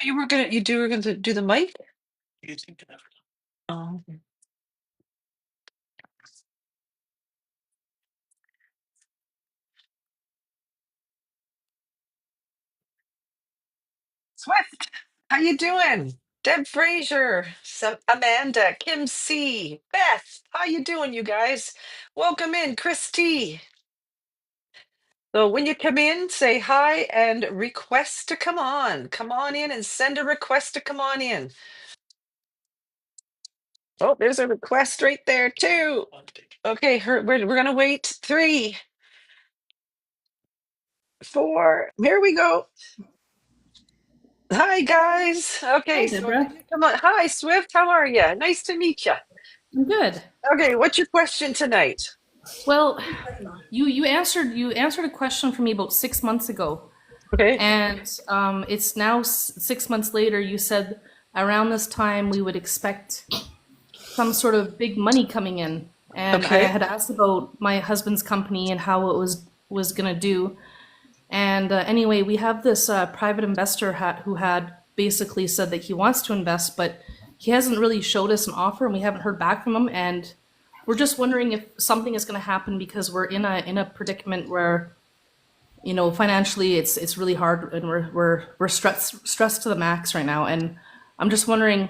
You were gonna do the mic? Oh. Swift, how you doing? Deb Frazier, Amanda, Kim C, Beth, how you doing, you guys? Welcome in, Christy. So when you come in, say hi and request to come on. Come on in and send a request to come on in. Oh, there's a request right there too. Okay, we're gonna wait 3, 4. Here we go. Hi guys. Hi, Okay, so Deborah. come on. Hi, Swift. How are you? Nice to meet you. I'm good. Okay, what's your question tonight? Well, you answered a question for me about 6 months ago, Okay. and it's now 6 months later. You said around this time we would expect some sort of big money coming in, and I Okay. had asked about my husband's company and how it was gonna do. And anyway, we have this private investor who had basically said that he wants to invest, but he hasn't really showed us an offer, and we haven't heard back from him. And we're just wondering if something is going to happen because we're in a predicament where financially it's really hard, and we're stressed to the max right now. And I'm just wondering.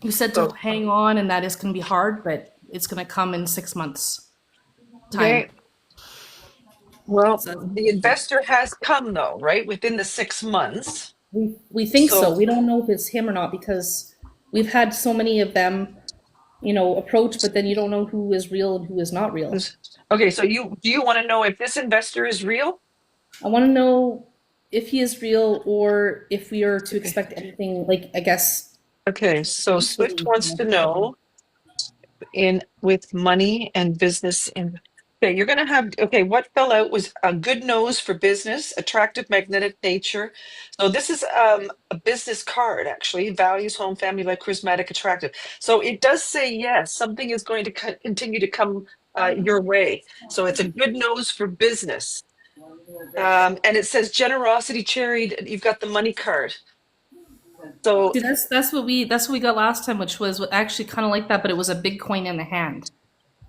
You said to So, hang on, and that is going to be hard, but it's going to come in 6 months time. okay. Well, So the investor has come though, right? Within the 6 months. we think so. So, We don't know if it's him or not because we've had so many of them, approach, but then you don't know who is real and who is not real. okay, so do you want to know if this investor is real? I want to know if he is real or if we are to Okay. expect anything, like, I guess, Okay, so Swift wants to know in with money and business in. Okay, you're gonna have, okay, what fell out was a good nose for business, attractive magnetic nature. So this is a business card actually, values, home, family, life, charismatic, attractive. So it does say yes, something is going to continue to come your way. So it's a good nose for business. And it says generosity, charity, you've got the money card. So See, that's what we got last time, which was actually kind of like that, but it was a big coin in the hand.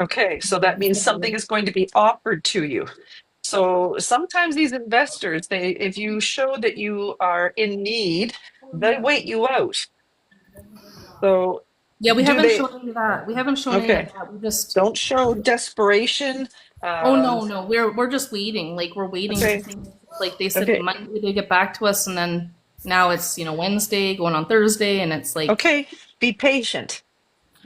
okay, so that means something is going to be offered to you. So sometimes these investors, if you show that you are in need, they wait you out. So Yeah, we do haven't they? shown any of that. We haven't shown any of Okay. that. We just. Don't show desperation. Oh Um, no, no, we're just waiting. Like, we're waiting for okay. things. Like, they said Okay. Monday they get back to us, and then now it's Wednesday going on Thursday, and it's like, Okay. Be patient.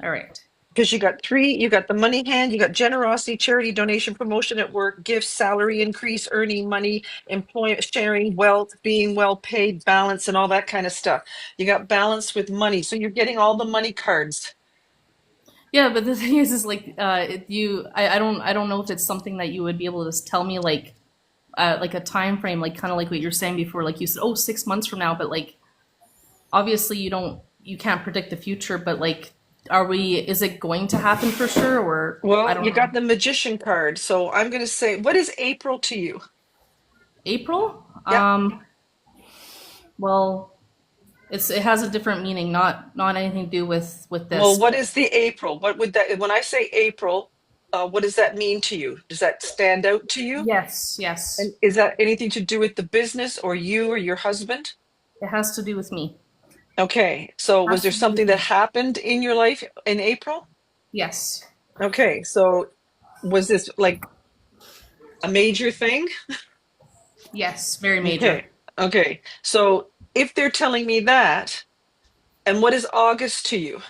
all right. Because you got the money hand, you got generosity, charity, donation, promotion at work, gifts, salary increase, earning money, employment, sharing, wealth, being well paid, balance, and all that kind of stuff. You got balance with money. So you're getting all the money cards. Yeah, but the thing is like, I don't know if it's something that you would be able to just tell me, like a time frame, like kind of like what you're saying before, like you said, oh, 6 months from now, but like obviously you can't predict the future, but like, is it going to happen for sure, or I Well, don't you got know. the magician card. So I'm going to say, what is April to you? April? Yep. Well, it has a different meaning, not anything to do with Well, this, what but is the April? What would that, when I say April, what does that mean to you? Does that stand out to you? yes, And yes, is that anything to do with the business or you or your husband? it has to do with me. Okay. So was Has there to do something with that me. happened in your life in April? Yes, Okay. So was this like a major thing? yes, very major. Okay. Okay. So if they're telling me that, and what is August to you?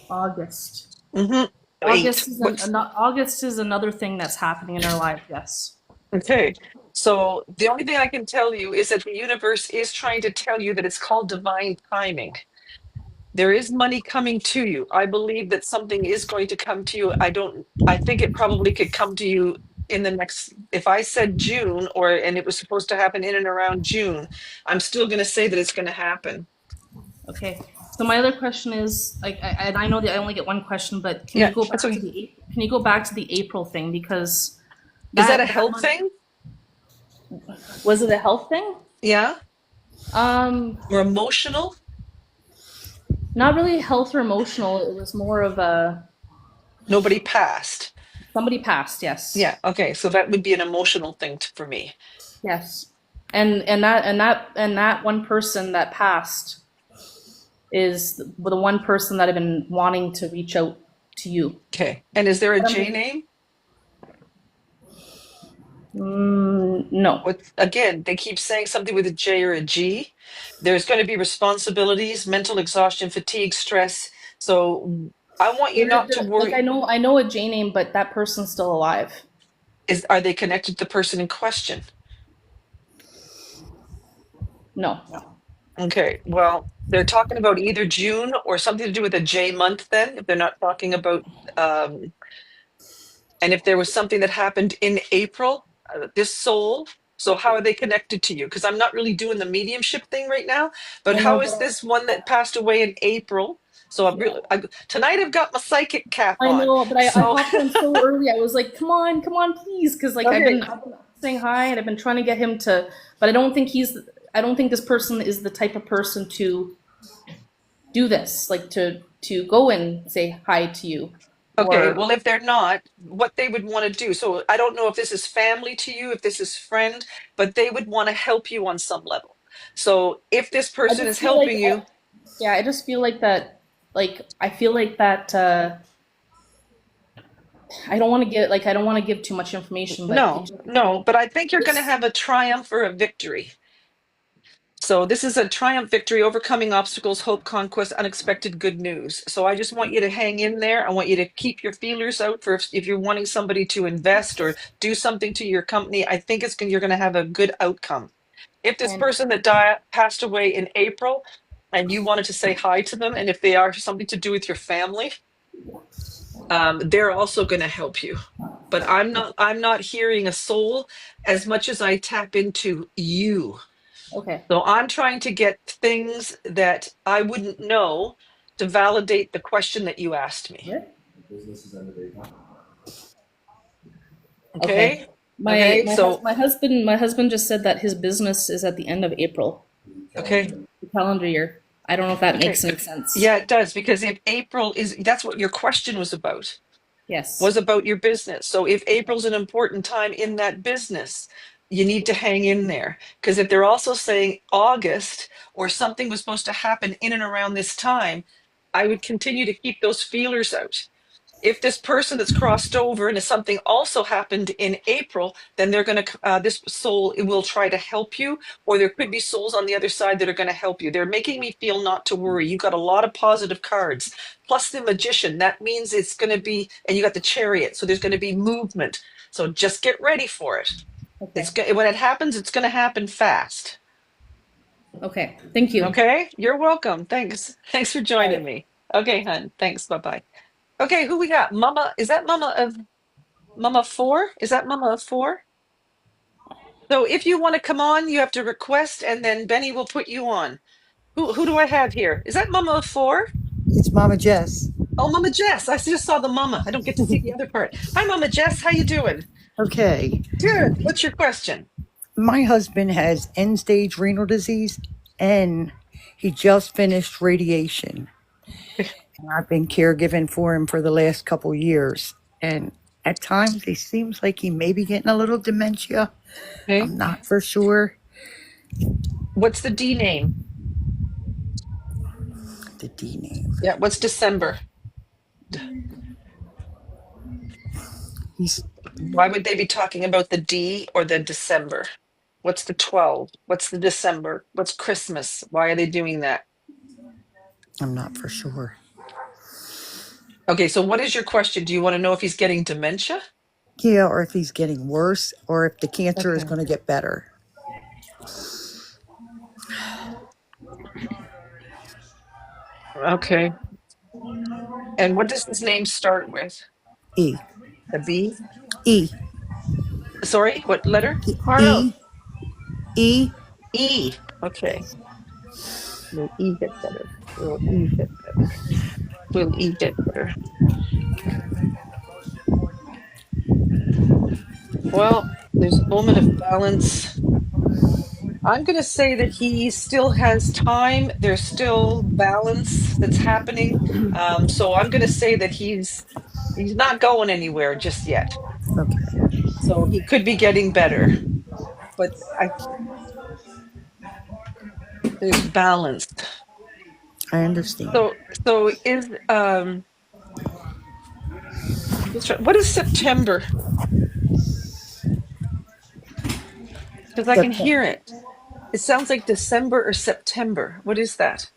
August. Mm-hmm. Eight. What's August is another thing that's happening in our life. Yes. okay? So the only thing I can tell you is that the universe is trying to tell you that it's called divine timing. There is money coming to you. I believe that something is going to come to you. I think it probably could come to you in the next, if I said June and it was supposed to happen in and around June, I'm still going to say that it's going to happen. Okay. So my other question is, like, and I know that I only get one question, but Yeah, that's okay. Can you go back to the April thing, because Is that a that health month, thing? was it a health thing? Yeah? Um, Or emotional? Not really health or emotional. It was more of a Nobody passed. somebody passed. Yes, Yeah, okay. So that would be an emotional thing for me. yes, and that one person that passed is the one person that I've been wanting to reach out to you. Okay. And is there a J name? No, What again, they keep saying something with a J or a G. There's going to be responsibilities, mental exhaustion, fatigue, stress. So I want you not to like worry. I know a J name, but that person's still alive. Are they connected to the person in question? No, Okay, well, they're talking about either June or something to do with a J month then, if they're not talking about, um, and if there was something that happened in April, this soul, so how are they connected to you? Because I'm not really doing the mediumship thing right now, but I know, how is this one that passed away in April? So tonight I've got my psychic cap on. but I So, hopped on so early. I was like, come on, please, because like okay, I've been saying hi and I've been trying to get him to, but I don't think this person is the type of person to do this, like to go and say hi to you, okay, or well, if they're not, what they would want to do. So I don't know if this is family to you, if this is friend, but they would want to help you on some level. So if this I person is just feel like, helping you, yeah, I just feel like that, like I feel like that. I don't want to give too much information, but no, no, but I think you're going to just have a triumph or a victory. So this is a triumph victory, overcoming obstacles, hope, conquest, unexpected good news. So I just want you to hang in there. I want you to keep your feelers out for if you're wanting somebody to invest or do something to your company. I think you're going to have a good outcome. If this and person that died passed away in April and you wanted to say hi to them, and if they are something to do with your family, they're also going to help you. But I'm not hearing a soul as much as I tap into you. okay, So I'm trying to get things that I wouldn't know to validate the question that you asked me. okay. Okay? Okay. So, My husband just said that his business is at the end of April, okay. the calendar year. I don't know if that Okay. makes any sense. Yeah, it does, because if April is, that's what your question was Yes. about your business. So if April's an important time in that business, you need to hang in there. Because if they're also saying August or something was supposed to happen in and around this time, I would continue to keep those feelers out. If this person that's crossed over and if something also happened in April, then they're going to, this soul will try to help you, or there could be souls on the other side that are going to help you. They're making me feel not to worry. You got a lot of positive cards, plus the magician. That means it's going to be, and you got the chariot. So there's going to be movement. So just get ready for it. Okay. When it happens, it's going to happen fast. Okay. Thank you. Okay. You're welcome. Thanks. Thanks for joining Bye. me. Okay, hun. Thanks. Bye-bye. Okay. Who we got? Mama. Is that Mama of Mama four? Is that Mama of four? So if you want to come on, you have to request, and then Benny will put you on. Who do I have here? Is that Mama of four? It's Mama Jess. Oh, Mama Jess. I just saw the Mama. I don't get to see the other part. Hi, Mama Jess. How you doing? Okay. Good. What's your question? My husband has end stage renal disease and he just finished radiation. And I've been caregiving for him for the last couple years. And at times it seems like he may be getting a little dementia. Okay. I'm not for sure. What's the D name? The D name. Yeah. What's December? He's Why would they be talking about the D or the December? What's the 12? What's the December? What's Christmas? Why are they doing that? I'm not for sure. Okay, so what is your question? Do you want to know if he's getting dementia? Yeah, or if he's getting worse or if the cancer is Okay. going to get better. Okay. And what does his name start with? E. A B? E. Sorry, what letter? E. E. E. Okay. Will E get better? Will E get better? Will E get better? Well, there's a moment of balance. I'm going to say that he still has time. There's still balance that's happening. So I'm going to say that he's not going anywhere just yet. Okay, So he could be getting better, but there's balance. I understand. So is what is September? Because I can September. hear it. It sounds like December or September. What is that?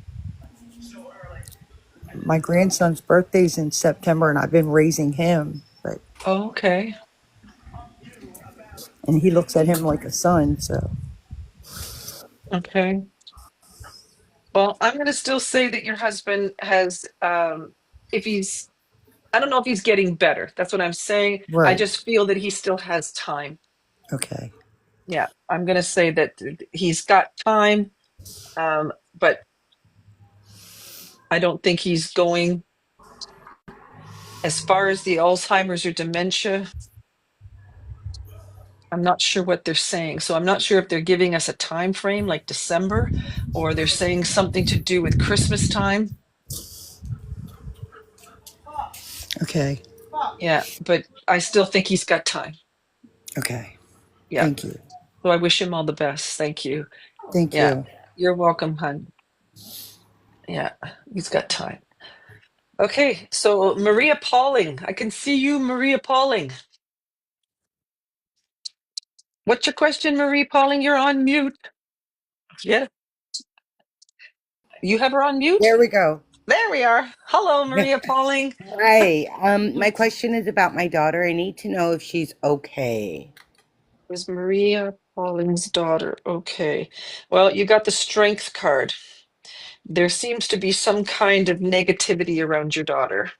My grandson's birthday's in September, and I've been raising him, but Oh, okay. and he looks at him like a son. So Okay. Well, I'm going to still say that your husband has, if he's, I don't know if he's getting better. That's what I'm saying. I right. just feel that he still has time. Okay. Yeah, I'm going to say that he's got time, but I don't think he's going as far as the Alzheimer's or dementia. I'm not sure what they're saying. So I'm not sure if they're giving us a time frame like December or they're saying something to do with Christmas time. Okay. Yeah, but I still think he's got time. Okay. Yeah. Thank you. So I wish him all the best. Thank you. Thank Yeah. you. You're welcome, hon. Yeah, he's got time. Okay, so Maria Pauling. I can see you, Maria Pauling. What's your question, Maria Pauling? You're on mute. Yeah. You have her on mute? There we go. There we are. Hello, Maria Pauling. Hi. My question is about my daughter. I need to know if she's okay. Is Maria Pauling's daughter. Okay. Well, you got the strength card. There seems to be some kind of negativity around your daughter.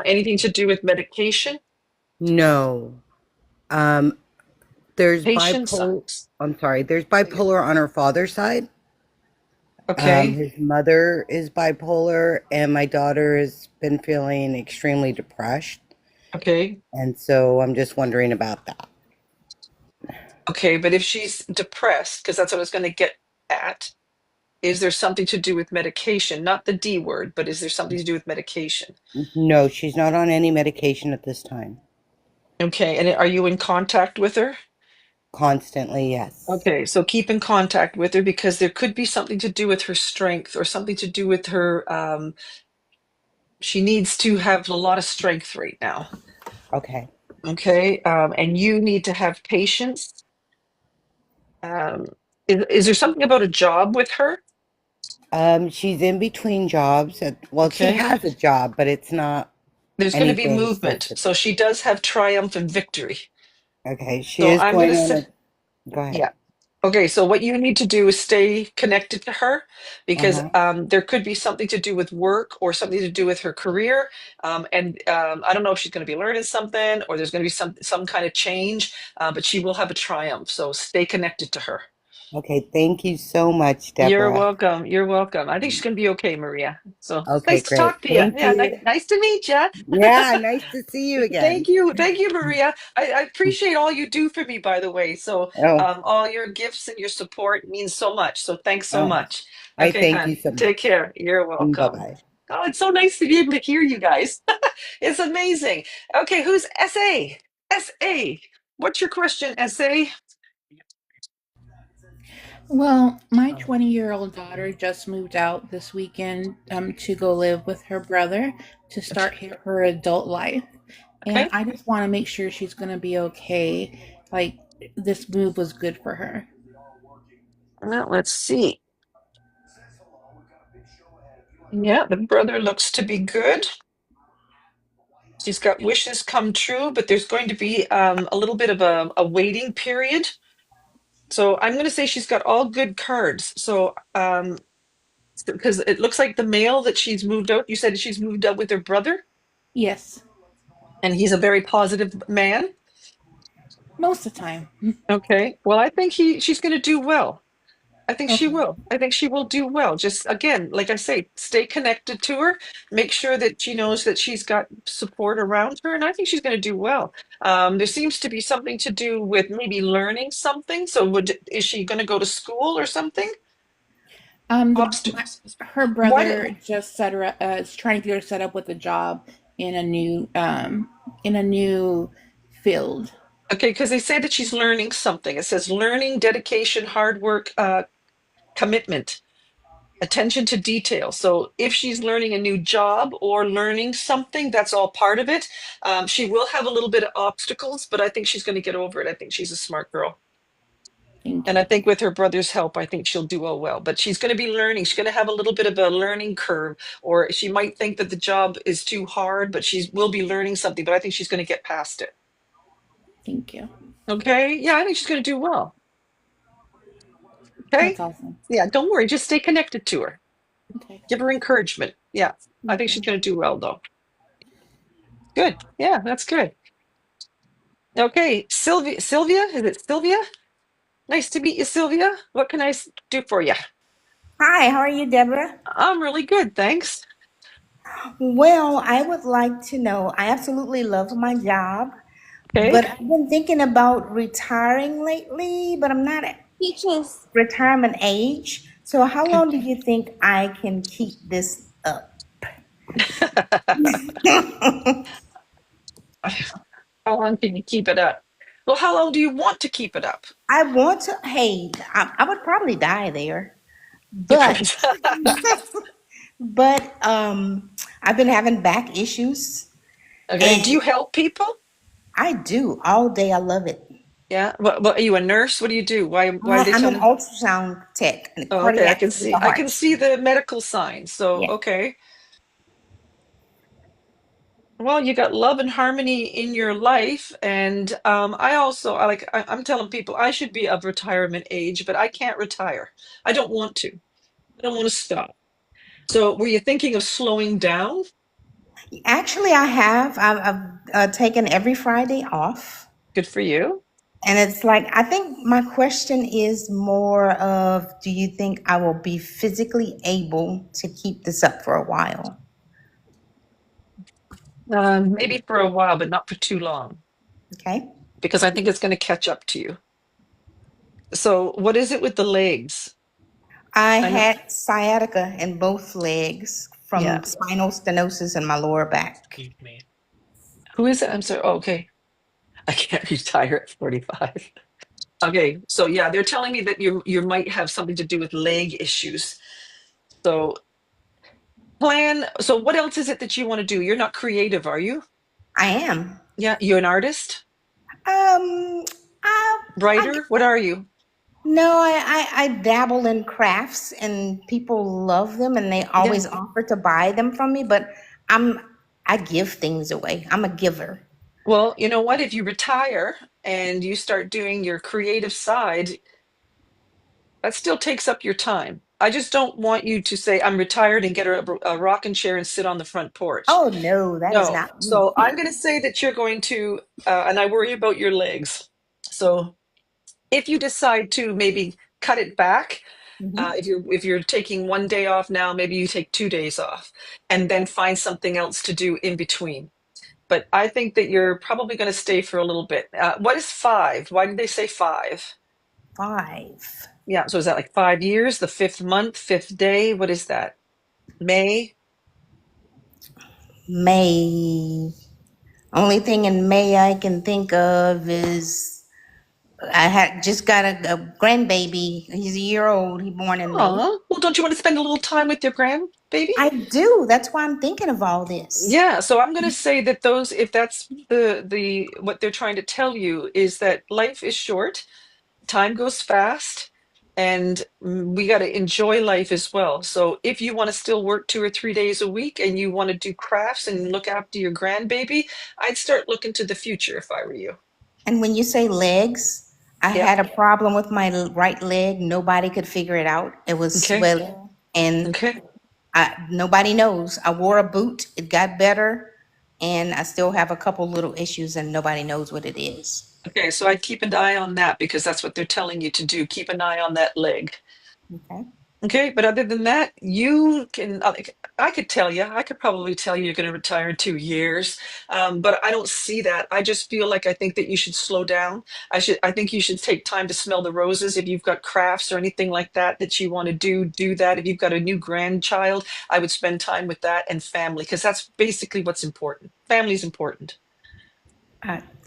Anything to do with medication? No. Um, there's Patience bipolar. sucks. I'm sorry. There's bipolar on her father's side. Okay. His mother is bipolar, and my daughter has been feeling extremely depressed. Okay. And so I'm just wondering about that. Okay. But if she's depressed, because that's what I was going to get at, is there something to do with medication? Not the D word, but is there something to do with medication? No, she's not on any medication at this time. Okay. And are you in contact with her? Constantly, yes. Okay, so keep in contact with her because there could be something to do with her strength or something to do with her. She needs to have a lot of strength right now. Okay. Okay, and you need to have patience. Um, is there something about a job with her? She's in between jobs. Well, she Okay, has a job, but it's not there's going to be anything movement, specific. so she does have triumph and victory. Okay, she So is I'm going to going on say, a. Go ahead. yeah. Okay, so what you need to do is stay connected to her because Uh-huh. there could be something to do with work or something to do with her career. And I don't know if she's going to be learning something or there's going to be some kind of change, but she will have a triumph. So stay connected to her. Okay, thank you so much, You're Deborah. welcome. You're welcome. I think she's going to be okay, Maria. So Okay, nice to great. talk to you. Thank Yeah, you. nice to meet you. Yeah, nice to see you again. Thank you. Thank you, Maria. I appreciate all you do for me, by the way. So, Oh, all your gifts and your support means so much. So, thanks so oh, much. I Okay, thank you hon. so Take much. care. You're Bye welcome. bye. Oh, it's so nice to be able to hear you guys. It's amazing. Okay, who's SA? SA. What's your question, SA? Well, my 20-year-old daughter just moved out this weekend to go live with her brother to start her adult life. And Okay. I just want to make sure she's going to be okay. Like, this move was good for her. Well, let's see. Yeah, the brother looks to be good. She's got wishes come true, but there's going to be a little bit of a waiting period. So I'm going to say she's got all good cards. So because it looks like the male that she's moved out, you said she's moved out with her brother, Yes, and he's a very positive man. most of the time. Okay. Well, I think she's going to do well. I think she Okay. will. I think she will do well. Just again, like I say, stay connected to her. Make sure that she knows that she's got support around her, and I think she's going to do well. There seems to be something to do with maybe learning something. So, is she going to go to school or something? Obstacles. Her What? brother just set her is trying to get her set up with a job in a new field. Okay, because they say that she's learning something. It says learning, dedication, hard work, commitment, attention to detail. So if she's learning a new job or learning something, that's all part of it. She will have a little bit of obstacles, but I think she's going to get over it. I think she's a smart girl. Thank And I you. think with her brother's help, I think she'll do well. But she's going to be learning. She's going to have a little bit of a learning curve, or she might think that the job is too hard, but she will be learning something. But I think she's going to get past it. Thank you. Okay. Yeah, I think she's going to do well. Okay. That's awesome. Yeah, don't worry. Just stay connected to her. Okay. Give her encouragement. Yeah, I think she's Okay. going to do well, though. Good. Yeah, that's good. Okay, Sylvia. Sylvia, is it Sylvia? Nice to meet you, Sylvia. What can I do for you? Hi, how are you, Deborah? I'm really good, thanks. Well, I would like to know. I absolutely love my job, Okay. but I've been thinking about retiring lately, but I'm not at teacher's retirement age. So, how Okay. long do you think I can keep this up? How long can you keep it up? Well, how long do you want to keep it up? I want to, hey, I would probably die there, You but, probably. but I've been having back issues, Okay. and Do you help people? I do all day. I love it. Yeah. What are you, a nurse? What do you do? Why are they I'm an telling? ultrasound tech, and Oh, okay. I cardiac can for see. the I can heart. see the medical signs. So, Yeah. okay. Well, you got love and harmony in your life, and I also I'm telling people I should be of retirement age, but I can't retire. I don't want to. I don't want to stop. So, were you thinking of slowing down? Actually, I have. I've taken every Friday off. Good for you. And it's like, I think my question is more of, do you think I will be physically able to keep this up for a while? Maybe for a while, but not for too long, Okay. because I think it's going to catch up to you. So, what is it with the legs? I I know. had sciatica in both legs Yeah. from spinal stenosis in my lower back. Who is it? I'm sorry. Oh, okay. I can't retire at 45. Okay. So yeah, they're telling me that you might have something to do with leg issues. So plan. So what else is it that you want to do? You're not creative, are you? I am. Yeah, you're an artist, Um, I writer. What are you? No, I dabble in crafts and people love them and they Yeah. always offer to buy them from me, but I'm I give things away. I'm a giver. Well, you know what? If you retire and you start doing your creative side, that still takes up your time. I just don't want you to say, I'm retired and get a rocking chair and sit on the front porch. Oh no, that is No. not me. So I'm going to say that you're going to, and I worry about your legs. So if you decide to maybe cut it back, Mhm. if you're taking one day off now, maybe you take 2 days off, and then find something else to do in between. But I think that you're probably going to stay for a little bit. What is 5? Why did they say 5? 5. Yeah. So is that like 5 years, the fifth month, fifth day? What is that? May? May. Only thing in May I can think of is I had just got a grandbaby. He's a year old. He born in May. Oh, well, don't you want to spend a little time with your grandbaby? I do. That's why I'm thinking of all this. Yeah, so I'm going to say that those, if that's the what they're trying to tell you, is that life is short, time goes fast, and we got to enjoy life as well. So if you want to still work 2 or 3 days a week and you want to do crafts and look after your grandbaby, I'd start looking to the future if I were you. And when you say legs, I Yeah. had a problem with my right leg. Nobody could figure it out. It was Okay. swelling, and Okay. nobody knows. I wore a boot. It got better, and I still have a couple little issues, and nobody knows what it is. Okay. So I'd keep an eye on that because that's what they're telling you to do. Keep an eye on that leg. Okay. Okay, but other than that, you can. I could tell you. I could probably tell you you're going to retire in 2 years, but I don't see that. I just feel like I think that you should slow down. I think you should take time to smell the roses. If you've got crafts or anything like that that you want to do, do that. If you've got a new grandchild, I would spend time with that and family because that's basically what's important. Family's important.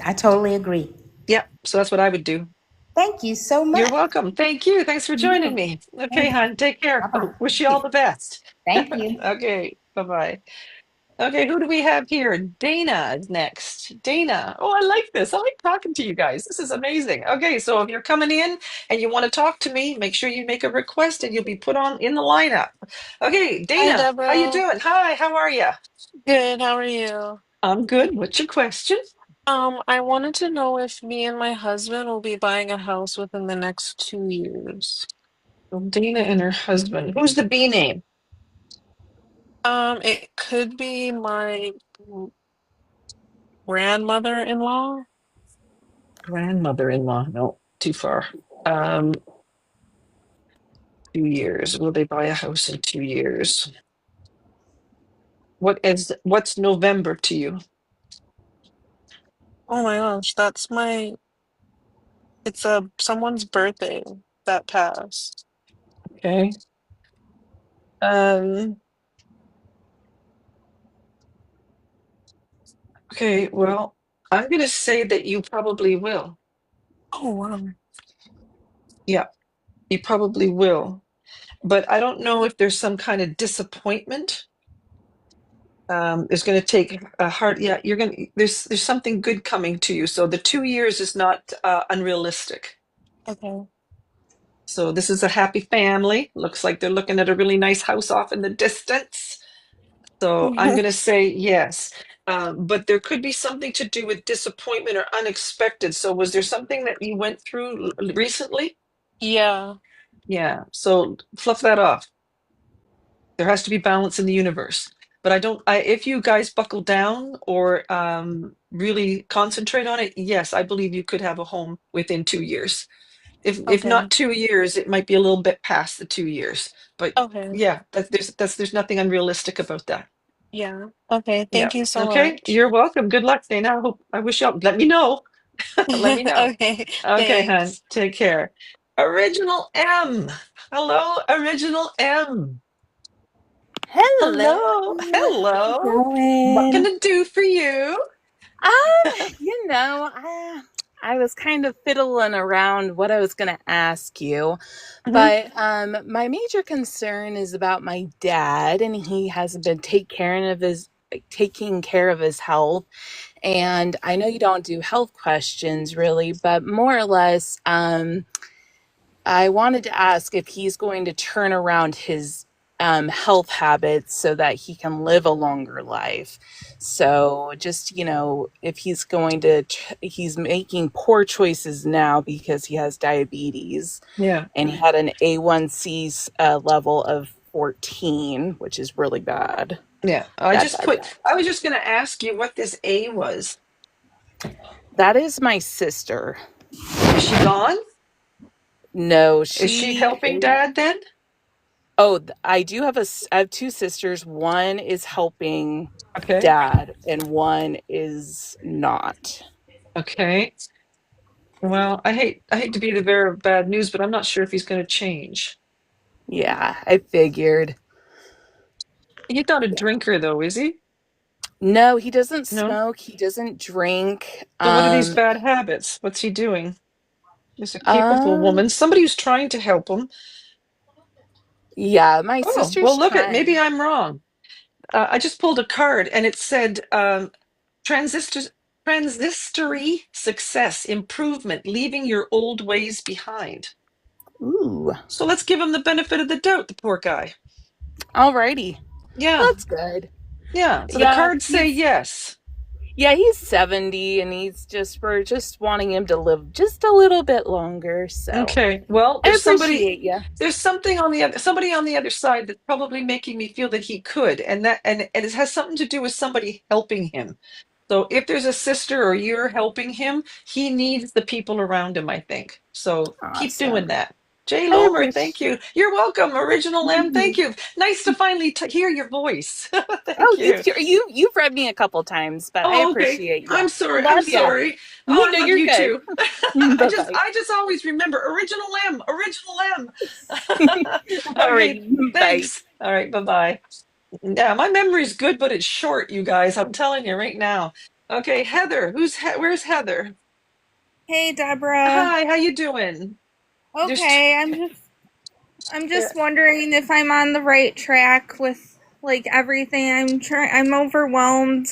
I totally agree. Yeah, so that's what I would do. Thank you so You're much. welcome. Thank you. Thanks for joining me. Okay, hon. Take care. Wish you all the best. Thank you. Okay, bye-bye. Okay, who do we have here? Dana is next. Dana. Oh, I like this. I like talking to you guys. This is amazing. Okay, so if you're coming in and you want to talk to me, make sure you make a request and you'll be put on in the lineup. Okay, Hi, Dana, how you Deborah. doing? Hi, how are you? Good. How are you? I'm good. What's your question? I wanted to know if me and my husband will be buying a house within the next 2 years. Well, Dana and her husband. Who's the B name? It could be my grandmother-in-law. Grandmother-in-law. No, too far. Um, 2 years. Will they buy a house in 2 years? What's November to you? Oh my gosh, it's someone's birthday that passed. Okay. Um, okay, well, I'm gonna say that you probably will. Oh wow. Yeah, you probably will. But I don't know if there's some kind of disappointment. It's gonna take a hard, yeah, there's something good coming to you. So the 2 years is not unrealistic. Okay. So this is a happy family. Looks like they're looking at a really nice house off in the distance. So I'm going to say yes. But there could be something to do with disappointment or unexpected. So was there something that you went through recently? Yeah. Yeah. So fluff that off. There has to be balance in the universe. But if you guys buckle down or really concentrate on it, yes, I believe you could have a home within 2 years. If not Okay. 2 years, it might be a little bit past the 2 years. But Okay. yeah, there's nothing unrealistic about that. Yeah. Okay. Yeah. Thank you so Okay. much. You're welcome. Good luck, Dana. I wish y'all let me know. Let me know. Okay. Okay, hon. Thanks. Take care. Original M. Hello, Original M. Hello, Hello. how's it Hello. What can going? I do for you? I was kind of fiddling around what I was going to ask you, Mhm. but my major concern is about my dad, and he hasn't been taking care of his health. And I know you don't do health questions really, but more or less, I wanted to ask if he's going to turn around his health habits so that he can live a longer life. So just, if he's making poor choices now because he has diabetes Yeah. and he had an A1C level of 14, which is really bad. Yeah. Bad, bad, bad. I was just going to ask you what this A was. That is my sister. Is she gone? No, Is she she helping Dad then? Oh, I have two sisters. One is helping Okay. dad and one is not. Okay. Well, I hate to be the bearer of bad news, but I'm not sure if he's going to change. Yeah, I figured. He's not a drinker though, is he? No, he doesn't No. smoke. He doesn't drink. So what are these bad habits? What's he doing? He's a capable Um, woman. Somebody who's trying to help him. yeah, my Oh, sister's well, look at maybe trying. I'm wrong. I just pulled a card and it said transistor transistory success improvement, leaving your old ways behind. Ooh, So let's give him the benefit of the doubt, the poor guy. alrighty. Yeah, That's good. yeah. So the Yeah, cards say yes. he's 70 and we're just wanting him to live just a little bit longer. So Okay. Well, I appreciate you. there's something somebody on the other side that's probably making me feel that he could, and it has something to do with somebody helping him. So if there's a sister or you're helping him, he needs the people around him, I think. So keep doing Awesome. that. Jay I Lomer, appreciate. thank you. You're welcome, Original Lamb. Thank you. Nice to finally hear your voice. Oh, Thank you. you've read me a couple times, but I Oh, okay. appreciate you. I'm sorry. I'm Love ya. sorry. Oh, I No, love you're you good. too. Bye bye. I just always remember Original Lamb, Original Lamb. Okay, Alrighty, bye. thanks. All right, bye-bye. Yeah, my memory's good, but it's short, you guys. I'm telling you right now. Okay, Heather, where's Heather? Hey Deborah. Hi, how you doing? Just Okay, I'm yeah. just wondering if I'm on the right track with like everything. I'm overwhelmed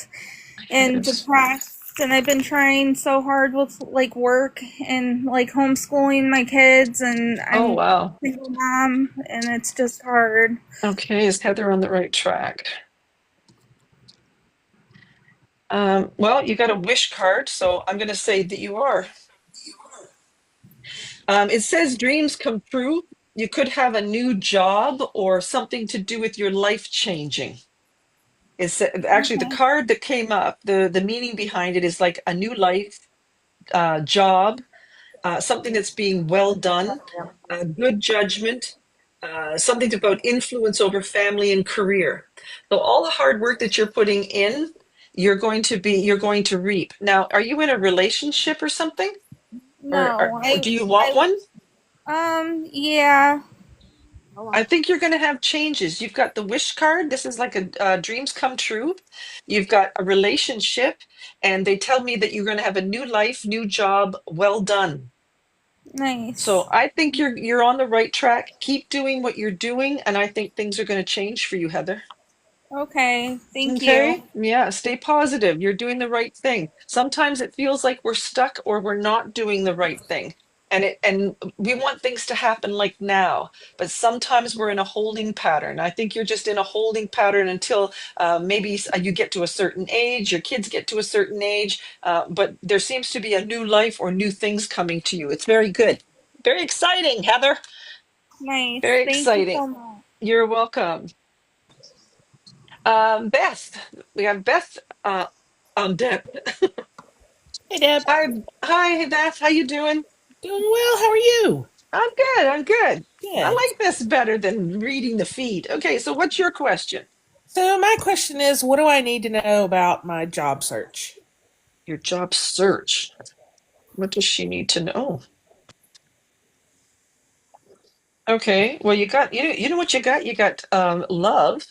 and Yes. depressed and I've been trying so hard with like work and like homeschooling my kids and Oh, I'm a wow. single mom and it's just hard. Okay, is Heather on the right track? Well, you got a wish card, so I'm going to say that you are. It says dreams come true. You could have a new job or something to do with your life changing. It's actually the Okay. card that came up. The meaning behind it is like a new life, job, something that's being well done, good judgment, something about influence over family and career. So all the hard work that you're putting in, you're going to reap. Now, are you in a relationship or something, No, or do you want one? yeah. I think you're going to have changes. You've got the wish card. This is like a dreams come true. You've got a relationship, and they tell me that you're going to have a new life, new job, well done. So Nice. I think you're on the right track. Keep doing what you're doing, and I think things are going to change for you, Heather. Okay, thank you. Okay. Yeah. Stay positive. You're doing the right thing. Sometimes it feels like we're stuck or we're not doing the right thing. And we want things to happen like now, but sometimes we're in a holding pattern. I think you're just in a holding pattern until maybe you get to a certain age, your kids get to a certain age, but there seems to be a new life or new things coming to you. It's very good. Very exciting, Heather. Nice. Very Thank you exciting. so much. You're welcome. Beth, we have Beth on deck. Hey Deb, Hi, Beth. How you doing? doing well. How are you? I'm good. I'm good. I Good. like this better than reading the feed. Okay, so what's your question? So my question is, what do I need to know about my job search? Your job search. What does she need to know? Okay, well, you know what you got? You got love.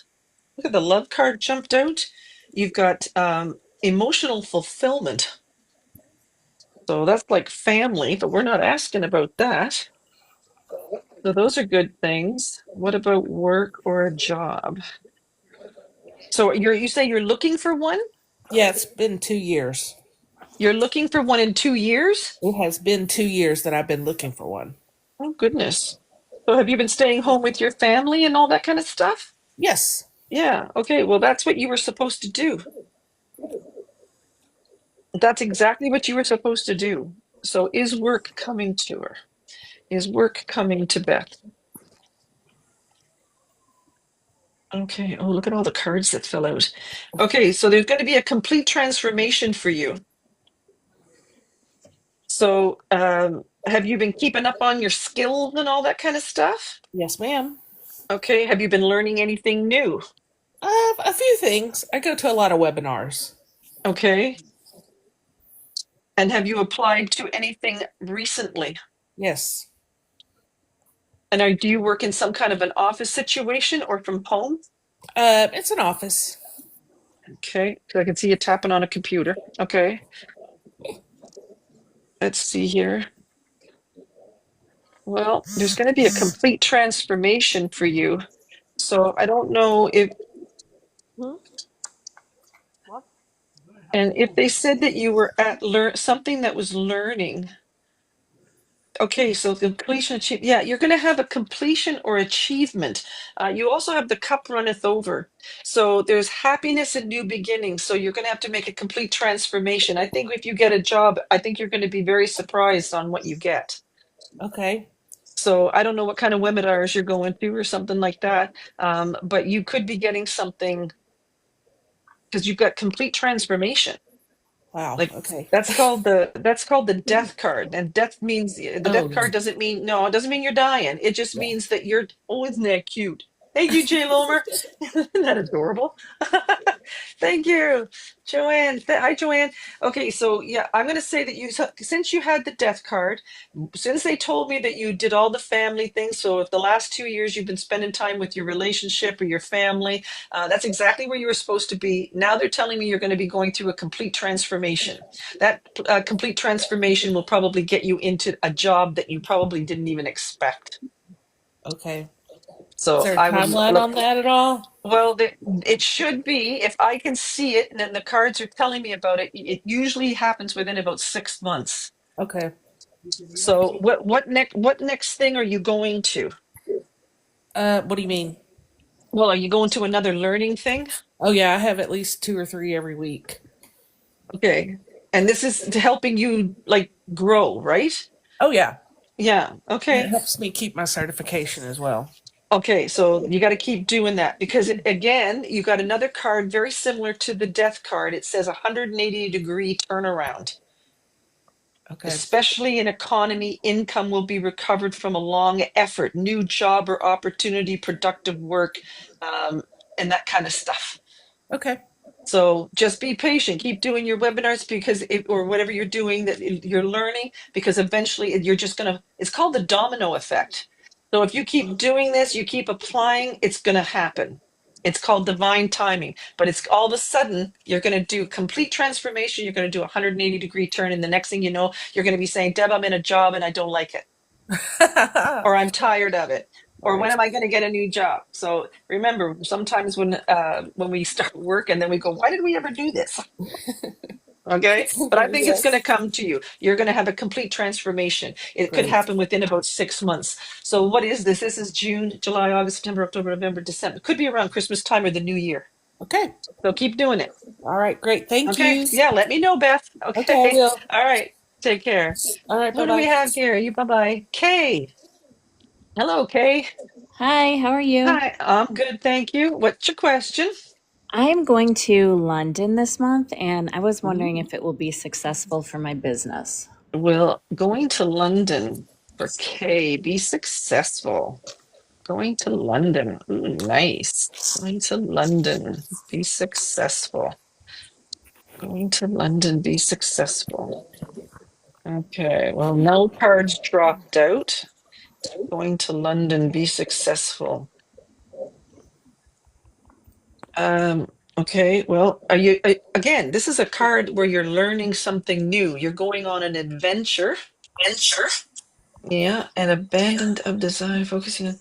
Look at the love card jumped out. You've got emotional fulfillment. So that's like family, but we're not asking about that. So those are good things. What about work or a job? So you say you're looking for one? Yeah, it's been 2 years. You're looking for one in 2 years? It has been 2 years that I've been looking for one. Oh, goodness. So have you been staying home with your family and all that kind of stuff? Yes. Yeah. Okay. Well, that's what you were supposed to do. That's exactly what you were supposed to do. So is work coming to her? Is work coming to Beth? Okay. Oh, look at all the cards that fell out. Okay. So there's going to be a complete transformation for you. So have you been keeping up on your skills and all that kind of stuff? Yes, ma'am. Okay. Have you been learning anything new? A few things. I go to a lot of webinars. Okay. And have you applied to anything recently? Yes. And do you work in some kind of an office situation or from home? It's an office. Okay, so I can see you tapping on a computer. Okay, let's see here. Well, there's going to be a complete transformation for you. So I don't know if, and if they said that you were at something that was learning. Okay, so completion, yeah, you're going to have a completion or achievement. You also have the cup runneth over. So there's happiness and new beginnings. So you're going to have to make a complete transformation. I think if you get a job, I think you're going to be very surprised on what you get. Okay. So I don't know what kind of webinars you're going through or something like that, but you could be getting something because you've got complete transformation. Wow. Like Okay. that's called the death card. And death means the death Oh, card doesn't mean no, it doesn't mean you're dying. It just yeah. means that you're oh, isn't that cute? Thank you, Jay Lomer. Isn't that adorable? Thank you, Joanne. Hi, Joanne. Okay, so yeah, I'm going to say that since you had the death card, since they told me that you did all the family things, so if the last 2 years you've been spending time with your relationship or your family, that's exactly where you were supposed to be. Now they're telling me you're going to be going through a complete transformation. That complete transformation will probably get you into a job that you probably didn't even expect. Okay. Is So there a I would timeline look. on that at all? Well, it should be if I can see it, and then the cards are telling me about it. It usually happens within about 6 months. Okay. So what next thing are you going to? What do you mean? Well, are you going to another learning thing? Oh yeah, I have at least 2 or 3 every week. Okay. And this is helping you like grow, right? Oh yeah. Yeah. And it Okay. helps me keep my certification as well. Okay. So you got to keep doing that because again, you got another card very similar to the death card. It says 180-degree turnaround. Okay. Especially in economy, income will be recovered from a long effort, new job or opportunity, productive work, and that kind of stuff. Okay. So just be patient. Keep doing your webinars because or whatever you're doing that you're learning, because eventually you're just gonna. It's called the domino effect. So if you keep doing this, you keep applying, it's gonna happen. It's called divine timing. But it's all of a sudden you're gonna do complete transformation. You're gonna do a 180-degree turn, and the next thing you know, you're gonna be saying, "Deb, I'm in a job and I don't like it," or "I'm tired of it." Or when Right. am I going to get a new job? So remember, sometimes when we start work and then we go, why did we ever do this? Okay, but I think it's going to Yes. come to you. You're going to have a complete transformation. It could Great. happen within about 6 months. So what is this? This is June, July, August, September, October, November, December. Could be around Christmas time or the new year. Okay. So keep doing it. All right. Great. Thank Okay. you. Yeah. Let me know, Beth. Okay, I Okay. will. All right. Take care. All right. Bye Who do we bye. have here? You bye bye. Kay. Hello, Kay. Hi, how are you? Hi. I'm good. Thank you. What's your question? I'm going to London this month and I was wondering Ooh. if it will be successful for my business. Well, going to London for Kay, be successful. Going to London. Ooh, nice. Going to London, be successful. Going to London, be successful. Okay, well, no cards dropped out. Going to London, be successful. Okay, well, again, this is a card where you're learning something new. You're going on an adventure. Adventure. Yeah, and abandoned of desire, focusing on.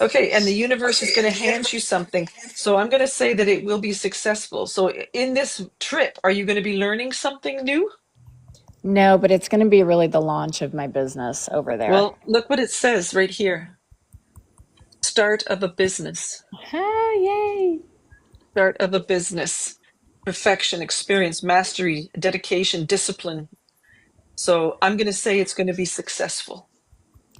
Okay, and the universe is going to hand you something. So I'm going to say that it will be successful. So in this trip, are you going to be learning something new? No, but it's going to be really the launch of my business over there. Well, look what it says right here. Start of a business. Ah, yay. Start of a business. Perfection, experience, mastery, dedication, discipline. So I'm going to say it's going to be successful.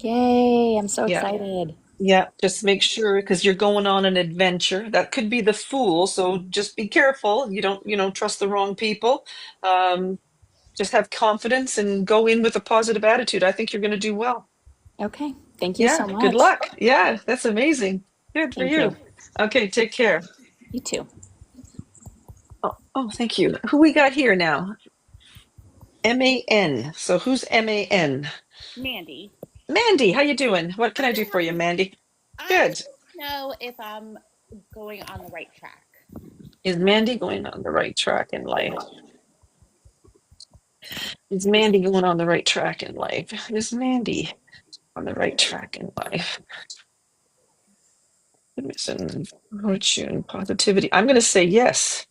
Yay, I'm so Yeah. excited. Yeah, just make sure because you're going on an adventure. That could be the fool, so just be careful. You don't trust the wrong people. Just have confidence and go in with a positive attitude. I think you're going to do well. Okay, thank you so Yeah, good much. luck. Yeah, that's amazing. Good for Thank you. you. Okay, take care. You too. Oh, thank you. Who we got here now? MAN. So who's MAN? Mandy. Mandy, how you doing? What can I do for you, Mandy? I Good. know if I'm going on the right track. Is Mandy going on the right track in life? Is Mandy going on the right track in life? Is Mandy on the right track in life? Goodness and fortune, positivity. I'm going to say yes.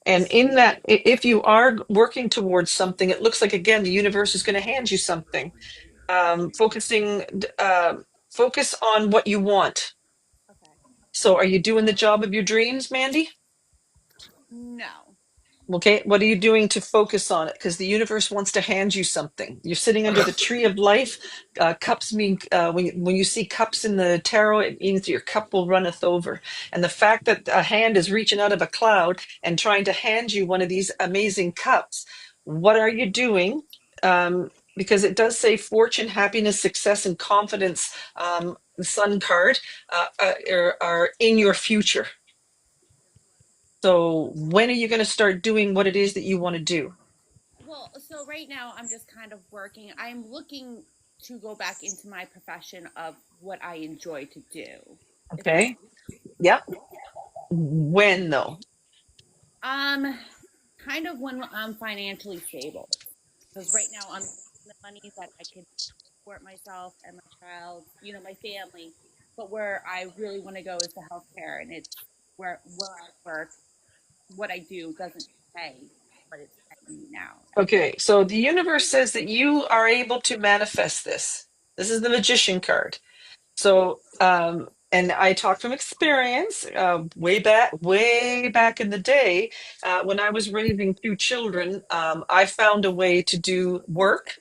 And in that, if you are working towards something, it looks like again the universe is going to hand you something. Focus on what you want. Okay. So, are you doing the job of your dreams, Mandy? No. Okay, what are you doing to focus on it? Because the universe wants to hand you something. You're sitting under the tree of life. Cups mean when you see cups in the tarot, it means your cup will runneth over. And the fact that a hand is reaching out of a cloud and trying to hand you one of these amazing cups, what are you doing? Because it does say fortune, happiness, success, and confidence. The sun card are in your future. So when are you going to start doing what it is that you want to do? Well, so right now I'm just kind of working. I'm looking to go back into my profession of what I enjoy to do. If that Okay. Yep. When though? um kind of when I'm financially stable. Because right now I'm making the money that I can support myself and my child, my family. But where I really want to go is the healthcare, and it's where I work, what I do doesn't pay what it's paying me now. Okay. So the universe says that you are able to manifest this. This is the magician card. So, and I talk from experience, way back in the day, when I was raising two children, I found a way to do work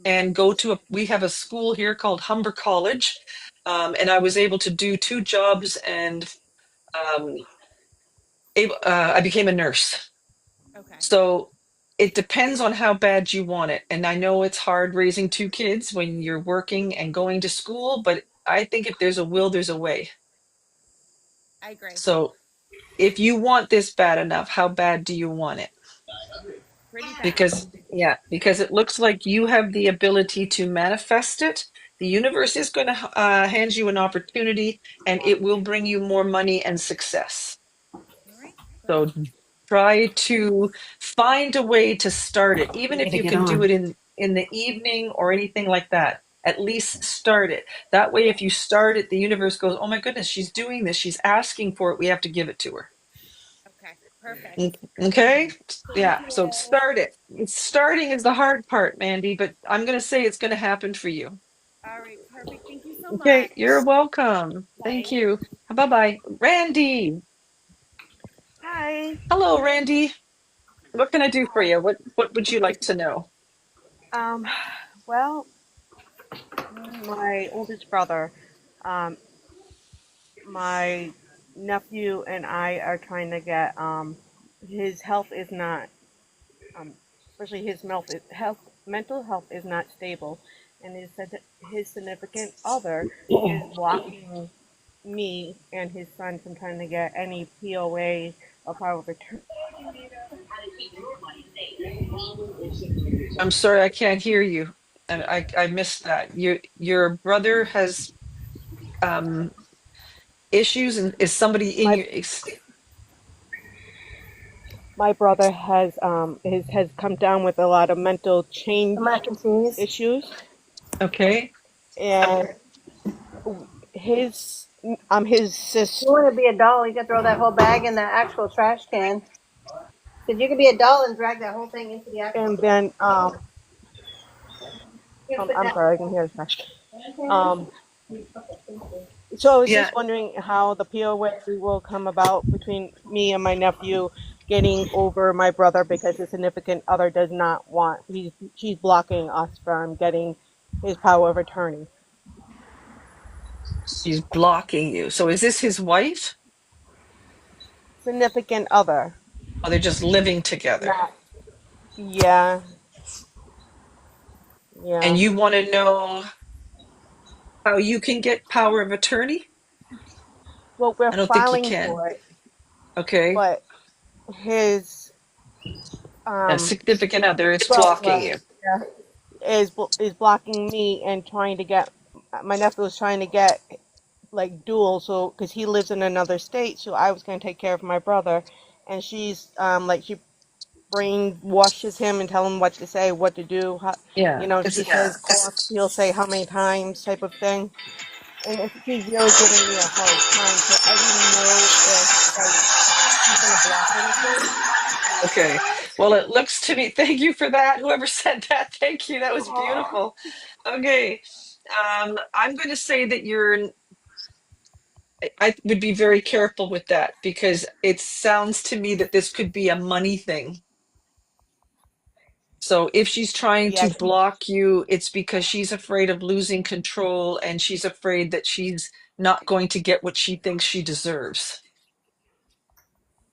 and go to we have a school here called Humber College. And I was able to do two jobs and I became a nurse. Okay. So it depends on how bad you want it. And I know it's hard raising two kids when you're working and going to school, but I think if there's a will, there's a way. I agree. So if you want this bad enough, how bad do you want it? Pretty bad. Because it looks like you have the ability to manifest it. The universe is going to hand you an opportunity and it will bring you more money and success. All right. So try to find a way to start it, even if you can do it in the evening or anything like that. At least start it. That way, if you start it, the universe goes, oh my goodness, she's doing this. She's asking for it. We have to give it to her. Okay. Perfect. Okay. Yeah. Thank So you. start it. Starting is the hard part, Mandy, but I'm going to say it's going to happen for you. All right. Perfect. Thank you so Okay. much. You're welcome. Bye. Thank you. Bye bye. Randy. Hi. Hello, Randy. What can I do for you? What would you like to know? Um, well, my oldest brother, um, my nephew and I are trying to get, his health is not, um, especially mental health is not stable, and his significant other is blocking me and his son from trying to get any POA or power of attorney. I'm sorry, I can't hear you. And I missed that. Your brother has um issues and is somebody in My your my brother has come down with a lot of mental The change mac and cheese. issues, okay. and his his If you sister, want to be a doll, you can throw that whole bag in the actual trash can. Because you can be a doll and drag that whole thing into the actual and trash. then You can put I'm that. sorry, I can hear the trash. Um, so I was Yeah. just wondering how the POA will come about between me and my nephew getting over my brother because his significant other does not want she's blocking us from getting his power of attorney. She's blocking you. So is this his wife? Significant other. Or they're just living together? Not. Yeah. And Yeah. you want to know how you can get power of attorney? Well, we're I don't think you filing can. for it, Okay. but his A significant other is blocking brother you. is blocking me and trying to get my nephew is trying to get like dual, so because he lives in another state, so I was going to take care of my brother, and she's like she brainwashes him and tell him what to say, what to do, how, Yeah. she says cough, he'll say how many times type of thing, and she's really giving me a hard time, so I didn't know if she's going to block anything. Okay. Well, it looks to me, thank you for that. Whoever said that, thank you. That was beautiful. Okay. I'm going to say that I would be very careful with that because it sounds to me that this could be a money thing. So if she's trying to Yeah, block you, it's because she's afraid of losing control and she's afraid that she's not going to get what she thinks she deserves.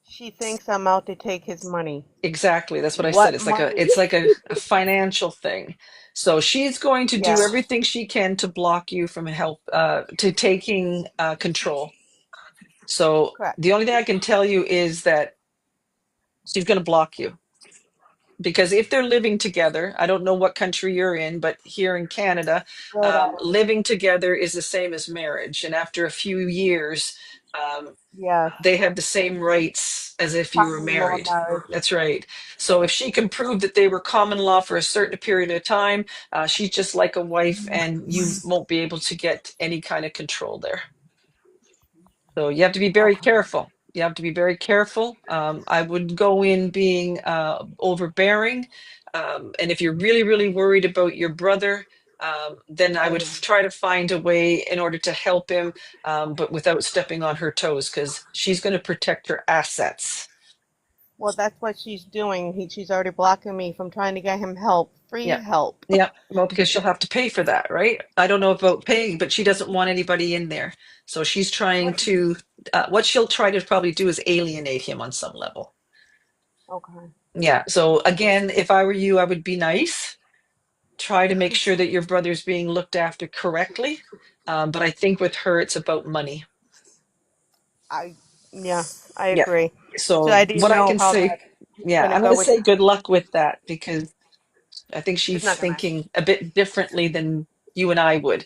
She thinks I'm out to take his money. Exactly. That's what I said. What money? It's like a financial thing. So she's going to do Yeah, everything she can to block you from help to taking control. So correct. the only thing I can tell you is that she's going to block you. Because if they're living together, I don't know what country you're in, but here in Canada, Rhode Island. living together is the same as marriage. And after a few years, Yes, they have the same rights as if you were common law married. marriage. That's right. So if she can prove that they were common law for a certain period of time, she's just like a wife, and you won't be able to get any kind of control there. So you have to be very careful. You have to be very careful. I would go in being overbearing. And if you're really, really worried about your brother, then I would try to find a way in order to help him, but without stepping on her toes, because she's going to protect her assets. Well, that's what she's doing. She's already blocking me from trying to get him help, free Yeah. help. Yeah. Well, because she'll have to pay for that, right? I don't know about paying, but she doesn't want anybody in there. So she's trying to, what she'll try to probably do is alienate him on some level. Okay. Yeah. So again, if I were you, I would be nice. Try to make sure that your brother's being looked after correctly. But I think with her, it's about money. Yeah, I Yeah. agree. So So I didn't what I know can how say, that's yeah, gonna I'm going go to with say that. good luck with that, because I think It's she's not gonna. thinking a bit differently than you and I would.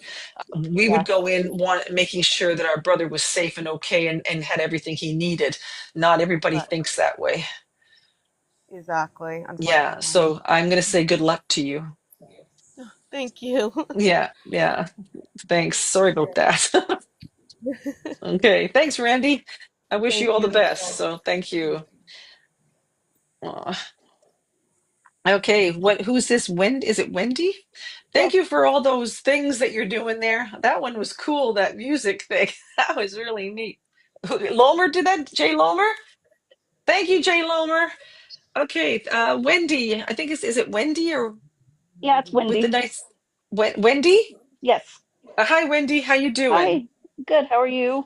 We would Yes, go in making sure that our brother was safe and okay, and had everything he needed. Not everybody correct. thinks that way. Exactly. Yeah. Unfortunately. So I'm going to say good luck to you. Thank you. Yeah. Yeah. Thanks. Sorry about that. Okay. Thanks, Randy. I wish you Thank all the you. best. So thank you. Aw. Okay. Who's this? Is it Wendy? Yes. Thank you for all those things that you're doing there. That one was cool. That music thing. That was really neat. Lomer did that? Jay Lomer? Thank you, Jay Lomer. Okay. Wendy, I think is it Wendy or Yeah, it's with the Wendy. nice Wendy? Yes. Hi, Wendy. How you doing? Hi. Good. How are you?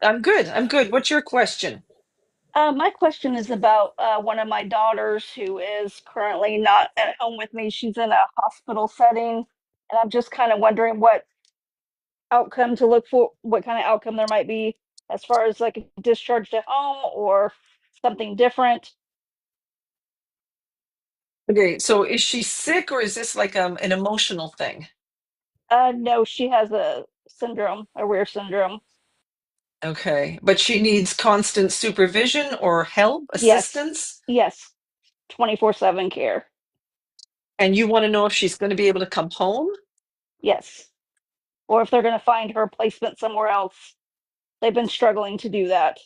I'm good. I'm good. What's your question? My question is about one of my daughters who is currently not at home with me. She's in a hospital setting, and I'm just kind of wondering what outcome to look for, what kind of outcome there might be as far as like discharge to home or something different. Okay, so is she sick, or is this like an emotional thing? No, she has a syndrome, a rare syndrome. Okay, but she needs constant supervision or help, Yes. assistance, Yes. 24/7 care. and you want to know if she's going to be able to come home? Yes. Or if they're going to find her placement somewhere else. They've been struggling to do that.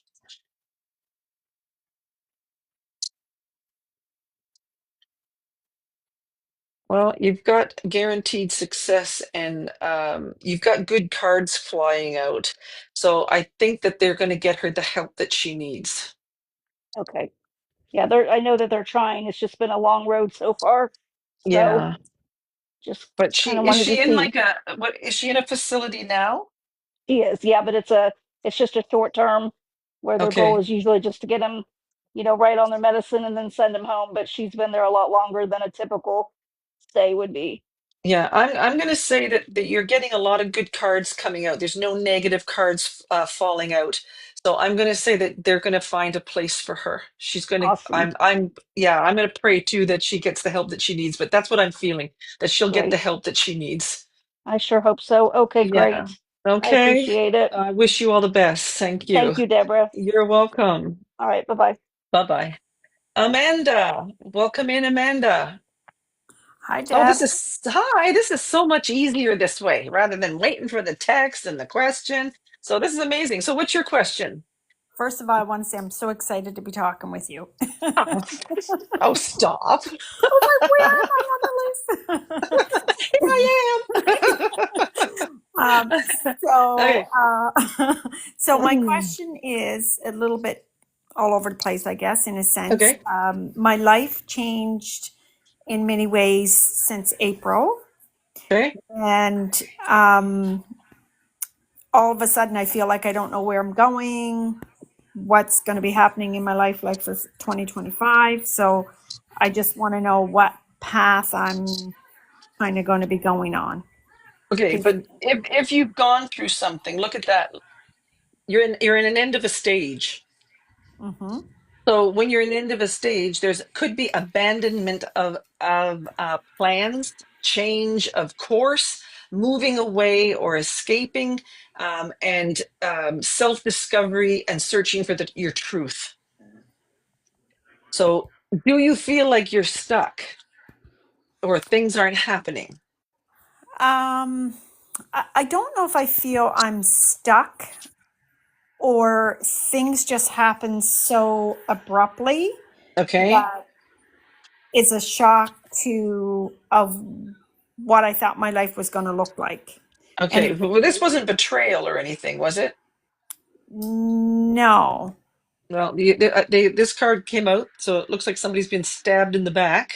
Well, you've got guaranteed success, and you've got good cards flying out. So I think that they're going to get her the help that she needs. Okay. Yeah, I know that they're trying. It's just been a long road so far. So Yeah, just but kind she of is wanted to she in see. like a what is she in a facility now? She is, yeah, but it's just a short term where their goal Okay. is usually just to get them, right on their medicine and then send them home. But she's been there a lot longer than a typical stay would be. Yeah, I'm going to say that you're getting a lot of good cards coming out. There's no negative cards falling out. So I'm going to say that they're going to find a place for her. She's going to Awesome. yeah, I'm going to pray too that she gets the help that she needs, but that's what I'm feeling, that she'll get the Great. help that she needs. I sure hope so. Okay, Yeah. great. I Okay. appreciate it. I wish you all the best. Thank you. Thank you, Deborah. You're welcome. All right, bye-bye. Bye-bye. Amanda, welcome in, Amanda. Hi, Oh, Deb. hi. This is so much easier this way rather than waiting for the text and the question. So this is amazing. So what's your question? First of all, I want to say I'm so excited to be talking with you. Oh, oh, stop. I was like, where am I on the list? Here I am. Okay. So my question is a little bit all over the place, I guess, in a sense. Okay. My life changed in many ways since April. Okay. And all of a sudden I feel like I don't know where I'm going. what's going to be happening in my life, like for 2025. So I just want to know what path I'm kind of going to be going on. Okay, 'Cause- but if you've gone through something, look at that. You're in an end of a stage. Mhm. So when you're in the end of a stage, there's could be abandonment of plans, change of course, moving away or escaping, and self discovery and searching for your truth. So do you feel like you're stuck or things aren't happening? I don't know if I feel I'm stuck or things just happen so abruptly Okay. that it's a shock of what I thought my life was going to look like. And Okay. Well, this wasn't betrayal or anything, was it? no. Well, this card came out, so it looks like somebody's been stabbed in the back.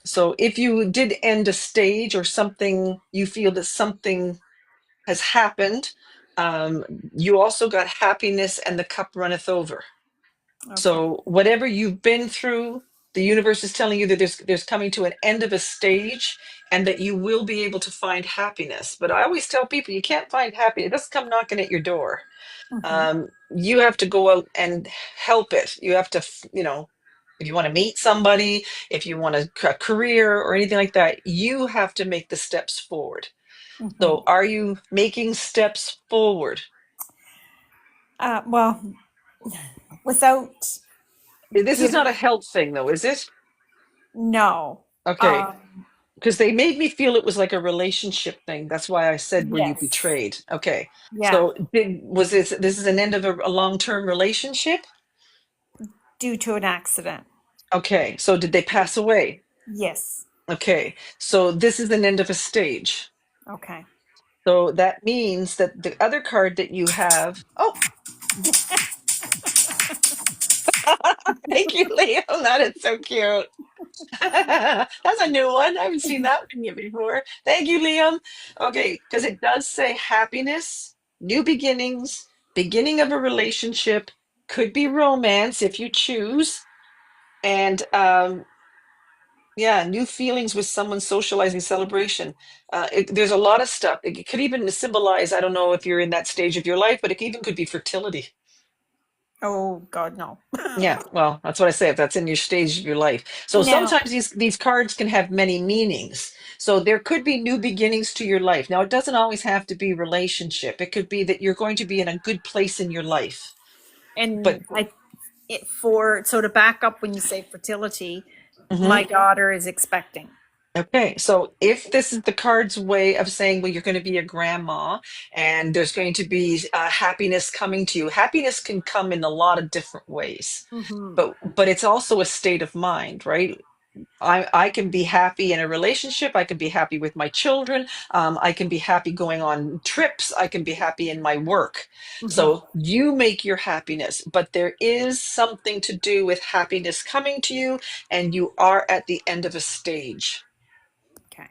So if you did end a stage or something, you feel that something has happened, um, you also got happiness and the cup runneth over. Okay. So whatever you've been through, the universe is telling you that there's coming to an end of a stage and that you will be able to find happiness. But I always tell people you can't find happiness. It doesn't come knocking at your door. You have to go out and help it. You have to, if you want to meet somebody, if you want a career or anything like that, you have to make the steps forward. So are you making steps forward? Well, without This is giving, not a health thing though, is it? no. Okay. Because they made me feel it was like a relationship thing. That's why I said, were you Yes. betrayed? Okay. Yeah. So was this is an end of a long-term relationship? Due to an accident. Okay. So did they pass away? Yes. Okay. So this is an end of a stage. Okay. So that means that the other card that you have, oh, thank you, Leo. That is so cute. That's a new one. I haven't seen that one yet before. Thank you, Liam. Okay, because it does say happiness, new beginnings, beginning of a relationship, could be romance if you choose, and yeah, new feelings with someone, socializing, celebration. There's a lot of stuff. It could even symbolize, I don't know if you're in that stage of your life, but it even could be fertility. Oh God, no. Yeah, well, that's what I say. If that's in your stage of your life, so No. sometimes these cards can have many meanings. So there could be new beginnings to your life. Now, it doesn't always have to be relationship. It could be that you're going to be in a good place in your life. But And so to back up when you say fertility, Mhm. my daughter is expecting. Okay, so if this is the card's way of saying, well, you're going to be a grandma and there's going to be happiness coming to you. Happiness can come in a lot of different ways, but it's also a state of mind, right? I can be happy in a relationship. I can be happy with my children. I can be happy going on trips. I can be happy in my work. So you make your happiness, but there is something to do with happiness coming to you, and you are at the end of a stage. Okay.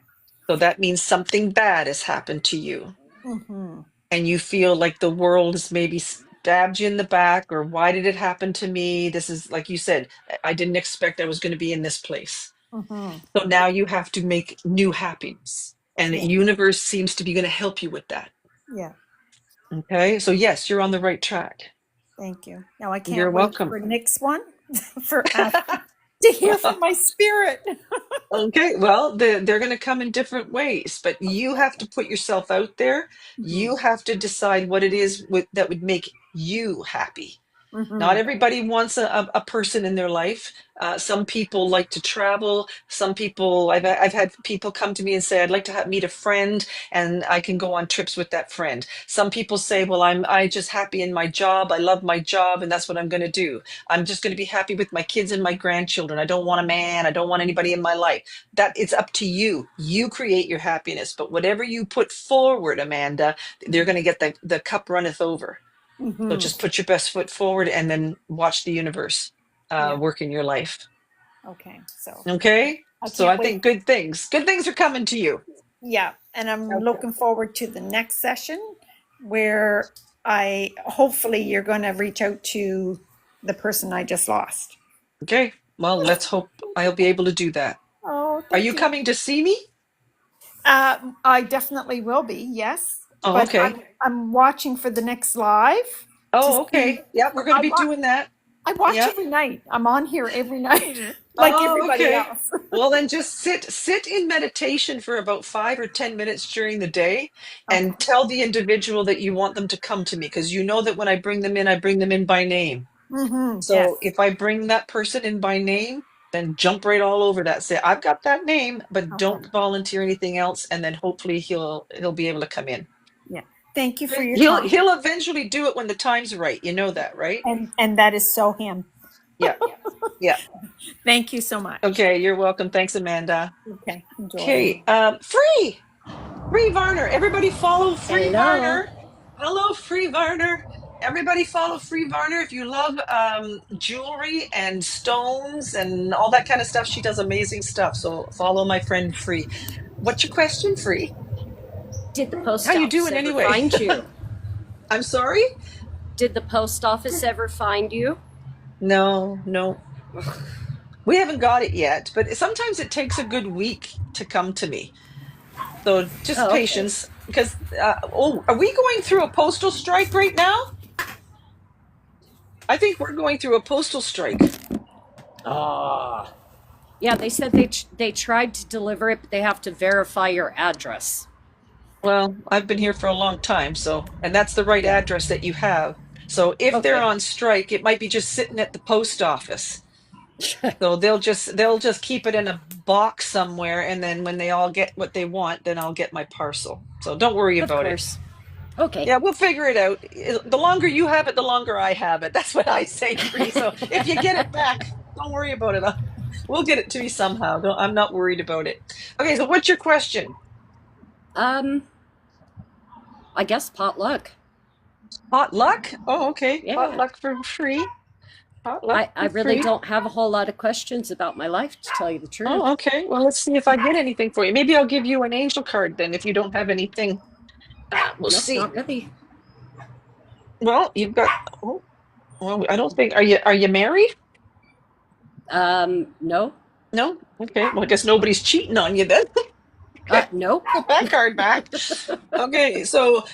So that means something bad has happened to you, Mm-hmm. and you feel like the world has maybe stabbed you in the back, or why did it happen to me? This is, like you said, I didn't expect I was going to be in this place. Mm-hmm. So now you have to make new happiness, and the Yeah. universe seems to be going to help you with that. Yeah. Okay, so yes, you're on the right track. Thank you. Now I can't You're wait welcome. for next one to hear from my spirit. Okay, well, they're going to come in different ways, but you have to put yourself out there. You have to decide what it is that would make you happy. Not everybody wants a person in their life. Some people like to travel. Some people, I've had people come to me and say, I'd like to meet a friend and I can go on trips with that friend. Some people say, well, I just happy in my job. I love my job and that's what I'm going to do. I'm just going to be happy with my kids and my grandchildren. I don't want a man. I don't want anybody in my life. That it's up to you. You create your happiness, but whatever you put forward, Amanda, they're going to get the cup runneth over. So just put your best foot forward and then watch the universe work in your life. Okay. So Okay. So I can't wait. think good things are coming to you. Yeah. And I'm looking forward to the next session where I hopefully you're going to reach out to the person I just lost. Okay. Well, let's hope I'll be able to do that. Oh, Are thank you you. coming to see me? I definitely will be, yes. Oh, But okay. I'm watching for the next live to Oh, see. okay. Yeah, we're going to be doing that. I watch Yeah. every night. I'm on here every night, like Oh, everybody okay. else. Well, then just sit in meditation for about 5 or 10 minutes during the day and tell the individual that you want them to come to me, because you know that when I bring them in by name. Yes. So if I bring that person in by name, then jump right all over that. Say, I've got that name, but don't volunteer anything else, and then hopefully he'll be able to come in. Yeah. Thank you for your He'll time. he'll eventually do it when the time's right. You know that, right? And that is so him. Yeah. Yeah. Thank you so much. Okay, you're welcome. Thanks, Amanda. Okay. Enjoy. Okay, Free Varner. Everybody follow Free Hello. Varner. Hello, Free Varner. Everybody follow Free Varner. If you love jewelry and stones and all that kind of stuff, she does amazing stuff. So follow my friend Free. What's your question, Free? Did the post How you office doing ever anyway? find you? I'm sorry? Did the post office ever find you? No. We haven't got it yet, but sometimes it takes a good week to come to me. So just okay. patience, because are we going through a postal strike right now? I think we're going through a postal strike. Yeah, they said they tried to deliver it, but they have to verify your address. Well, I've been here for a long time, and that's the right address that you have. So if they're on strike, it might be just sitting at the post office. So they'll just keep it in a box somewhere, and then when they all get what they want, then I'll get my parcel. So don't worry about it. Okay. Yeah, we'll figure it out. The longer you have it, the longer I have it. That's what I say, Free. So if you get it back, don't worry about it. We'll get it to you somehow. I'm not worried about it. Okay, so what's your question? I guess potluck. Potluck? Oh, okay. Yeah. Potluck for Free. Potluck I for really free. don't have a whole lot of questions about my life, to tell you the truth. Oh, okay. Well, let's see if I get anything for you. Maybe I'll give you an angel card then if you don't have anything. We'll see. Not really. Well, you've got. Oh, well, I don't think. Are you married? No. No. Okay. Well, I guess nobody's cheating on you then. Nope. Put that card back. Okay, so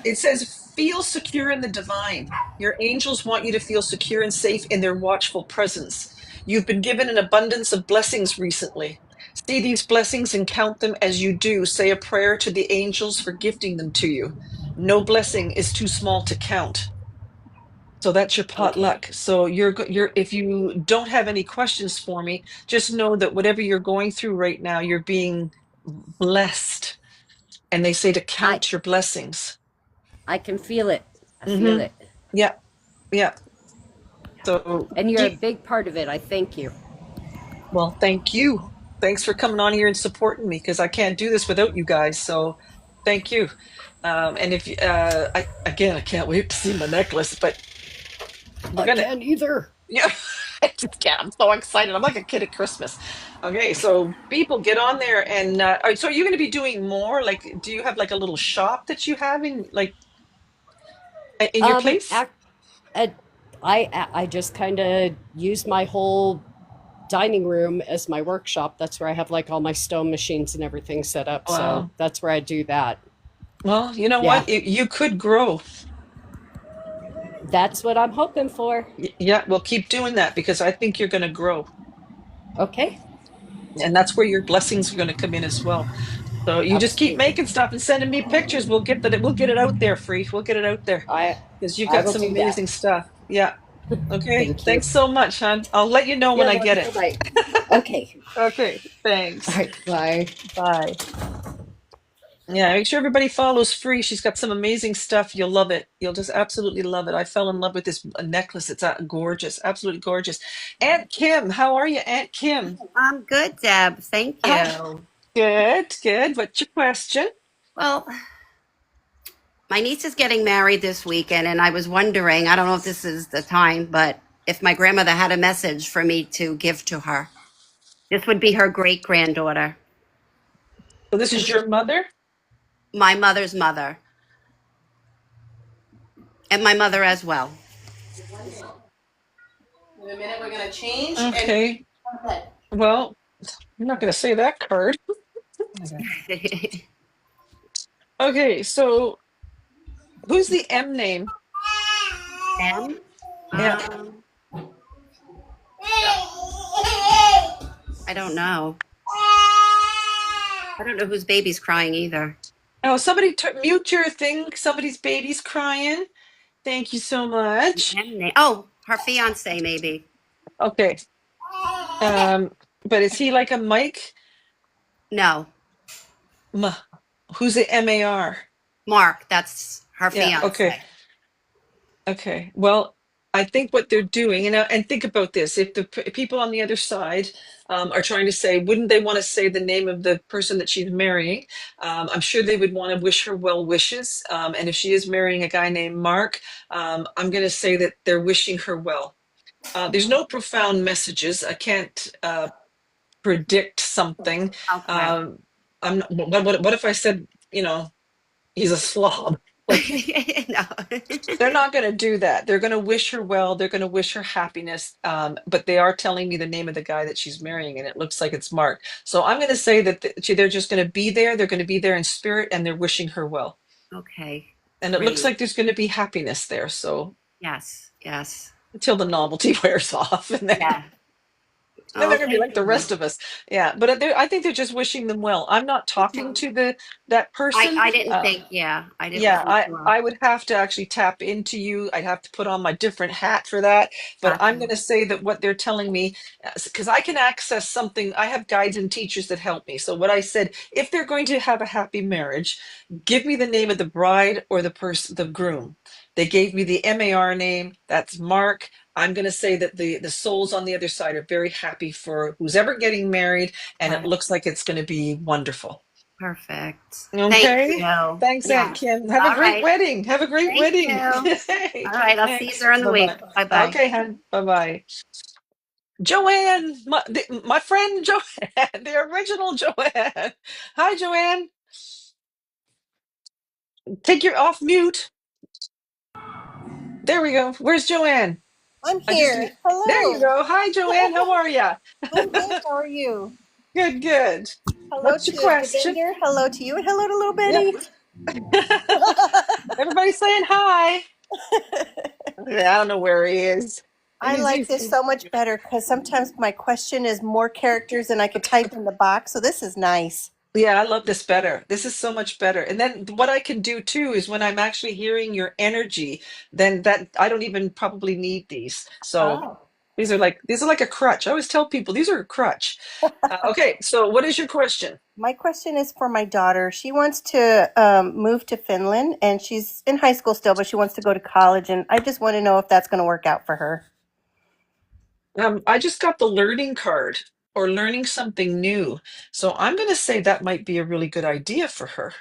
it says, feel secure in the divine. Your angels want you to feel secure and safe in their watchful presence. You've been given an abundance of blessings recently. See these blessings and count them as you do. Say a prayer to the angels for gifting them to you. No blessing is too small to count. So that's your potluck. So you're if you don't have any questions for me, just know that whatever you're going through right now, you're being blessed. And they say to count your blessings. I can feel it. I feel it. Yeah. So and you're a big part of it. I thank you. Well, thank you. Thanks for coming on here and supporting me, because I can't do this without you guys. So thank you. And if I can't wait to see my necklace, but I can't either. Yeah, I just can't. I'm so excited. I'm like a kid at Christmas. Okay, so people get on there, and so are you going to be doing more? Like, do you have like a little shop that you have in your place? I just kind of use my whole dining room as my workshop. That's where I have like all my stone machines and everything set up. Wow. So that's where I do that. Well, you know what? You could grow. That's what I'm hoping for. Yeah, well, keep doing that, because I think you're going to grow. Okay. And that's where your blessings are going to come in as well. So you just keep making stuff and sending me pictures. We'll get it out there, Free. We'll get it out there. Because you've got some amazing stuff. Yeah. Okay. Thanks so much, hon. I'll let you know when I get it. Right. Okay. Okay. Thanks. All right. Bye. Bye. Yeah, make sure everybody follows Free. She's got some amazing stuff. You'll love it. You'll just absolutely love it. I fell in love with this necklace. It's gorgeous, absolutely gorgeous. Aunt Kim, how are you, Aunt Kim? I'm good, Deb. Thank you. Good. What's your question? Well, my niece is getting married this weekend, and I was wondering, I don't know if this is the time, but if my grandmother had a message for me to give to her. This would be her great-granddaughter. So this is your mother? My mother's mother. And my mother as well. In a minute, we're gonna change. Okay. Well, I'm not going to say that card. Okay, so who's the M name? M? Yeah. I don't know. I don't know whose baby's crying either. Oh, somebody mute your thing. Somebody's baby's crying. Thank you so much. Oh, her fiance maybe. Okay. But is he like a Mike? No. Who's the MAR? Mark, that's her Yeah, fiance. okay. Okay. Well, I think what they're doing, and think about this, if the people on the other side are trying to say, wouldn't they want to say the name of the person that she's marrying? I'm sure they would want to wish her well wishes. And if she is marrying a guy named Mark, I'm going to say that they're wishing her well. There's no profound messages. I can't predict something. Okay. What if I said, he's a slob? No. They're not going to do that. They're going to wish her well. They're going to wish her happiness. But they are telling me the name of the guy that she's marrying, and it looks like it's Mark. So I'm going to say that they're just going to be there. They're going to be there in spirit, and they're wishing her well. Okay. And it looks like there's going to be happiness there. So yes. Until the novelty wears off, and then. Yeah. Then they're gonna be like the rest of us. Yeah, but I think they're just wishing them well. I'm not talking to that person. I didn't think. Yeah, I didn't. Yeah, think I would have to actually tap into you. I'd have to put on my different hat for that. But I'm going to say that what they're telling me, because I can access something. I have guides and teachers that help me. So what I said, if they're going to have a happy marriage, give me the name of the bride or the groom. They gave me the MAR name. That's Mark. I'm going to say that the souls on the other side are very happy for who's ever getting married, and it looks like it's going to be wonderful. Perfect. Okay. Thank you. Thanks, Yeah. Aunt Kim. Have a All great right. wedding. Have a great Thank wedding. you. All right. I'll see you Thanks. during the week. Bye-bye. Bye-bye. Okay, hon. Bye-bye. Joanne, my friend Joanne, the original Joanne. Hi, Joanne. Take your off mute. There we go. Where's Joanne? I'm I just here. There you Hello. go. Hi, Joanne. How are you? I'm good. How are you? Good. Hello What's to your question? Davinder. Hello to you, and hello to little Betty. Everybody's saying hi. I don't know where he is. I like this so much better because sometimes my question is more characters than I could type in the box. So this is nice. Yeah, I love this better. This is so much better. And then what I can do too is when I'm actually hearing your energy, then that I don't even probably need these. So these are like a crutch. I always tell people these are a crutch. Okay, so what is your question? My question is for my daughter. She wants to move to Finland, and she's in high school still, but she wants to go to college. And I just want to know if that's going to work out for her. I just got the learning card or learning something new. So I'm going to say that might be a really good idea for her.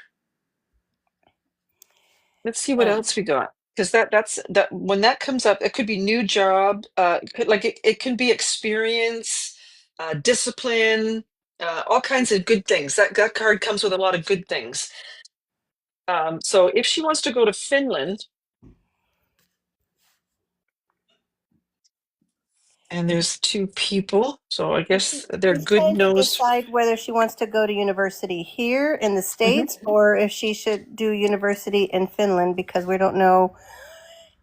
Let's see what else we got. Because that's when that comes up, it could be new job, it can be experience, discipline, all kinds of good things. That card comes with a lot of good things. So if she wants to go to Finland, and there's two people, so I guess they're She's good trying to knows. decide whether she wants to go to university here in the States or if she should do university in Finland, because we don't know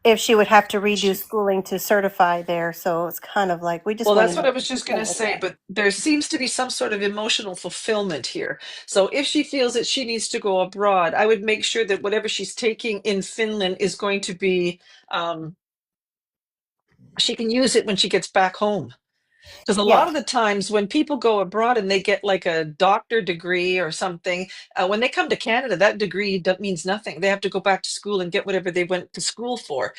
if she would have to redo schooling to certify there. So it's kind of like we just Well, want that's to what know. I was just going to say, but there seems to be some sort of emotional fulfillment here. So if she feels that she needs to go abroad, I would make sure that whatever she's taking in Finland is going to be, she can use it when she gets back home. Because a lot of the times when people go abroad and they get like a doctor degree or something, when they come to Canada, that degree means nothing. They have to go back to school and get whatever they went to school for.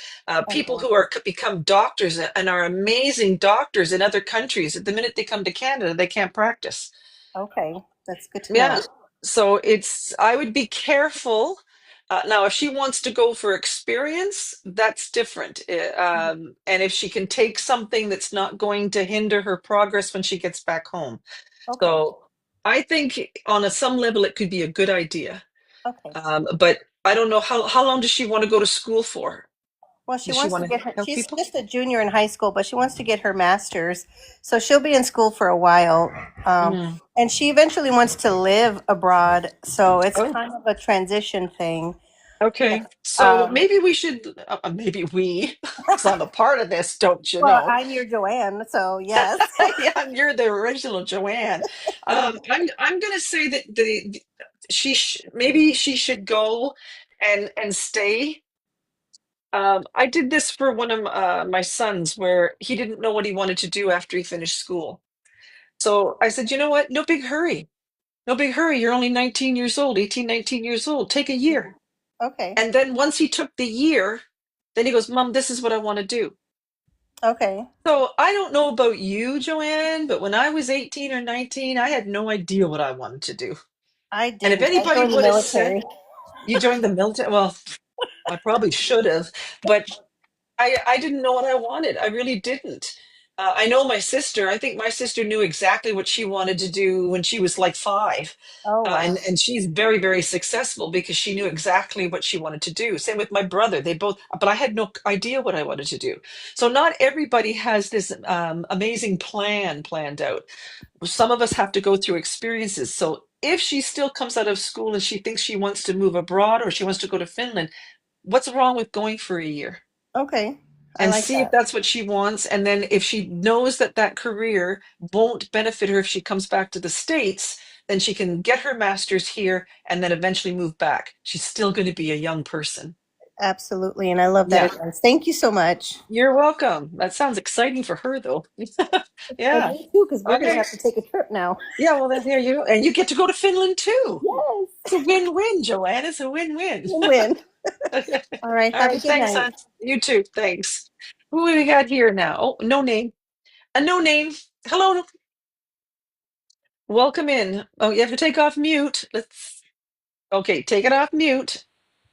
People who become doctors and are amazing doctors in other countries, the minute they come to Canada, they can't practice. Okay, that's good to know. Yeah. So I would be careful. Now, if she wants to go for experience, that's different. And if she can take something that's not going to hinder her progress when she gets back home. Okay. So I think on some level, it could be a good idea. Okay. But I don't know how long does she want to go to school for? Well, she Does she wants to want to get her, help she's people? just a junior in high school, but she wants to get her master's. So she'll be in school for a while. Mm. And she eventually wants to live abroad. So it's Oh, kind of a transition thing. okay. So Um, maybe we should, maybe we, because I'm a part of this, don't you well, know? I'm your Joanne, so yes. Yeah, you're the original Joanne. I'm gonna say that maybe she should go and stay. I did this for one of my sons where he didn't know what he wanted to do after he finished school. So I said, you know what? No big hurry. No big hurry. You're only 19 years old, 18, 19 years old. Take a year. Okay. And then once he took the year, then he goes, Mom, this is what I want to do. Okay. So I don't know about you, Joanne, but when I was 18 or 19, I had no idea what I wanted to do. I And if didn't. I anybody joined the would have said, military. you joined the military, well, I probably should have, but I didn't know what I wanted. I really didn't. I know my sister. I think my sister knew exactly what she wanted to do when she was like 5. Oh, wow. And she's very, very successful because she knew exactly what she wanted to do. Same with my brother. They both, but I had no idea what I wanted to do. So not everybody has this amazing plan planned out. Some of us have to go through experiences. So if she still comes out of school and she thinks she wants to move abroad or she wants to go to Finland, what's wrong with going for a year? Okay. I And like see if that. that's what she wants. And then if she knows that that career won't benefit her if she comes back to the States, then she can get her master's here and then eventually move back. She's still going to be a young person. Absolutely. And I love that Yeah. advice. Thank you so much. You're welcome. That sounds exciting for her, though. And Yeah. me too, because we're going to Okay. have to take a trip now. Yeah, well, then there you go. And you get to go to Finland too. Yes. It's a win-win, Joanne. It's a win-win. Win-win. Okay. All right. All Have a right. good Thanks, night. son. You too. Thanks. Who we got here now? Oh, no name. A no name. Hello. Welcome in. Oh, you have to take off mute. Let's. Okay, take it off mute.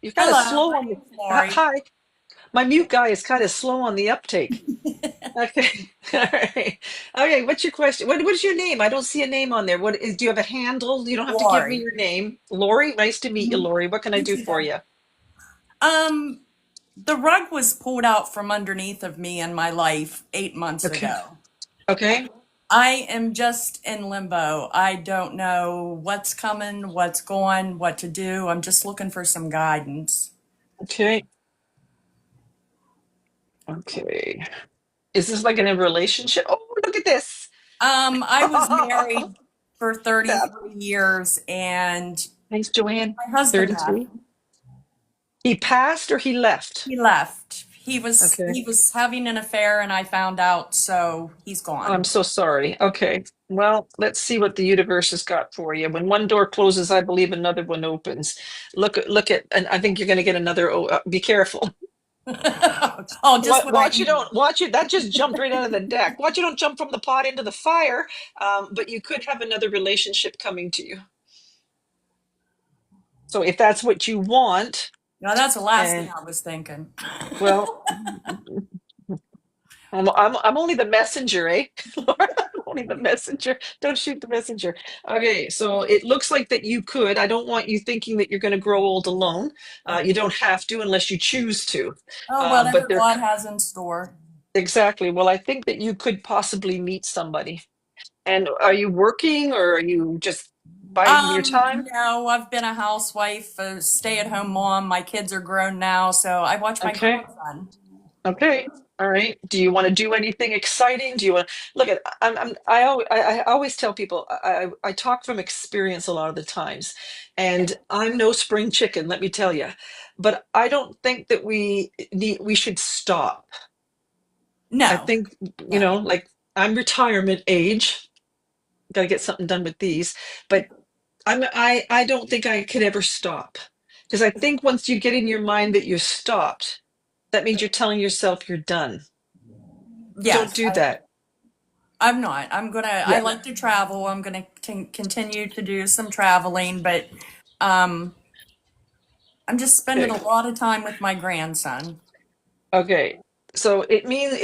You're kind of Hello, slow my on the. name's Lori. Hi. My mute guy is kind of slow on the uptake. Okay. All right. Okay. What's your question? What is your name? I don't see a name on there. What is? Do you have a handle? You don't have to give me Lori. your name. Lori. Nice to meet you, Mhm. Lori. What can I You do too, for Deb. you? The rug was pulled out from underneath of me in my life 8 months Okay. ago. Okay. I am just in limbo. I don't know what's coming, what's going, what to do. I'm just looking for some guidance. Okay. Okay. Is this like in a relationship? Oh, look at this. I was married for That- 33 years and Thanks, Joanne. my husband left. 33. He passed or he left? He left. He Okay. was having an affair and I found out, so he's Oh, gone. I'm so sorry. Okay. Well, let's see what the universe has got for you. When one door closes, I believe another one opens. Look at, and I think you're going to get another. Be careful. Oh, just what I Watch you need. don't. Watch it. That just jumped right out of the deck. Watch you don't jump from the pot into the fire. But you could have another relationship coming to you. So if that's what you want, No, that's the last thing and I was thinking. well, I'm only the messenger, eh? Laura, I'm only the messenger. Don't shoot the messenger. Okay, so it looks like that you could. I don't want you thinking that you're going to grow old alone. You don't have to unless you choose to. Oh, But whatever there, God has in store. exactly. Well, I think that you could possibly meet somebody. And are you working or are you just biding your time? No, I've been a housewife, a stay-at-home mom. My kids are grown now, so I watch my Okay. grandson. Okay. All right. Do you want to do anything exciting? Do you want to look at? I always tell people I talk from experience a lot of the times, and I'm no spring chicken. Let me tell you, but I don't think that we should stop. I No, think no. like I'm retirement age. Got to get something done with these, but I don't think I could ever stop because I think once you get in your mind that you're stopped, that means you're telling yourself you're done. Don't Yes, do that. I'm not. I Yeah. like to travel. I'm gonna continue to do some traveling, but I'm just spending Okay. a lot of time with my grandson. Okay. So it means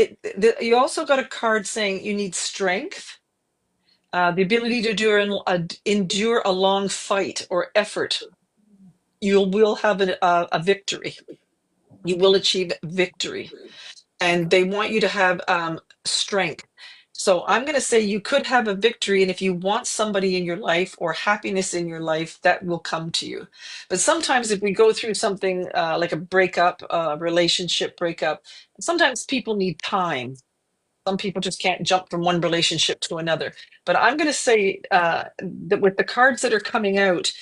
you also got a card saying you need strength, the ability to endure a long fight or effort. You will have a victory. You will achieve victory. And they want you to have strength. So I'm going to say you could have a victory. And if you want somebody in your life or happiness in your life, that will come to you. But sometimes if we go through something like a breakup, relationship breakup, sometimes people need time. Some people just can't jump from one relationship to another. But I'm going to say that with the cards that are coming out,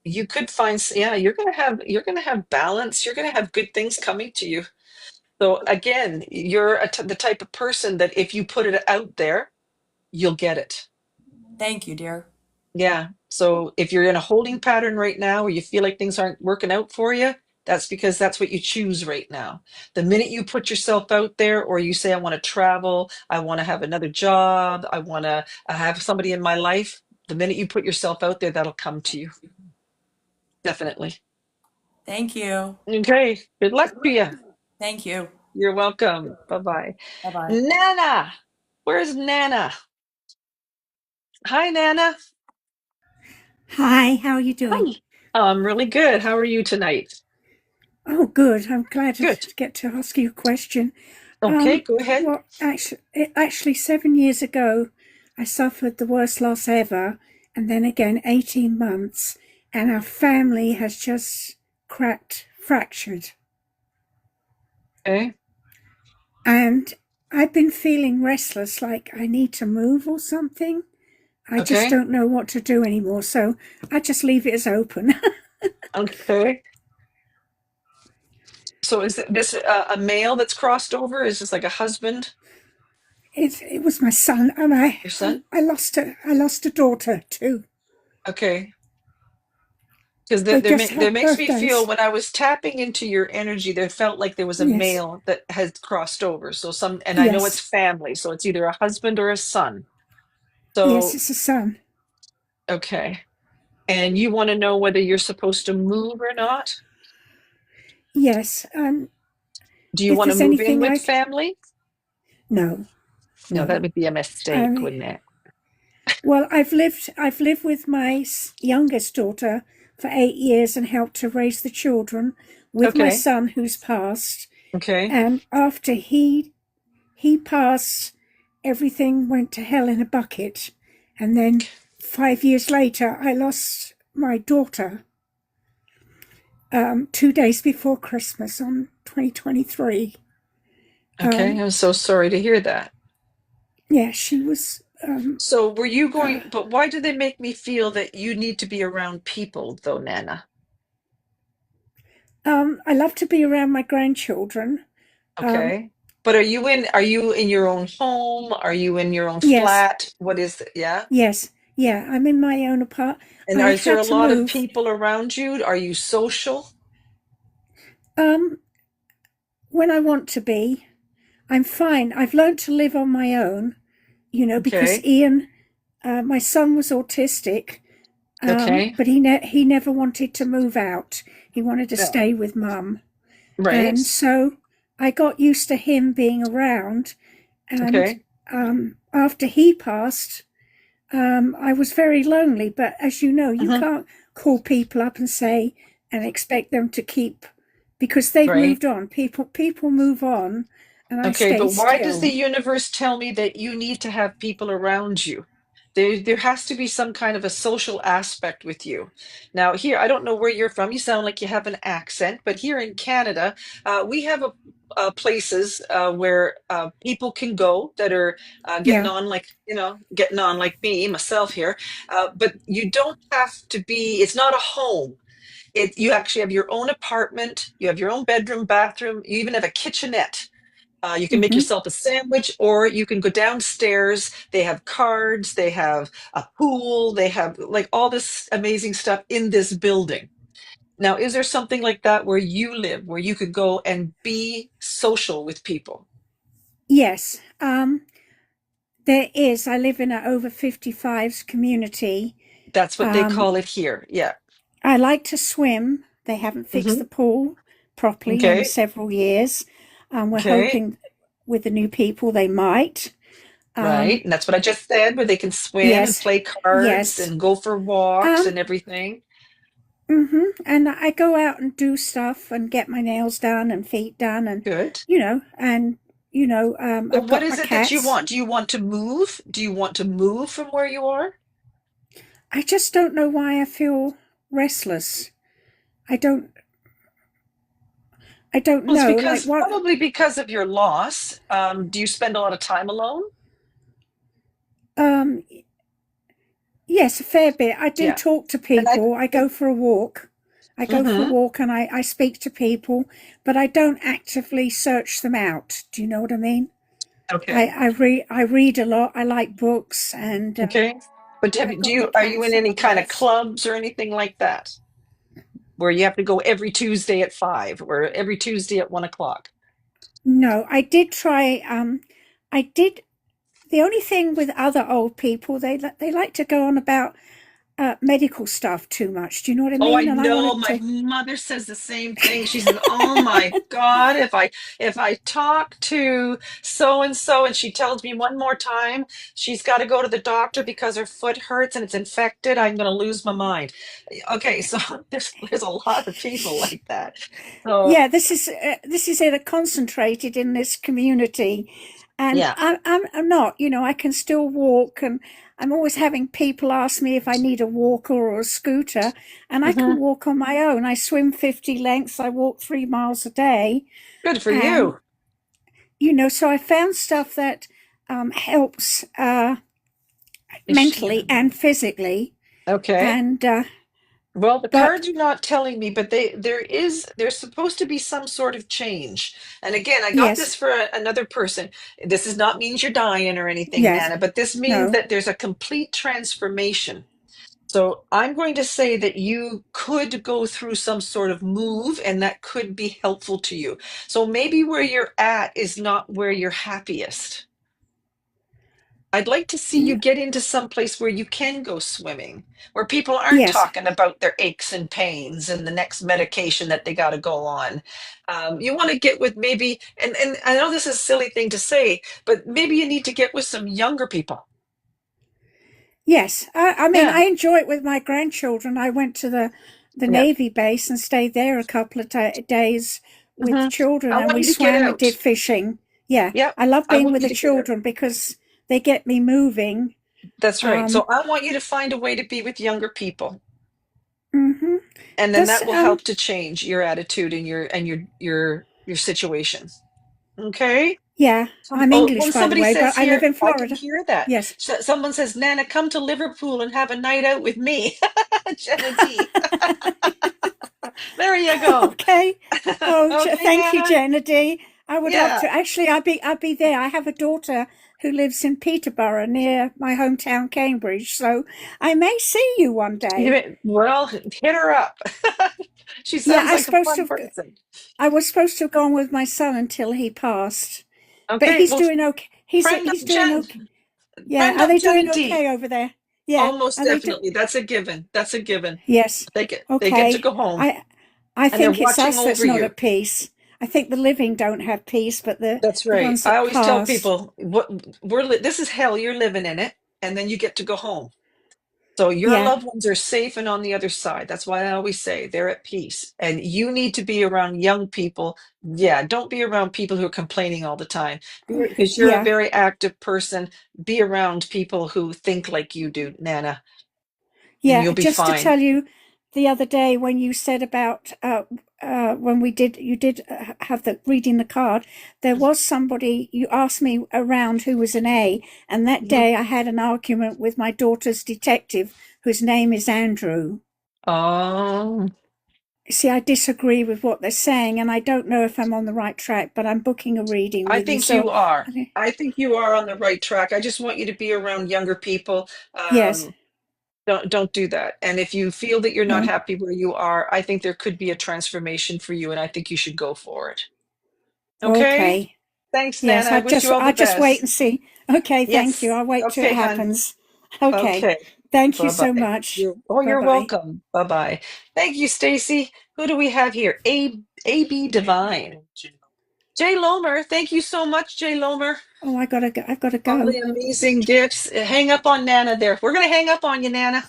you could find, yeah, you're going to have balance. You're going to have good things coming to you. So again, you're the type of person that if you put it out there, you'll get it. Thank you, dear. Yeah. So if you're in a holding pattern right now, or you feel like things aren't working out for you, that's because that's what you choose right now. The minute you put yourself out there, or you say, I want to travel, I want to have another job, I want to have somebody in my life, the minute you put yourself out there, that'll come to you. Definitely. Thank you. Okay. Good luck to you. Thank you. You're welcome. Bye-bye. Bye-bye. Nana. Where's Nana? Hi, Nana. Hi, how are you doing? Hi. I'm really good. How are you tonight? Oh, good. I'm glad to Good. get to ask you a question. Okay, go ahead. Well, actually, 7 years ago, I suffered the worst loss ever, and then again 18 months, and our family has just fractured. Okay. And I've been feeling restless, like I need to move or something. I just Okay. don't know what to do anymore, so I just leave it as open. Okay. So is this a male that's crossed over? Is this like a husband? It was my son, and Your son? I lost a daughter too. Okay. Because They there just had makes me feel, birthdays. when I was tapping into your energy, there felt like there was a Yes, male that has crossed over. So and I know it's yes, family, so it's either a husband or a son. yes. So, It's a son. okay. And you want to know whether you're supposed to move or not? Yes. Do you If want to there's move in anything with family? no, No, no. that would be a mistake, Um, wouldn't it? well, I've lived with my youngest daughter for 8 years and helped to raise the children with my Okay. son who's passed. Okay. And after he passed, everything went to hell in a bucket. And then 5 years later, I lost my daughter 2 days before Christmas on 2023. Okay. I'm so sorry to hear that. Yeah, she was. So were you going, but why do they make me feel that you need to be around people though, Nana? I love to be around my grandchildren. Okay. But are you in your own home? Are you in your own Yes, flat? What is it? Yeah. yes, yeah. I'm in my own apartment. And I is there had a to lot of move. people around you? Are you social? When I want to be, I'm fine. I've learned to live on my own, because Okay. Ian, my son, was autistic, Okay. but he never wanted to move out. He wanted to Yeah. stay with mum. Right. And so I got used to him being around. And Okay. after he passed, I was very lonely. But as you know, you Mhm. can't call people up and say and expect them to keep, because they've Right. moved on. People move on, and I Okay, stay but why does the still. universe tell me that you need to have people around you? There has to be some kind of a social aspect with you. Now, here, I don't know where you're from. You sound like you have an accent, but here in Canada, we have places where people can go that are Yeah. getting on like me, myself here. But you don't have to be. It's not a home. You actually have your own apartment. You have your own bedroom, bathroom. You even have a kitchenette. You can make Hmm. yourself a sandwich, or you can go downstairs. They have cards, they have a pool, they have like all this amazing stuff in this building. Now, is there something like that where you live, where you could go and be social with people? Yes. There is. I live in an over 55s community. That's what they call it here. Yeah. I like to swim. They haven't fixed Hmm. the pool properly in Okay. several years. We're Okay. hoping with the new people they might. Right. And that's what I just said, where they can swim and Yes, play cards yes. and go for walks Um, and everything. And I go out and do stuff and get my nails done and feet done, and Good. So I've what got is my it that you cats. want? Do you want to move? Do you want to move from where you are? I just don't know why I feel restless. I don't. I don't Well, it's know. Like because what? probably because of your loss. Do you spend a lot of time alone? Um. Yes, a fair bit. I do Yeah. talk to And I people. I go for a walk. I go for a hmm walk and I speak to people, but I don't actively search them out. Do you know what I mean? Okay. I read a lot. I like books, and Okay. But I've do got my you are you cats in and any my kind of pets. clubs or anything like that? Where you have to go every Tuesday at 5 or every Tuesday at 1 o'clock? No, I did try. I did. The only thing with other old people, they like to go on about medical stuff too much. Do you know what I Oh, I mean? And I know. wanted My to. mother says the same thing. She says, "Oh my God, if I talk to so and so and she tells me one more time she's got to go to the doctor because her foot hurts and it's infected, I'm going to lose my mind." Okay, so there's a lot of people like that. So Yeah, this is it, concentrated in this community, and yeah. I'm not. I can still walk, and I'm always having people ask me if I need a walker or a scooter, and I can hmm walk on my own. I swim 50 lengths. I walk 3 miles a day, Good for and you. so I found stuff that helps Ish. mentally and physically, Okay. and Well, the but cards are not telling me, but there's supposed to be some sort of change. And again, I got yes, this for another person. This does not means you're dying or anything, yes, Nana, but this means no, that there's a complete transformation. So I'm going to say that you could go through some sort of move and that could be helpful to you. So maybe where you're at is not where you're happiest. I'd like to see you get into some place where you can go swimming, where people aren't yes. talking about their aches and pains and the next medication that they got to go on. You want to get with maybe, and I know this is a silly thing to say, but maybe you need to get with some younger people. Yes, I mean, Yeah, I enjoy it with my grandchildren. I went to the yeah. Navy base and stayed there a couple of days with the hmm children, I and want we you to get swam and out. did fishing. Yeah, Yep, I love I being want with you the to get out. children because they get me moving. That's right. Um, So I want you to find a way to be with younger people, hmm and then Does that will help to change your attitude and your situation. Okay. yeah, I'm Oh, when English by the somebody way, says but I live here, in I can Florida. hear that. Yes. So, someone says, Nana, come to Liverpool and have a night out with me. Jenna D. There you go. Okay. Oh, Okay, thank you, Nana. Jenna D. I would love Yeah. to. Actually, I'd be there. I have a daughter who lives in Peterborough near my hometown, Cambridge. So I may see you one day. Well, hit her up. She Yeah, sounds like a fun person. I was supposed to have gone with my son until he passed, but Okay. he's Well, doing okay. friend He's up doing Jen. okay. Yeah, Friend are up they Jenna doing D. okay over there? Yeah, Almost are they do? definitely. That's a given. That's a given. Yes. They get to Okay. go home I and they're think it's watching us over that's not you. at peace. I think the living don't have peace, but That's the right. ones I that always tell passed. people, this is hell. You're living in it, and then you get to go home. So your Yeah. loved ones are safe and on the other side. That's why I always say they're at peace. And you need to be around young people. Yeah, don't be around people who are complaining all the time. Because you're a Yeah. very active person. Be around people who think like you do, Nana, and Yeah, you'll be just to fine. tell you, the other day when you said about when you did have the reading the card, there was somebody you asked me around who was an A, and that Mhm. day I had an argument with my daughter's detective, whose name is Andrew. Oh, See, I disagree with what they're saying, and I don't know if I'm on the right track, but I'm booking a reading I with you. think So, you are. I think you are on the right track. I just want you to be around younger people. yes, Don't do that. And if you feel that you're not no, happy where you are, I think there could be a transformation for you, and I think you should go for it. Okay? okay. Thanks, Nana. Yes, I wish you all I the just wait best. and see. Okay, thank you. Yes. I'll wait till it Okay, hon. happens. Okay. Okay. Thank you so Bye-bye. much. Bye You're bye. welcome. Bye-bye. Thank you, Stacy. Who do we have here? AB Divine. Jay Lomer, thank you so much, Jay Lomer. Oh, I gotta go. I gotta All go. the amazing gifts. Hang up on Nana there. We're going to hang up on you, Nana.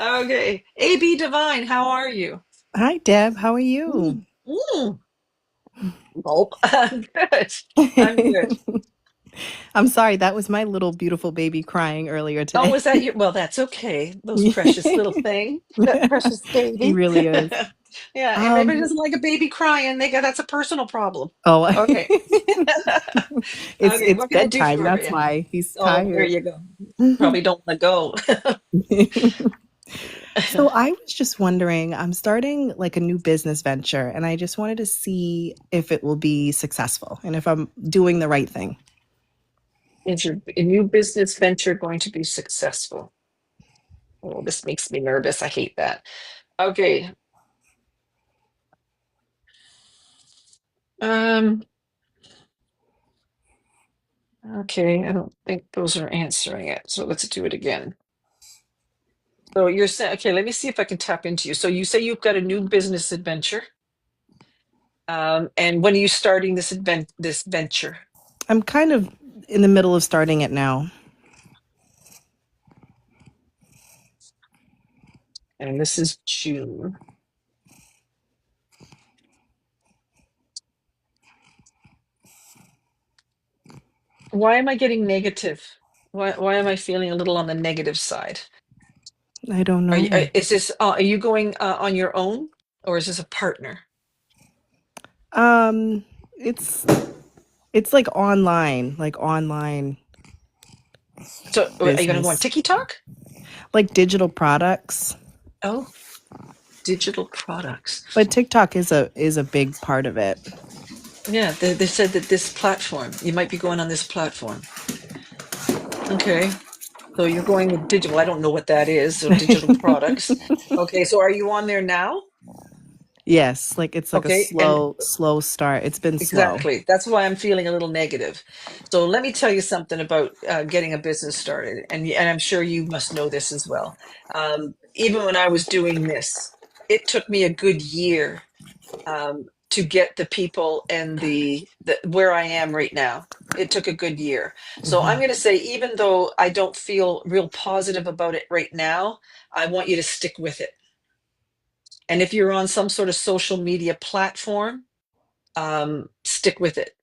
Okay. AB Divine, how are you? Hi, Deb. How are you? Mm. Gulp. I'm good. I'm good. I'm sorry, that was my little beautiful baby crying earlier Oh, today. was that you? Well, that's okay. Those precious little thing. That precious He baby. really is. Yeah, everybody Um, doesn't like a baby crying. That's a personal problem. oh, Okay. Okay, it's what can I do bedtime. for That's you? why he's Oh, there tired. you go. Probably don't want to go. So I was just wondering, I'm starting like a new business venture, and I just wanted to see if it will be successful and if I'm doing the right thing. Is your new business venture going to be successful? Oh, this makes me nervous. I hate that. Okay. Okay, I don't think those are answering it. So let's do it again. So you're saying, okay, let me see if I can tap into you. So you say you've got a new business adventure. And when are you starting this venture? I'm kind of in the middle of starting it now. And this is June. Why am I getting negative? Why am I feeling a little on the negative side? I don't know. Is this are you going on your own, or is this a partner? Um, it's like online. So are you going to go on Business. TikTok? Like digital products. Oh, digital products. But TikTok is a big part of it. Yeah, they said that this platform, you might be going on this platform. Okay. So you're going with digital. I don't know what that is. So digital products. Okay. So are you on there now? Yes, like it's like a Okay. And slow start. It's been slow. exactly. That's why I'm feeling a little negative. So let me tell you something about getting a business started. And I'm sure you must know this as well. Even when I was doing this, it took me a good year to get the people and the where I am right now. It took a good year. So I'm going to say, even though I don't feel real positive about it right now, I want you to stick with it. And if you're on some sort of social media platform, stick with it.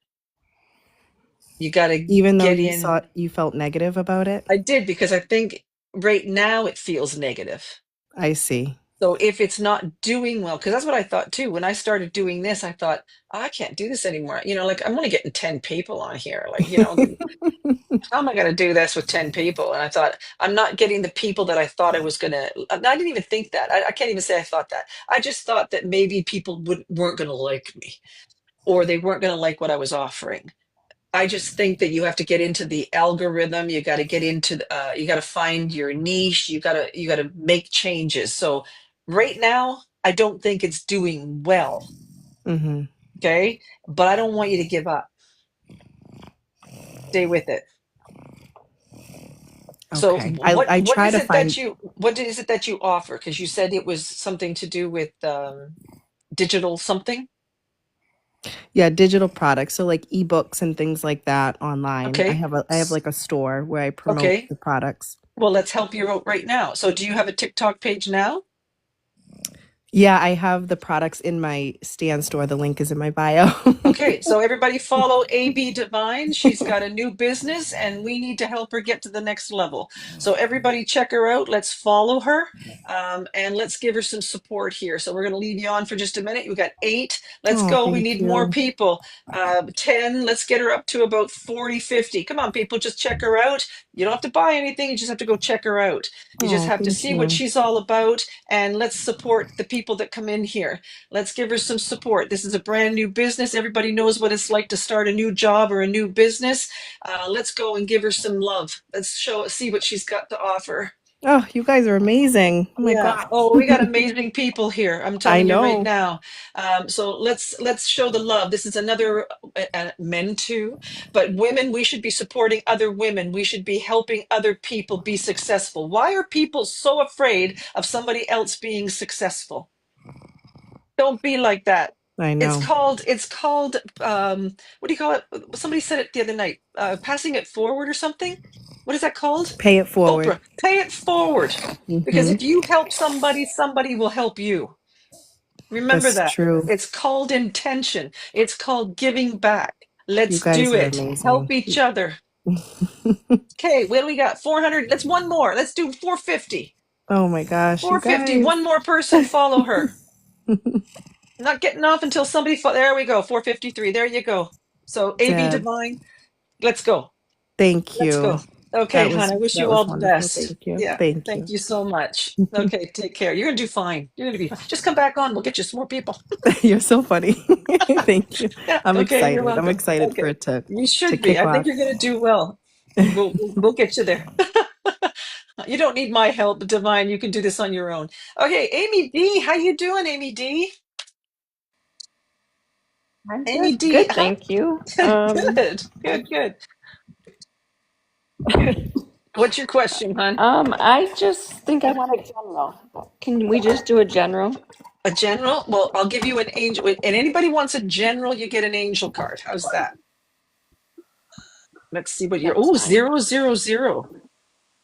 You got to Even though get in. you felt negative about it? I did, because I think right now it feels negative. I see. So if it's not doing well, because that's what I thought too. When I started doing this, I thought, oh, I can't do this anymore. Like I'm only getting 10 people on here. Like, how am I going to do this with 10 people? And I thought, I'm not getting the people that I thought I was going to. I didn't even think that. I can't even say I thought that. I just thought that maybe people weren't going to like me, or they weren't going to like what I was offering. I just think that you have to get into the algorithm. You got to get into, you got to find your niche. You got to make changes. So right now, I don't think it's doing well. Mm-hmm. Okay. But I don't want you to give up. Stay with it. So Okay. I what try is to it that find what is it that you offer? Because you said it was something to do with digital something. digital products. So like ebooks and things like that online. I Okay. have like a store where I promote Okay. the products. Well, let's help you out right now. So do you have a TikTok page now? Yeah, I have the products in my Stan store. The link is in my bio. Okay, so everybody follow AB Divine. She's got a new business and we need to help her get to the next level. So everybody check her out. Let's follow her and let's give her some support here. So we're going to leave you on for just a minute. We got 8. Let's Oh, go. We thank need more you. people. 10. Let's get her up to about 40, 50. Come on, people, just check her out. You don't have to buy anything. You just have to go check her out. You just Oh, have to thank see what you. she's all about, and let's support the people that come in here. Let's give her some support. This is a brand new business. Everybody knows what it's like to start a new job or a new business. Let's go and give her some love. Let's see what she's got to offer. Oh, you guys are amazing. Oh my Yeah. God. Oh, we got amazing people here. I'm I telling you right know. now. So let's show the love. This is another men too, but women. We should be supporting other women. We should be helping other people be successful. Why are people so afraid of somebody else being successful? Don't be like that. I It's know. called, what do you call it? Somebody said it the other night, passing it forward or something. What is that called? Pay it forward. Oprah, pay it forward. Because Hmm. if you help somebody, somebody will help you. Remember That's that. true. It's called intention. It's called giving back. You Let's guys do are it. Help amazing. each other. Okay, what do we got? 400. Let's one more. Let's do 450. Oh my gosh, you 450. guys. One more person follow her. Not getting off until somebody there we go. 453. There you go. So AB Deb, Divine, let's go. thank Let's go. you. Okay, hon, I wish That you all was the wonderful. best. Thank you. Yeah, Thank thank you. you so much. Okay, take care. You're gonna do fine. You're gonna be just come back on. We'll get you some more people. You're so funny. Thank you. Yeah, I'm okay, you're excited. I'm welcome. excited for Okay. it to You should be. kick I think off. you're gonna do well. We'll get you there. You don't need my help, Divine. You can do this on your own. Okay, Amy D, how you doing, Amy D? I'm Amy good. D, Good, thank you. good. What's your question, hon? I just think I want a general. Can we just do a general? A general? Well, I'll give you an angel. And anybody wants a general, you get an angel card. How's that? Let's see what you're. That's Oh, fine. 000.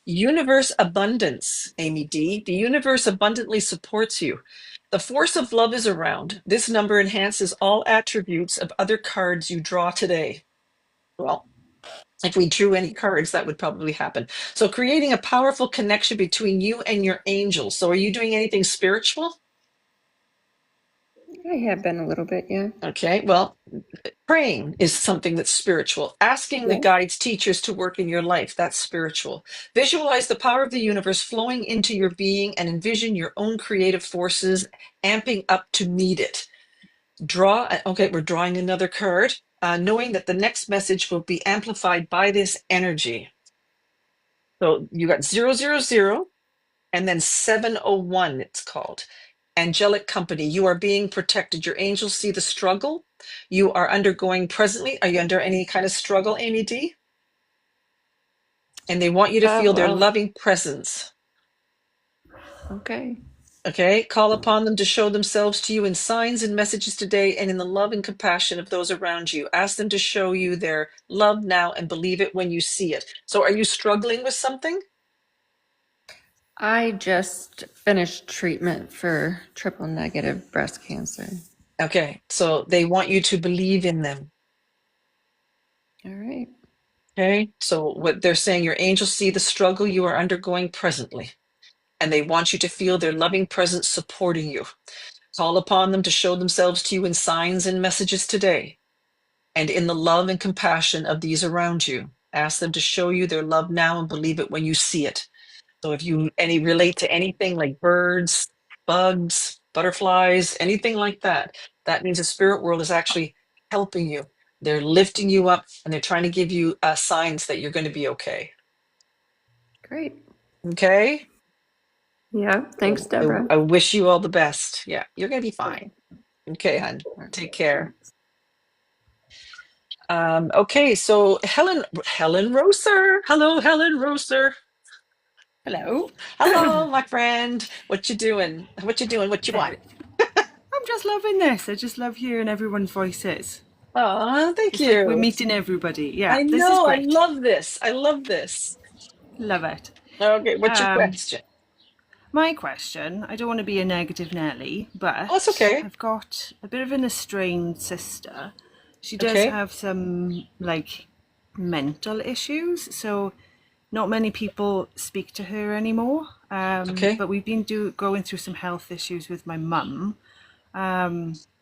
Universe abundance, Amy D. The universe abundantly supports you. The force of love is around. This number enhances all attributes of other cards you draw today. Well, if we drew any cards, that would probably happen. So, creating a powerful connection between you and your angels. So, are you doing anything spiritual? I have been a little bit, yeah. Okay, well, praying is something that's spiritual. Asking the Yeah. guides, teachers to work in your life, that's spiritual. Visualize the power of the universe flowing into your being and envision your own creative forces amping up to meet it. Okay, we're drawing another card, knowing that the next message will be amplified by this energy. So you got 000 and then 701, it's called. Angelic company, you are being protected. Your angels see the struggle you are undergoing presently. Are you under any kind of struggle, Amy D? And they want you to feel their Well, loving presence. okay. Okay, call upon them to show themselves to you in signs and messages today and in the love and compassion of those around you. Ask them to show you their love now and believe it when you see it. So, are you struggling with something? I just finished treatment for triple negative breast cancer. Okay, so they want you to believe in them. All right. Okay, so what they're saying, your angels see the struggle you are undergoing presently, and they want you to feel their loving presence supporting you. Call upon them to show themselves to you in signs and messages today, and in the love and compassion of these around you. Ask them to show you their love now and believe it when you see it. So if you relate to anything like birds, bugs, butterflies, anything like that, that means the spirit world is actually helping you. They're lifting you up and they're trying to give you signs that you're going to be okay. Great. Okay. Yeah. Thanks, Deborah. I wish you all the best. Yeah, you're going to be fine. Okay, hon. Take care. Okay, so Helen Roser. Hello, Helen Roser. Hello. Hello, my friend. What you doing? What you doing? What you want? I'm just loving this. I just love hearing everyone's voices. Oh, thank It's you. like we're meeting everybody. Yeah, I this is know. I great. love this. I love this. Love it. Okay, what's your question? My question, I don't want to be a negative Nelly, but Oh, it's okay. I've got a bit of an estrained sister. She does Okay. have some like mental issues, so not many people speak to her anymore. Okay. But we've been going through some health issues with my mum,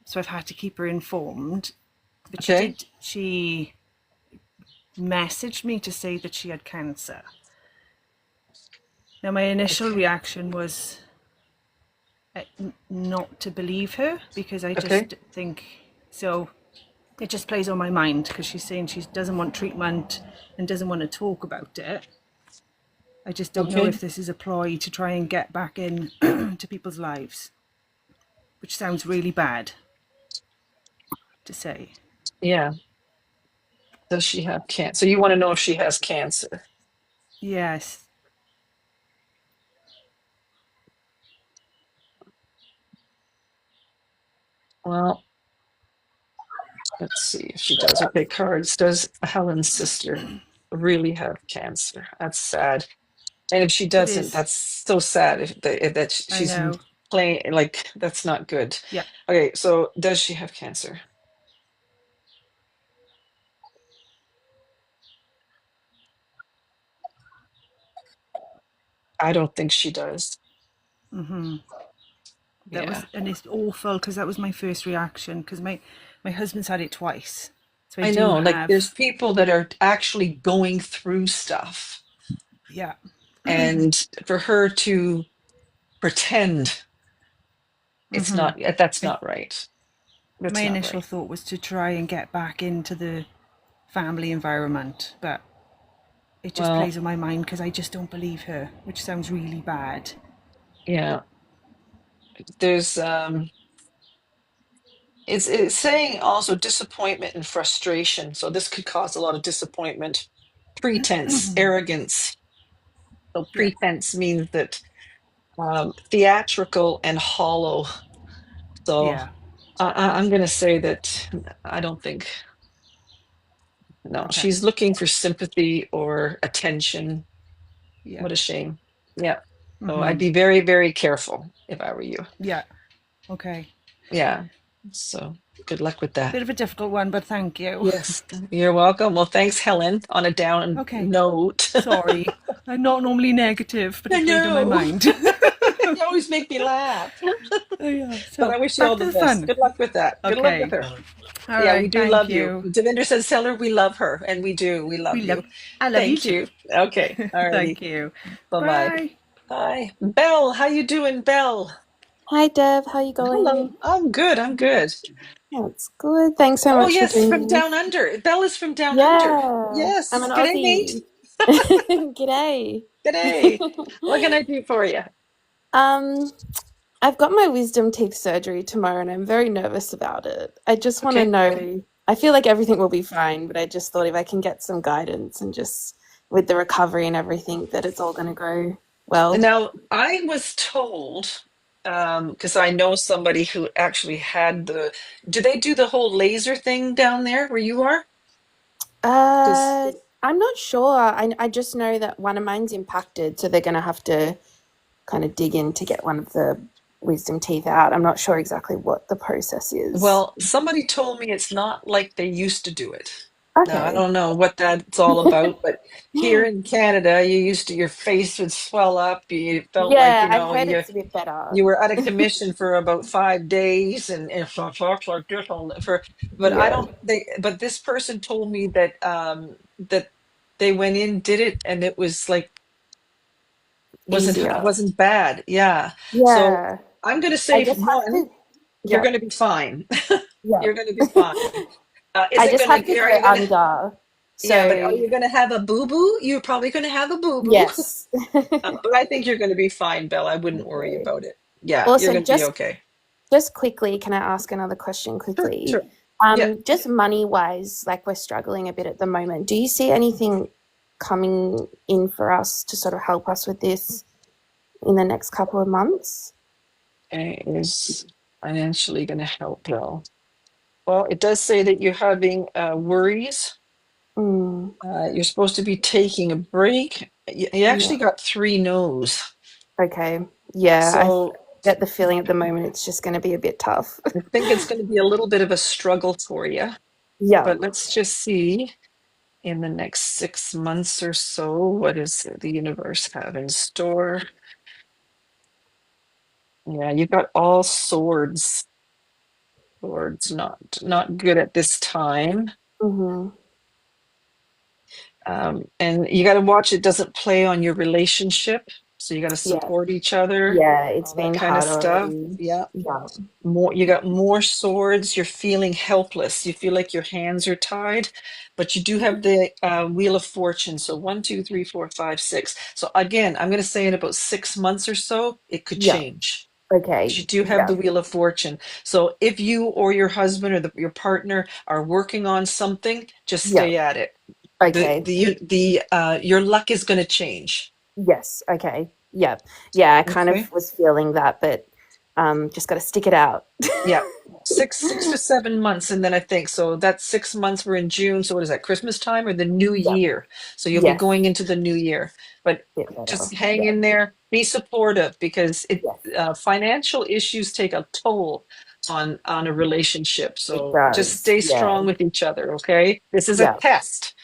so I've had to keep her informed. But Okay. she messaged me to say that she had cancer. Now my initial reaction was not to believe her, because I just Okay. think so. It just plays on my mind because she's saying she doesn't want treatment and doesn't want to talk about it. I just don't know Okay. if this is a ploy to try and get back in to people's lives, which sounds really bad to say. Yeah. Does she have cancer? So you want to know if she has cancer? Yes. Well, Let's see if she does. Okay, cards. Does Helen's sister really have cancer? That's sad. And if she It doesn't, is. that's so sad. If that I she's know. playing like that's not good. Yeah. Okay, so does she have cancer? I don't think she does. Mm-hmm. That Yeah. was, and it's awful because that was my first reaction because my husband's had it twice, so I I do know. Like have. there's people that are actually going through stuff, Yeah. and for her to pretend it's Mm-hmm. not that's not right. That's My not initial right. thought was to try and get back into the family environment, but it just Well, plays on my mind because I just don't believe her, which sounds really bad. yeah. There's it's saying also disappointment and frustration. So this could cause a lot of disappointment, pretense, arrogance. So Yeah. pretense means that theatrical and hollow. So Yeah. I'm going to say that I don't think, no, Okay. she's looking for sympathy or attention. Yeah. What a shame. Yeah. So I'd Mm-hmm. be very, very careful if I were you. Yeah. Okay. Yeah. So good luck with that. Bit of a difficult one, but thank you. Yes, you're welcome. Well, thanks, Helen. On a down Okay. note. Sorry. I'm not normally negative, but I it played on my know. mind. You always make me laugh. Yeah. But So I wish you back all to the the best. fun. Good luck with that. Good luck with Okay. her. All Yeah, we right. do Thank love you. you. Devinder says, tell her we love her. And we do. We love you. I love you Thank too. you. Okay. All righty. Thank you. Bye-bye. Bye. Bye. Belle, how you doing, Belle? Hi Deb, how you Hello. going? I'm good. I'm good. That's good. Thanks so Oh, much for yes, doing from this. down under. Belle is from down under. Yeah, I'm Yes. an G'day, mate. Aussie. G'day. G'day. What can I do for you? Um, I've got my wisdom teeth surgery tomorrow and I'm very nervous about it. I just want to Okay. know, I feel like everything will be fine, but I just thought if I can get some guidance and just with the recovery and everything that it's all going to go well. Now, I was told, because I know somebody who actually had do they do the whole laser thing down there where you are? Does, I'm not sure. I just know that one of mine's impacted, so they're going to have to kind of dig in to get one of the wisdom teeth out. I'm not sure exactly what the process is. well, somebody told me it's not like they used to do it. Now, I Okay. don't know what that's all about, but here in Canada, your face would swell up. You felt like, Yeah, I've heard it's a bit better. you were out of commission for about 5 days and so talks like this but I Yeah. don't but this person told me that that they went in, did it, and it was like Easier. wasn't bad. Yeah. So Yeah. I'm gonna I say just have one, to, you're yeah, gonna be fine. yeah. You're gonna be fine. Is I it just gonna have to are go you gonna under. yeah, but are So, you gonna have a boo-boo? You're probably gonna have a boo-boo. yes. But I think you're gonna be fine, Belle. I wouldn't worry Okay. about it. Yeah, you're Awesome. gonna be okay. Just quickly, can I ask another question quickly? Sure. Yeah. Just money wise, like we're struggling a bit at the moment. Do you see anything coming in for us to sort of help us with this in the next couple of months? Is financially going to help Bill? Well, it does say that you're having worries. Mm, You're supposed to be taking a break. You yeah. actually got 3 no's. Okay. Yeah, I So get the feeling at the moment it's just going to be a bit tough. I think it's going to be a little bit of a struggle for you. Yeah. But let's just see in the next 6 months or so, what does the universe have in store? Yeah, you got all swords. Swords, not good at this time. Mm-hmm. And you got to watch it doesn't play on your relationship. So you got to Yeah. support each other. Yeah, it's All that been kind of hard stuff. already. Yeah. Yeah. You got more swords. You're feeling helpless. You feel like your hands are tied, but you do have the Wheel of Fortune. So 1, 2, 3, 4, 5, 6. So again, I'm going to say in about 6 months or so, it could Yeah. change. Okay. You do have Yeah. the Wheel of Fortune. So if you or your husband or your partner are working on something, just Yeah. stay at it. Okay. Your luck is going to change. Yes. Okay. Yeah. Yeah, I kind Okay. of was feeling that, but Just got to stick it out. Yeah. 6 to 7 months. And then I think, so that's 6 months. We're in June. So what is that, Christmas time or the new Yeah. year? So you'll be Yes. going into the new year, but Bit better. just hang Yeah. in there, be supportive, because Yes. financial issues take a toll on a relationship. It So just does. stay Yeah. strong with each other. Okay. This is a Yeah. test.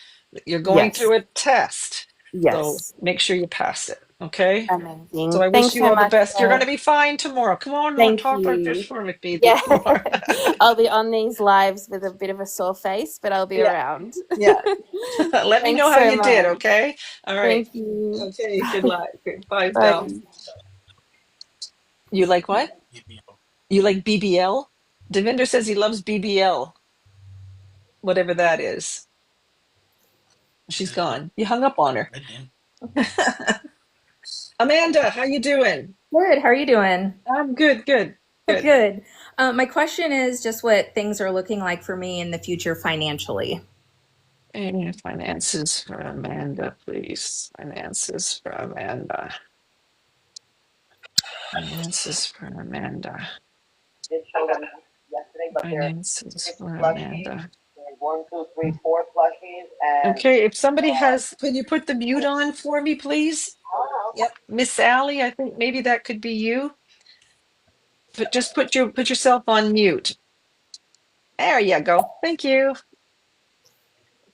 You're going Yes. through a test. So Yes. make sure you pass it. Okay. So Amazing. I wish Thanks you so all the much. best. You're going to be fine tomorrow. Come on, Thank talk like this you. for me. Yeah. Tomorrow. I'll be on these lives with a bit of a sore face, but I'll be Yeah. around. Yeah. Let me Thanks know how so you did. much. Okay. All right. Thank you. Okay. Good luck. Bye, Bye. Belle. You like what? You like BBL? Devinder says he loves BBL, whatever that is. She's gone. You hung up on her. Amanda, how you doing? Good. How are you doing? I'm good. Good. Good. Good. My question is just what things are looking like for me in the future financially. And finances for Amanda, please. Finances for Amanda. Finances for Amanda. Finances for Amanda. 1, 2, 3, 4 plushies, and Okay, if somebody has, can you put the mute on for me, please? Yep, Miss Sally, I think maybe that could be you. But just put yourself on mute. There you go. Thank you.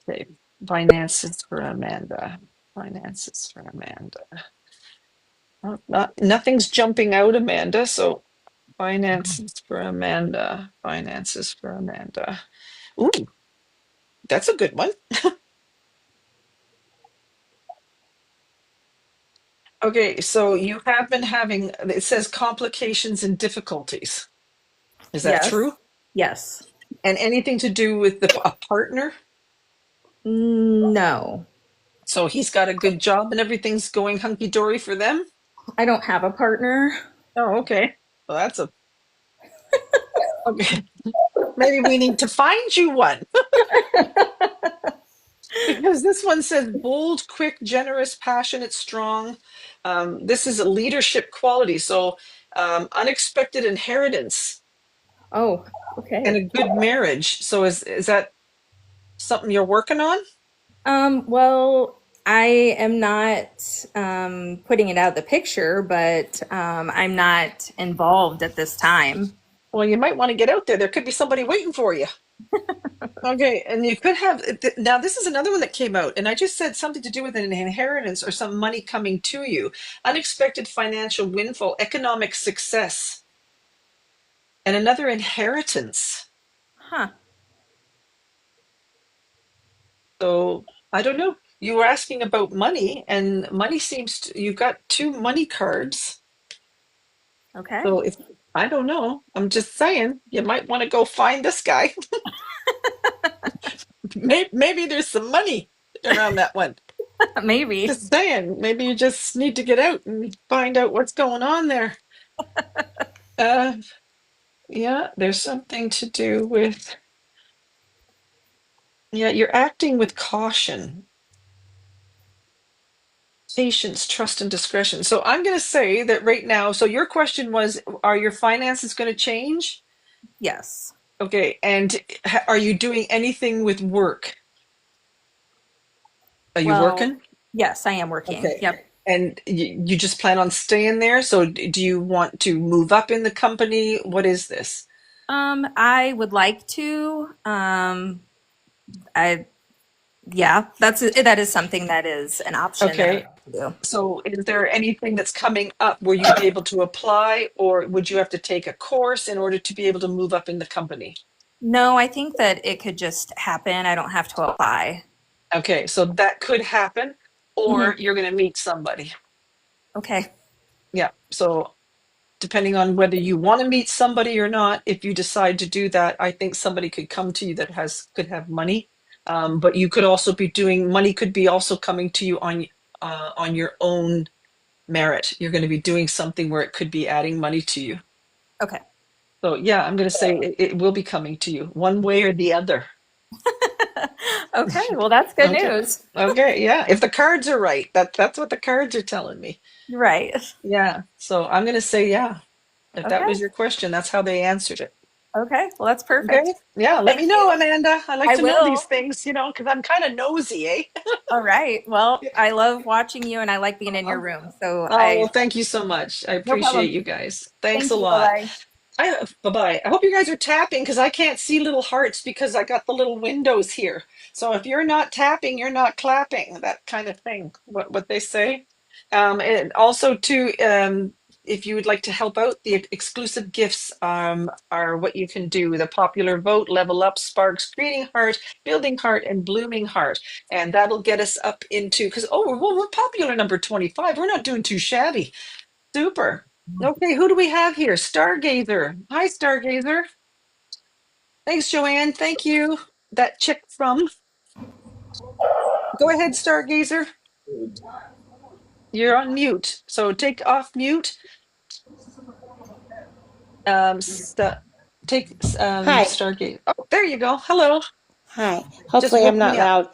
Okay, finances for Amanda. Finances for Amanda. Oh, nothing's jumping out, Amanda. So finances for Amanda. Finances for Amanda. Ooh, that's a good one. Okay, so you have been having, it says complications and difficulties. Is that Yes. true? Yes. And anything to do with a partner? No. So he's got a good job and everything's going hunky dory for them? I don't have a partner. Oh, okay. Well, that's a. Okay. Maybe we need to find you one. Because this one says bold, quick, generous, passionate, strong. This is a leadership quality. So unexpected inheritance. Oh, okay. And a good marriage. So is that something you're working on? Well, I am not putting it out of the picture, but I'm not involved at this time. Well, you might want to get out there. There could be somebody waiting for you. Okay, and you could have, now this is another one that came out, and I just said something to do with an inheritance or some money coming to you. Unexpected financial windfall, economic success, and another inheritance. Huh. So I don't know. You were asking about money, and money seems to, you've got 2 money cards. Okay. So if, I don't know, I'm just saying, you might want to go find this guy. Maybe there's some money around that one. Maybe. Just saying, maybe you just need to get out and find out what's going on there. Yeah, there's something to do with, yeah, you're acting with caution, patience, trust, and discretion. So I'm going to say that right now, so your question was, are your finances going to change? Yes. Okay, and are you doing anything with work? Are you Well, working? yes, I am working. Okay. Yep. And you just plan on staying there? So do you want to move up in the company? What is this? I would like to. That is something that is an option that I Okay. would like to do. So is there anything that's coming up where you'd be able to apply, or would you have to take a course in order to be able to move up in the company? No, I think that it could just happen. I don't have to apply. Okay, so that could happen, or you're going to meet somebody. Okay. Yeah. So depending on whether you want to meet somebody or not, if you decide to do that, I think somebody could come to you that could have money. But you could also be doing, money could be also coming to you on your own merit. You're going to be doing something where it could be adding money to you. Okay. So yeah, I'm going to say it will be coming to you one way or the other. Okay. Well, that's good Okay. news. Okay, yeah. If the cards are right, that's what the cards are telling me. Right. Yeah. So I'm going to say, yeah. If that Okay. was your question, that's how they answered it. Okay. Well, that's Okay. perfect. Yeah. Let me Thank know, you. Amanda. I like I to know these will. things, because I'm kind of nosy, eh? All right. Well, I love watching you and I like being in your room. So Oh, well, thank you so much. I no appreciate problem. you guys. Thanks Thank a you. Bye lot. bye. Bye-bye. I hope you guys are tapping because I can't see little hearts because I got the little windows here. So if you're not tapping, you're not clapping, that kind of thing, what they say. And also too, if you would like to help out, the exclusive gifts are what you can do. The popular vote, level up, sparks, greeting heart, building heart, and blooming heart. And that'll get us up into, because, we're popular number 25. We're not doing too shabby. Super. Okay, who do we have here? Stargazer. Hi, Stargazer. Thanks, Joanne. Thank you. That chick from. Go ahead, Stargazer. You're on mute. So take off mute. Take Hi. Stargazer. Oh, there you go. Hello. Hi. Just Hopefully I'm woke not me up. loud.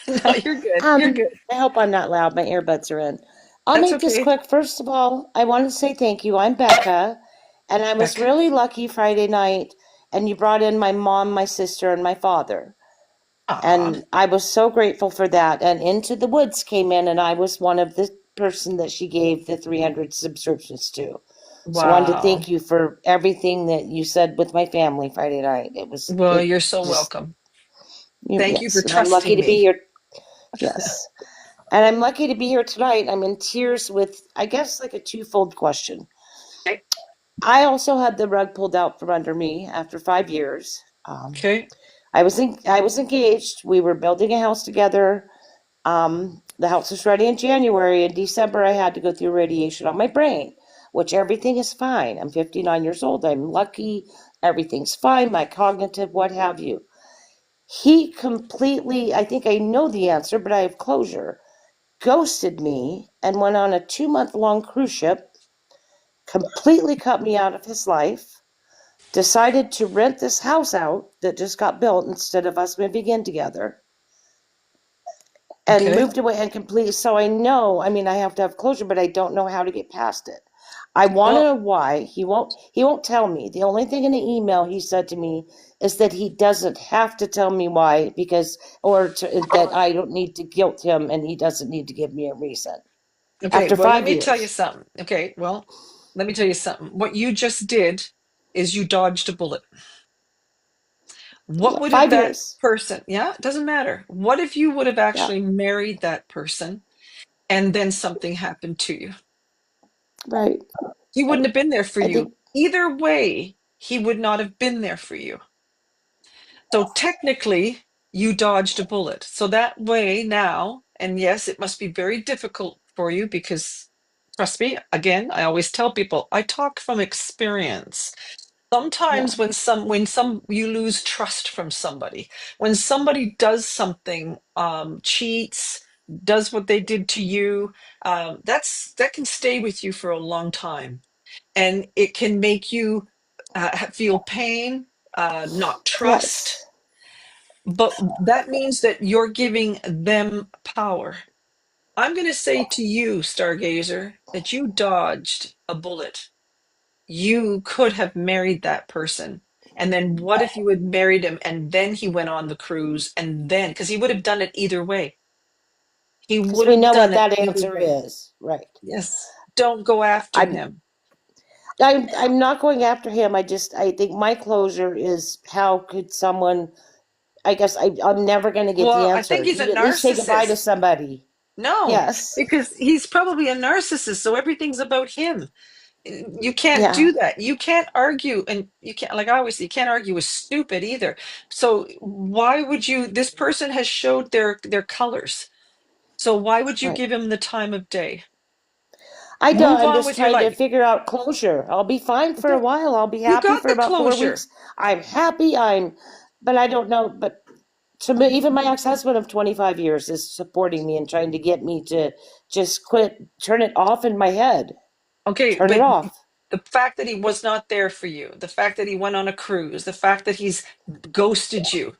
No, you're good. You're good. I hope I'm not loud. My earbuds are in. I'll That's make this okay. quick. First of all, I want to say thank you. I'm Becca, and I was Becca. really lucky Friday night, and you brought in my mom, my sister, and my father. Aw. And I was so grateful for that. And Into the Woods came in, and I was one of the person that she gave the 300 subscriptions to. So I wanted to Wow. thank you for everything that you said with my family Friday night. Well, It you're so just, welcome. Thank you for yes, and I'm lucky trusting to be me. here. Yes. And I'm lucky to be here tonight. I'm in tears with, I guess, like a twofold question. Okay. I also had the rug pulled out from under me after 5 years. Okay. I was engaged. We were building a house together. The house was ready in January. In December, I had to go through radiation on my brain, which everything is fine. I'm 59 years old. I'm lucky. Everything's fine. My cognitive, what have you. He completely, I think I know the answer, but I have closure, ghosted me and went on a 2-month-long cruise ship, completely cut me out of his life, decided to rent this house out that just got built instead of us moving in together, and Okay. moved away and completely. So I know, I mean, I have to have closure, but I don't know how to get past it. I want to know why. He won't tell me. The only thing in the email he said to me is that he doesn't have to tell me why, because, that I don't need to guilt him and he doesn't need to give me a reason. Okay, After well, let 5 me tell you years. something. Okay, well, let me tell you something. What you just did is you dodged a bullet. What Yeah, would have 5 that years. person, yeah, it doesn't matter. What if you would have Yeah. actually married that person and then something happened to you? Right. He wouldn't have been there for I you. think, Either way, he would not have been there for you. So technically, you dodged a bullet. So that way now, and yes, it must be very difficult for you because, trust me, again, I always tell people, I talk from experience. yeah, Sometimes when you lose trust from somebody, when somebody does something, cheats, does what they did to you, that can stay with you for a long time, and it can make you feel pain, not trust. yes. But that means that you're giving them power. I'm going to say to you, Stargazer, that you dodged a bullet. You could have married that person. And then what if you had married him and then he went on the cruise and then, because he would have done it either way. He Because would we have know done what it that either answer way. is. Right. Yes. Don't go after I'm him. I'm not going after him. I think my closure is, how could someone, I guess I'm never going to get the Well, I think answer. he's a You at least say goodbye to narcissist. somebody. No, Yes. because he's probably a narcissist, so everything's about him. You can't Yeah. do that. You can't argue, and you can't, like I always say, you can't argue with stupid either. So why would you? This person has showed their colors. So why would you Right. give him the time of day? I don't. Move I'm on just with your trying to life. figure out closure. I'll be fine for a Okay, while. I'll be you happy got for the about 4 closure. weeks. I'm happy. But I don't know. But to me, even my ex-husband of 25 years is supporting me and trying to get me to just quit, turn it off in my head. Okay, Turn it but off. the fact that he was not there for you, the fact that he went on a cruise, the fact that he's ghosted you,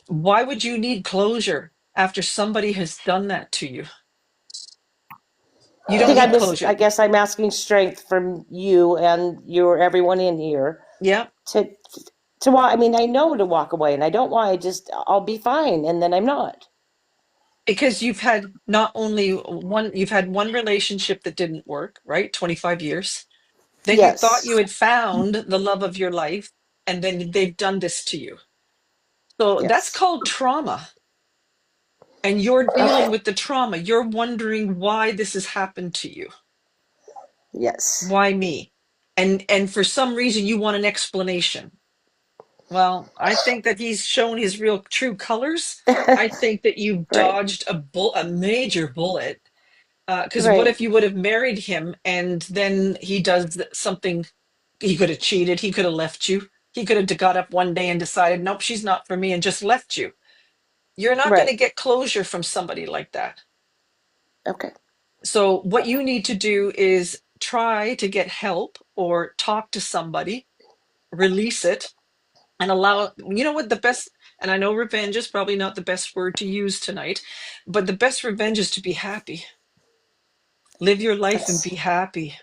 why would you need closure after somebody has done that to you? You I don't think need I closure. guess I'm asking strength from you and everyone in here Yeah. to walk. I mean, I know to walk away, and I don't want to just, I'll be fine, and then I'm not. Because you've had you've had one relationship that didn't work, right? 25 years. Then you thought Yes. you had found the love of your life, and then they've done this to you. So that's Yes. called trauma. And you're dealing Okay. with the trauma. You're wondering why this has happened to you. Yes. Why me? And for some reason you want an explanation. Well, I think that he's shown his real true colors. I think that you Right. dodged a major bullet. Because what Right. if you would have married him and then he does something? He could have cheated. He could have left you. He could have got up one day and decided, nope, she's not for me, and just left you. You're not going to Right. get closure from somebody like that. Okay. So what you need to do is try to get help or talk to somebody, release it, and allow, you know what the best, and I know revenge is probably not the best word to use tonight, but the best revenge is to be happy. Live your life and That's, be happy.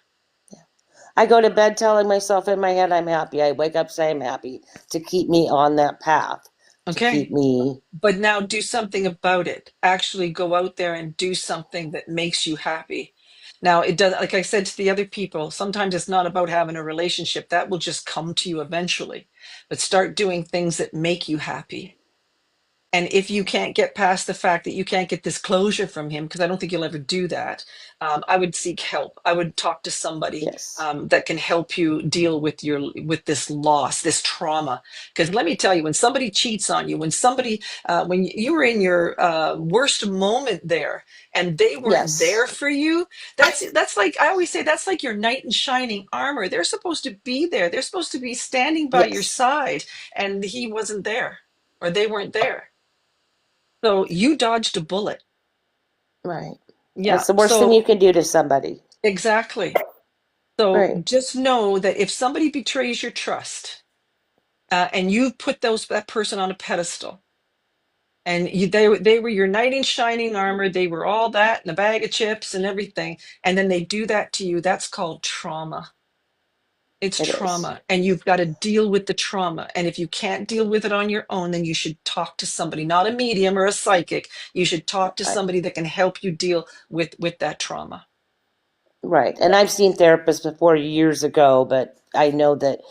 I go to bed telling myself in my head I'm happy. I wake up saying I'm happy to keep me on that path, to keep Okay. me. But now do something about it. Actually go out there and do something that makes you happy. Now, it does, like I said to the other people, sometimes it's not about having a relationship. That will just come to you eventually. But start doing things that make you happy. And if you can't get past the fact that you can't get this closure from him, because I don't think you'll ever do that, I would seek help. I would talk to somebody Yes. that can help you deal with this loss, this trauma. Because let me tell you, when somebody cheats on you, when you were in your worst moment there, and they weren't Yes. there for you, that's like, I always say, that's like your knight in shining armor. They're supposed to be there. They're supposed to be standing by your Yes. side, and he wasn't there, or they weren't there. So you dodged a bullet. Right. Yeah. That's the worst thing you So can do to somebody. exactly. So Right. just know that if somebody betrays your trust, and you put that person on a pedestal, and they were your knight in shining armor, they were all that and a bag of chips and everything, and then they do that to you, that's called trauma. It's It is. trauma, and you've got to deal with the trauma. And if you can't deal with it on your own, then you should talk to somebody, not a medium or a psychic. You should talk to somebody that can help you deal with that trauma. Right. And I've seen therapists before years ago, but I know that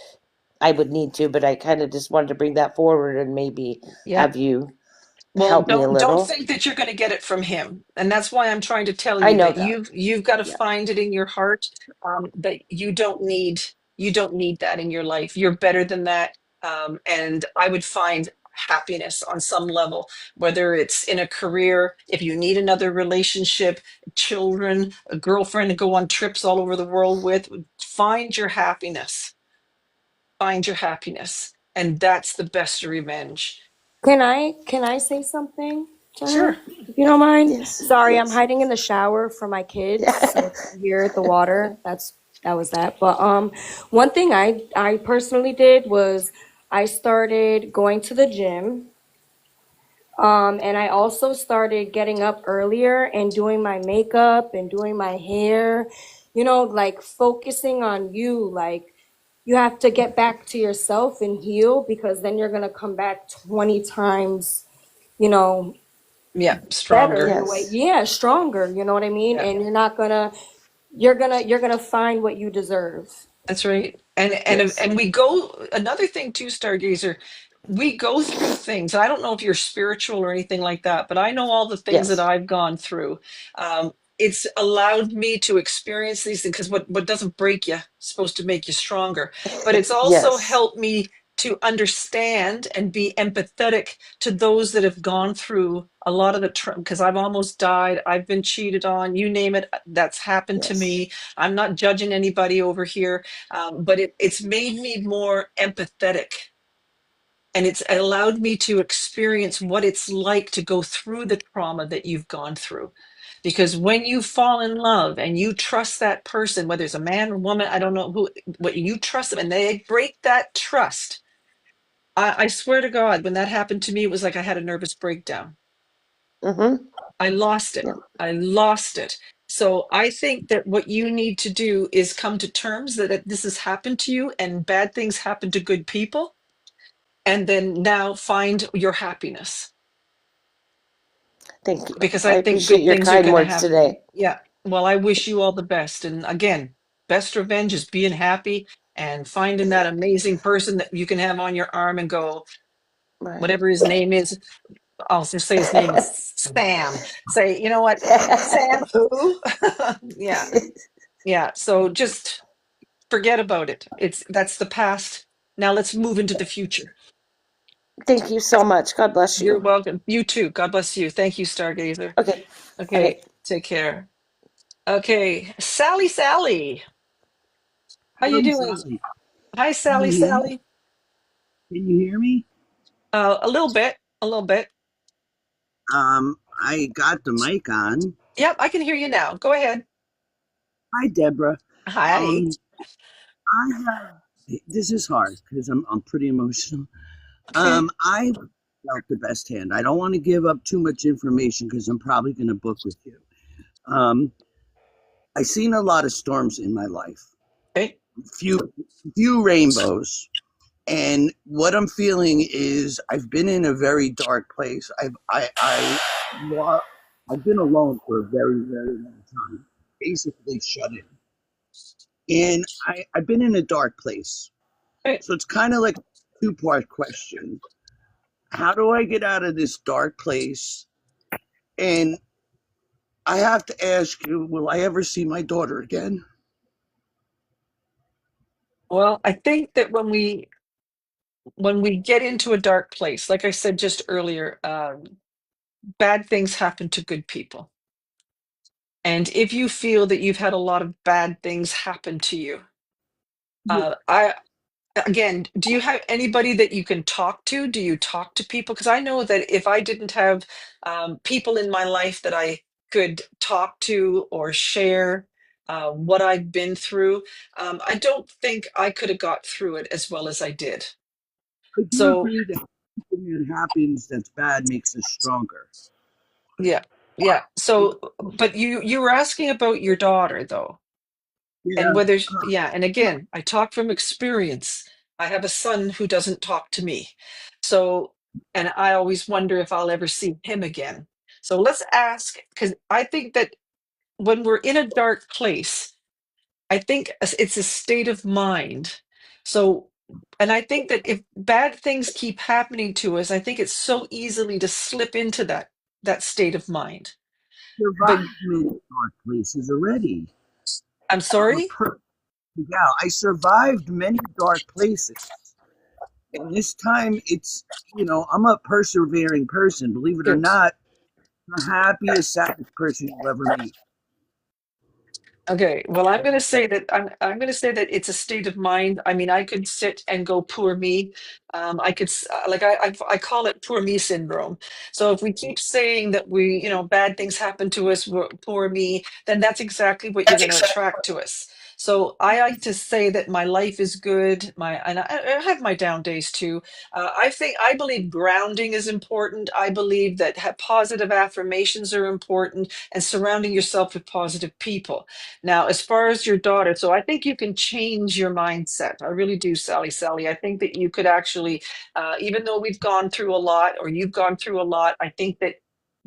I would need to, but I kind of just wanted to bring that forward and maybe Yeah. have you Well, help me a don't little. think that you're going to get it from him, and that's why I'm trying to tell I you know that that. you've got to Yeah. find it in your heart, that you don't need that in your life. You're better than that, and I would find happiness on some level, whether it's in a career, if you need another relationship, children, a girlfriend to go on trips all over the world with. Find your happiness. Find your happiness, and that's the best revenge. Can I say something to Sure. her? If you don't mind? Yes. Sorry, I'm Yes. hiding in the shower for my kids. So if you hear the water, that was that. But one thing I personally did was I started going to the gym. And I also started getting up earlier and doing my makeup and doing my hair, like focusing on you. Like you have to get back to yourself and heal, because then you're going to come back 20 times, Yeah, better stronger. in a way. Yeah, stronger, you know what I mean? Yeah. And you're going to find what you deserve. That's right. And we go, another thing too, Stargazer, we go through things. I don't know if you're spiritual or anything like that, but I know all the things that Yes. I've gone through. It's allowed me to experience these things, because what doesn't break you is supposed to make you stronger. But it's also Yes. helped me to understand and be empathetic to those that have gone through a lot of the, because I've almost died, I've been cheated on, you name it, that's happened to Yes. me. I'm not judging anybody over here, but it's made me more empathetic. And it's allowed me to experience what it's like to go through the trauma that you've gone through. Because when you fall in love and you trust that person, whether it's a man or woman, I don't know who, what you trust them, and they break that trust, I swear to God, when that happened to me, it was like I had a nervous breakdown. Mm-hmm. I lost it. Yeah. I lost it. So I think that what you need to do is come to terms that this has happened to you and bad things happen to good people. And then now find your happiness. Thank you. Because I I think appreciate good your things are kind going to words happen. today. Yeah. Well, I wish you all the best. And again, best revenge is being happy and finding that amazing person that you can have on your arm and go, Right. whatever his name is. I'll just say his name is Sam. Say, you know what, Sam, who? Yeah. Yeah. So just forget about it. That's the past. Now let's move into the future. Thank you so much. God bless You're you. welcome. You too. God bless you. Thank you, Stargazer. Okay. Okay. Take care. Okay. Sally. How you Hey, doing? Sally. Hi, Can you hear me? Sally. Can you hear me? A little bit. A little bit. I got the mic on. Yep, I can hear you now. Go ahead. Hi, Deborah. Hi. I have. This is hard because I'm pretty emotional. Okay. I felt the best hand. I don't want to give up too much information because I'm probably going to book with you. I've seen a lot of storms in my life. Okay. Few rainbows. And what I'm feeling is I've been in a very dark place. I've been alone for a very, very long time, basically shut in. And I've been in a dark place. Right. So it's kind of like a two-part question. How do I get out of this dark place? And I have to ask you, will I ever see my daughter again? Well, I think that when we get into a dark place, like I said just earlier, bad things happen to good people. And if you feel that you've had a lot of bad things happen to you, again, do you have anybody that you can talk to? Do you talk to people? Because I know that if I didn't have people in my life that I could talk to or share what I've been through, I don't think I could have got through it as well as I did. I do So agree that something that happens that's bad makes us stronger. yeah. So, but you were asking about your daughter though, and Yeah. whether and again, I talk from experience. I have a son who doesn't talk to me, so and I always wonder if I'll ever see him again. So let's ask, because I think that when we're in a dark place, I think it's a state of mind. So, and I think that if bad things keep happening to us, I think it's so easily to slip into that state of mind. But Survived many dark places already. I'm sorry? Yeah, I survived many dark places. And this time it's, I'm a persevering person. Believe it or Good. not, I'm the happiest, saddest person you'll ever meet. Okay, well, I'm going to say that I'm going to say that it's a state of mind. I mean, I could sit and go poor me. I could like I call it poor me syndrome. So if we keep saying that bad things happen to us, poor me, then that's exactly what you're going to attract to us. So I like to say that my life is good. And I have my down days too. I believe grounding is important. I believe that positive affirmations are important, and surrounding yourself with positive people. Now, as far as your daughter, so I think you can change your mindset. I really do, Sally. I think that you could actually, even though we've gone through a lot, or you've gone through a lot, I think that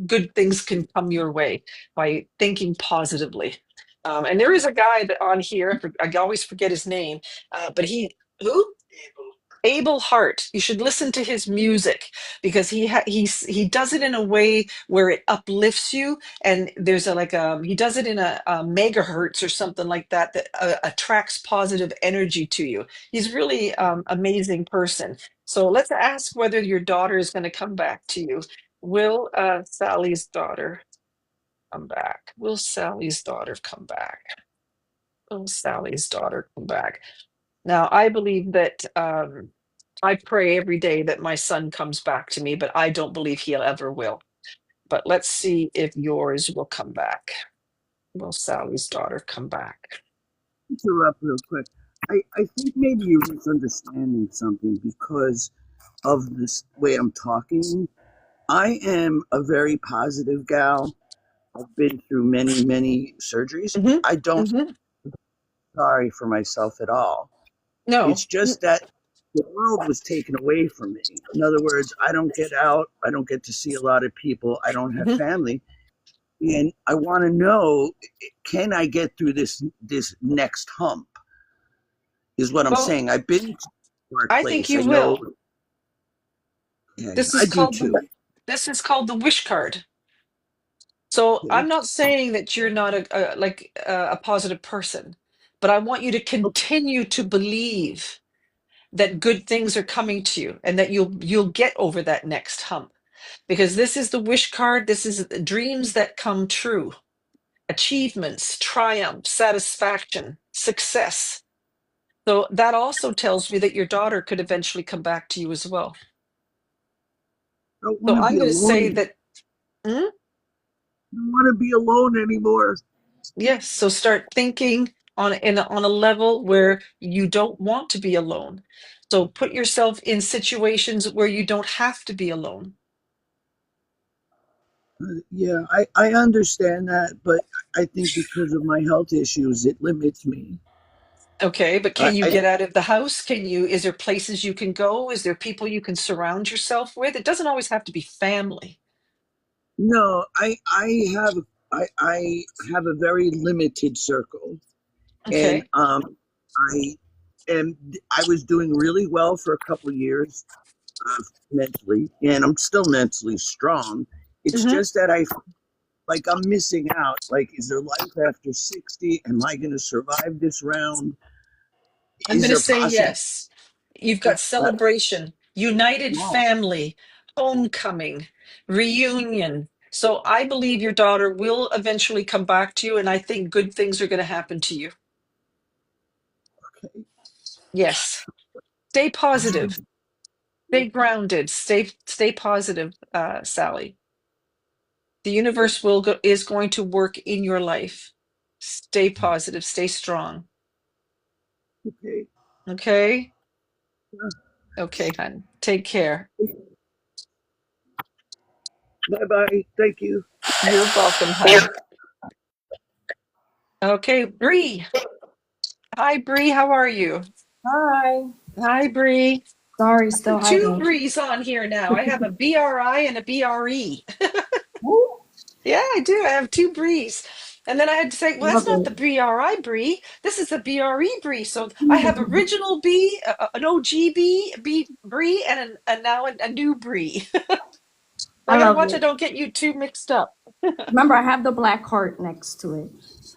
good things can come your way by thinking positively. And there is a guy that on here, I always forget his name, but who? Abel Hart. You should listen to his music because he does it in a way where it uplifts you, and there's he does it in a megahertz or something like that attracts positive energy to you. He's really amazing person. So let's ask whether your daughter is going to come back to you. Will Sally's daughter come back? Will Sally's daughter come back? Will Sally's daughter come back? Now, I believe that I pray every day that my son comes back to me, but I don't believe he'll ever will. But let's see if yours will come back. Will Sally's daughter come back? Interrupt real quick. I think maybe you're misunderstanding something because of this way I'm talking. I am a very positive gal. I've been through many, many surgeries. Mm-hmm. I don't Mm-hmm. feel sorry for myself at all. No. It's just that the world was taken away from me. In other words, I don't get out. I don't get to see a lot of people. I don't have Mm-hmm. family. And I want to know, can I get through this next hump? Is what I'm Well, saying. I've been to a dark I think place. you I know. will. Yeah, This I is do called too. the wish card. So I'm not saying that you're not a positive person, but I want you to continue to believe that good things are coming to you and that you'll get over that next hump, because this is the wish card. This is the dreams that come true, achievements, triumph, satisfaction, success. So that also tells me that your daughter could eventually come back to you as well. I don't So want to I'm be going to say alone. that. Hmm? I don't want to be alone anymore. Yes, so start thinking on a level where you don't want to be alone. So put yourself in situations where you don't have to be alone. Yeah, I understand that, but I think because of my health issues, it limits me. Okay, but can you I get out of the house? Is there places you can go? Is there people you can surround yourself with? It doesn't always have to be family. no, I have a very limited circle, and Okay. I am I was doing really well for a couple of years mentally, and I'm still mentally strong. It's Hmm. just that I feel like I'm missing out. Like, is there life after 60? Am I going to survive this round? I'm Is going to there say possible? yes. You've got celebration, united Wow. family, homecoming, reunion. So I believe your daughter will eventually come back to you, and I think good things are going to happen to you. Yes. Stay positive. Stay grounded. Stay positive, Sally. The universe is going to work in your life. Stay positive. Stay strong. Okay. Okay. Okay, hon. Take care. Bye bye. Thank you. You're welcome, hon. Okay, Bree. Hi, Bree. How are you? Hi. Hi, Bree. Sorry, still Two hiding. Brees on here now. I have a BRI and a BRE. Woo. Yeah, I do. I have two Brees. And then I had to say, well, that's Love not the it. BRI Bree. This is the BRE Bree. So I have original B, an OG B Bree, and now a new Bree. I I gotta love watch I it. don't get you two mixed up. Remember, I have the black heart next to it.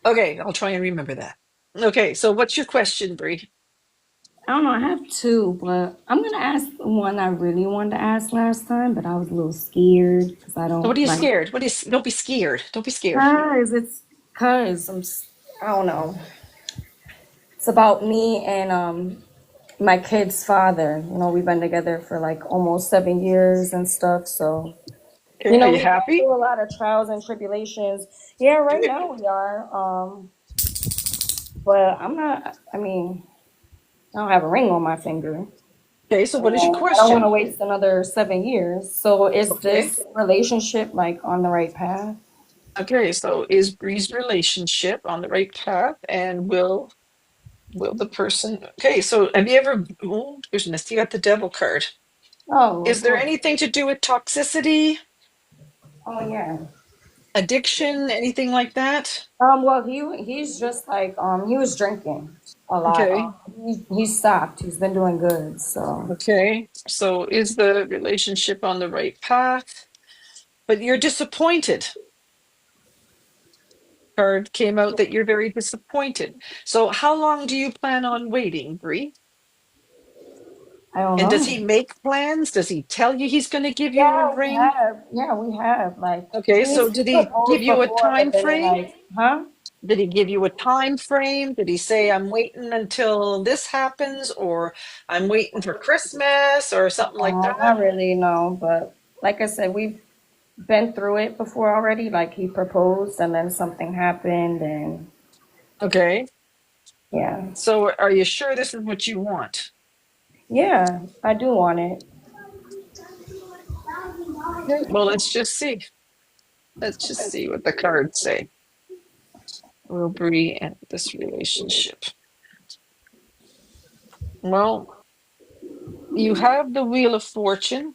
Okay, I'll try and remember that. Okay, so what's your question, Bree? I don't know. I have two, but I'm gonna ask the one I really wanted to ask last time, but I was a little scared because I What are don't you like. scared? Don't be scared. Don't be scared. Cause I don't know. It's about me and my kid's father. You know, we've been together for like almost 7 years and stuff. So Okay, you are know, you we've been happy? through a lot of trials and tribulations. Yeah, right Good. now we are. But I'm not. I mean, I don't have a ring on my finger. Okay, so what is your I don't want to question? waste another 7 years. So is Okay. this relationship like on the right path? Okay, so is Bree's relationship on the right path, and will the person? Okay, so have you ever? Oh, goodness, you got the devil card. Oh, Is of there course. anything to do with toxicity, Oh, yeah. addiction, anything like that? Well, he's just like he was drinking a lot. Okay. He stopped. He's been doing good. So Okay. So is the relationship on the right path? But you're disappointed. Card came out that you're very disappointed. So how long do you plan on waiting, Bree? I don't And does know. he make plans? Does he tell you he's going to give you a Yeah, we ring? have. Yeah, we have. Like Okay, so he did he give proposed you a before, time but then frame? like, huh? Did he give you a time frame? Did he say, I'm waiting until this happens, or I'm waiting for Christmas, or something like that? Not really, no. But like I said, we've been through it before already. Like he proposed, and then something happened, and Okay, yeah, so are you sure this is what you want? yeah, I do want it. Okay, well, let's just see. Let's just see what the cards say. Will Bree end this relationship? Well, you have the Wheel of Fortune.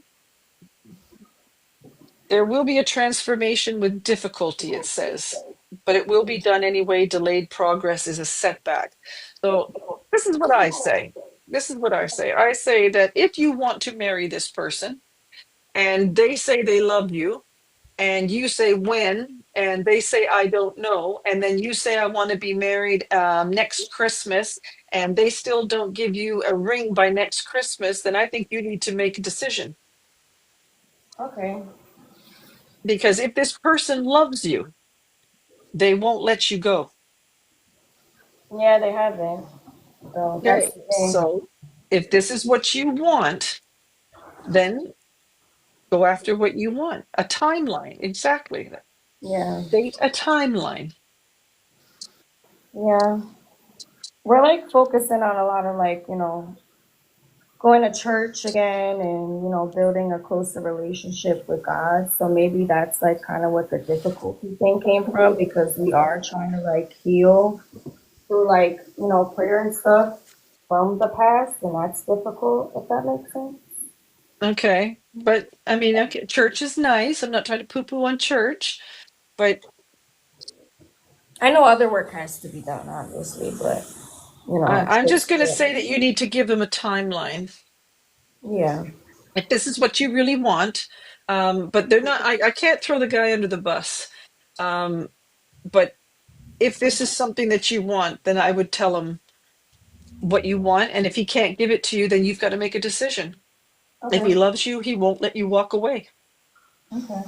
There will be a transformation with difficulty, it says, but it will be done anyway. Delayed progress is a setback. So this is what I say. This is what I say. I say that if you want to marry this person and they say they love you, and you say when, and they say I don't know, and then you say I want to be married next Christmas, and they still don't give you a ring by next Christmas, then I think you need to make a decision. Okay. Because if this person loves you, they won't let you go. Yeah, they haven't. So that's Okay, the thing. so if this is what you want, then go after what you want. A timeline, exactly. Yeah. Date a timeline. Yeah. We're like focusing on a lot of like, going to church again and, building a closer relationship with God. So maybe that's like kind of what the difficulty thing came from because we are trying to like heal through like, prayer and stuff from the past. And that's difficult, if that makes sense. Okay, but I mean, okay, church is nice. I'm not trying to poo-poo on church, but I know other work has to be done, obviously, but, I'm just just, going to say that you need to give them a timeline. yeah. If this is what you really want, but they're not. I can't throw the guy under the bus. But if this is something that you want, then I would tell him what you want, and if he can't give it to you, then you've got to make a decision. If he Okay. loves you, he won't let you walk away. Okay.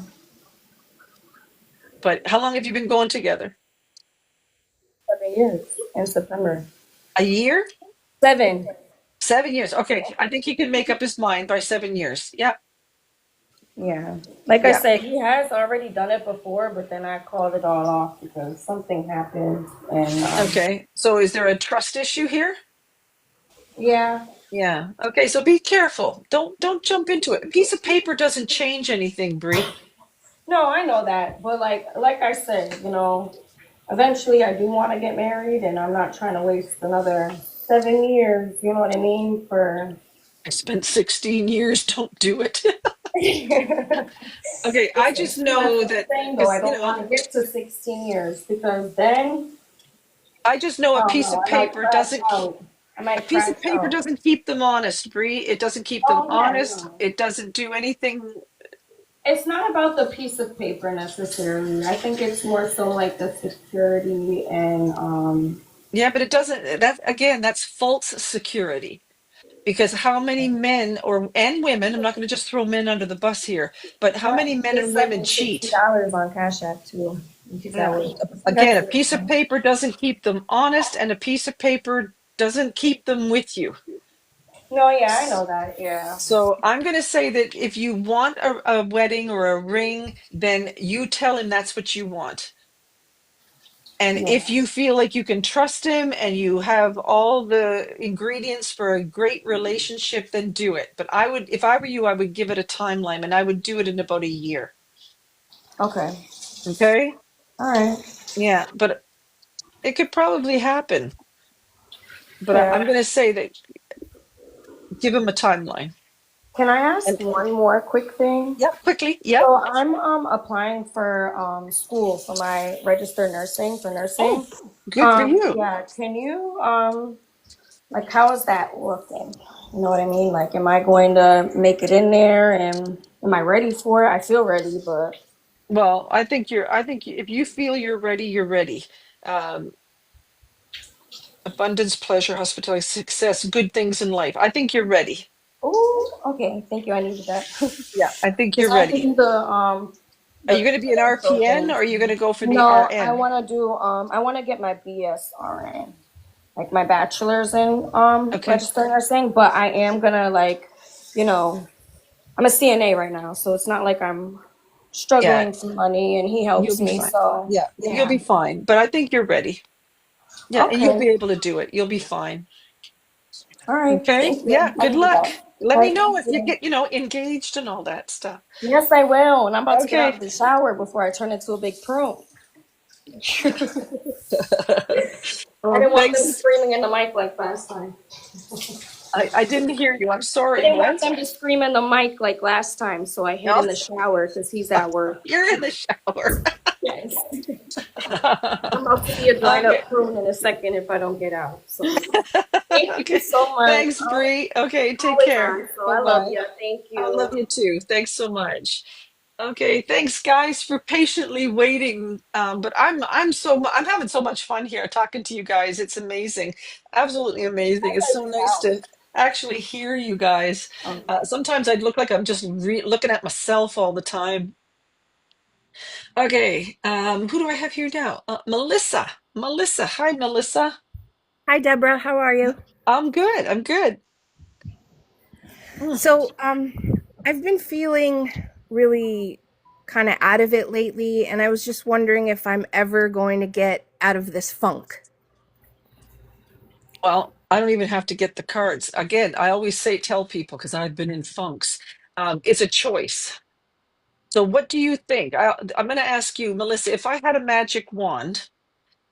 But how long have you been going together? 7 years in September. A year? 7. 7 years. Okay, I think he can make up his mind by 7 years. Yeah. Yeah. Like I Yeah. said, he has already done it before, but then I called it all off because something happened. And Okay. So is there a trust issue here? yeah. Yeah. Okay. So be careful. Don't jump into it. A piece of paper doesn't change anything, Bree. No, I know that. But like I said, eventually I do want to get married and I'm not trying to waste another 7 years, you know what I mean? For I spent 16 years. Don't do it. Okay. I Listen, just see, that's know what I'm that saying though. because I don't want to get to 16 years because then I just know a I don't piece know, of I might paper crash doesn't. out. I A might piece crash of paper out. doesn't keep them honest, Bree. It doesn't keep them Oh yeah, honest. no. It doesn't do anything. It's not about the piece of paper necessarily. I think it's more so like the security and Yeah, but it doesn't. That again, that's false security. Because how many men and women? I'm not going to just throw men under the bus here, but how but many he men just and sent women me $60 cheat? on Cash App too. If that Yeah. was Again, that's a piece of it. paper doesn't keep them honest, and a piece of paper doesn't keep them with you. No, yeah, I know that. Yeah. So I'm going to say that if you want a wedding or a ring, then you tell him that's what you want. And Yeah. if you feel like you can trust him and you have all the ingredients for a great relationship, then do it. But I would, if I were you, I would give it a timeline and I would do it in about a year. Okay. Okay? All right. Yeah, but it could probably happen. But I'm Yeah. going to say that give him a timeline. Can I ask And one more quick thing? yep, quickly. Yep. So I'm applying for school for my registered nursing for nursing. Oh, good for you. Yeah, can you like how is that looking? You know what I mean? Like am I going to make it in there and am I ready for it? I feel ready, but Well, I think if you feel you're ready, you're ready. Um, abundance, pleasure, hospitality, success, good things in life. I think you're ready. oh, okay, thank you. I needed that. Yeah, I think Because you're I have to ready. do Are you the going to be an credential RPN thing. or are you going to go for the No, I RN? want to do I want to get my BSRN, like my bachelor's in Okay. registered nursing, but I am gonna like, I'm a CNA right now, so it's not like I'm Yeah, struggling for money and he you'll helps be me. fine. So Yeah, you'll yeah. be fine. But I think you're ready. Yeah, and you'll Okay. be able to do it. You'll be fine. All right. Okay. Thank you. Yeah, I good needed luck. that. Let me Thank know if you you. get, engaged and all that stuff. Yes, I will. And I'm about to get out Okay. of the shower before I turn into a big prune. I Well, didn't want them thanks. screaming in the mic like last time. I didn't hear you. I'm I sorry. didn't want What? them to scream in the mic like last time, so I hid No, in the shower because he's at work. you're in the shower. Yes. I'm about to be a dried Okay. up prune in a second if I don't get out. So thank you Okay. so much. Thanks, Bree. Okay, take Always care. on, so I love Bye-bye. you. Thank I you. love you too. Thanks so much. Okay, thanks guys for patiently waiting. But I'm having so much fun here talking to you guys. It's amazing, absolutely amazing. It's so nice to actually hear you guys. Sometimes I'd look like I'm just looking at myself all the time. Okay, who do I have here now? Melissa. Melissa, hi Melissa. Hi, Deborah. How are you? I'm good. I'm good. So, I've been feeling really kind of out of it lately, and I was just wondering if I'm ever going to get out of this funk. Well, I don't even have to get the cards. Again, I always tell people, because I've been in funks, it's a choice. So what do you think? I'm going to ask you, Melissa, if I had a magic wand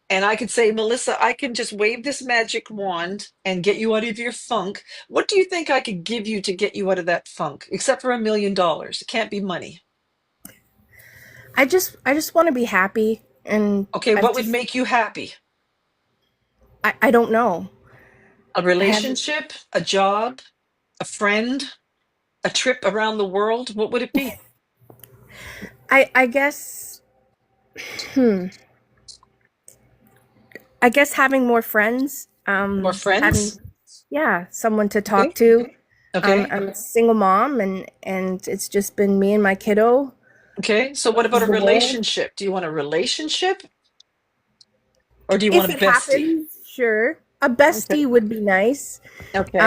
and I could say, Melissa, I can just wave this magic wand and get you out of your funk, what do you think I could give you to get you out of that funk? Except for $1 million. It can't be money. I just want to be happy, and Okay, what would make you happy? I don't know. A relationship, a job, a friend, a trip around the world? What would it be? I guess I guess having more friends. More friends? Yeah, someone to talk to. Okay. I'm a single mom, and it's just been me and my kiddo. Okay, so what about a The world. relationship? Do you want a relationship? Or do you If want a it bestie? happens, sure. A bestie would be nice. Okay.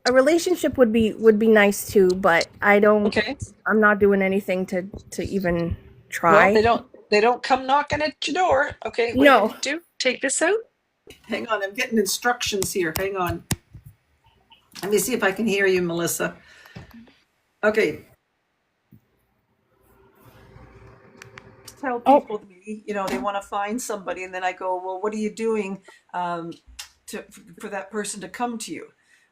A relationship would be nice too, but I don't. Okay. I'm not doing anything to even Well, try. they don't come knocking at your door. Okay, what are you No. gonna do? Take this out? Hang on, I'm getting instructions here. Hang on. Let me see if I can hear you, Melissa. Okay. Tell people they want to find somebody, and then I go, well, what are you doing for that person to come to you?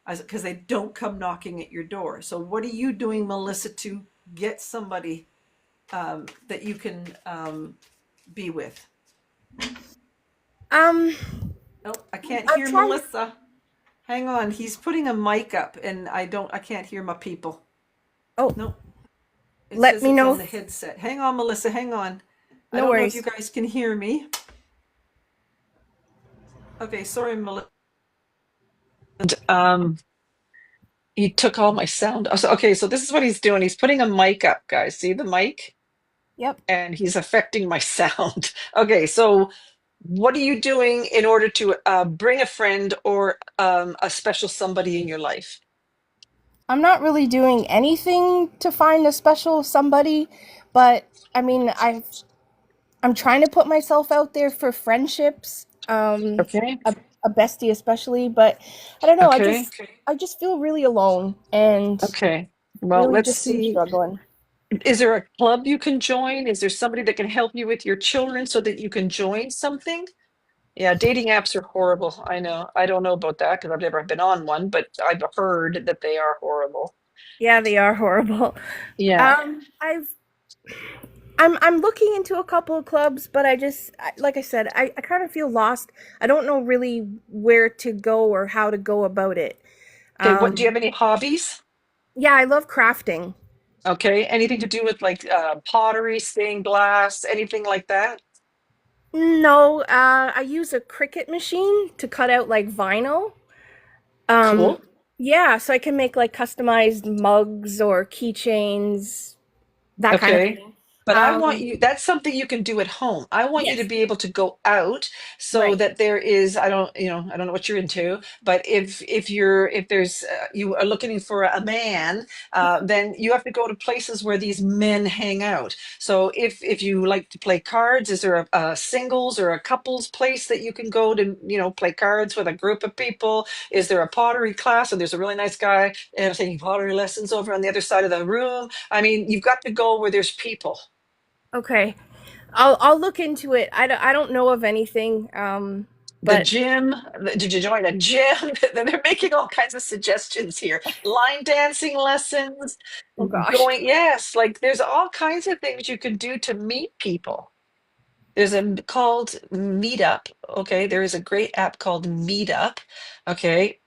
Because they don't come knocking at your door. So what are you doing, Melissa, to get somebody that you can be with? Oh, I can't hear Melissa. Hang on, he's putting a mic up, and I can't hear my people. Oh no. It Let says me it's know on the headset. Hang on, Melissa. Hang on. I No don't worries. know if you guys can hear me. Okay, sorry, Melissa. And, he took all my sound. Okay, so this is what he's doing. He's putting a mic up, guys. See the mic? Yep. And he's affecting my sound. Okay, so what are you doing in order to bring a friend or a special somebody in your life? I'm not really doing anything to find a special somebody, but I mean, I'm trying to put myself out there for friendships. Okay. A bestie especially, but I don't know. Okay. I just feel really alone, and Okay. Well, really let's just been see. struggling. Is there a club you can join? Is there somebody that can help you with your children so that you can join something? Yeah, dating apps are horrible. I know. I don't know about that because I've never been on one, but I've heard that they are horrible. Yeah, they are horrible. Yeah. I'm looking into a couple of clubs, but like I said, I kind of feel lost. I don't know really where to go or how to go about it. Okay, do you have any hobbies? Yeah, I love crafting. Okay, anything to do with like pottery, stained glass, anything like that? No, I use a Cricut machine to cut out like vinyl. Cool. Yeah, so I can make like customized mugs or keychains, that kind of thing. But I want you, that's something you can do at home. I want you to Yes. be able to go out so Right. that there is, I don't, I don't know what you're into, but if there's, you are looking for a man, then you have to go to places where these men hang out. So if you like to play cards, is there a singles or a couples place that you can go to, play cards with a group of people? Is there a pottery class? And there's a really nice guy taking pottery lessons over on the other side of the room. I mean, you've got to go where there's people. Okay. I'll look into it. I don't know of anything. The But gym, did you join a gym? Then they're making all kinds of suggestions here. Line dancing lessons, oh gosh. going, yes, like there's all kinds of things you can do to meet people. There's a called Meetup. Okay, there is a great app called Meetup. Okay,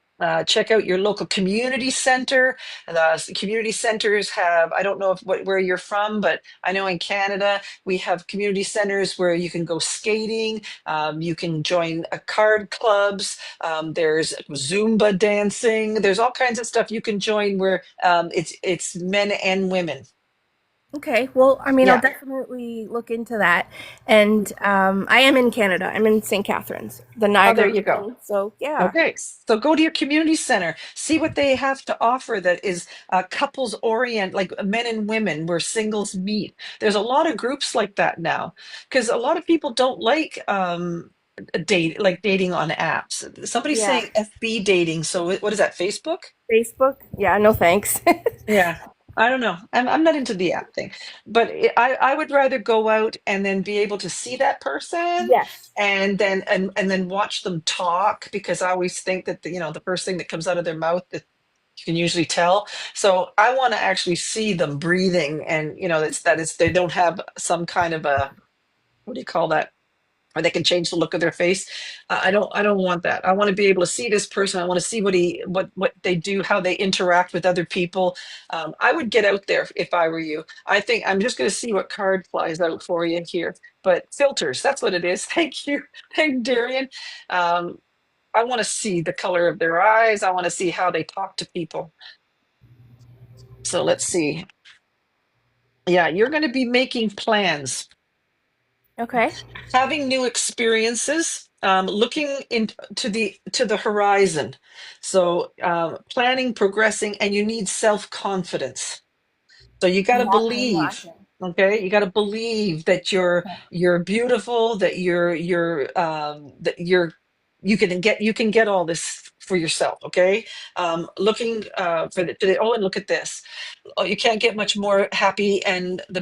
check out your local community center. The community centers have, I don't know where you're from, but I know in Canada we have community centers where you can go skating. You can join card clubs. There's Zumba dancing. There's all kinds of stuff you can join where it's men and women. Okay, well, I mean, I'll Yeah. definitely look into that. And I am in Canada. I'm in St. Catharines, the Oh, Niagara there you go. region. So yeah. Okay, so go to your community center, see what they have to offer that is couples orient, like men and women where singles meet. There's a lot of groups like that now because a lot of people don't like dating on apps. Somebody's Yeah. saying FB dating. So what is that, Facebook? Facebook? Yeah, no thanks. Yeah. I don't know. I'm not into the app thing, but I would rather go out and then be able to see that person Yes. and then watch them talk because I always think that the first thing that comes out of their mouth that you can usually tell. So I want to actually see them breathing and that is they don't have some kind of a, what do you call that? Or they can change the look of their face. I don't want that. I want to be able to see this person. I want to see what they do, how they interact with other people. I would get out there if I were you. I think I'm just going to see what card flies out for you here. But filters, that's what it is. Thank you. Thank Darian. I want to see the color of their eyes. I want to see how they talk to people. So let's see. Yeah, you're going to be making plans. Okay. Having new experiences, looking into the horizon. So planning, progressing, and you need self-confidence. So you got to Yeah, I believe. imagine. Okay, you got to believe that you're beautiful, that you can get all this for yourself. Okay, looking oh, and look at this. Oh, you can't get much more happy and the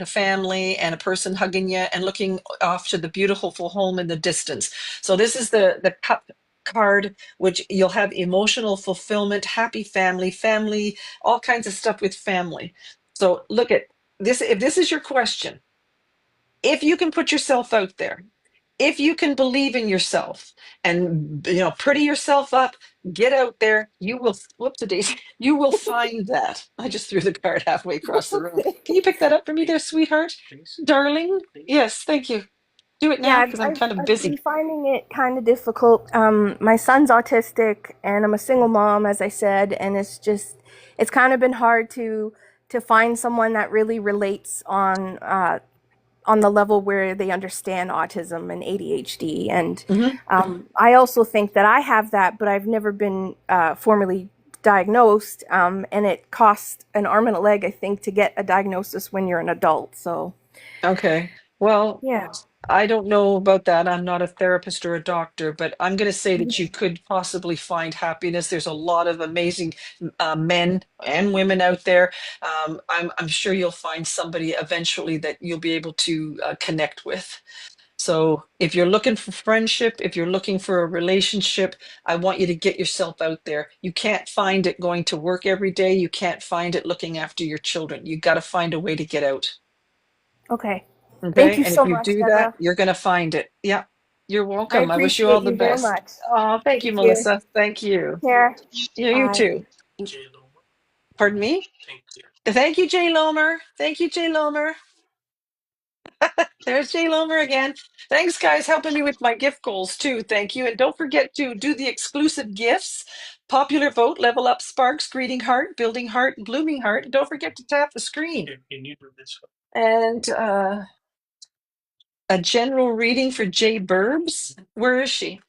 family and a person hugging you and looking off to the beautiful home in the distance. So this is the cup card, which you'll have emotional fulfillment, happy family, all kinds of stuff with family. So look at this. If this is your question, if you can put yourself out there, if you can believe in yourself and pretty yourself up, get out there, you will whoops a daisy, you will find that. I just threw the card halfway across the room. Can you pick that up for me there, sweetheart? Darling? Yes, thank you. Do it Yeah, now because I'm kind of I've busy. been finding it kind of difficult. My son's autistic, and I'm a single mom, as I said, and it's kind of been hard to find someone that really relates on the level where they understand autism and ADHD. And I also think that I have that, but I've never been formally diagnosed, and it costs an arm and a leg, I think, to get a diagnosis when you're an adult. So Okay. Well, yeah. I don't know about that. I'm not a therapist or a doctor, but I'm going to say that you could possibly find happiness. There's a lot of amazing men and women out there. I'm sure you'll find somebody eventually that you'll be able to connect with. So if you're looking for friendship, if you're looking for a relationship, I want you to get yourself out there. You can't find it going to work every day. You can't find it looking after your children. You got to find a way to get out. Okay. Okay. Thank you And so if you much, do that, Deborah. you're going to find it. Yeah. You're I welcome. I wish you all appreciate the you very best. much. Oh, thank you, Thank you. Melissa. Thank you. Take care. Yeah, you Bye. too. Pardon me? Thank you, Jay Lomer. Thank you, Jay Lomer. There's Jay Lomer again. Thanks, guys, helping me with my gift goals too. Thank you. And don't forget to do the exclusive gifts. Popular vote, level up, sparks, greeting heart, building heart, blooming heart. Don't forget to tap the screen. And a general reading for Jay Burbs. Where is she?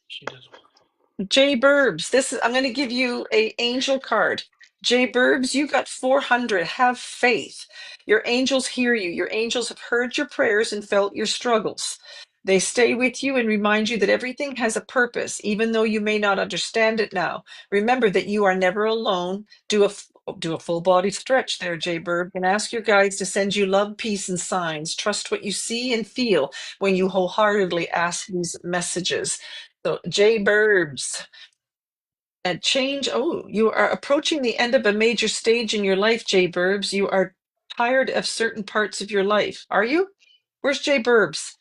Jay Burbs. I'm going to give you a angel card. Jay Burbs, you got 400. Have faith. Your angels hear you. Your angels have heard your prayers and felt your struggles. They stay with you and remind you that everything has a purpose, even though you may not understand it now. Remember that you are never alone. Do a full body stretch there, Jay Burb, and ask your guides to send you love, peace, and signs. Trust what you see and feel when you wholeheartedly ask these messages. So, Jay Burbs, and change. Oh, you are approaching the end of a major stage in your life, Jay Burbs. You are tired of certain parts of your life. Are you? Where's Jay Burbs?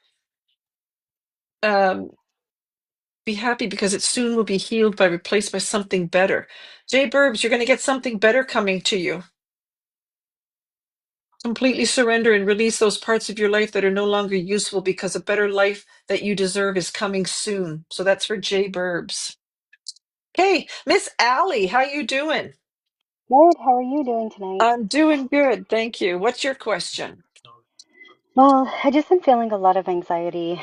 Be happy because it soon will be healed by replaced by something better. Jay Burbs, you're going to get something better coming to you. Completely surrender and release those parts of your life that are no longer useful because a better life that you deserve is coming soon. So that's for Jay Burbs. Okay, Miss Allie, how you doing? Good. How are you doing tonight? I'm doing good, thank you. What's your question? Well, I just been feeling a lot of anxiety,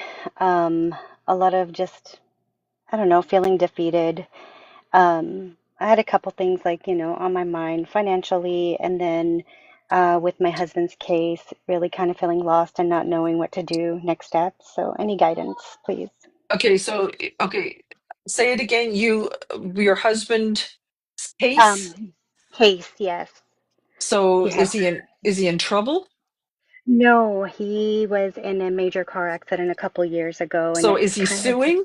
a lot of just, I don't know, feeling defeated. I had a couple things like, on my mind financially, and then with my husband's case, really kind of feeling lost and not knowing what to do next steps. So any guidance, please. Okay, say it again. Your husband case. Case, yes. So Yeah. is he in trouble? No, he was in a major car accident a couple years ago, and So it's is he kind of, suing?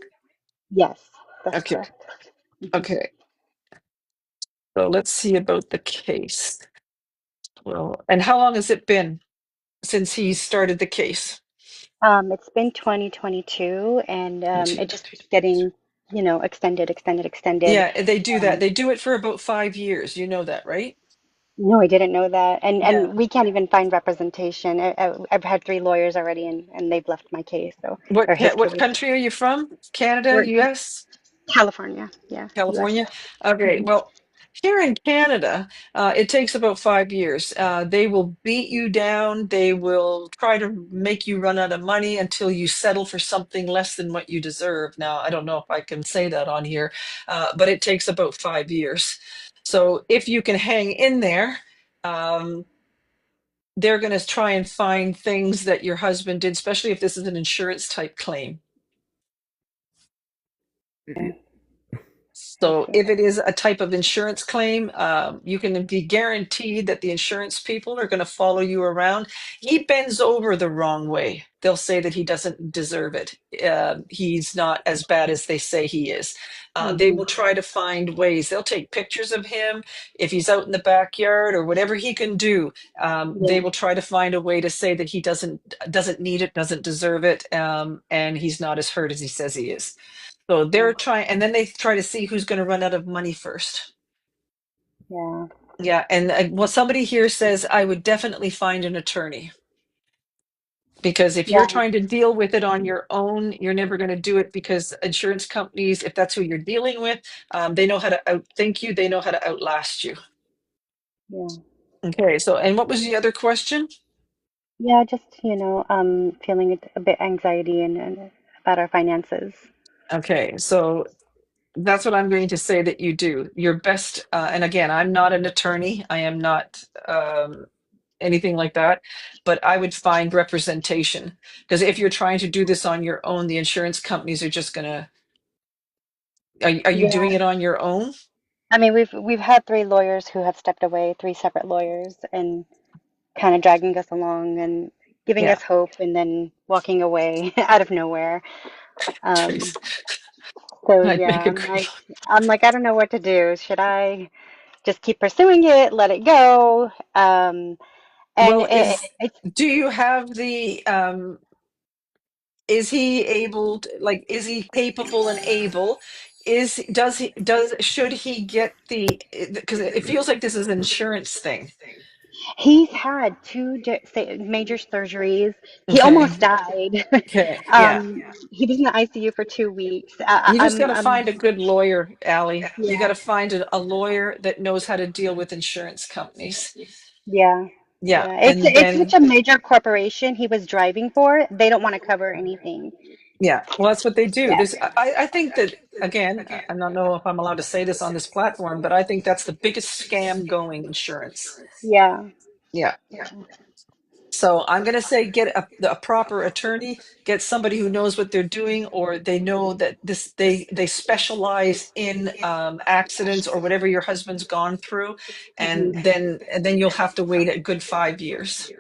yes, that's Okay, correct. okay. So let's see about the case. Well, and how long has it been since he started the case? It's been 2022, and it just keeps getting, extended. Yeah, they do that. Um, They do it for about 5 years. You know that, right? no, I didn't know that, and Yeah. we can't even find representation. I've had 3 lawyers already, and they've left my case, so or his What case. country are you from? Canada, We're US? California, yeah, U.S. California? Okay, Mhm. well, here in Canada, it takes about 5 years. They will beat you down. They will try to make you run out of money until you settle for something less than what you deserve. Now, I don't know if I can say that on here, but it takes about 5 years. So if you can hang in there, um, they're going to try and find things that your husband did, especially if this is an insurance type claim. So Okay. if it is a type of insurance claim, you can be guaranteed that the insurance people are going to follow you around. He bends over the wrong way. They'll say that he doesn't deserve it. He's not as bad as they say he is. They Hmm. will try to find ways. They'll take pictures of him if he's out in the backyard or whatever he can do. They Yeah. will try to find a way to say that he doesn't need it, doesn't deserve it, and he's not as hurt as he says he is. So they're trying, and then they try to see who's going to run out of money first. Yeah. Yeah, and well, somebody here says I would definitely find an attorney because if you're Yeah. trying to deal with it on your own, you're never going to do it because insurance companies, if that's who you're dealing with, they know how to outthink you. They know how to outlast you. Yeah. Okay, so and what was the other question? Yeah. Just feeling a bit anxiety and about our finances. Okay, so that's what I'm going to say that you do your best. And again, I'm not an attorney. I am not anything like that, but I would find representation because if you're trying to do this on your own, the insurance companies are just gonna. Are you Yeah. doing it on your own? I mean, we've had 3 lawyers who have stepped away, 3 separate lawyers, and kind of dragging us along and giving Yeah. us hope, and then walking away out of nowhere. Jeez. So I'd yeah, make a I'm like, I don't know what to do. Should I just keep pursuing it, let it go? And Well, do you have the is he able to, like, is he capable and able? Should he get because it feels like this is an insurance thing. he's had major surgeries. He Okay. almost died. Okay. Yeah. He was in the ICU for 2 weeks. You just got to find a good lawyer, Allie. You got Yeah, to find a lawyer that knows how to deal with insurance companies. yeah. Yeah, Yeah, and it's then such a major corporation he was driving for. They don't want to cover anything. yeah, well, that's what they do. Yeah. I think that again, I don't know if I'm allowed to say this on this platform, but I think that's the biggest scam going, insurance. Yeah. Yeah. So I'm going to say get a proper attorney, get somebody who knows what they're doing, or they know that they specialize in accidents or whatever your husband's gone through, Mhm. and then you'll have to wait a good 5 years.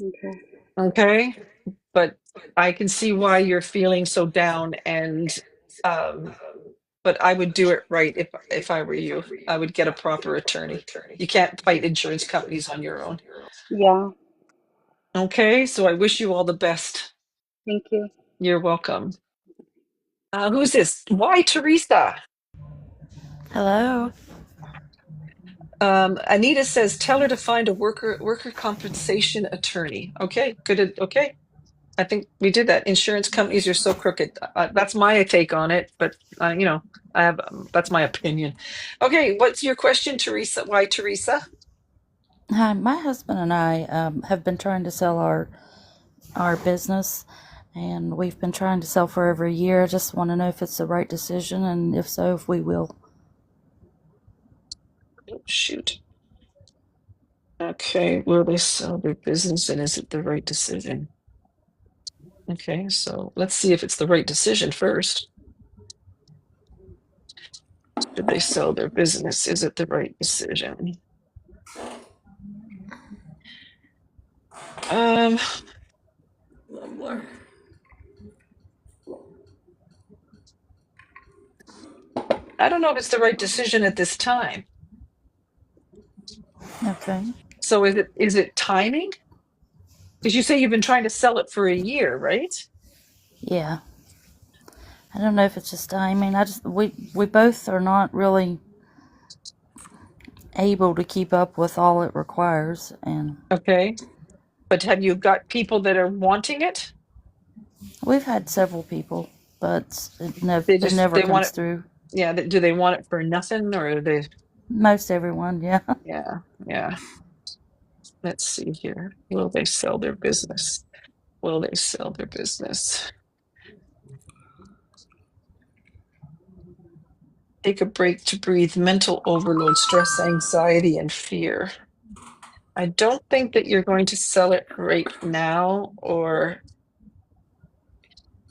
Okay. Okay, but I can see why you're feeling so down, and but I would do it right if I were you. I would get a proper attorney. You can't fight insurance companies on your own. Yeah. Okay, so I wish you all the best. Thank you. You're welcome. Who's this? Why, Teresa? Hello. Anita says, tell her to find a worker compensation attorney. Okay, good. Okay, I think we did that. Insurance companies are so crooked. That's my take on it, but I have that's my opinion. Okay, what's your question, Teresa? Why, Teresa? Hi, my husband and I have been trying to sell our business, and we've been trying to sell for over a year. I just want to know if it's the right decision, and if so, if we will. Oh, shoot. Okay, will they sell their business, and is it the right decision? Okay, so let's see if it's the right decision first. Should they sell their business? Is it the right decision? I don't know if it's the right decision at this time. Okay. So is it timing? Because you say you've been trying to sell it for a year, right? Yeah. I don't know if it's just timing. We both are not really able to keep up with all it requires, and Okay. But have you got people that are wanting it? we've had several people, but it never They want comes it. through. Yeah. Do they want it for nothing, or they? Most everyone, yeah. Yeah. Yeah. Let's see here. Will they sell their business? Will they sell their business? Take a break to breathe. Mental overload, stress, anxiety, and fear. I don't think that you're going to sell it right now, or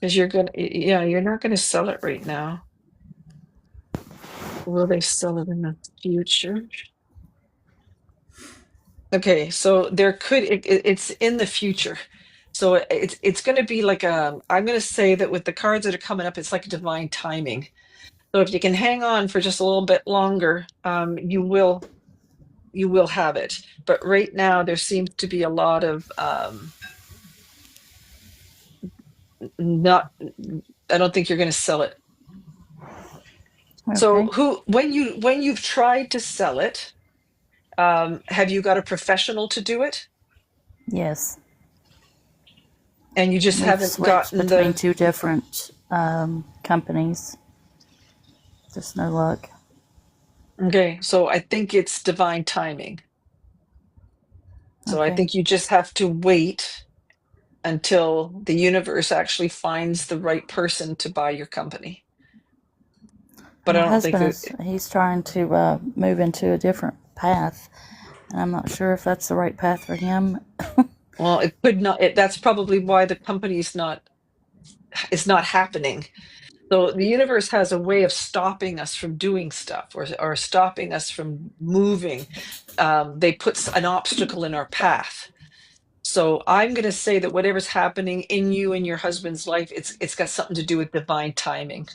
because you're not going to sell it right now. Will they sell it in the future? Okay, so it's in the future. So it's going to be like I'm going to say that with the cards that are coming up, it's like divine timing. So if you can hang on for just a little bit longer, you will have it. But right now there seems to be a lot of not. I don't think you're going to sell it. Okay. So when you've tried to sell it, have you got a professional to do it? Yes. And you just We've haven't switched gotten between two different companies. Just no luck. Okay, so I think it's divine timing. So I Okay. think you just have to wait until the universe actually finds the right person to buy your company. But My I don't think husband he's trying to move into a different path, and I'm not sure if that's the right path for him. well, it could not. That's probably why the company's it's not happening. So the universe has a way of stopping us from doing stuff, or stopping us from moving. They put an obstacle in our path. So I'm going to say that whatever's happening in you and your husband's life, it's got something to do with divine timing.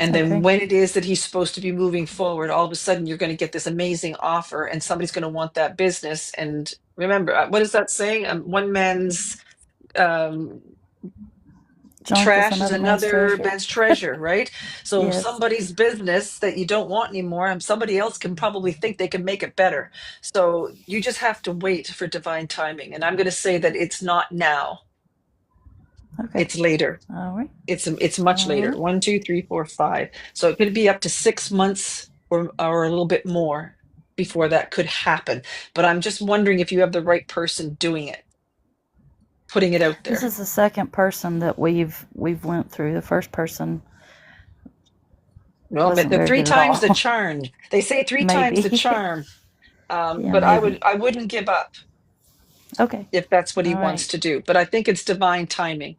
And then Okay. when it is that he's supposed to be moving forward, all of a sudden you're going to get this amazing offer, and somebody's going to want that business. And remember, what is that saying? One man's Junk trash is another man's another treasure. man's treasure, right? So Yes. somebody's business that you don't want anymore, and somebody else can probably think they can make it better. So you just have to wait for divine timing. And I'm going to say that it's not now. Okay. It's later. All right. It's much All later. right. 1, 2, 3, 4, 5. So it could be up to 6 months or a little bit more before that could happen. But I'm just wondering if you have the right person doing it, putting it out This there. is the second person that we've went through. The first person Well, but wasn't the very three good at times the all. charm. They say three times the Maybe. charm. Yeah, But maybe. I wouldn't give up Okay. if that's what he All wants right. to do. But I think it's divine timing.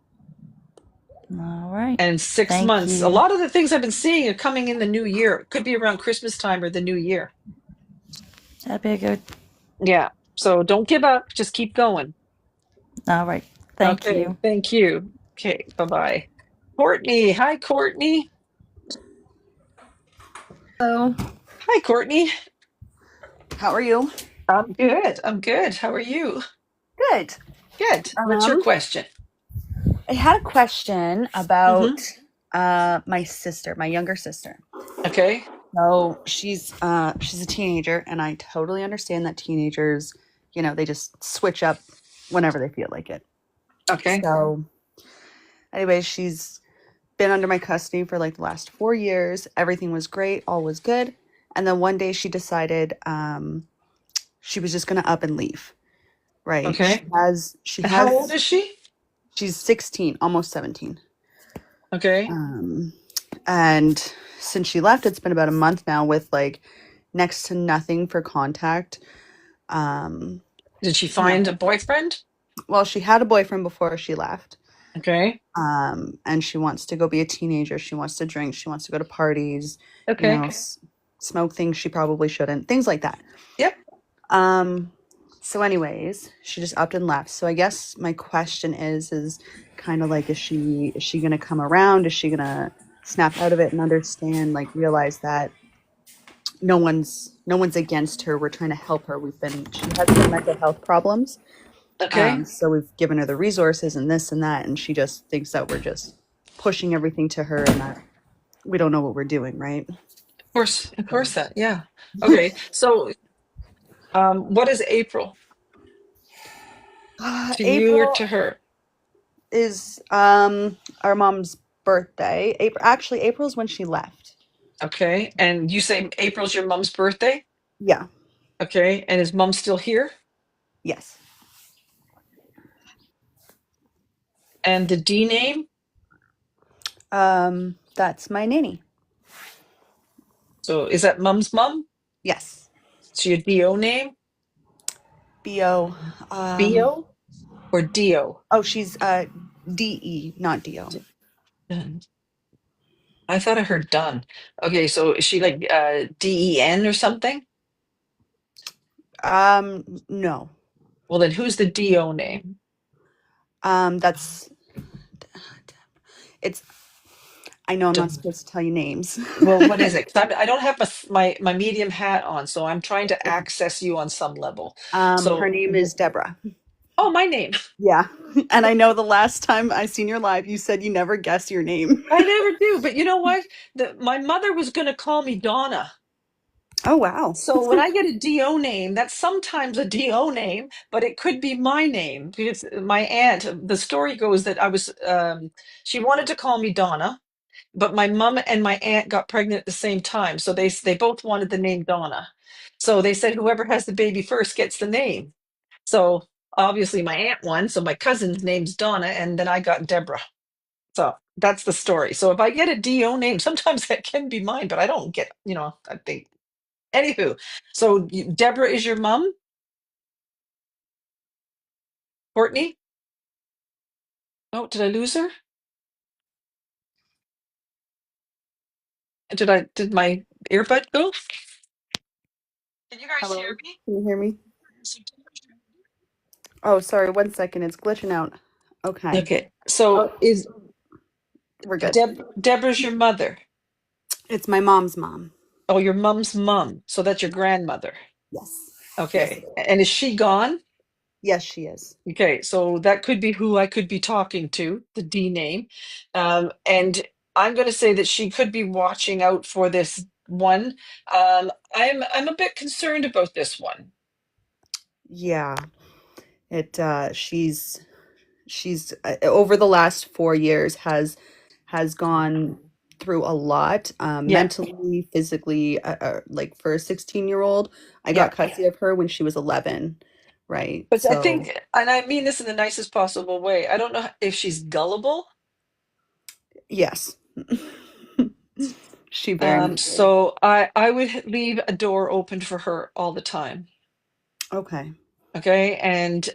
All right. And 6 Thank months, a you. lot of the things I've been seeing are coming in the new year. It could be around Christmas time or the new year. That'd be a good. Yeah. So don't give up. Just keep going. All right. Thank Okay. you. Thank you. Okay. Bye-bye. Courtney. Hi, Courtney. Hello. Hi, Courtney. How are you? I'm good. I'm good. How are you? Good. Good. What's your question? I had a question Mm-hmm. about my sister, my younger sister. Okay. So she's a teenager, and I totally understand that teenagers, they just switch up whenever they feel like it. Okay. So, anyway, she's been under my custody for like the last 4 years. Everything was great, all was good, and then one day she decided she was just gonna up and leave. Right? Okay. She How old has. is she? She's 16, almost 17. Okay. And since she left, it's been about a month now with like next to nothing for contact. Did she find a boyfriend? Well, she had a boyfriend before she left. Okay. And she wants to go be a teenager. She wants to drink. She wants to go to parties, Okay. smoke things she probably shouldn't, things like that. Yep. So anyways, she just upped and left. So I guess my question is kind of like, is she going to come around? Is she going to snap out of it and understand, like realize that no one's against her. We're trying to help her. She has some mental health problems. Okay. So we've given her the resources and this and that, and she just thinks that we're just pushing everything to her and that we don't know what we're doing, right? Of course that. Yeah. Okay. So, what is April to you or April to her? is our mom's birthday. April's when she left. Okay. And you say April's your mom's birthday? Yeah. Okay. And is mom still here? Yes. And the D name? That's my nanny. So is that mom's mom? Yes. So your DO name? BO. BO or DO? Oh, she's DE, not DO. Done. I thought I heard done. Okay, so is she like DEN or something? No. Well, then who's the DO name? I know I'm not supposed to tell you names. Well, what is it? 'Cause I don't have my medium hat on, so I'm trying to access you on some level. Her So, name is Deborah. oh, my name. Yeah. And I know the last time I seen your live, you said you never guess your name. I never do, but you know what? My mother was going to call me Donna. Oh, wow. So when I get a DO name, that's sometimes a DO name, but it could be my name because my aunt, the story goes that she wanted to call me Donna, but my mom and my aunt got pregnant at the same time. So they both wanted the name Donna. So they said whoever has the baby first gets the name. So obviously my aunt won. So my cousin's name's Donna, and then I got Deborah. So that's the story. So if I get a DO name, sometimes that can be mine, but I don't get, I think. Anywho, so Deborah is your mom? Courtney? Oh, did I lose her? Did my earbud go? Can you guys Hello? hear me? Can you hear me? Oh, sorry. 1 second. It's glitching out. Okay. Okay, so We're good. Deborah's your mother? It's my mom's mom. Oh, your mom's mom. So that's your grandmother. Yes. Okay, and is she gone? Yes, she is. Okay, so that could be who I could be talking to, the D name. And I'm going to say that she could be watching out for this one. I'm a bit concerned about this one. Yeah. She's over the last 4 years has gone through a lot, Yeah. mentally, physically. Like for a 16-year-old, I Yeah. got custody of her when she was 11, right? But I So think, and I mean this in the nicest possible way, I don't know if she's gullible. yes, she very much is. So I would leave a door open for her all the time. Okay. Okay. And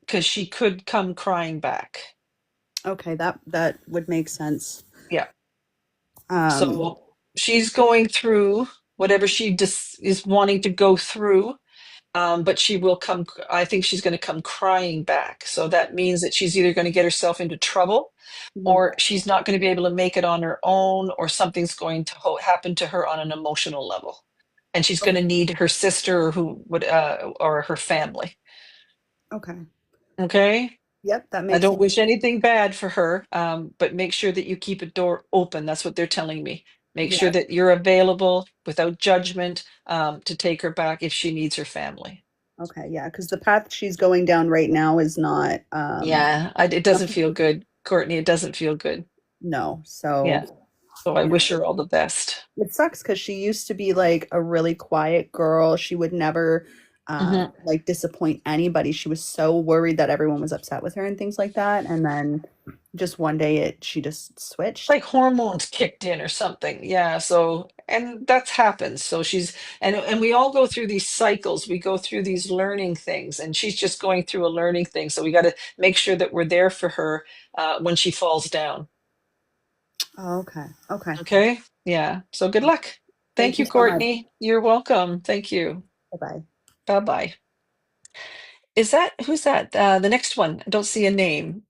because she could come crying back. Okay, that would make sense. Yeah. Um, So she's going through whatever she is wanting to go through. But she will come, I think she's going to come crying back. So that means that she's either going to get herself into trouble or she's not going to be able to make it on her own, or something's going to happen to her on an emotional level. And she's going to need her sister or who would, or her family. okay. Okay. Yep, that I makes don't sense. wish anything bad for her, but make sure that you keep a door open. That's what they're telling me. Make sure Yeah. that you're available without judgment to take her back if she needs her family. Okay, yeah, because the path she's going down right now is not Yeah, it doesn't feel good, Courtney. It doesn't feel good. no. So Yeah. So I wish her all the best. it sucks because she used to be like a really quiet girl. She would never Mhm. like disappoint anybody. She was so worried that everyone was upset with her and things like that. And then just one day she just switched. Like hormones kicked in or something. Yeah. So, and that's happened. So and we all go through these cycles. We go through these learning things, and she's just going through a learning thing. So we got to make sure that we're there for her when she falls down. Oh, okay. Okay. Okay. Yeah. So good luck. Thank you, you so much. Courtney. You're welcome. Thank you. Bye-bye. Bye-bye. Who's that? The next one. I don't see a name.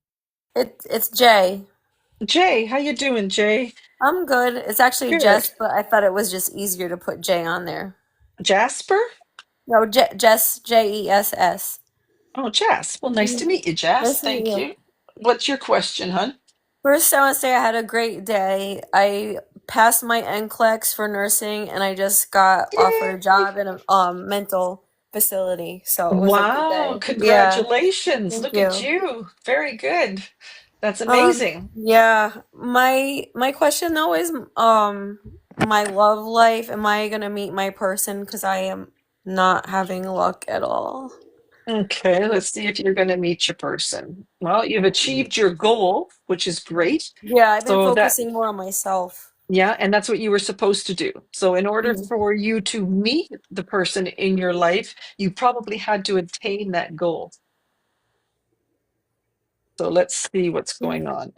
It's Jay. Jay, how you doing, Jay? I'm good. It's actually Good. Jess, but I thought it was just easier to put Jay on there. Jasper? No, Jess, Jess. Oh, Jess. Well, nice to meet you, Jess. Nice to meet Thank you. you. What's your question, hon? First, I want to say I had a great day. I passed my NCLEX for nursing, and I just got offered a job in a mental facility. So it was a good Wow, day. Yeah, congratulations. thank Look at you. you. Very good. That's amazing. Yeah. My question though is my love life. Am I gonna meet my person? Because I am not having luck at all. Okay, let's see if you're going to meet your person. Well, you've achieved your goal, which is great. Yeah, I've been So focusing more on myself. yeah, and that's what you were supposed to do. So in order Mhm. for you to meet the person in your life, you probably had to attain that goal. So let's see what's going on.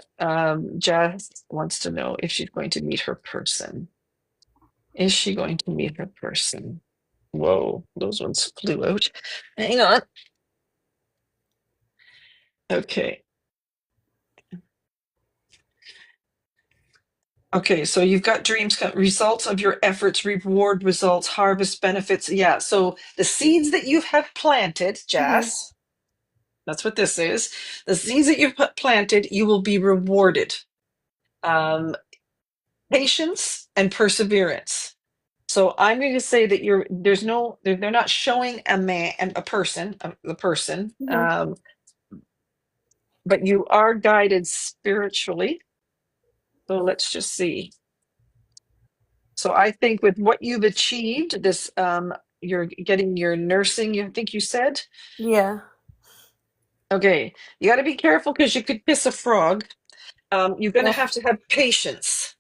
Jess wants to know if she's going to meet her person. Is she going to meet her person? Whoa, those ones flew out. Hang on. Okay. Okay, so you've got dreams, results of your efforts, reward results, harvest benefits. Yeah, so the seeds that you have planted, Jess, that's what this is. The seeds that you've planted, you will be rewarded. Patience and perseverance. So I'm going to say that they're not showing a person, the person, but you are guided spiritually. So let's just see. So I think with what you've achieved, you're getting your nursing, you think you said? Yeah. Okay, you got to be careful because you could piss a frog. You're going to Yeah. have patience.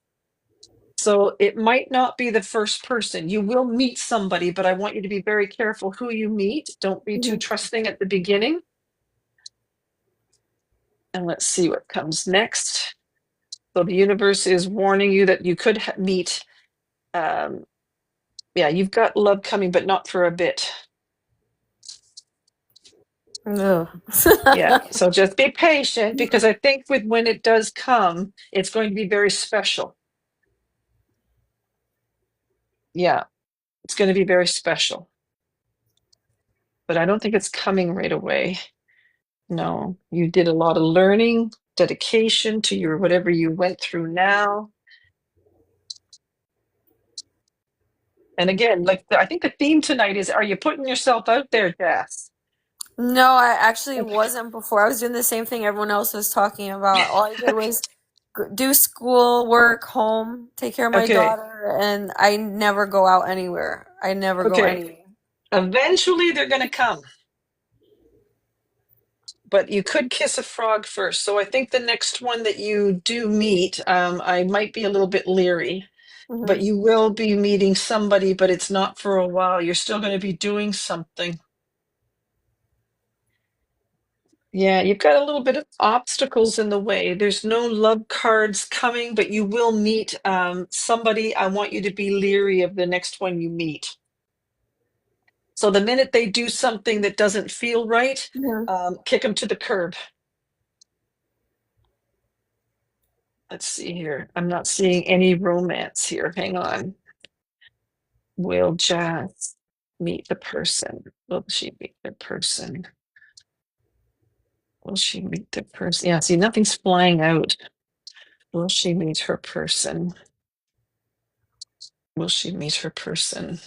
So it might not be the first person. You will meet somebody, but I want you to be very careful who you meet. Don't be too trusting at the beginning. And let's see what comes next. So the universe is warning you that you could meet. Yeah, you've got love coming, but not for a bit. Yeah, so just be patient because I think when it does come, it's going to be very special. Yeah, it's going to be very special. But I don't think it's coming right away. No, you did a lot of learning, dedication to your whatever you went through now. And again, I think the theme tonight is, are you putting yourself out there, Jess? No, I actually wasn't before. I was doing the same thing everyone else was talking about. All I did was do school, work, home, take care of my Okay. daughter, and I never go out anywhere. I never go Okay. anywhere. Eventually they're going to come, but you could kiss a frog first. So I think the next one that you do meet, I might be a little bit leery, but Mhm. you will be meeting somebody, but it's not for a while. You're still going to be doing something. Yeah, you've got a little bit of obstacles in the way. There's no love cards coming, but you will meet somebody. I want you to be leery of the next one you meet. So the minute they do something that doesn't feel right, Mhm. kick them to the curb. Let's see here. I'm not seeing any romance here. Hang on. Will Jazz meet the person? Will she meet the person? Will she meet the person? Yeah, see, nothing's flying out. Will she meet her person? Will she meet her person?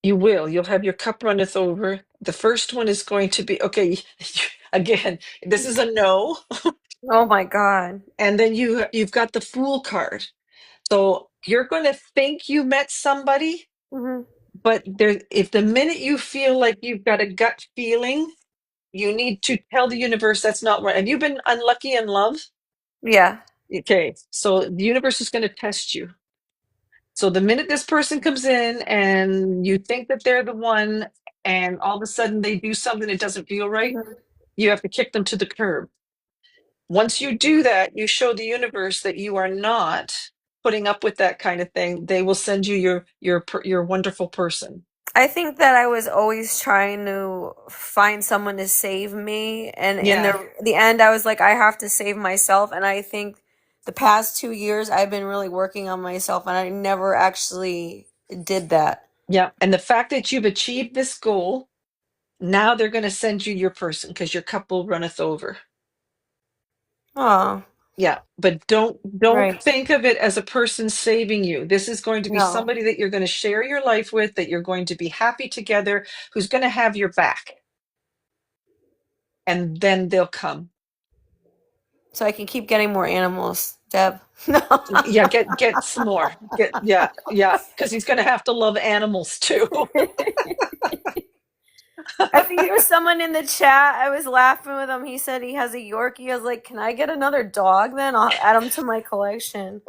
You will. You'll have your cup runneth over. The first one is going to be okay. Again, this is a no. Oh my God. And then you've got the fool card. So you're going to think you met somebody, Mhm. but there, if the minute you feel like you've got a gut feeling, you need to tell the universe that's not right. Have you been unlucky in love? Yeah. Okay, so the universe is going to test you. So the minute this person comes in and you think that they're the one, and all of a sudden they do something that doesn't feel right, Mhm. you have to kick them to the curb. Once you do that, you show the universe that you are not putting up with that kind of thing. They will send you your wonderful person. I think that I was always trying to find someone to save me, and in Yeah. the end, I was like, I have to save myself. And I think the past 2 years, I've been really working on myself, and I never actually did that. Yeah. And the fact that you've achieved this goal, now they're going to send you your person because your cup will runneth over. Oh, Yeah, but don't right. think of it as a person saving you. This is going to be No. somebody that you're going to share your life with, that you're going to be happy together, who's going to have your back. And then they'll come. So I can keep getting more animals, Deb. Yeah, get some more. Yeah, because he's going to have to love animals too. I think there was someone in the chat. I was laughing with him. He said he has a Yorkie. I was like, can I get another dog then? I'll add him to my collection.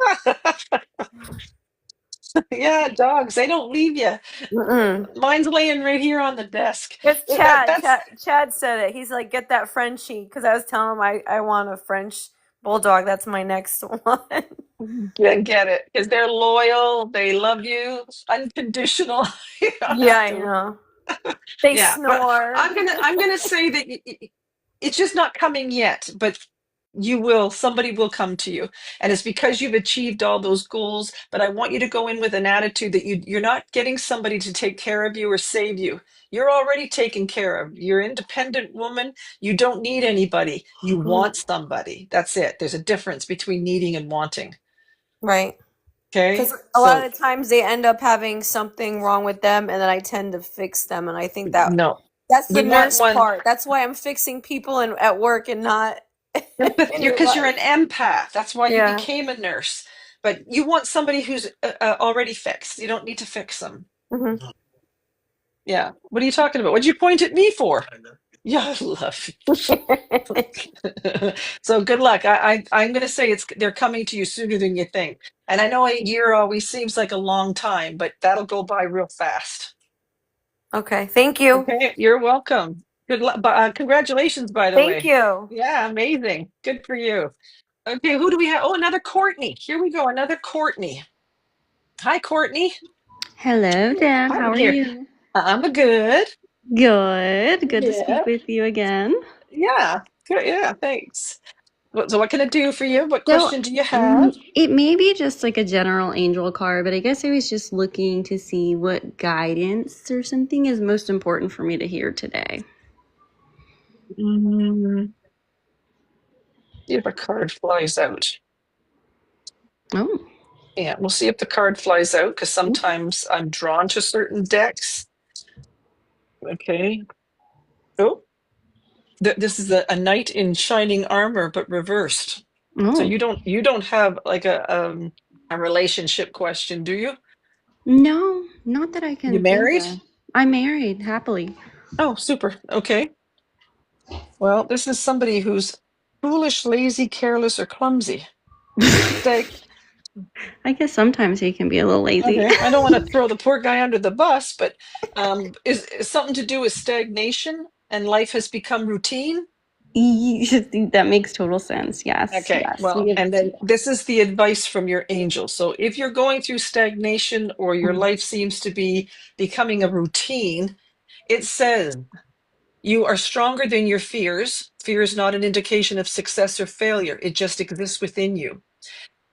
Yeah, dogs, they don't leave you. Mm-mm. Mine's laying right here on the desk. It's That's Chad said it. He's like, get that Frenchie. Because I was telling him I want a French bulldog. That's my next one. get it because they're loyal. They love you unconditional. You don't Yeah, have I to. know. They Yeah, but snore. I'm gonna say that it's just not coming yet, but you will. Somebody will come to you, and it's because you've achieved all those goals. But I want you to go in with an attitude that you're not getting somebody to take care of you or save you. You're already taken care of. You're an independent woman. You don't need anybody. You want somebody. That's it. There's a difference between needing and wanting. Right. Okay, Because a so lot of the times they end up having something wrong with them, and then I tend to fix them. And I think that no, that's the you want nurse one. part. That's why I'm fixing people at work and not in real Because you're life. an empath. That's why you Yeah. became a nurse. But you want somebody who's already fixed. You don't need to fix them. Mhm. Yeah. What are you talking about? What'd you point at me for? Yeah, I love you. So good luck. I'm going to say they're coming to you sooner than you think. And I know a year always seems like a long time, but that'll go by real fast. Okay. Thank you. Okay, you're welcome. Good luck. Congratulations, by the Thank way. you. Yeah, amazing. Good for you. Okay, who do we have? Oh, another Courtney. Here we go. Another Courtney. Hi, Courtney. Hello, Deb. Hi How are here. you? I'm good. Good. Good to Yeah. speak with you again. Yeah. Good. Yeah. Thanks. So, what can I do for you? What So, question do you have? it may be just like a general angel card, but I guess I was just looking to see what guidance or something is most important for me to hear today. See if a card flies out. Oh. Yeah, we'll see if the card flies out because sometimes I'm drawn to certain decks. Okay. Oh, This is a knight in shining armor, but reversed. So Oh, you don't have like a relationship question, do you? no, not that I You can think married? of. I'm married happily. Oh, super. Okay. Well, this is somebody who's foolish, lazy, careless, or clumsy. Stag. I guess sometimes he can be a little lazy. Okay. I don't want to throw the poor guy under the bus, but is something to do with stagnation and life has become routine? That makes total sense. Yes, Okay, yes. well, and then this is the advice from your angel. So if you're going through stagnation or your life seems to be becoming a routine, it says you are stronger than your fears. Fear is not an indication of success or failure, it just exists within you.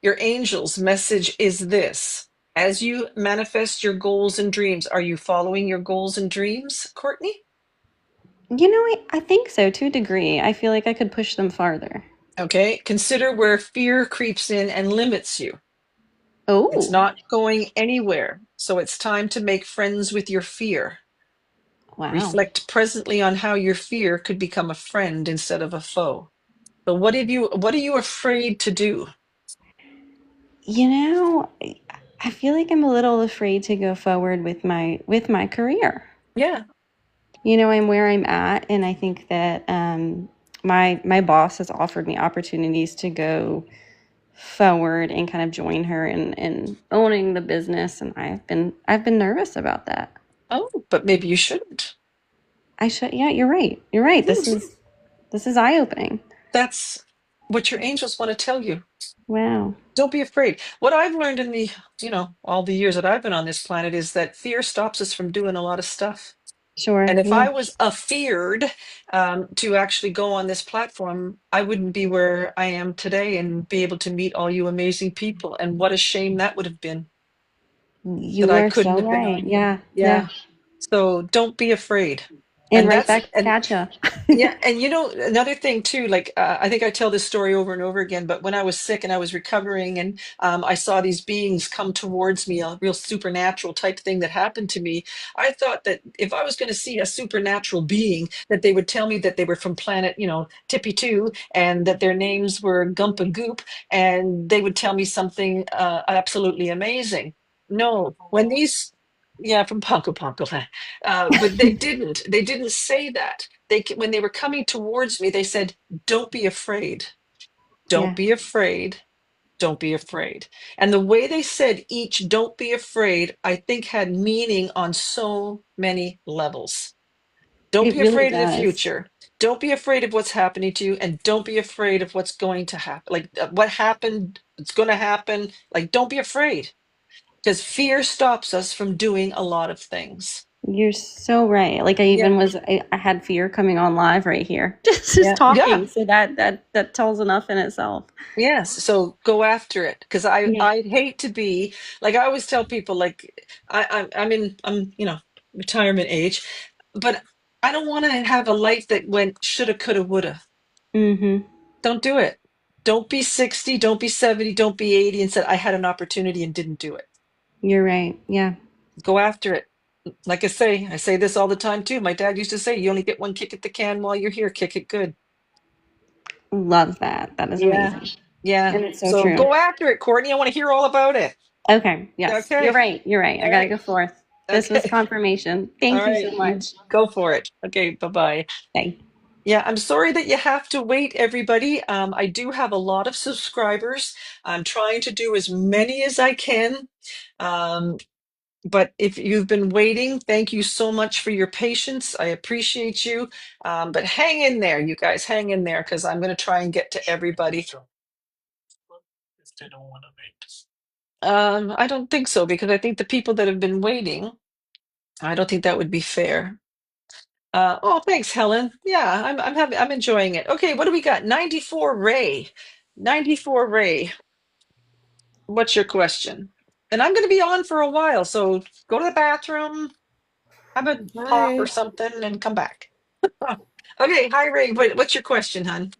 Your angel's message is this: as you manifest your goals and dreams, are you following your goals and dreams, Courtney? You know, I think so to a degree. I feel like I could push them farther. Okay, consider where fear creeps in and limits you. It's Oh, not going anywhere. So it's time to make friends with your fear. wow. Reflect presently on how your fear could become a friend instead of a foe. So what are you afraid to do? You know, I feel like I'm a little afraid to go forward with my career. Yeah. You know, I'm where I'm at, and I think that my boss has offered me opportunities to go forward and kind of join her in owning the business, and I've been nervous about that. Oh, but maybe you shouldn't. I should. Yeah, you're right. You're right. Yes. This is eye opening. That's what your angels want to tell you. Wow. Don't be afraid. What I've learned in the, all the years that I've been on this planet is that fear stops us from doing a lot of stuff. Sure. And if Yeah. I was afeared to actually go on this platform, I wouldn't be where I am today and be able to meet all you amazing people. And what a shame that would have been that You I are couldn't so have been right. on here. Yeah. Yeah. Yeah. So don't be afraid. And And right that's back to catch yeah, and another thing too, like I think I tell this story over and over again, but when I was sick and I was recovering and I saw these beings come towards me, a real supernatural type thing that happened to me, I thought that if I was going to see a supernatural being, that they would tell me that they were from planet, Tippy 2 and that their names were Gump and Goop, and they would tell me something absolutely amazing. No, when these, yeah, from Ponko Ponko, but they didn't say that. When they were coming towards me, they said, don't be afraid, don't Yeah. be afraid, don't be afraid. And the way they said each don't be afraid, I think had meaning on so many levels. Don't It be really afraid of the does. future, don't be afraid of what's happening to you, and don't be afraid of what's going to happen, like what happened, it's going to happen. Like, don't be afraid, because fear stops us from doing a lot of things. You're so right. Like Yeah. I had fear coming on live right here. Just Yeah. talking. So that tells enough in itself. Yes, so go after it, because Yeah. I'd hate to be like, I always tell people, like I'm retirement age, but I don't want to have a life that went shoulda coulda woulda. Mm-hmm. Don't do it. Don't be 60, don't be 70, don't be 80 and said I had an opportunity and didn't do it. You're right. Yeah. Go after it. Like I say this all the time too. My dad used to say, you only get one kick at the can while you're here, kick it good. Love that. That is Yeah. amazing. Yeah. And it's so So true. go after it, Courtney. I want to hear all about it. Okay. Yes. Okay. You're right. You're right. I All gotta right. go forth. This was Okay. confirmation. All Thank you right. so You much. go for it. Okay. Bye-bye. Bye. Yeah, I'm sorry that you have to wait, everybody. I do have a lot of subscribers. I'm trying to do as many as I can. But if you've been waiting, thank you so much for your patience. I appreciate you. But hang in there, you guys, hang in there, because I'm going to try and get to everybody. I don't think so, because I think the people that have been waiting, I don't think that would be fair. Oh, thanks, Helen. Yeah, I'm enjoying it. Okay, what do we got? 94 Ray. 94 Ray. What's your question? And I'm going to be on for a while, so go to the bathroom, have a pop or Hi. something, and come back. Okay, hi Ray. What's your question, hon?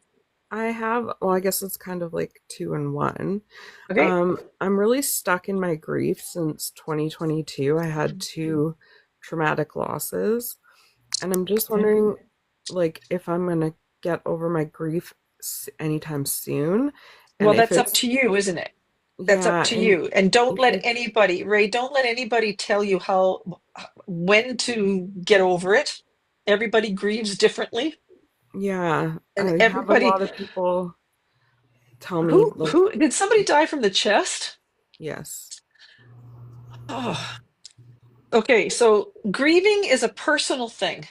I have, well, I guess it's kind of like two in one. Okay. I'm really stuck in my grief since 2022. I had two traumatic losses, and I'm just wondering like if I'm gonna get over my grief anytime soon, and Well, if that's up it's to you, isn't it? That's up yeah, to and you. And don't if let it's anybody, Ray, don't let anybody tell you when to get over it. Everybody grieves differently. yeah, And I have a everybody, lot of people tell me like who, did somebody die from the chest? yes, Oh, okay. So grieving is a personal thing.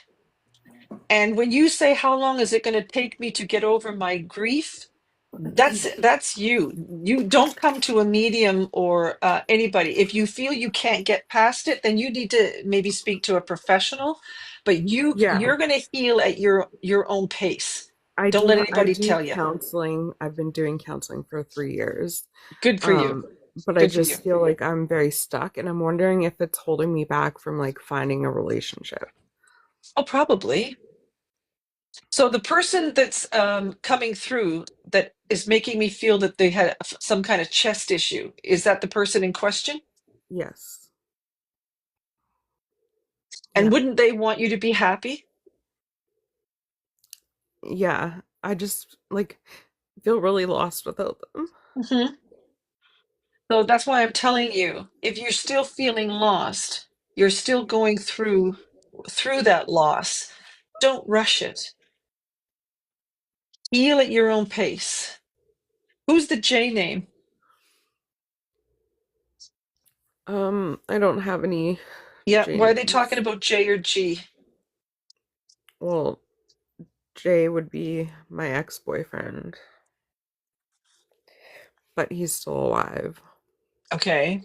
And when you say, how long is it going to take me to get over my grief? That's you. You don't come to a medium or anybody. If you feel you can't get past it, then you need to maybe speak to a professional. But yeah. you're going to heal at your own pace. Don't let I anybody do tell you. counseling. I've been doing counseling for 3 years. Good for you. But I Good for you. just feel like I'm very stuck, and I'm wondering if it's holding me back from like finding a relationship. Oh, probably. So the person that's coming through that is making me feel that they had some kind of chest issue, is that the person in question? Yes. And Yeah. wouldn't they want you to be happy? Yeah. I just like feel really lost without them. Hmm. So that's why I'm telling you, if you're still feeling lost, you're still going through that loss, don't rush it. Heal at your own pace. Who's the J name? I don't have any Yeah, J why are they talking names. about J or G? Well, Jay would be my ex-boyfriend, but he's still alive. Okay.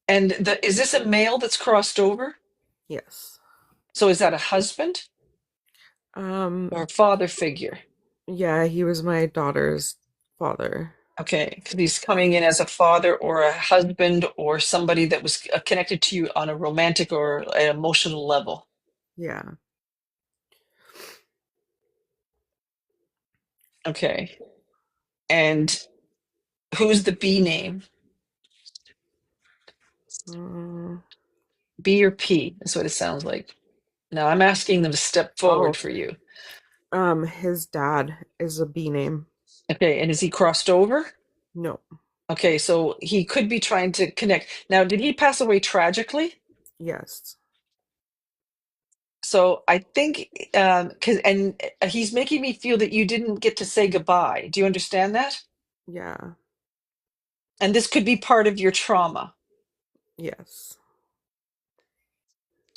And is this a male that's crossed over? Yes. So is that a husband or a father figure? Yeah, he was my daughter's father. Okay, because he's coming in as a father or a husband or somebody that was connected to you on a romantic or an emotional level. Yeah. Okay. And who's the B name? Mm, B or P? That's what it sounds like. Now I'm asking them to step forward oh, for you. his dad is a B name. Okay, and is he crossed over? No. Okay, so he could be trying to connect. Now, did he pass away tragically? Yes. So I think, he's making me feel that you didn't get to say goodbye. Do you understand that? Yeah. And this could be part of your trauma. Yes.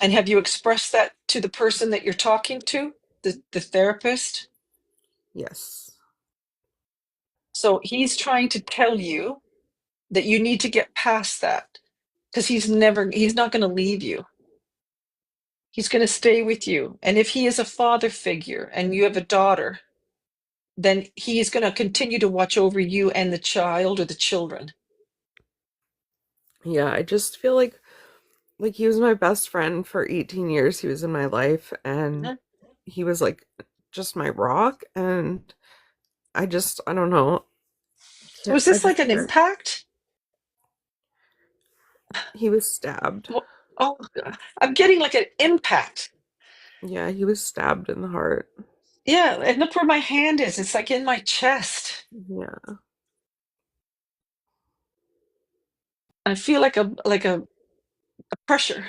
And have you expressed that to the person that you're talking to, the therapist? Yes. So he's trying to tell you that you need to get past that because he's not going to leave you. He's going to stay with you. And if he is a father figure and you have a daughter, then he is going to continue to watch over you and the child or the children. Yeah, I just feel like he was my best friend for 18 years. He was in my life, and Mhm. he was like just my rock, and I don't know. So is I this like just an can't. impact? He was stabbed. Oh, I'm getting like an impact. Yeah, he was stabbed in the heart. Yeah, and look where my hand is. It's like in my chest. Yeah. I feel like a pressure.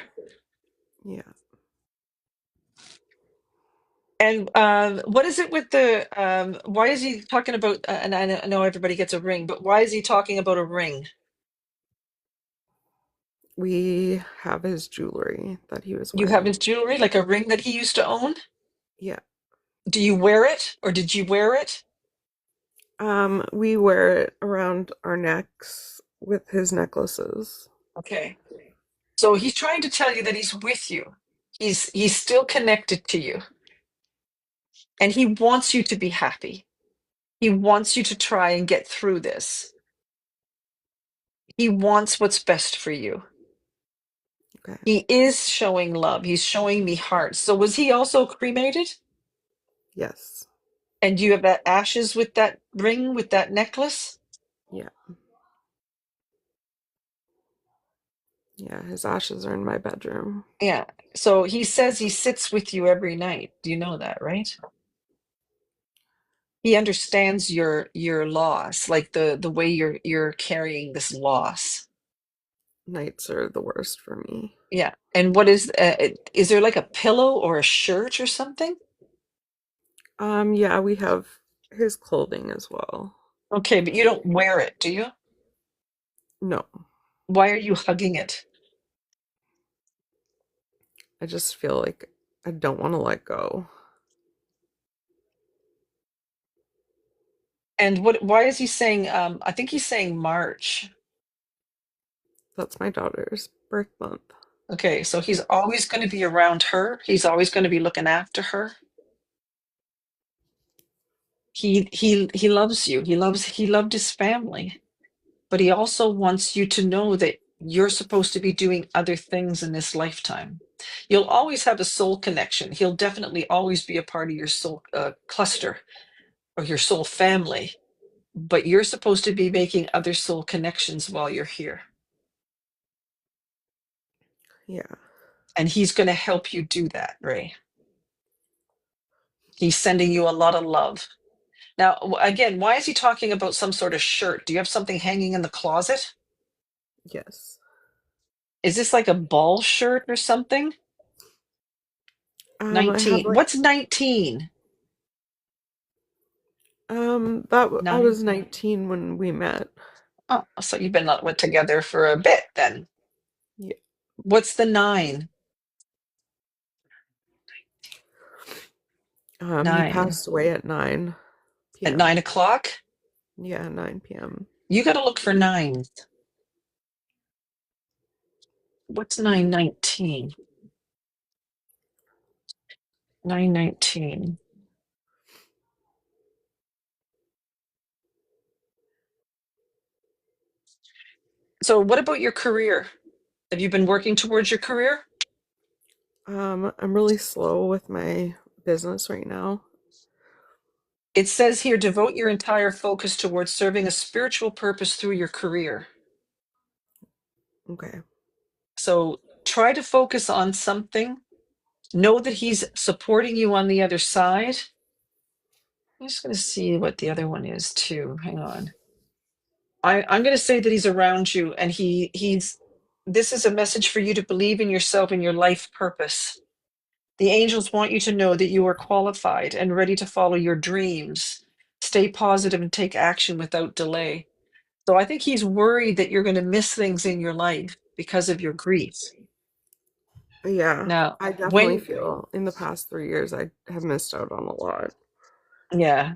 Yeah. And what is it with why is he talking about, and I know everybody gets a ring, but why is he talking about a ring? We have his jewelry that he was You have wearing. his jewelry, like a ring that he used to own? Yeah. Do you wear it or did you wear it? We wear it around our necks with his necklaces. Okay. So he's trying to tell you that he's with you. He's still connected to you. And he wants you to be happy. He wants you to try and get through this. He wants what's best for you. Okay. He is showing love. He's showing me heart. So was he also cremated? Yes. And do you have that ashes with that ring, with that necklace? Yeah. Yeah, his ashes are in my bedroom. Yeah. So he says he sits with you every night. Do you know that, right? He understands your loss, like the way you're carrying this loss. Nights are the worst for me. Yeah. And what is there like a pillow or a shirt or something? Yeah, we have his clothing as well. Okay, but you don't wear it, do you? No, Why are you hugging it? I just feel like I don't want to let go. And why is he saying I think he's saying March. That's my daughter's birth month. Okay, so he's always going to be around her. He's always going to be looking after her. He loves you. He loved his family. But he also wants you to know that you're supposed to be doing other things in this lifetime. You'll always have a soul connection. He'll definitely always be a part of your soul cluster or your soul family. But you're supposed to be making other soul connections while you're here. Yeah. And he's going to help you do that, Ray. He's sending you a lot of love. Now, again, why is he talking about some sort of shirt? Do you have something hanging in the closet? Yes. Is this like a ball shirt or something? I have 19. like What's 19? I was 19 when we met. Oh, so you've been together for a bit then. Yeah. What's the 9? He 9. passed away at 9 p.m. At 9 o'clock? Yeah, 9 p.m. You got to look for 9s. What's 919? 919. So what about your career? Have you been working towards your career? I'm really slow with my business right now. It says here, devote your entire focus towards serving a spiritual purpose through your career. Okay. So try to focus on something. Know that he's supporting you on the other side. I'm just going to see what the other one is too. Hang on. I'm going to say that he's around you, and this is a message for you to believe in yourself and your life purpose. The angels want you to know that you are qualified and ready to follow your dreams. Stay positive and take action without delay. So I think he's worried that you're going to miss things in your life because of your grief. Yeah. Now, I definitely feel in the past 3 years I have missed out on a lot. Yeah.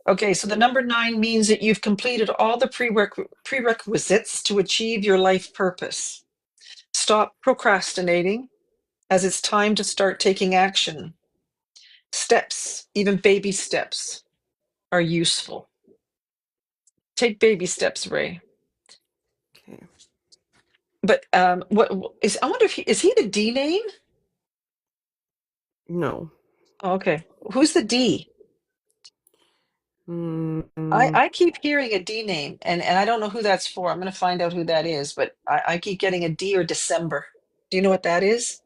Okay, so the number 9 means that you've completed all the prerequisites to achieve your life purpose. Stop procrastinating, as it's time to start taking action. Steps, even baby steps, are useful. Take baby steps, Ray. Okay. But what is? I wonder if is he the D name? No. Oh, okay. Who's the D? I keep hearing a D name, and I don't know who that's for. I'm going to find out who that is, but I keep getting a D or December. Do you know what that is?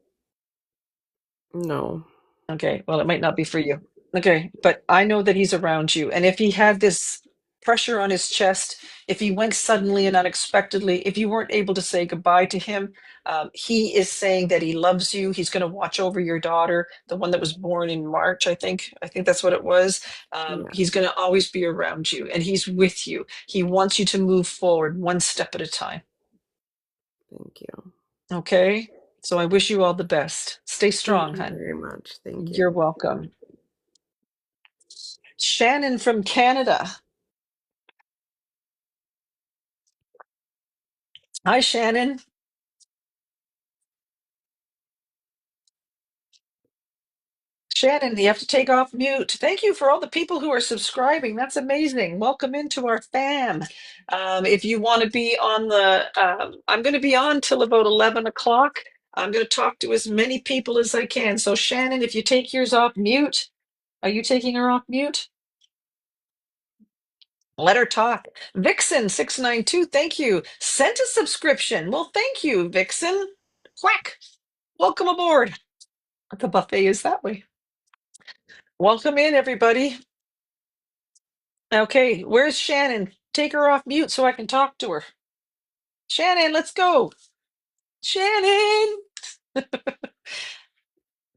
No. Okay, well, it might not be for you. Okay, but I know that he's around you. And if he had this pressure on his chest, if he went suddenly and unexpectedly, if you weren't able to say goodbye to him, he is saying that he loves you. He's going to watch over your daughter, the one that was born in March, I think. I think that's what it was. He's going to always be around you, and he's with you. He wants you to move forward one step at a time. Thank you. Okay? So I wish you all the best. Stay strong, Thank you hon. very much. Thank you. You're welcome. Shannon from Canada. Hi, Shannon. Shannon, you have to take off mute. Thank you for all the people who are subscribing. That's amazing. Welcome into our fam. If you want to be on I'm going to be on till about 11 o'clock. I'm going to talk to as many people as I can. So Shannon, if you take yours off mute, are you taking her off mute? Let her talk. Vixen692, thank you. Sent a subscription. Well, thank you, Vixen. Quack. Welcome aboard. The buffet is that way. Welcome in, everybody. Okay, where's Shannon? Take her off mute so I can talk to her. Shannon, let's go. Shannon.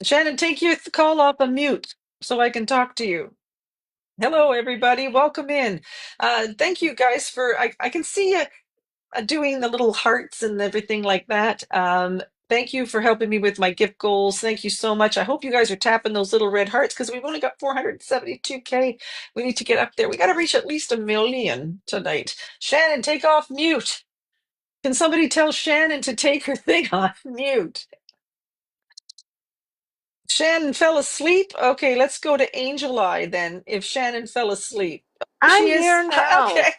Shannon, take your call off of mute so I can talk to you. Hello, everybody. Welcome in. Thank you guys for, I can see you doing the little hearts and everything like that. Thank you for helping me with my gift goals. Thank you so much. I hope you guys are tapping those little red hearts because we've only got 472K. We need to get up there. We got to reach at least 1 million tonight. Shannon, take off mute. Can somebody tell Shannon to take her thing off mute? Shannon fell asleep? Okay, let's go to Angel Eye then, if Shannon fell asleep. I'm She is, here now. okay.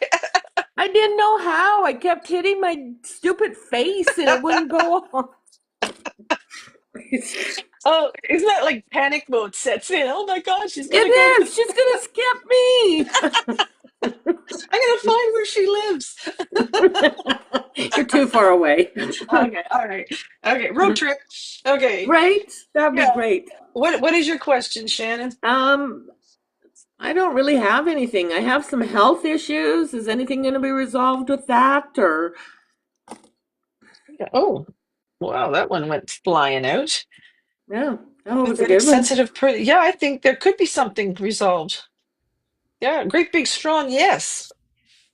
I didn't know how. I kept hitting my stupid face and it wouldn't go off. Oh, isn't that like panic mode sets in? Oh my gosh, she's gonna It go. is. She's gonna skip me. I'm gonna find where she lives. You're too far away. Okay, all right. Okay, road trip. Okay. Right? That'd be Yeah. great. What is your question, Shannon? I don't really have anything. I have some health issues. Is anything going to be resolved with that, or? Oh, wow, that one went flying out. Yeah, that was a Energetic, good one. sensitive. Yeah, I think there could be something resolved. Yeah, great big strong yes.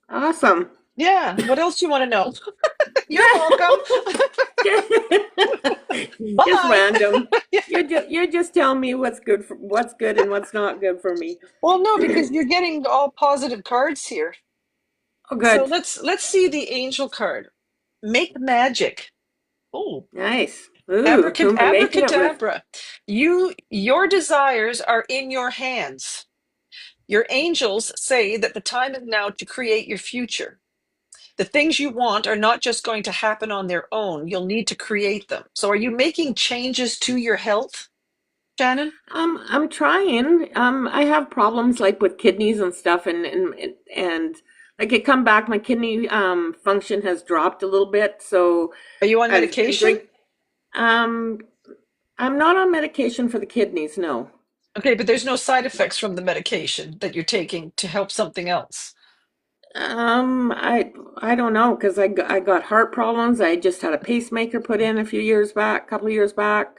Awesome. Yeah. What else do you want to know? You're welcome. Just random. You're just telling me what's good and what's not good for me. Well, no, because you're getting all positive cards here. Oh, good. So let's see the angel card. Make magic. Oh, nice. Ooh, who am I making it with? Abracadabra. Your desires are in your hands. Your angels say that the time is now to create your future. The things you want are not just going to happen on their own. You'll need to create them. So are you making changes to your health, Shannon? I'm trying. I have problems like with kidneys and stuff, and like it come back. My kidney function has dropped a little bit. So are you on medication? I'm not on medication for the kidneys. No. Okay, but there's no side effects from the medication that you're taking to help something else. I don't know because I got heart problems. I just had a pacemaker put in a couple of years back.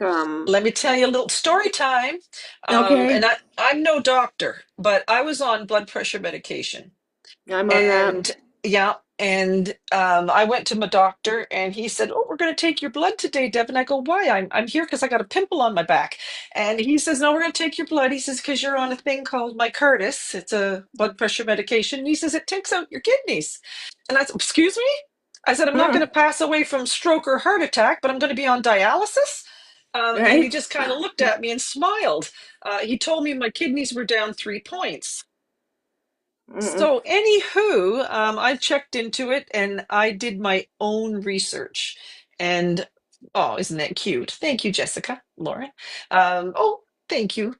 Let me tell you a little story time. Okay. And I'm no doctor, but I was on blood pressure medication. I'm on that. Yeah, and I went to my doctor, and he said, "Oh, we're going to take your blood today, Deb." And I go, "Why? I'm here because I got a pimple on my back." And he says, "No, we're going to take your blood." He says, "Because you're on a thing called Mycurtis. It's a blood pressure medication." And he says, "It takes out your kidneys." And I said, "Excuse me?" I said, "I'm not going to pass away from stroke or heart attack, but I'm going to be on dialysis." And he just kind of looked at me and smiled. He told me my kidneys were down 3 points. So, anywho, I checked into it and I did my own research. And oh, isn't that cute? Thank you, Jessica, Laura. Oh, thank you.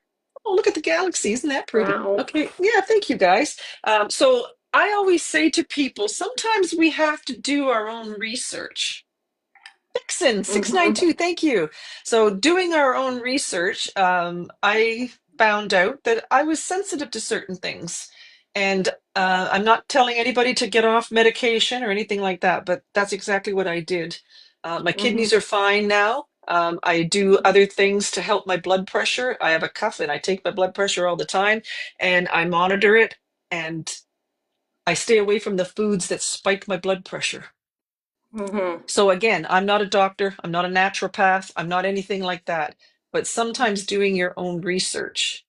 Oh, look at the galaxy. Isn't that pretty? Wow. Okay. Yeah, thank you guys. So, I always say to people, sometimes we have to do our own research. Vixen692, thank you. So, doing our own research, I found out that I was sensitive to certain things. And I'm not telling anybody to get off medication or anything like that, but that's exactly what I did. My kidneys are fine now. I do other things to help my blood pressure. I have a cuff and I take my blood pressure all the time and I monitor it and I stay away from the foods that spike my blood pressure. So again, I'm not a doctor, I'm not a naturopath, I'm not anything like that. But sometimes doing your own research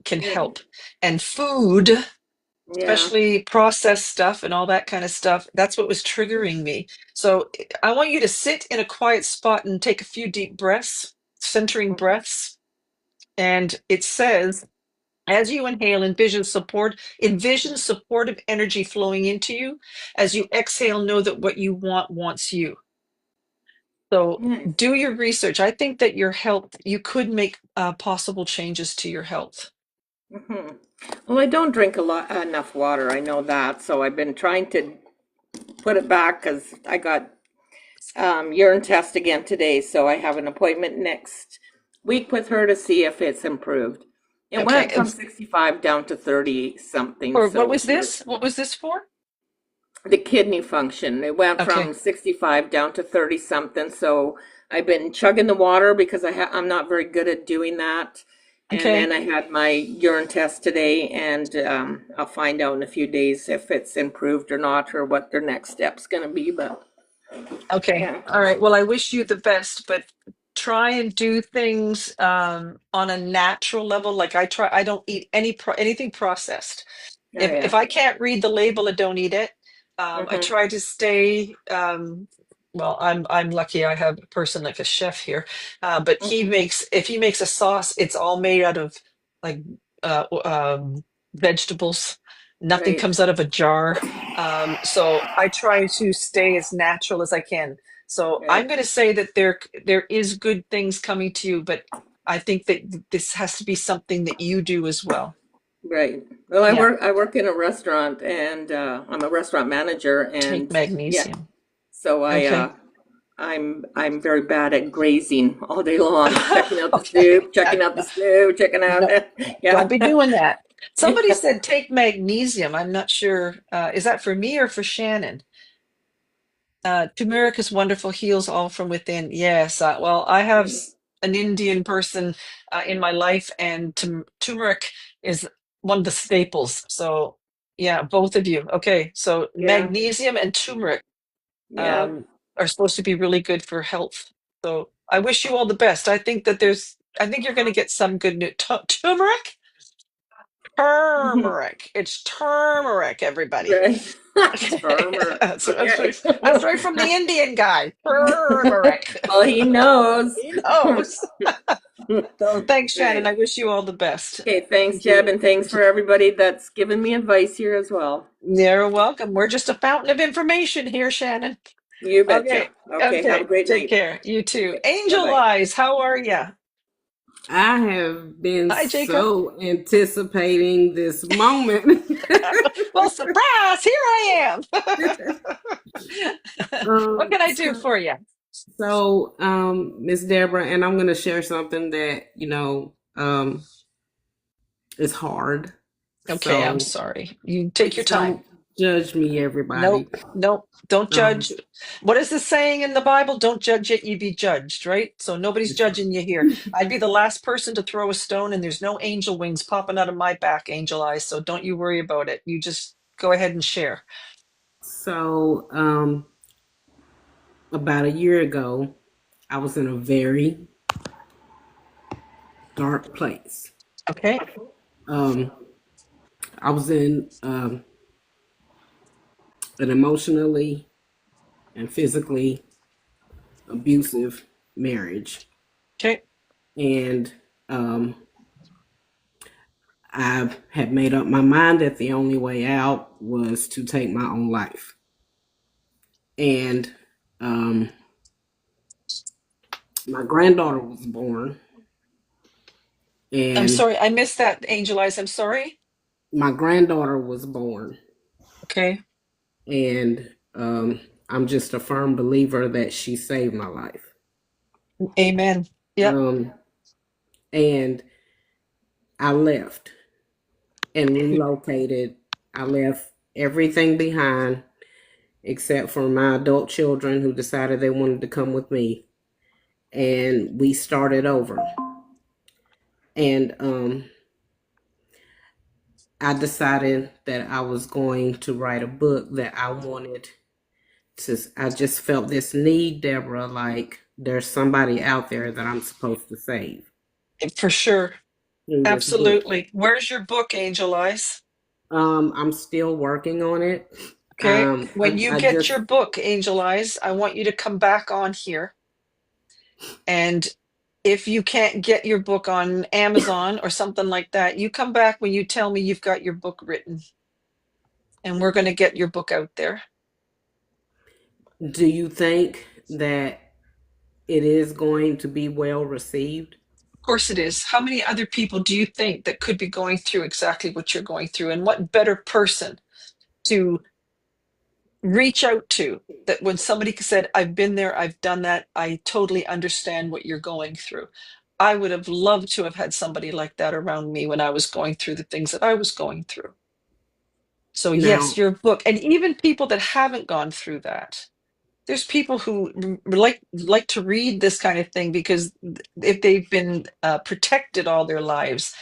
can help. And food, especially processed stuff and all that kind of stuff, that's what was triggering me. So I want you to sit in a quiet spot and take a few deep breaths, centering breaths. And it says, as you inhale, envision supportive energy flowing into you. As you exhale, know that what you want wants you. So do your research. I think that your health, you could make possible changes to your health. Mhm. Well, I don't drink enough water. I know that. So I've been trying to put it back because I got urine test again today. So I have an appointment next week with her to see if it's improved. It Okay. went from 65 down to 30 something. Or So what was this? What was this for? the kidney function. It went Okay. from 65 down to 30 something. So I've been chugging the water because I'm not very good at doing that. And Okay. then I had my urine test today, and I'll find out in a few days if it's improved or not, or what their next step's going to be. But Okay. yeah, All right. Well, I wish you the best, but try and do things on a natural level. Like I don't eat anything processed. oh yeah. If I can't read the label, I don't eat it. I Mhm. try to stay. Well, I'm lucky. I have a person like a chef here, but if he makes a sauce, it's all made out of like vegetables. Nothing Right. comes out of a jar. So I try to stay as natural as I can. So I'm Right. going to say that there is good things coming to you, but I think that this has to be something that you do as well. Right. Well, Yeah. I work in a restaurant, and I'm a restaurant manager, Take and yeah, magnesium. so Okay. I'm very bad at grazing all day long, checking out the soup, checking out the stew, checking out No, yeah. don't be doing that. Somebody said take magnesium. I'm not sure. Is that for me or for Shannon? Turmeric is wonderful, heals all from within. Yes. Well, I have an Indian person in my life, and turmeric is one of the staples. So, yeah, both of you. Okay. So, Yeah. magnesium and turmeric Yeah. are supposed to be really good for health. So, I wish you all the best. I think you're going to get some good news. Turmeric? Turmeric. It's turmeric, everybody. Right. Okay. Turmeric. That's Okay. right from the Indian guy. Turmeric. Well, he knows. He knows. So thanks, Shannon. Right. I wish you all the best. Okay, thanks, Thank you. Jeb, and thanks for everybody that's given me advice here as well. You're welcome. We're just a fountain of information here, Shannon. You betcha. Okay. Okay, have a great Take night. care. You too. Okay, Angel bye-bye. Eyes, how are you? I have been Hi, Jacob. so anticipating this moment. Well, surprise! Here I am. What can I do for you? So, Miss Deborah, and I'm going to share something that, is hard. Okay, I'm So sorry. You take your please time. don't judge me, everybody. Nope. Don't Um, judge. What is the saying in the Bible? Don't judge it, ye be judged, right? So nobody's judging you here. I'd be the last person to throw a stone, and there's no angel wings popping out of my back, Angel Eyes. So don't you worry about it. You just go ahead and share. So, about a year ago, I was in a very dark place. Okay. I was in an emotionally and physically abusive marriage. Okay. And I had made up my mind that the only way out was to take my own life. And my granddaughter was born. And I'm sorry, I missed that, Angel Eyes. I'm sorry. my granddaughter was born. Okay. And I'm just a firm believer that she saved my life. Amen. Yep. And I left and relocated. I left everything behind except for my adult children who decided they wanted to come with me. And we started over. And I decided that I was going to write a book that I wanted to. I just felt this need, Deborah, like there's somebody out there that I'm supposed to save. For sure. in this book. Absolutely. Where's your book, Angel Eyes? I'm still working on it. Okay. When you I get just- your book, Angel Eyes, I want you to come back on here. And if you can't get your book on Amazon or something like that, you come back when you tell me you've got your book written. And we're going to get your book out there. Do you think that it is going to be well received? Of course it is. How many other people do you think that could be going through exactly what you're going through? And what better person to reach out to, that when somebody said, I've been there, I've done that, I totally understand what you're going through. I would have loved to have had somebody like that around me when I was going through the things that I was going through. So yes, Now, your book, and even people that haven't gone through that. There's people who like to read this kind of thing because if they've been protected all their lives,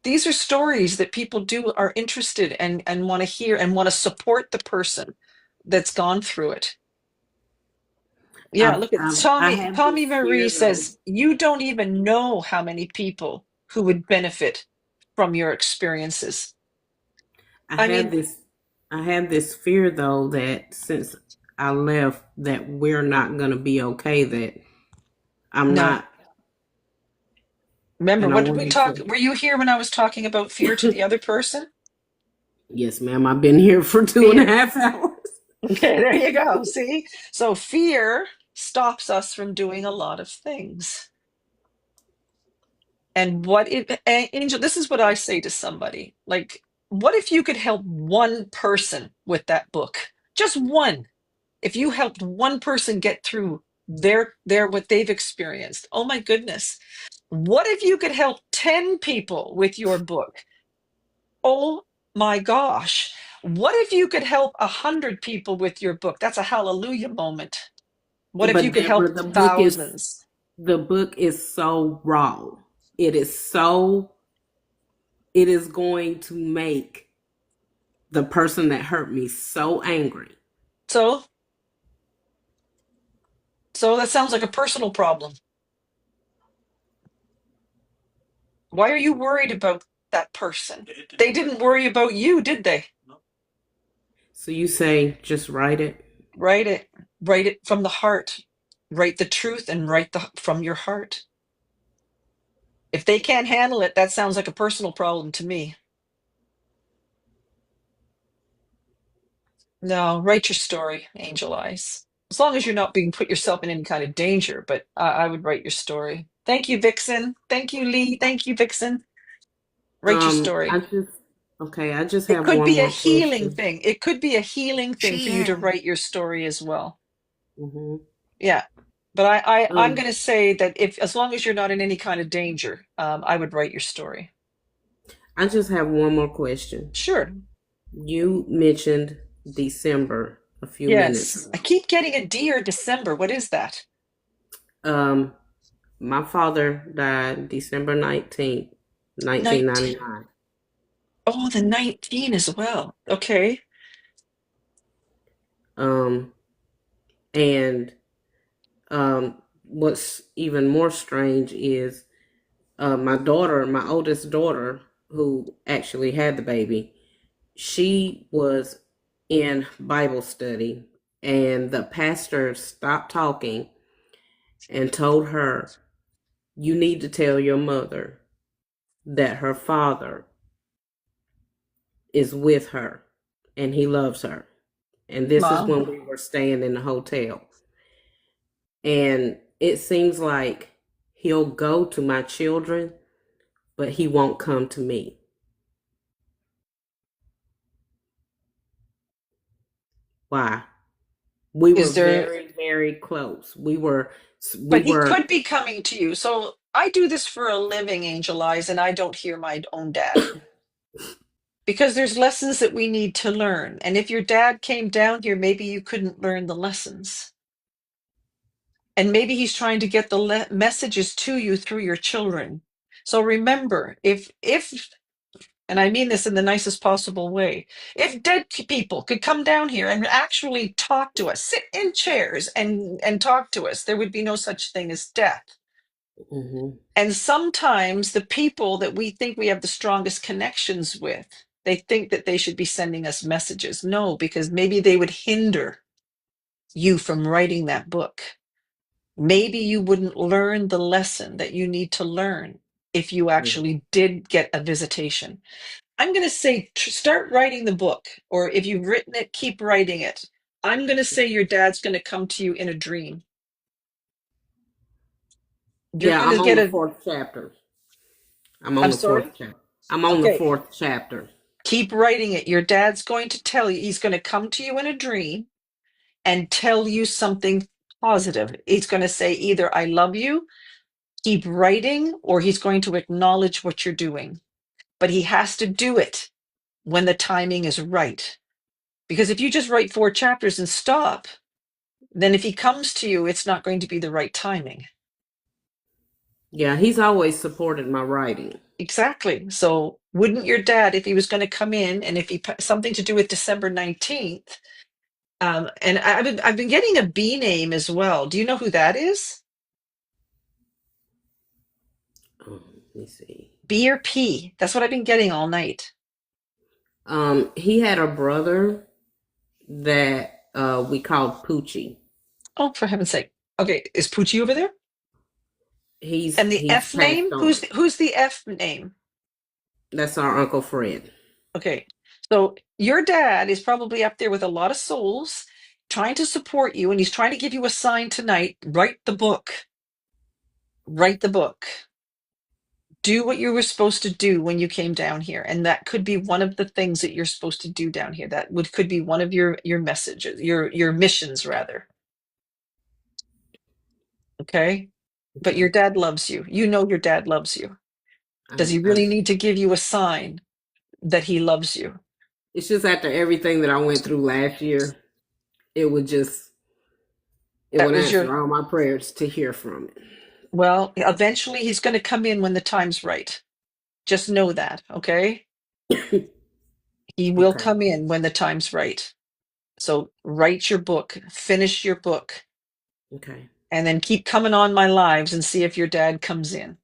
these are stories that people are interested and want to hear and want to support the person that's gone through it. Yeah, look at I Tommy. have Tommy this Marie fear though. says you don't even know how many people who would benefit from your experiences. I I have mean, this I have this fear though that since I left that we're not gonna be okay, that I'm no. not, Remember, and I what did we wanted talk? to. Were you here when I was talking about fear to the other person? Yes, ma'am. I've been here for 2.5 hours. Okay, there you go. See? So fear stops us from doing a lot of things. And Angel, this is what I say to somebody. Like, what if you could help one person with that book? Just one. If you helped one person get through their what they've experienced. Oh my goodness. What if you could help 10 people with your book? Oh my gosh. What if you could help 100 people with your book? That's a hallelujah moment. What if you But could help Deborah, thousands? the book is so raw. It is going to make the person that hurt me so angry. So that sounds like a personal problem. Why are you worried about that person? They didn't worry about you, did they? So you say just write it? Write it. Write it from the heart. Write the truth and write from your heart. If they can't handle it, that sounds like a personal problem to me. No, write your story, Angel Eyes. As long as you're not being put yourself in any kind of danger, but I would write your story. Thank you, Vixen. Thank you, Lee. Thank you, Vixen. Write your story. I just It have could one be a more healing question. thing. It could be a healing thing for you to write your story as well. Mm-hmm. Yeah. But I'm Um, going to say that as long as you're not in any kind of danger, I would write your story. I just have one more question. Sure. You mentioned December a few minutes Yes. ago. I keep getting a D or December. What is that? My father died December 19th, 1999. Oh, the 19 as well. Okay. And what's even more strange is my daughter, my oldest daughter, who actually had the baby, she was in Bible study, and the pastor stopped talking and told her, "You need to tell your mother that her father is with her and he loves her." And this is Wow. when we were staying in the hotel. And it seems like he'll go to my children, but he won't come to me. Why? We were Is there, very, very close. but he could be coming to you. So I do this for a living, Angel Eyes, and I don't hear my own dad. Because there's lessons that we need to learn. And if your dad came down here, maybe you couldn't learn the lessons. And maybe he's trying to get the messages to you through your children. So remember, if and I mean this in the nicest possible way, if dead people could come down here and actually talk to us, sit in chairs and talk to us, there would be no such thing as death. Mm-hmm. And sometimes the people that we think we have the strongest connections with, they think that they should be sending us messages. No, because maybe they would hinder you from writing that book. Maybe you wouldn't learn the lesson that you need to learn if you actually did get a visitation. I'm going to say, start writing the book, or if you've written it, keep writing it. I'm going to say your dad's going to come to you in a dream. You're Yeah, going I'm to on get the a, fourth chapter. I'm on I'm the fourth sorry? chapter. I'm on the Okay. fourth chapter. Keep writing it. Your dad's going to tell you, he's going to come to you in a dream and tell you something positive. He's going to say either, I love you, keep writing, or he's going to acknowledge what you're doing. But he has to do it when the timing is right. Because if you just write 4 chapters and stop, then if he comes to you, it's not going to be the right timing. Yeah, he's always supported my writing. Exactly. So wouldn't your dad, if he was going to come in and if he something to do with December 19th, and I've been getting a B name as well. Do you know who that is? Let me see. B or P. That's what I've been getting all night. He had a brother that we called Poochie. Oh, for heaven's sake. Okay, is Poochie over there? And the He's F name? passed on. Who's the F name? That's our Uncle Fred. Okay. So your dad is probably up there with a lot of souls trying to support you, and he's trying to give you a sign tonight. Write the book. Write the book. Do what you were supposed to do when you came down here, and that could be one of the things that you're supposed to do down here. That could be one of your messages, your missions rather. Okay? But your dad loves you. You know your dad loves you. Does he really need to give you a sign that he loves you? It's just after everything that I went through last year, it would answer all my prayers to hear from it. Well, eventually he's going to come in when the time's right. Just know that, okay? He will come in when the time's right. So write your book, finish your book, Okay. and then keep coming on my lives and see if your dad comes in.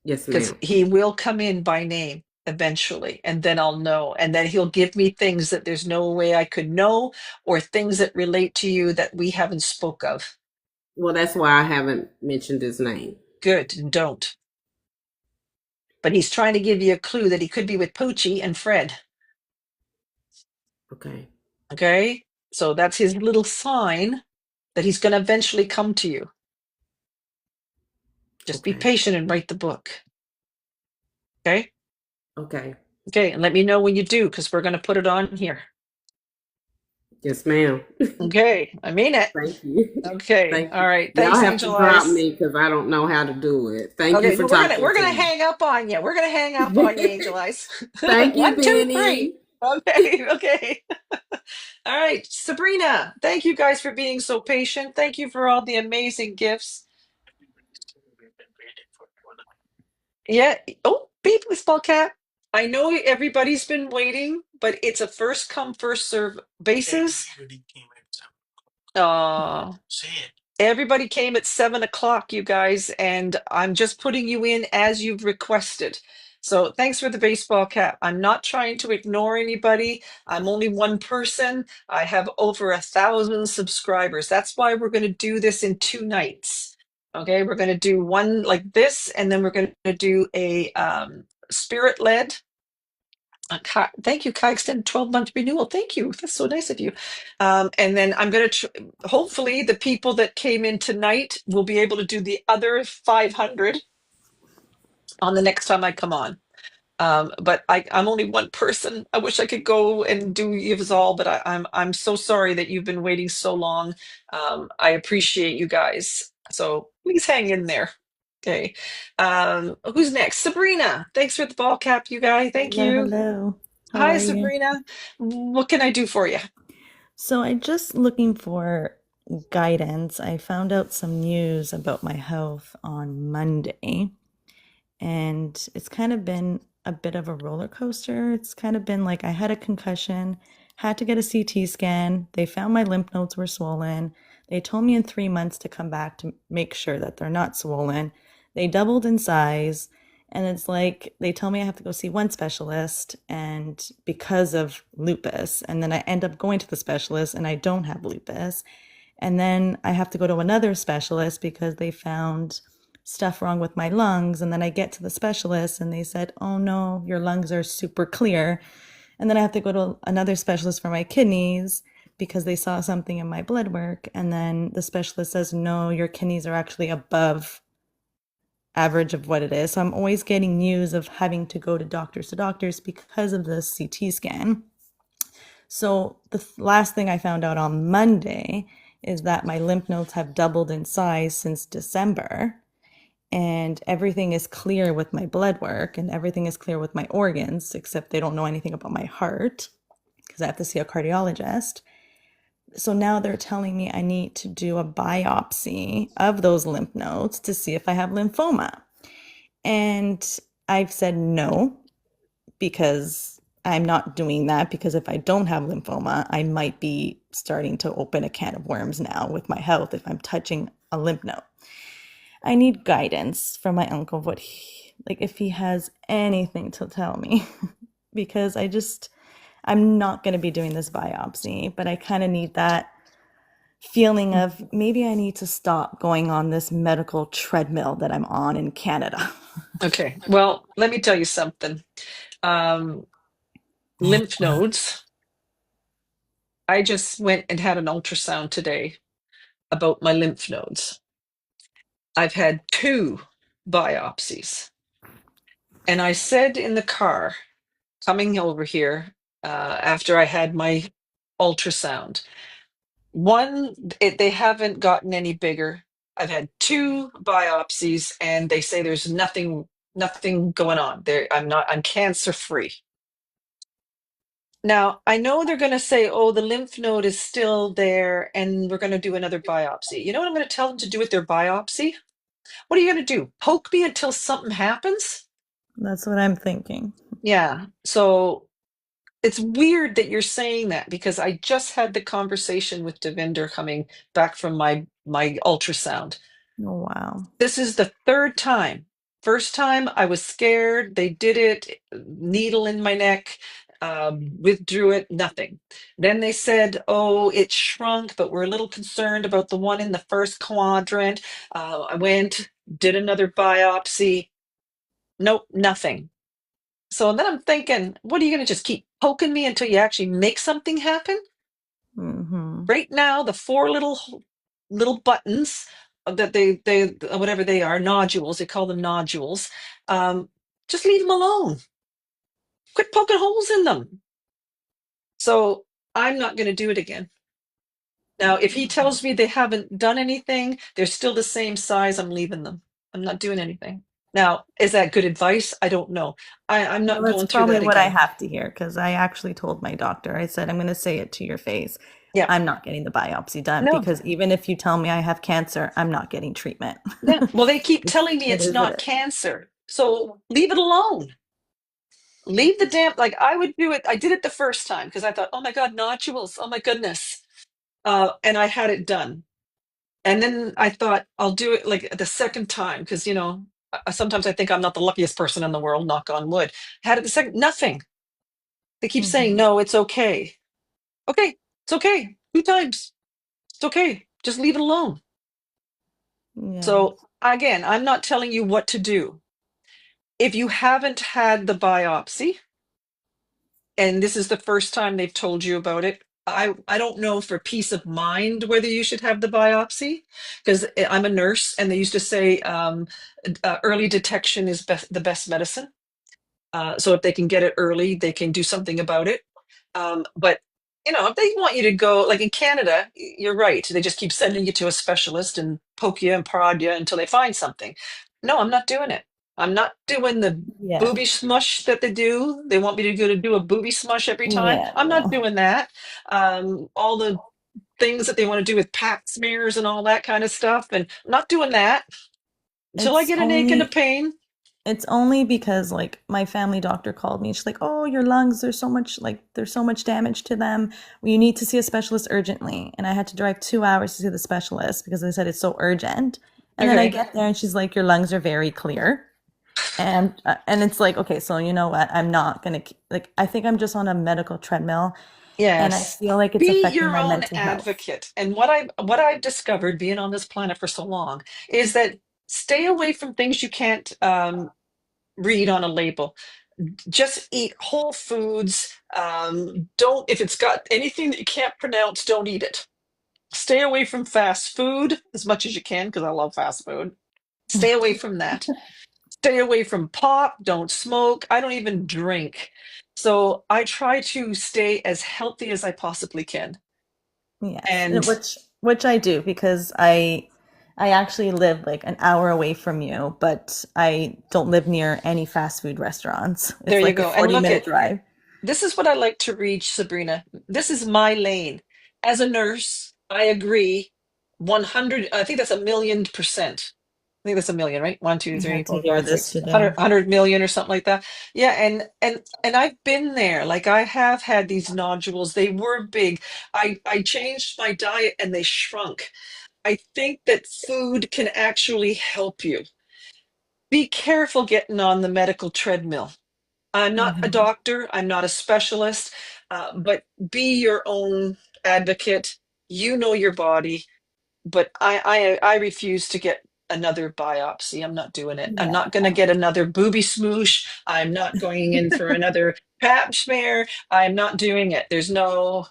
Yes, Because ma'am. he will come in by name eventually, and then I'll know. And then he'll give me things that there's no way I could know, or things that relate to you that we haven't spoke of. Well, that's why I haven't mentioned his name. Good, and don't. But he's trying to give you a clue that he could be with Poochie and Fred. Okay. Okay? So that's his little sign that he's going to eventually come to you. Just be patient and write the book. Okay? Okay. Okay, and let me know when you do, because we're going to put it on here. Yes, ma'am. Okay, I mean it. Thank you. Okay, Thank all you. right. Y'all Thanks, have Angel to drop Eyes. me because I don't know how to do it. Thank Okay, you for so talking we're gonna to me. hang up on you. We're gonna hang up on you, Angel Eyes. Thank you, 1, 2, Benny. 3. Okay, okay. All right, Sabrina. Thank you guys for being so patient. Thank you for all the amazing gifts. Yeah. Oh, baseball cap. I know everybody's been waiting, but it's a first come, first serve basis. Everybody came at 7 o'clock, you guys, and I'm just putting you in as you've requested. So thanks for the baseball cap. I'm not trying to ignore anybody. I'm only one person. I have over 1,000 subscribers. That's why we're going to do this in 2 nights. Okay, we're going to do one like this, and then we're going to do a spirit led. Thank you, Kai. Extended 12-month renewal. Thank you. That's so nice of you. And then I'm going to, hopefully, the people that came in tonight will be able to do the other 500 on the next time I come on. But I'm only one person. I wish I could go and do yous all, but I'm so sorry that you've been waiting so long. I appreciate you guys. So please hang in there. Okay. Who's next? Sabrina. Thanks for the ball cap, you guys. Thank Hello, you. hello. How Hi, are you? Sabrina. What can I do for you? So I'm just looking for guidance. I found out some news about my health on Monday, and it's kind of been a bit of a roller coaster. It's kind of been like I had a concussion, had to get a CT scan. They found my lymph nodes were swollen. They told me in 3 months to come back to make sure that they're not swollen. They doubled in size. And it's like they tell me I have to go see one specialist, and because of lupus, and then I end up going to the specialist and I don't have lupus. And then I have to go to another specialist because they found stuff wrong with my lungs. And then I get to the specialist and they said, oh no, your lungs are super clear. And then I have to go to another specialist for my kidneys because they saw something in my blood work. And then the specialist says, no, your kidneys are actually above average of what it is. So I'm always getting news of having to go to doctors because of the CT scan. So the last thing I found out on Monday is that my lymph nodes have doubled in size since December, and everything is clear with my blood work and everything is clear with my organs, except they don't know anything about my heart because I have to see a cardiologist. So now they're telling me I need to do a biopsy of those lymph nodes to see if I have lymphoma. And I've said no, because I'm not doing that, because if I don't have lymphoma, I might be starting to open a can of worms now with my health if I'm touching a lymph node. I need guidance from my uncle, if he has anything to tell me, because I'm not going to be doing this biopsy, but I kind of need that feeling of maybe I need to stop going on this medical treadmill that I'm on in Canada. Okay. Well, let me tell you something. Lymph nodes. I just went and had an ultrasound today about my lymph nodes. I've had 2 biopsies. And I said in the car coming over here after I had my ultrasound, they haven't gotten any bigger. I've had 2 biopsies and they say there's nothing going on there. I'm cancer free. Now, I know they're going to say, oh, the lymph node is still there and we're going to do another biopsy. You know what I'm going to tell them to do with their biopsy? What are you going to do? Poke me until something happens? That's what I'm thinking. Yeah. So it's weird that you're saying that, because I just had the conversation with Devinder coming back from my ultrasound. Oh, wow. This is the 3rd time. First time I was scared. They did it, needle in my neck, withdrew it, nothing. Then they said, oh, it shrunk, but we're a little concerned about the one in the first quadrant. I went, did another biopsy. Nope, nothing. So then I'm thinking, what are you going to just keep poking me until you actually make something happen? Mm-hmm. Right now, the 4 little buttons that they whatever they are, nodules, they call them nodules. Just leave them alone. Quit poking holes in them. So I'm not going to do it again. Now, if he tells me they haven't done anything, they're still the same size, I'm leaving them. I'm not doing anything. Now, is that good advice? I don't know. I'm not Well, going that's through probably that what I again. have to hear, because I actually told my doctor, I said, I'm going to say it to your face. Yeah. I'm not getting the biopsy done, No. because even if you tell me I have cancer, I'm not getting treatment. Yeah. Well, they keep telling me It it's is what not it is. cancer. So leave it alone. Leave the damn, like I would do it. I did it the first time because I thought, oh my God, nodules. Oh my goodness. And I had it done. And then I thought I'll do it like the second time because, sometimes I think I'm not the luckiest person in the world, knock on wood. Had it the second, nothing. They keep saying, no, it's okay. Okay, it's okay. 2 times. It's okay. Just leave it alone. Yeah. So again, I'm not telling you what to do. If you haven't had the biopsy, and this is the first time they've told you about it, I don't know for peace of mind whether you should have the biopsy, because I'm a nurse and they used to say early detection is the best medicine. So if they can get it early, they can do something about it. But if they want you to go, like in Canada, you're right. They just keep sending you to a specialist and poke you and prod you until they find something. No, I'm not doing it. I'm not doing the Yeah. booby smush that they do. They want me to go to do a booby smush every time. Yeah, I'm not no. doing that. All the things that they want to do with pap smears and all that kind of stuff. And I'm not doing that until I get an ache and a pain. It's only because my family doctor called me. She's like, "Oh, your lungs, there's so much damage to them. You need to see a specialist urgently." And I had to drive 2 hours to see the specialist because they said it's so urgent. And then I get there and she's like, "Your lungs are very clear." And it's like, okay, so you know what? I'm not gonna I think I'm just on a medical treadmill. And I Yes. feel like it's Be affecting your my own mental health. advocate. And what I've discovered being on this planet for so long is that stay away from things you can't read on a label. Just eat whole foods. Don't, if it's got anything that you can't pronounce, don't eat it. Stay away from fast food as much as you can, because I love fast food. Stay away from that. Stay away from pop. Don't smoke. I don't even drink. So I try to stay as healthy as I possibly can. Yes, And which I do because I actually live like an hour away from you, but I don't live near any fast food restaurants. there It's you like a go. And look 40-minute at drive. this is what I like to reach, Sabrina. This is my lane. As a nurse, I agree 100, I think that's 1,000,000%. I think that's a million, right? One, two, I three, had to four, hear five, this six, 100, today. 100 million or something like that. Yeah, and I've been there. Like I have had these nodules. They were big. I changed my diet and they shrunk. I think that food can actually help you. Be careful getting on the medical treadmill. I'm not a Mhm. doctor, I'm not a specialist, but be your own advocate. You know your body, but I refuse to get another biopsy. I'm not doing it. I'm Yeah. not going to get another booby smoosh. I'm not going in for another pap smear. I'm not doing it. There's no,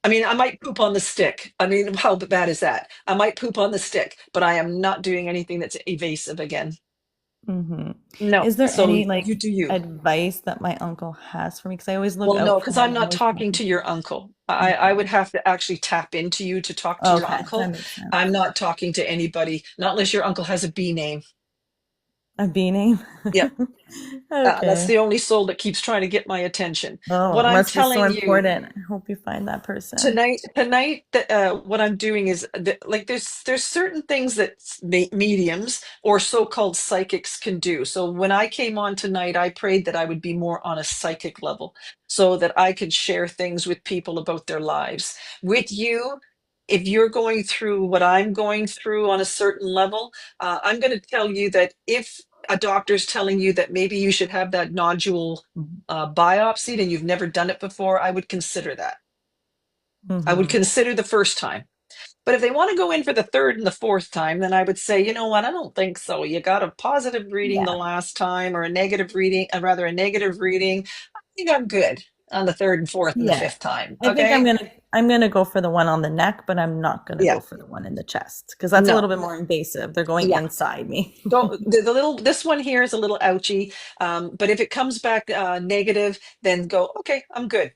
I mean, I might poop on the stick. I mean, how bad is that? I might poop on the stick, but I am not doing anything that's evasive again. Mhm. No. Is there So any you like do you. advice that my uncle has for me? Because I always look Well, out no, for because him. I'm I'm not always talking checking. to your uncle. I Okay. would have to actually tap into you to talk to your Okay, that uncle. makes sense. I'm not talking to anybody, not unless your uncle has a B name. A B name? Yeah, that's Okay. the only soul that keeps trying to get my attention. Oh, What it I'm must be so telling you important. I hope you find that person. tonight, what I'm doing is like there's certain things that mediums or so-called psychics can do. So when I came on tonight, I prayed that I would be more on a psychic level so that I could share things with people about their lives. With you, if you're going through what I'm going through on a certain level, I'm going to tell you that if a doctor's telling you that maybe you should have that nodule biopsied and you've never done it before, I would consider that. I would Mhm. consider the first time. But if they want to go in for the third and the fourth time, then I would say, you know what, I don't think so. You got a positive reading the Yeah. last time or a negative reading, rather a negative reading. I think I'm good on the third and fourth and the Yeah. fifth time. I think Okay. I'm gonna go for the one on the neck, but I'm not gonna Yeah. go for the one in the chest because that's a little No. bit more invasive. They're going Yeah. inside me. Don't the little this one here is a little ouchy. But if it comes back negative, then go, okay, I'm good.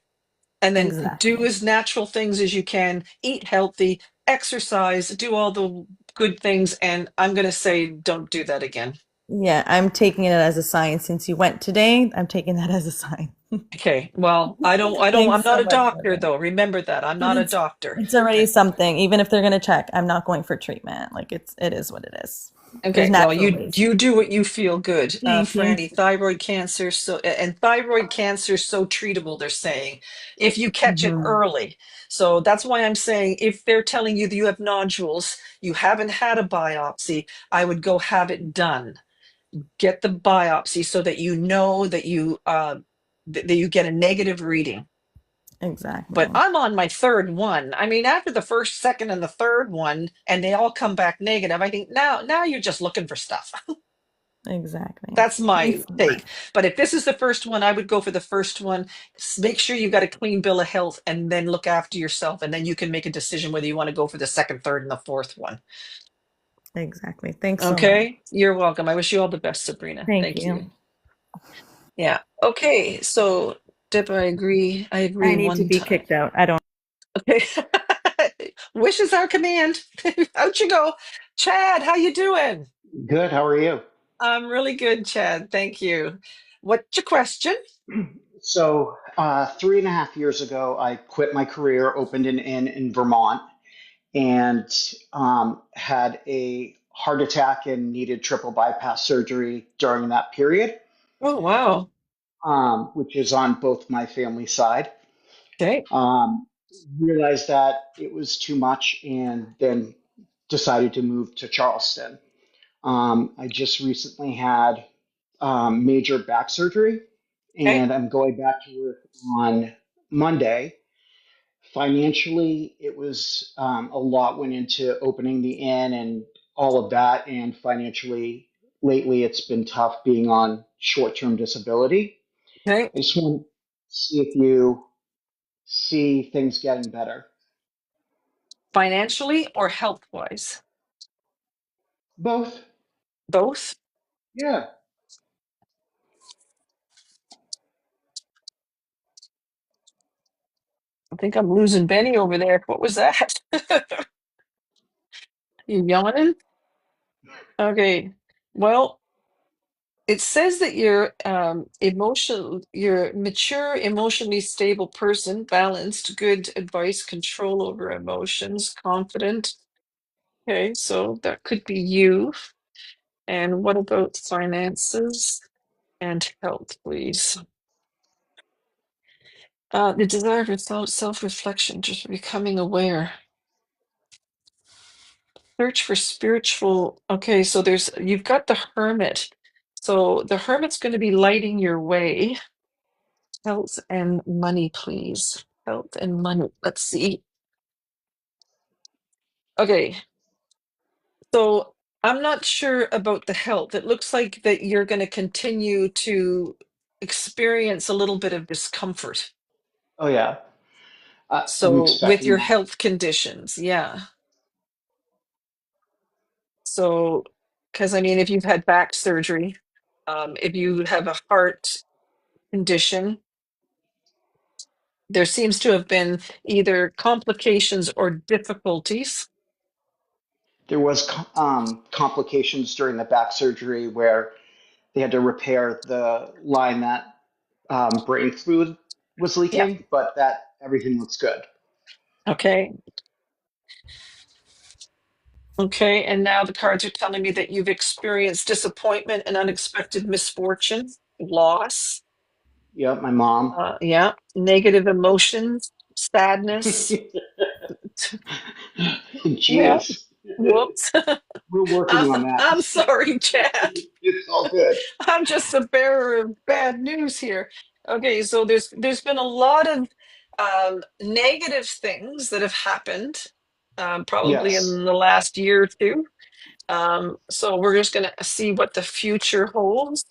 And then do Exactly. as natural things as you can, eat healthy, exercise, do all the good things. And I'm going to say, don't do that again. Yeah, I'm taking it as a sign. Since you went today, I'm taking that as a sign. Okay. Well, I'm Thanks not so a much, doctor Linda. though. Remember that. I'm But not a doctor. it's already something. Even if they're gonna check, I'm not going for treatment. Like it is what it is. There's Okay. Well, natural you, ways. you do what you feel good. Thank you. Franny, thyroid cancer. And thyroid cancer is so treatable, they're saying, if you catch it Mhm. early. So that's why I'm saying if they're telling you that you have nodules, you haven't had a biopsy, I would go have it done. Get the biopsy so that you know that that you get a negative reading. But Exactly. I'm on my third one. I mean, after the first, second, and the third one, and they all come back negative, I think now you're just looking for stuff. Exactly. That's my Thanks so much. take. But if this is the first one, I would go for the first one. Make sure you've got a clean bill of health and then look after yourself. And then you can make a decision whether you want to go for the second, third, and the fourth one. Exactly. Thanks so much. Okay. You're welcome. I wish you all the best, Sabrina. Thank Thank you. you. Yeah. Okay. So, Deb, I agree. I I agree need to one be time. kicked out. I don't. Okay. Wish is our command. Out you go. Chad, how you doing? Good. How are you? I'm really good, Chad. Thank you. What's your question? So, 3.5 years ago, I quit my career, opened an inn in Vermont, and had a heart attack and needed triple bypass surgery during that period, Oh, wow. which is on both my family side. Okay. Um, Realized that it was too much and then decided to move to Charleston. I just recently had major back surgery, Okay. and I'm going back to work on Monday. Financially, it was a lot went into opening the inn and all of that, and financially, lately it's been tough being on short-term disability. Okay. I just want to see if you see things getting better. Financially or health wise? Both. Both? Yeah. I think I'm losing Benny over there. What was that? You yawning? Okay. Well, it says that you're mature, emotionally stable person, balanced, good advice, control over emotions, confident. Okay, so that could be you. And what about finances and health, please? The desire for self-reflection, just becoming aware. Search for spiritual. Okay, so you've got the hermit. So the hermit's going to be lighting your way. Health and money, please. Health and money. Let's see. Okay, so I'm not sure about the health. It looks like that you're going to continue to experience a little bit of discomfort. Oh yeah. I'm So with expecting your that. health conditions, yeah. So, because I mean, if you've had back surgery, if you have a heart condition, there seems to have been either complications or difficulties. There was complications during the back surgery where they had to repair the line that brain fluid was Yeah. leaking, but that everything looks good. Okay. Okay. And now the cards are telling me that you've experienced disappointment and unexpected misfortune, loss. Yep, my mom. Yeah. Negative emotions, sadness. Yeah. Jeez. Whoops. We're working on that. I'm sorry, Chad. It's all good. I'm just a bearer of bad news here. Okay, so there's been a lot of negative things that have happened, probably Yes. in the last year or two. So we're just gonna see what the future holds.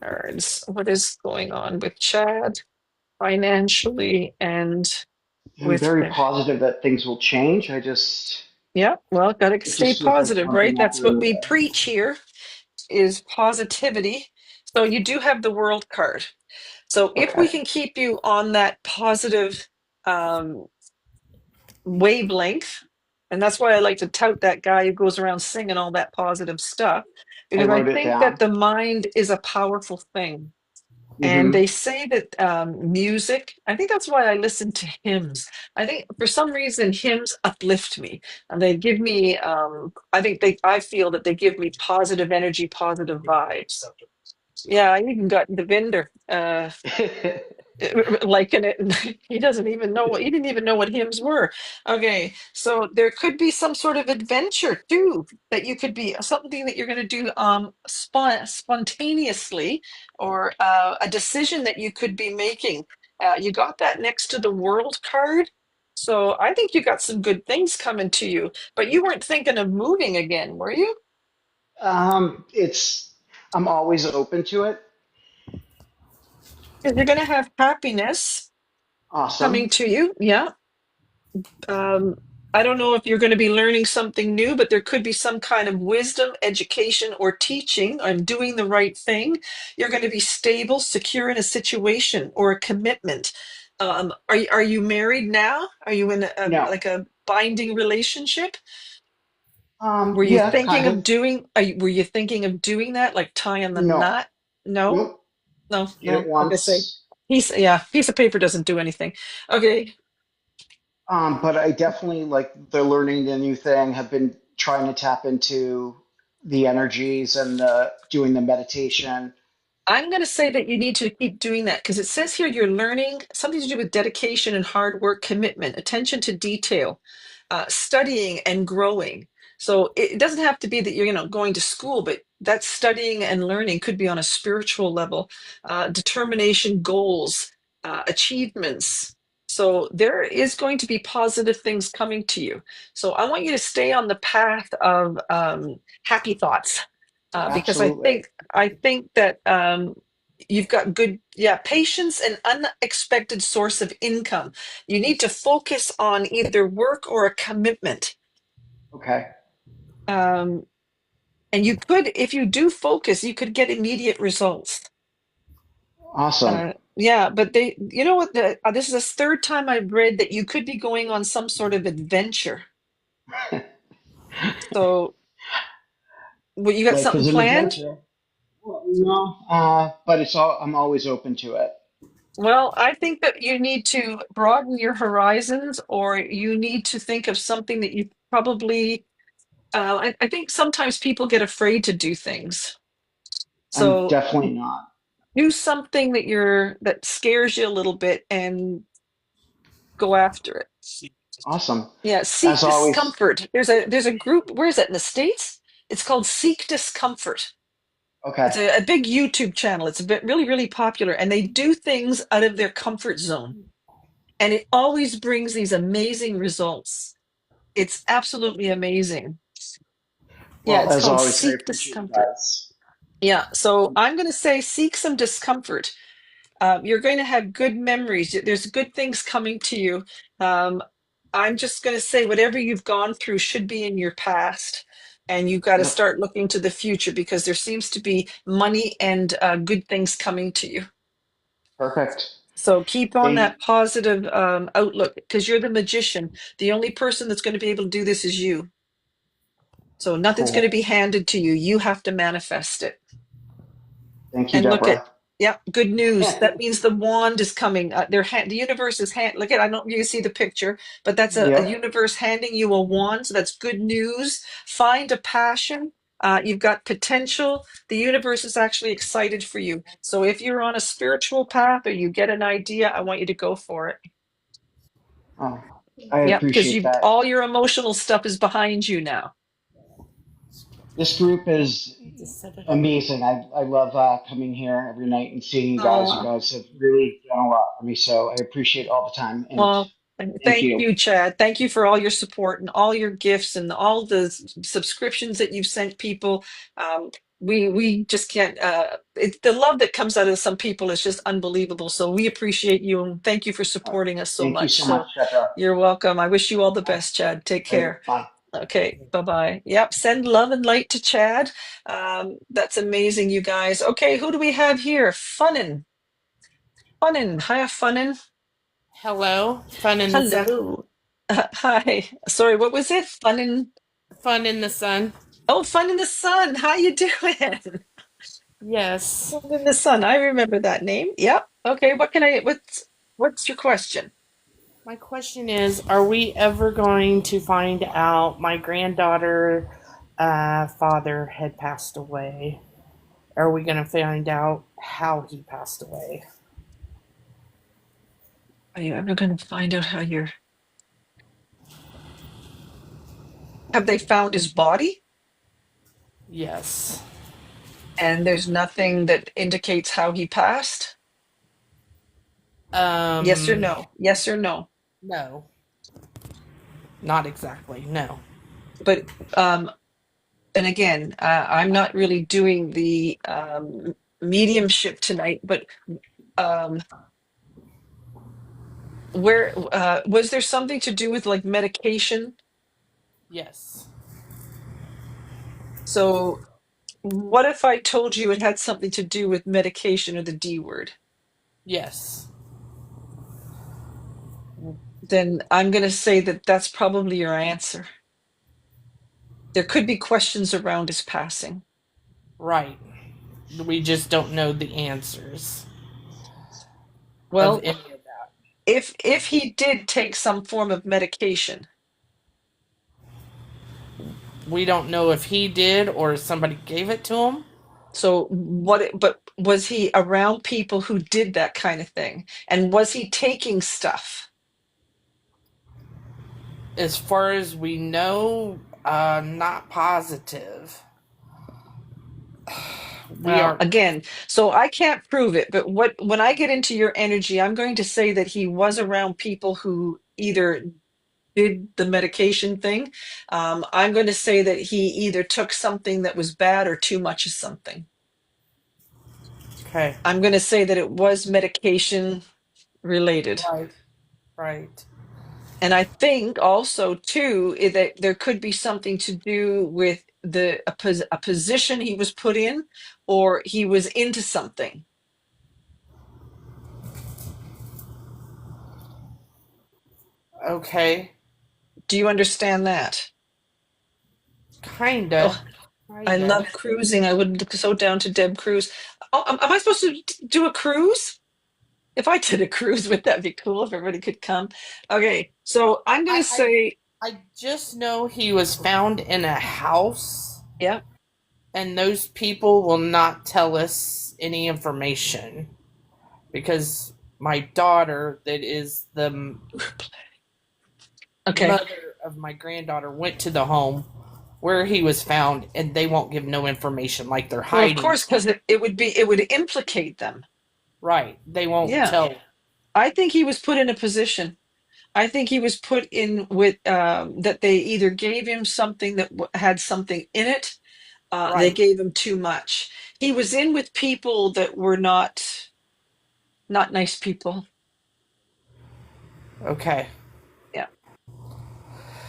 Cards. What is going on with Chad financially and I'm with very their positive that things will change. yeah, well, gotta It stay just feels like positive, one right? thing That's after what we another. preach here is positivity. So you do have the world card. So if we Okay. can keep you on that positive um, wavelength, and that's why I like to tout that guy who goes around singing all that positive stuff, I because I wrote it think that down. the mind is a powerful thing. And Mm-hmm. they say that music, I think that's why I listen to hymns. I think for some reason hymns uplift me and they give me, I feel that they give me positive energy, positive vibes. Yeah, I even got Devinder liking it. And he didn't even know what hymns were. Okay, so there could be some sort of adventure too that you could be something that you're going to do spontaneously or a decision that you could be making. You got that next to the world card. So I think you got some good things coming to you, but you weren't thinking of moving again, were you? It's I'm always open to it. Because you're going to have happiness coming Awesome. to you. Yeah. Um, I don't know if you're going to be learning something new, but there could be some kind of wisdom, education, or teaching on doing the right thing. You're going to be stable, secure in a situation or a commitment. Are you married now? Are you in No. like a binding relationship? Were you Yeah, thinking kind of of. doing? Were you thinking of doing that, like tying the No. knot? No, Nope. no, Did it no. Like I say, once. piece of paper doesn't do anything. Okay, But I definitely like the learning the new thing, have been trying to tap into the energies and the doing the meditation. I'm going to say that you need to keep doing that because it says here you're learning something to do with dedication and hard work, commitment, attention to detail, studying and growing. So it doesn't have to be that you're, going to school, but that studying and learning could be on a spiritual level, determination, goals, achievements. So there is going to be positive things coming to you. So I want you to stay on the path of happy thoughts because Absolutely. I think that you've got good, yeah, patience and unexpected source of income. You need to focus on either work or a commitment. Okay. And And you could, if you do focus, you could get immediate results. Awesome. Yeah, but they, you know what? This is the third time I've read that you could be going on some sort of adventure. So, what, you got Life something is an planned? adventure. Well, no, but it's all. I'm always open to it. Well, I think that you need to broaden your horizons, or you need to think of something that you probably. I think sometimes people get afraid to do things. I'm So definitely not. do something that scares you a little bit and go after it. Awesome. Yeah, seek As always. discomfort. There's a group, where is that, in the States? It's called Seek Discomfort. It's Okay. a big YouTube channel. It's a bit really, really popular, and they do things out of their comfort zone. And it always brings these amazing results. It's absolutely amazing. Yeah, Well, it's as called always, I Seek appreciate you Discomfort. guys. Yeah, so I'm going to say seek some discomfort. You're going to have good memories. There's good things coming to you. I'm just going to say whatever you've gone through should be in your past. And you've got to Yep. start looking to the future because there seems to be money and good things coming to you. Perfect. So keep on Thank. that positive outlook because you're the magician. The only person that's going to be able to do this is you. So nothing's going to Cool. be handed to you. You have to manifest it. Thank you, And look at, Deborah. yeah, good news. That means the wand is coming. The universe is look at. I don't you see the picture, but that's a Yep. universe handing you a wand. So that's good news. Find a passion. You've got potential. The universe is actually excited for you. So if you're on a spiritual path or you get an idea, I want you to go for it. Oh, I Yeah, because appreciate you that. all your emotional stuff is behind you now. This group is amazing. I love coming here every night and seeing you guys. You Oh, guys have really done a lot for me, so I appreciate all the time. And well, and thank thank you. you, Chad. Thank you for all your support and all your gifts and all the subscriptions that you've sent people. We just can't. The love that comes out of some people is just unbelievable. So we appreciate you and thank you for supporting us so Thank you much. so much, So Deborah. you're welcome. I wish you all the best, Chad. Take All right, care. bye. Okay, bye-bye. Yep, send love and light to Chad. That's amazing, you guys. Okay, who do we have here? Funnin. Hiya, Funnin. Hello, fun in the sun. Hello. Hi. Sorry, what was it? Fun in the sun. Oh, Fun in the Sun. How you doing? Yes. Fun in the Sun. I remember that name. Yep. Okay, what's your question? My question is, are we ever going to find out my granddaughter father had passed away? Are we going to find out how he passed away? Are you ever going to find out how have they found his body? Yes. And there's nothing that indicates how he passed? Yes or Um, no? Yes or no? no. Not exactly. No. But and again, I'm not really doing the mediumship tonight, but um, where was there something to do with like medication? Yes. So what if I told you it had something to do with medication or the D word? Yes. Then I'm going to say that that's probably your answer. There could be questions around his passing. Right. We just don't know the answers of Well, any of that. if he did take some form of medication, We don't know if he did or somebody gave it to him. so but was he around people who did that kind of thing? And was he taking stuff? As far as we know, not positive. We Well, are again, so I can't prove it, but when I get into your energy, I'm going to say that he was around people who either did the medication thing. I'm going to say that he either took something that was bad or too much of something. okay. I'm going to say that it was medication related. Right. Right. And I think also too that there could be something to do with a position he was put in, or he was into something? Okay, Do you understand that? kinda. Oh, I Kinda. love cruising. I would look so down to Deb Cruise. Oh, am I supposed to do a cruise? If I did a cruise, would that be cool if everybody could come? Okay, so I'm going to say, I just know he was found in a house, yeah, and those people will not tell us any information because my daughter, that is the okay. mother of my granddaughter, went to the home where he was found, and they won't give no information, like they're Well, of hiding. course, because it would implicate them. Right. They won't Yeah. tell. I think he was put in a position. I think he was put in with that they either gave him something that had something in it. They Right. gave him too much. He was in with people that were not nice people. Okay. Yeah.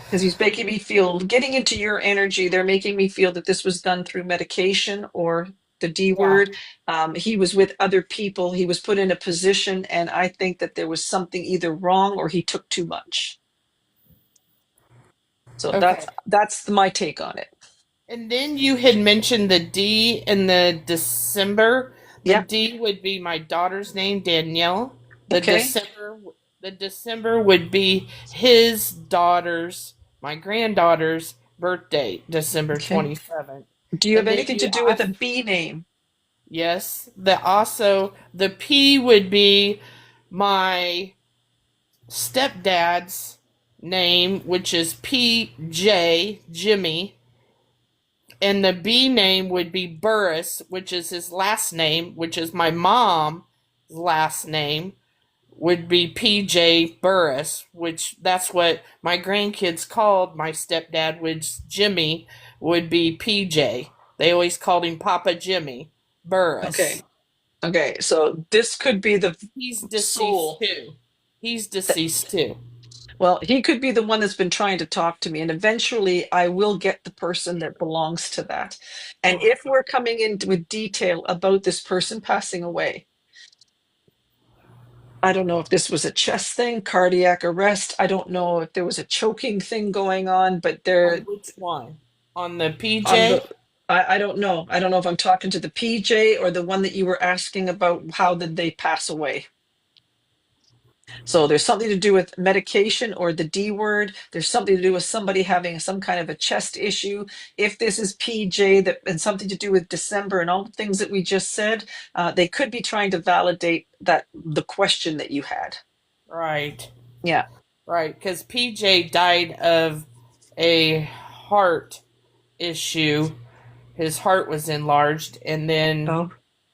Because he's making me feel, getting into your energy, they're making me feel that this was done through medication or the D word. He was with other people. He was put in a position, and I think that there was something either wrong or he took too much. So Okay. that's my take on it. And then you had mentioned the D in the December. The Yeah. D would be my daughter's name, Danielle. The Okay. December would be his daughter's, my granddaughter's birthday, December Okay. 27th. Do you have And then anything you to do with a B name? Yes. The P would be my stepdad's name, which is PJ, Jimmy. And the B name would be Burris, which is his last name, which is my mom's last name, would be PJ Burris, which that's what my grandkids called my stepdad, which Jimmy would be PJ. They always called him Papa Jimmy Burris. Okay. Okay. So this could be the He's deceased soul. too. He's deceased too. Well, he could be the one that's been trying to talk to me, and eventually I will get the person that belongs to that. And if we're coming in with detail about this person passing away, I don't know if this was a chest thing, cardiac arrest. I don't know if there was a choking thing going on, but On which one? On the PJ? on the, I don't know. I don't know if I'm talking to the PJ or the one that you were asking about how did they pass away. So there's something to do with medication or the D word. There's something to do with somebody having some kind of a chest issue. If this is PJ that and something to do with December and all the things that we just said, they could be trying to validate the question that you had. Right. Yeah. Right, because PJ died of a heart issue. His heart was enlarged, and then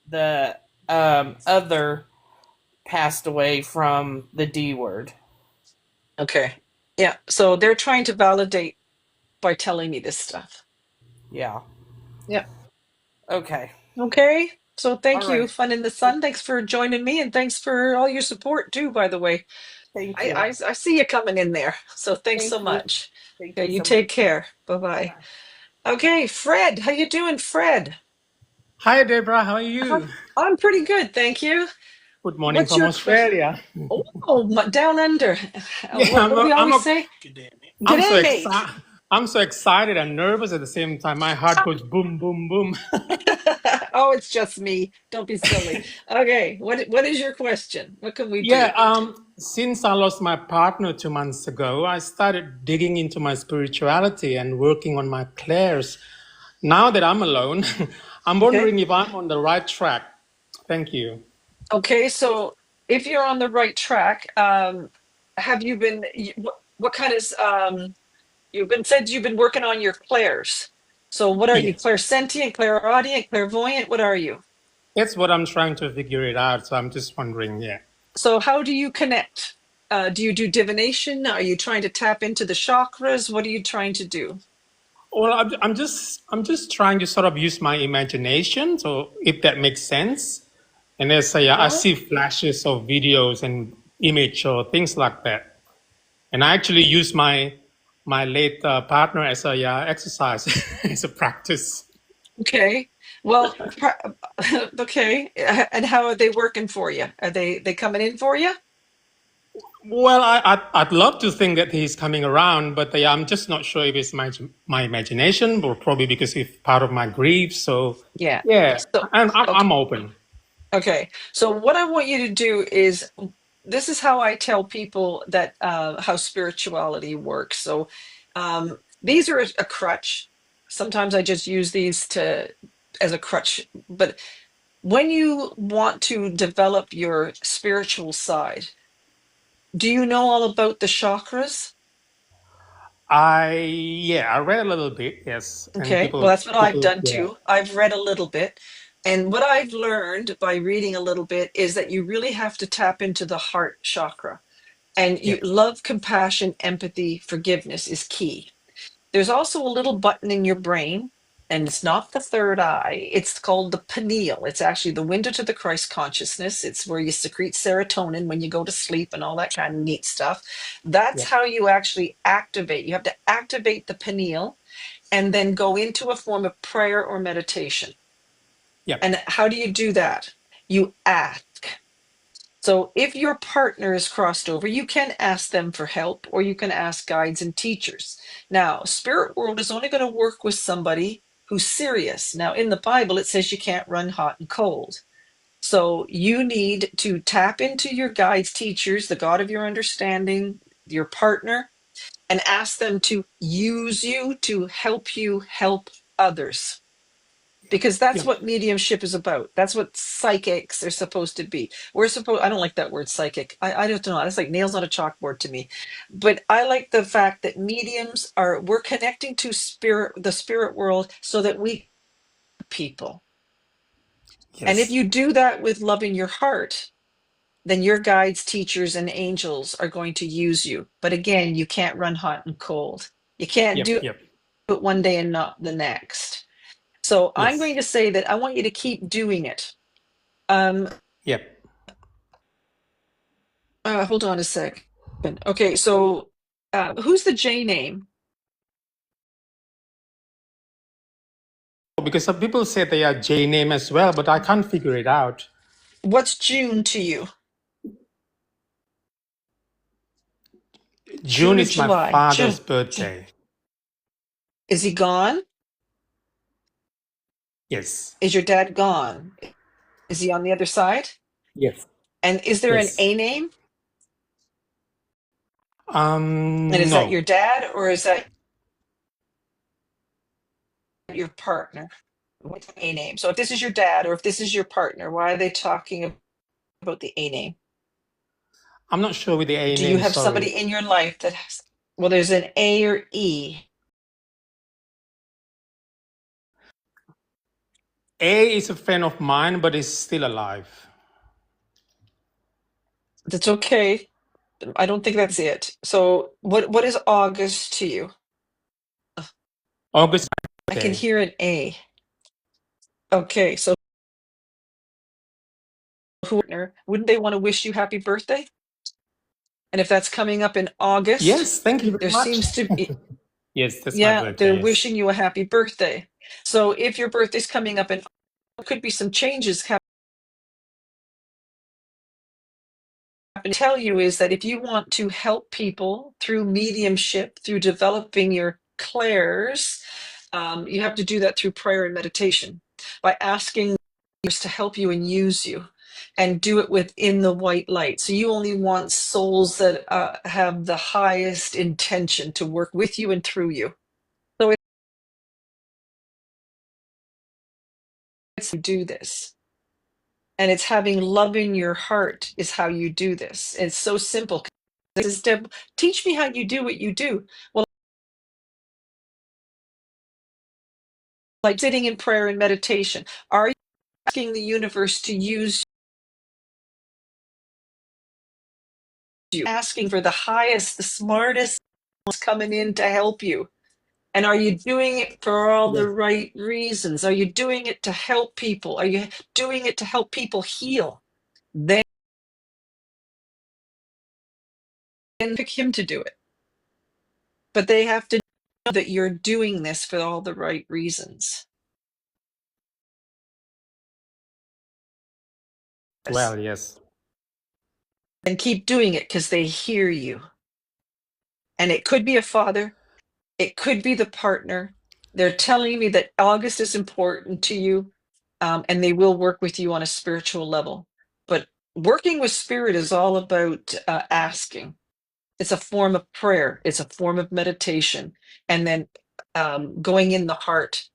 the other passed away from the D word. Okay. Yeah. So they're trying to validate by telling me this stuff. Yeah. Yeah. Okay. Okay. So thank All you, right. Fun in the Sun. Thanks for joining me, and thanks for all your support too, by the way. Thank you. I see you coming in there. So thanks so Thank you. much. Thank Okay, you you so take much. care. Bye-bye. Okay, Fred, how you doing, Fred? Hi, Deborah. How are you? I'm pretty good, thank you. Good morning What's from your Australia. down under? Yeah, What do we always say? I'm so G'day, mate. excited. I'm so excited and nervous at the same time. My heart goes boom, boom, boom. Oh, it's just me. Don't be silly. Okay, what is your question? What can we do? Yeah, since I lost my partner 2 months ago, I started digging into my spirituality and working on my clairs. Now that I'm alone, I'm wondering if I'm on the right track. Thank you. Okay, so if you're on the right track, have you been? What kind of? You've been working on your clairs. So what are you? Yes. Clairsentient, clairaudient, clairvoyant? What are you? That's what I'm trying to figure it out. So I'm just wondering, yeah. So how do you connect? Do you do divination? Are you trying to tap into the chakras? What are you trying to do? Well, I'm just trying to sort of use my imagination. So if that makes sense. And I see flashes of videos and image or things like that. And I actually use my my late partner as a exercise, as a practice. Okay. Well, okay. And how are they working for you? Are they coming in for you? Well, I'd love to think that he's coming around, but I'm just not sure if it's my imagination, or probably because it's part of my grief. So Yeah. yeah, So, I'm open. okay. So what I want you to do is, this is how I tell people that how spirituality works. So these are a crutch. Sometimes I just use these as a crutch. But when you want to develop your spiritual side, do you know all about the chakras? I read a little bit, yes, and Okay, well, that's what I've done yeah, too. I've read a little bit. And what I've learned by reading a little bit is that you really have to tap into the heart chakra. And yeah, love, compassion, empathy, forgiveness is key. There's also a little button in your brain, and it's not the third eye. It's called the pineal. It's actually the window to the Christ consciousness. It's where you secrete serotonin when you go to sleep and all that kind of neat stuff. That's yeah, how you actually activate. You have to activate the pineal and then go into a form of prayer or meditation. yeah, And how do you do that? You ask. So if your partner is crossed over, you can ask them for help, or you can ask guides and teachers. Now, spirit world is only going to work with somebody who's serious. Now, in the Bible, it says you can't run hot and cold. So you need to tap into your guides, teachers, the God of your understanding, your partner, and ask them to use you to help others. Because that's yeah. what mediumship is about. That's what psychics are supposed to be. I don't like that word psychic. I don't know. It's like nails on a chalkboard to me. But I like the fact that we're connecting to the spirit world so that we people. And if Yes, you do that with love in your heart, then your guides, teachers, and angels are going to use you. But again, you can't run hot and cold. You can't do yep, it one day and not the next. So I'm yes, going to say that I want you to keep doing it. yep. Hold on a sec. Okay, so who's the J name? Because some people say they are J name as well, but I can't figure it out. What's June to you? June Or is my July? father's birthday. Is he gone? Yes, Is your dad gone? Is he on the other side? yes, And is there an yes. A name? And is that No. your dad or is that your partner? What's the A name? So if this is your dad or if this is your partner, why are they talking about the A name? I'm not sure with the A Do you name, have somebody sorry. in your life that has, well, there's an A or E. A is a friend of mine, but is still alive. That's okay. I don't think that's it. So what is August to you? August I can birthday. hear an A. Okay, so wouldn't they want to wish you happy birthday? And if that's coming up in August, Yes, thank you very there much. seems to be, Yes, that's my yeah, they're birthday, yes. wishing you a happy birthday. So if your birthday's coming up in, there could be some changes happening. Tell you is that if you want to help people through mediumship, through developing your clairs, you have to do that through prayer and meditation by asking to help you and use you, and do it within the white light. So you only want souls that have the highest intention to work with you and through you. So it's you do this. And it's having love in your heart is how you do this. It's so simple. This is Deb, teach me how you do what you do. Well, like sitting in prayer and meditation. Are you asking the universe to use you? Asking for the highest, the smartest coming in to help you. And are you doing it for all the Yes, right reasons? Are you doing it to help people? Are you doing it to help people heal? Then pick him to do it. but they have to know that you're doing this for all the right reasons. Well, yes. And keep doing it because they hear you. And it could be a father, it could be the partner. They're telling me that August is important to you, and they will work with you on a spiritual level. But working with spirit is all about asking. It's a form of prayer, it's a form of meditation, and then going in the heart.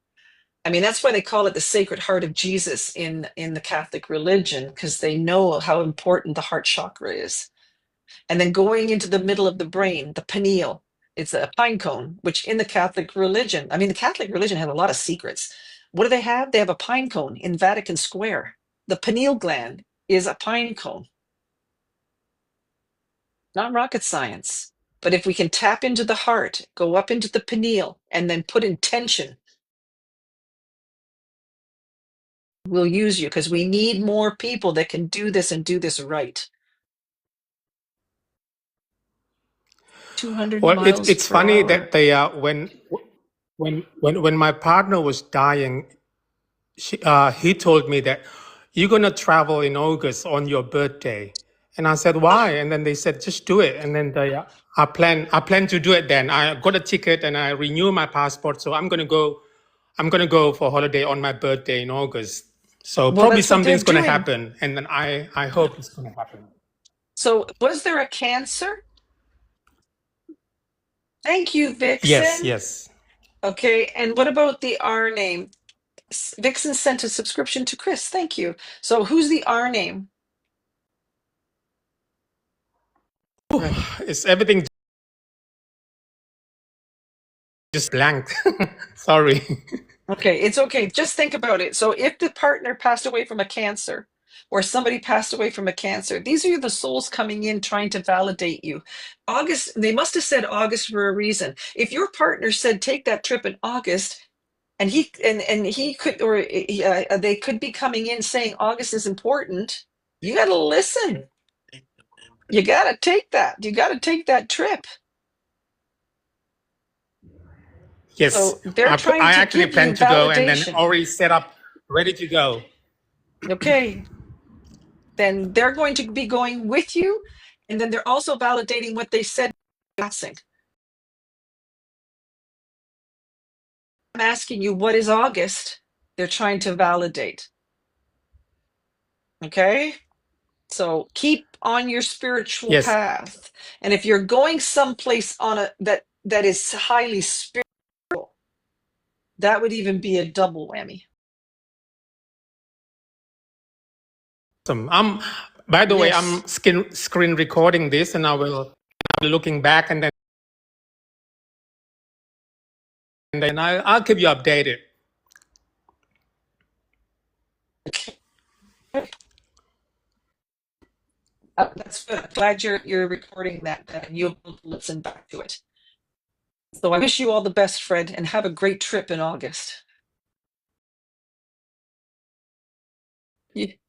I mean, that's why they call it the Sacred Heart of Jesus in the Catholic religion, because they know how important the heart chakra is. And then going into the middle of the brain, the pineal, it's a pine cone, which in the Catholic religion, I mean, the Catholic religion has a lot of secrets. What do they have? They have a pine cone in Vatican Square. The pineal gland is a pine cone. Not rocket science. But if we can tap into the heart, go up into the pineal, and then put intention, we'll use you because we need more people that can do this and do this right. 200 Well, miles it's per funny hour. that they when my partner was dying, he told me that you're gonna travel in August on your birthday, and I said why? And then they said just do it, and then I plan to do it. Then I got a ticket and I renew my passport, so I'm gonna go for holiday on my birthday in August. So Well, probably that's what they're something's gonna doing. happen, and then I hope it's gonna happen. So was there a cancer? Thank you, Yes, Vixen. yes. Okay, and what about the R name? Vixen sent a subscription to Chris. Thank you. So who's the R name? It's everything just blank. Sorry. Okay, it's okay. Just think about it. So if the partner passed away from a cancer, or somebody passed away from a cancer, these are the souls coming in trying to validate you. August, they must have said August for a reason. If your partner said take that trip in August, and he could, or they could be coming in saying August is important, you got to listen. You got to take that. You got to take that trip. Yes, So they're trying I to actually give plan you to go and then validation. already set up, ready to go. Okay. Then they're going to be going with you, and then they're also validating what they said. I'm asking you, what is August? They're trying to validate. Okay? So keep on your spiritual Yes. path. And if you're going someplace on that is highly spiritual, that would even be a double whammy. Awesome. By the way, Yes. I'm screen recording this, and I will be looking back, and then I'll keep you updated. Oh, that's good. I'm glad you're recording that and you'll listen back to it. So I wish you all the best, Fred, and have a great trip in August.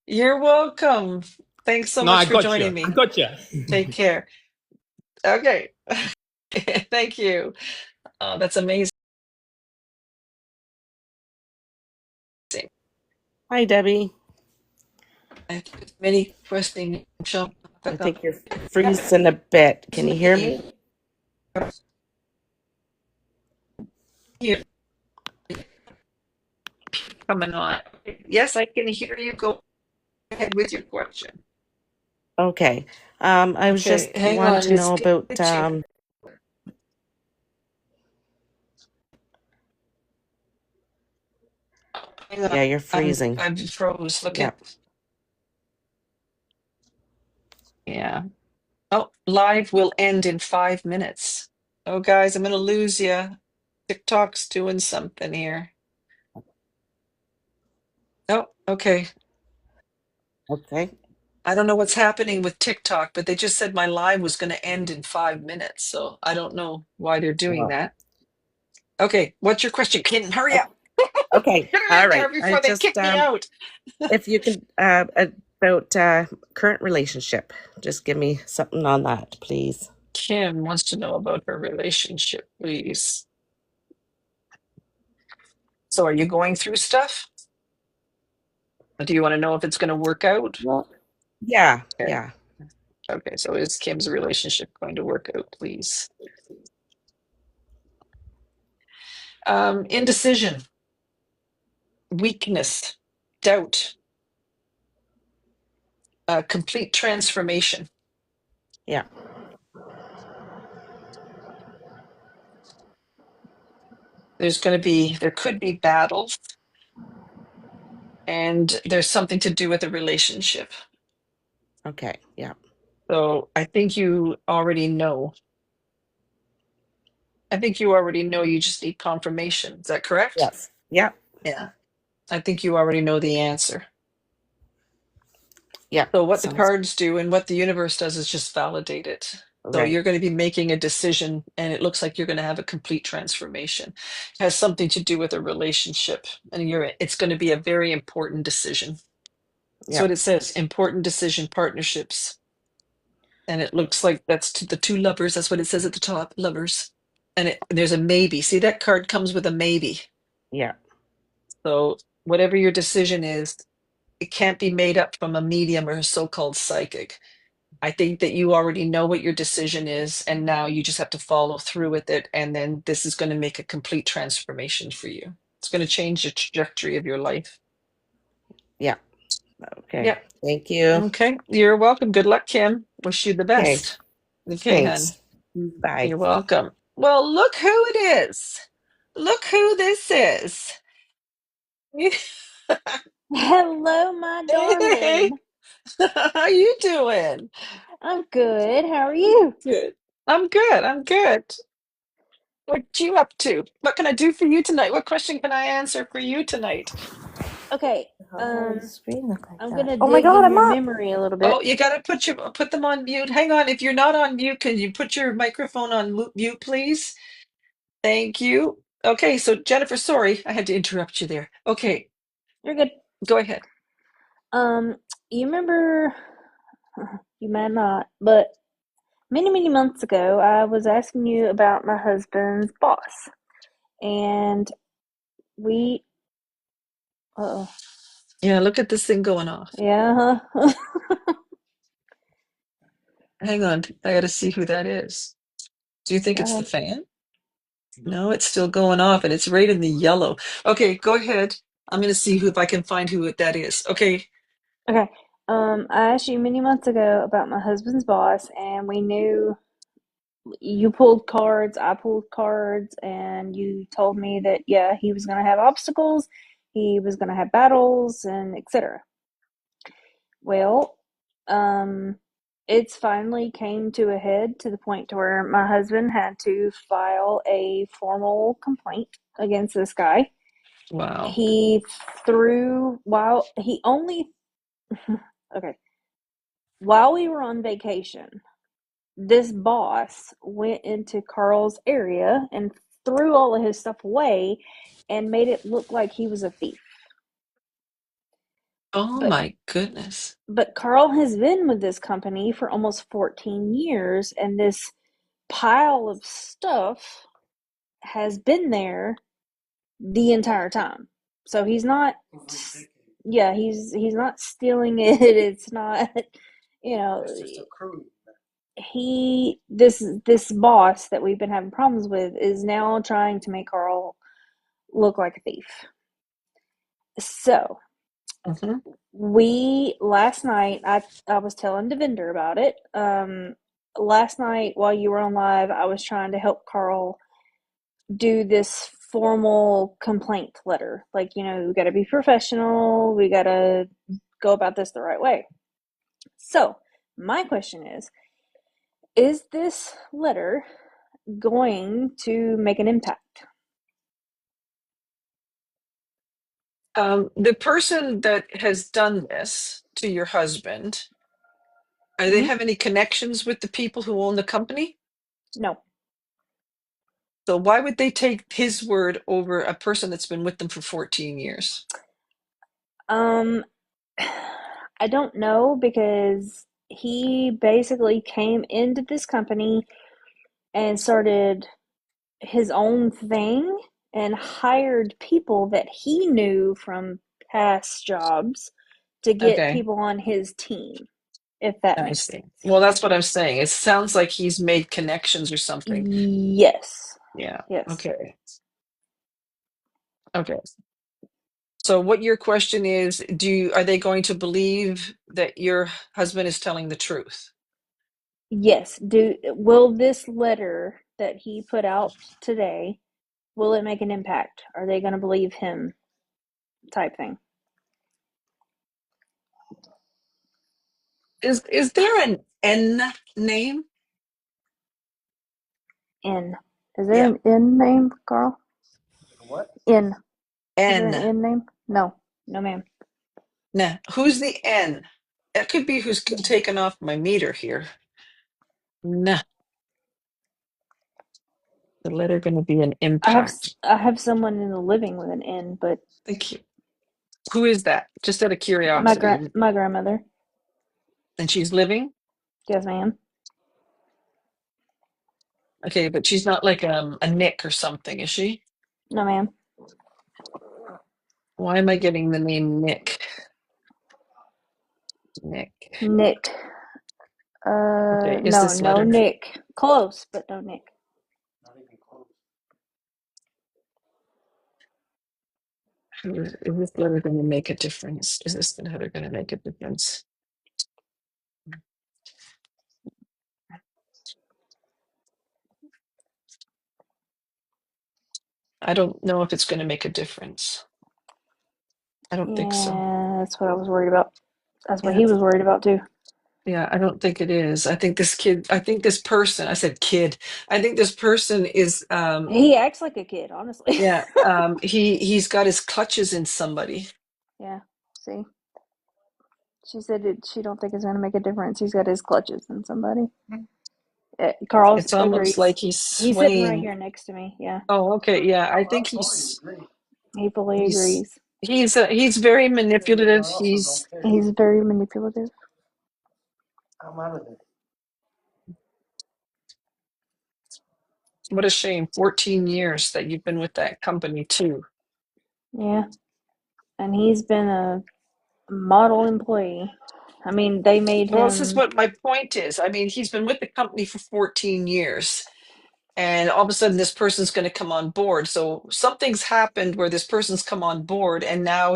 You're welcome. Thanks so No, much I for got joining you. me. I got you. Take care. Okay. Thank you. That's amazing. Hi, Debbie. I have many questions. I think you're freezing a bit. Can you hear me? Here. Coming on. Yes, I can hear you. Go ahead with your question. Okay. I was just hang wanting on. to know about Hang on. yeah, you're freezing. I'm froze. Look Yep. at. Yeah. Oh, live will end in 5 minutes. Oh, guys, I'm gonna lose you. TikTok's doing something here. Oh, okay. Okay. I don't know what's happening with TikTok, but they just said my live was going to end in 5 minutes. So I don't know why they're doing Well, that. Okay, what's your question, Kitten? Hurry up. okay. Get it All in right. there before they kick me out. If you could about current relationship, just give me something on that, please. Kim wants to know about her relationship, please. So are you going through stuff? Or do you want to know if it's going to work out? Well, yeah, Okay. yeah. Okay, so is Kim's relationship going to work out, please? Indecision, weakness, doubt, complete transformation. Yeah. There could be battles, and there's something to do with a relationship. Okay. Yeah. So I think you already know. You just need confirmation. Is that correct? Yes. Yeah. Yeah. I think you already know the answer. Yeah. So what the Sounds cards do and what the universe does is just validate it. So right. you're going to be making a decision, and it looks like you're going to have a complete transformation. It has something to do with a relationship, and it's going to be a very important decision. That's Yeah. what it says, important decision, partnerships. And it looks like that's to the two lovers. That's what it says at the top, lovers. And there's a maybe. See, that card comes with a maybe. Yeah. So whatever your decision is, it can't be made up from a medium or a so-called psychic. I think that you already know what your decision is, and now you just have to follow through with it. And then this is going to make a complete transformation for you. It's going to change the trajectory of your life. Yeah. Okay. Yep. Thank you. Okay. You're welcome. Good luck, Kim. Wish you the Okay. best. Okay, hon. Thanks. Bye. You're welcome. Well, look who it is. Look who this is. Hello, my Hey, darling. how you doing? I'm good. How are you? Good. I'm good. I'm good. What you up to? What can I do for you tonight? What question can I answer for you tonight? Okay. Why does the screen look like I'm that? gonna Oh my dig God, in I'm your up. memory a little bit. Oh, you gotta put them on mute. Hang on. If you're not on mute, can you put your microphone on mute, please? Thank you. Okay, so Jennifer, sorry, I had to interrupt you there. Okay, You're good. go ahead. You remember? You might not, but many months ago, I was asking you about my husband's boss, and we. Oh. Yeah, look at this thing going off. Yeah. Hang on, I gotta see who that is. Do you think Go it's the ahead. fan? No, it's still going off, and it's right in the yellow. Okay, go ahead. I'm gonna see if I can find who that is. Okay. Okay. I asked you many months ago about my husband's boss, and we knew you pulled cards, I pulled cards, and you told me that yeah, he was going to have obstacles, he was going to have battles, and etc. Well, it's finally came to a head to the point to where my husband had to file a formal complaint against this guy. Wow. He threw while he only okay while we were on vacation. This boss went into Carl's area and threw all of his stuff away and made it look like he was a thief. Oh But my goodness. but Carl has been with this company for almost 14 years, and this pile of stuff has been there the entire time. So he's not yeah, he's not stealing it. It's not, you know, this boss that we've been having problems with is now trying to make Carl look like a thief. So we last night I was telling Devinder about it. Last night while you were on live, I was trying to help Carl do this formal complaint letter. Like, you know, we got to be professional. We got to go about this the right way. So my question is this letter going to make an impact? The person that has done this to your husband, do they have any connections with the people who own the company? No. So why would they take his word over a person that's been with them for 14 years? I don't know, because he basically came into this company and started his own thing and hired people that he knew from past jobs to get Okay. people on his team, if that I makes see. sense. Well, that's what I'm saying. It sounds like he's made connections or something. Yes. Yeah. Yes. Okay. Okay. So what your question is, are they going to believe that your husband is telling the truth? Yes. Will this letter that he put out today, will it make an impact? Are they going to believe him, type thing? Is there an N name? N. Is there Yeah. an N name, Carl? What? N. Is there an N. N name? No. No, ma'am. Nah. Who's the N? That could be who's taken off my meter here. Nah. The letter going to be an impact. I have someone in the living with an N, but Thank you. Who is that? Just out of curiosity. my grandmother. And she's living? Yes, ma'am. Okay, but she's not like a Nick or something, is she? No, ma'am. Why am I getting the name Nick? Nick. Nick. Okay, is No, this no letter Nick. Close, but no Nick. is this letter going to make a difference? Is this letter going to make a difference? I don't know if it's going to make a difference. I don't think so. Yeah, that's what I was worried about. That's what Yeah. he was worried about too. Yeah, I don't think it is. I think this person, I said kid. I think this person is He acts like a kid, honestly. yeah, he's got his clutches in somebody. Yeah. See, she said she don't think it's gonna make a difference. He's got his clutches in somebody. Carl It's almost agrees. like he's He's sitting right swaying. here next to me. Yeah, Oh, okay, yeah. I think he fully he's agrees. he's very manipulative. He's very manipulative. I'm out of there. What a shame. 14 years that you've been with that company too. Yeah, and he's been a model employee. I mean, they made Well, this is him. what my point is. I mean, he's been with the company for 14 years, and all of a sudden this person's going to come on board. So something's happened where this person's come on board, and now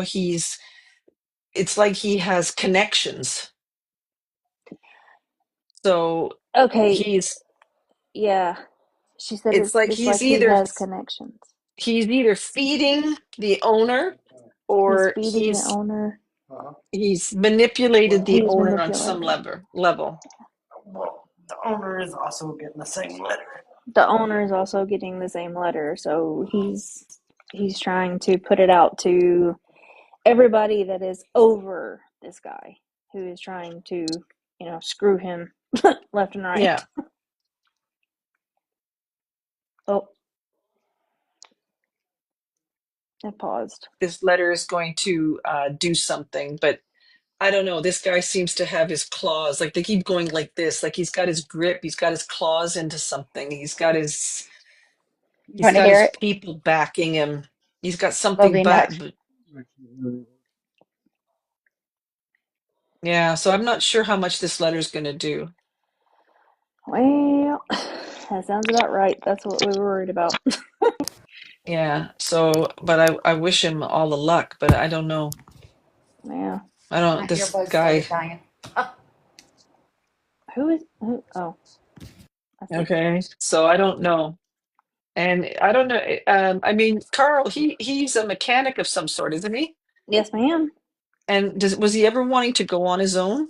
it's like he has connections. So Okay. Yeah, she said it's like it's like he has connections. he's either feeding the owner He's or feeding the owner. he's manipulated the He's owner on some manipulated. level. Well, the owner is also getting the same letter. The owner is also getting the same letter, so he's trying to put it out to everybody that is over this guy who is trying to, screw him left and right. Yeah. Oh, I paused. This letter is going to do something, but I don't know. This guy seems to have his claws, like they keep going like this, like he's got his grip, he's got his claws into something, he's got his Want to hear it? people backing him. He's got Well, something be back. nuts. Yeah, so I'm not sure how much this letter is going to do. Well, that sounds about right. That's what we were worried about. Yeah, so, but I wish him all the luck, but I don't know. Yeah. I don't, this guy, Who? Oh, I see. okay, so I don't know. And I don't know, I mean, Carl, he's a mechanic of some sort, isn't he? Yes, ma'am. And was he ever wanting to go on his own?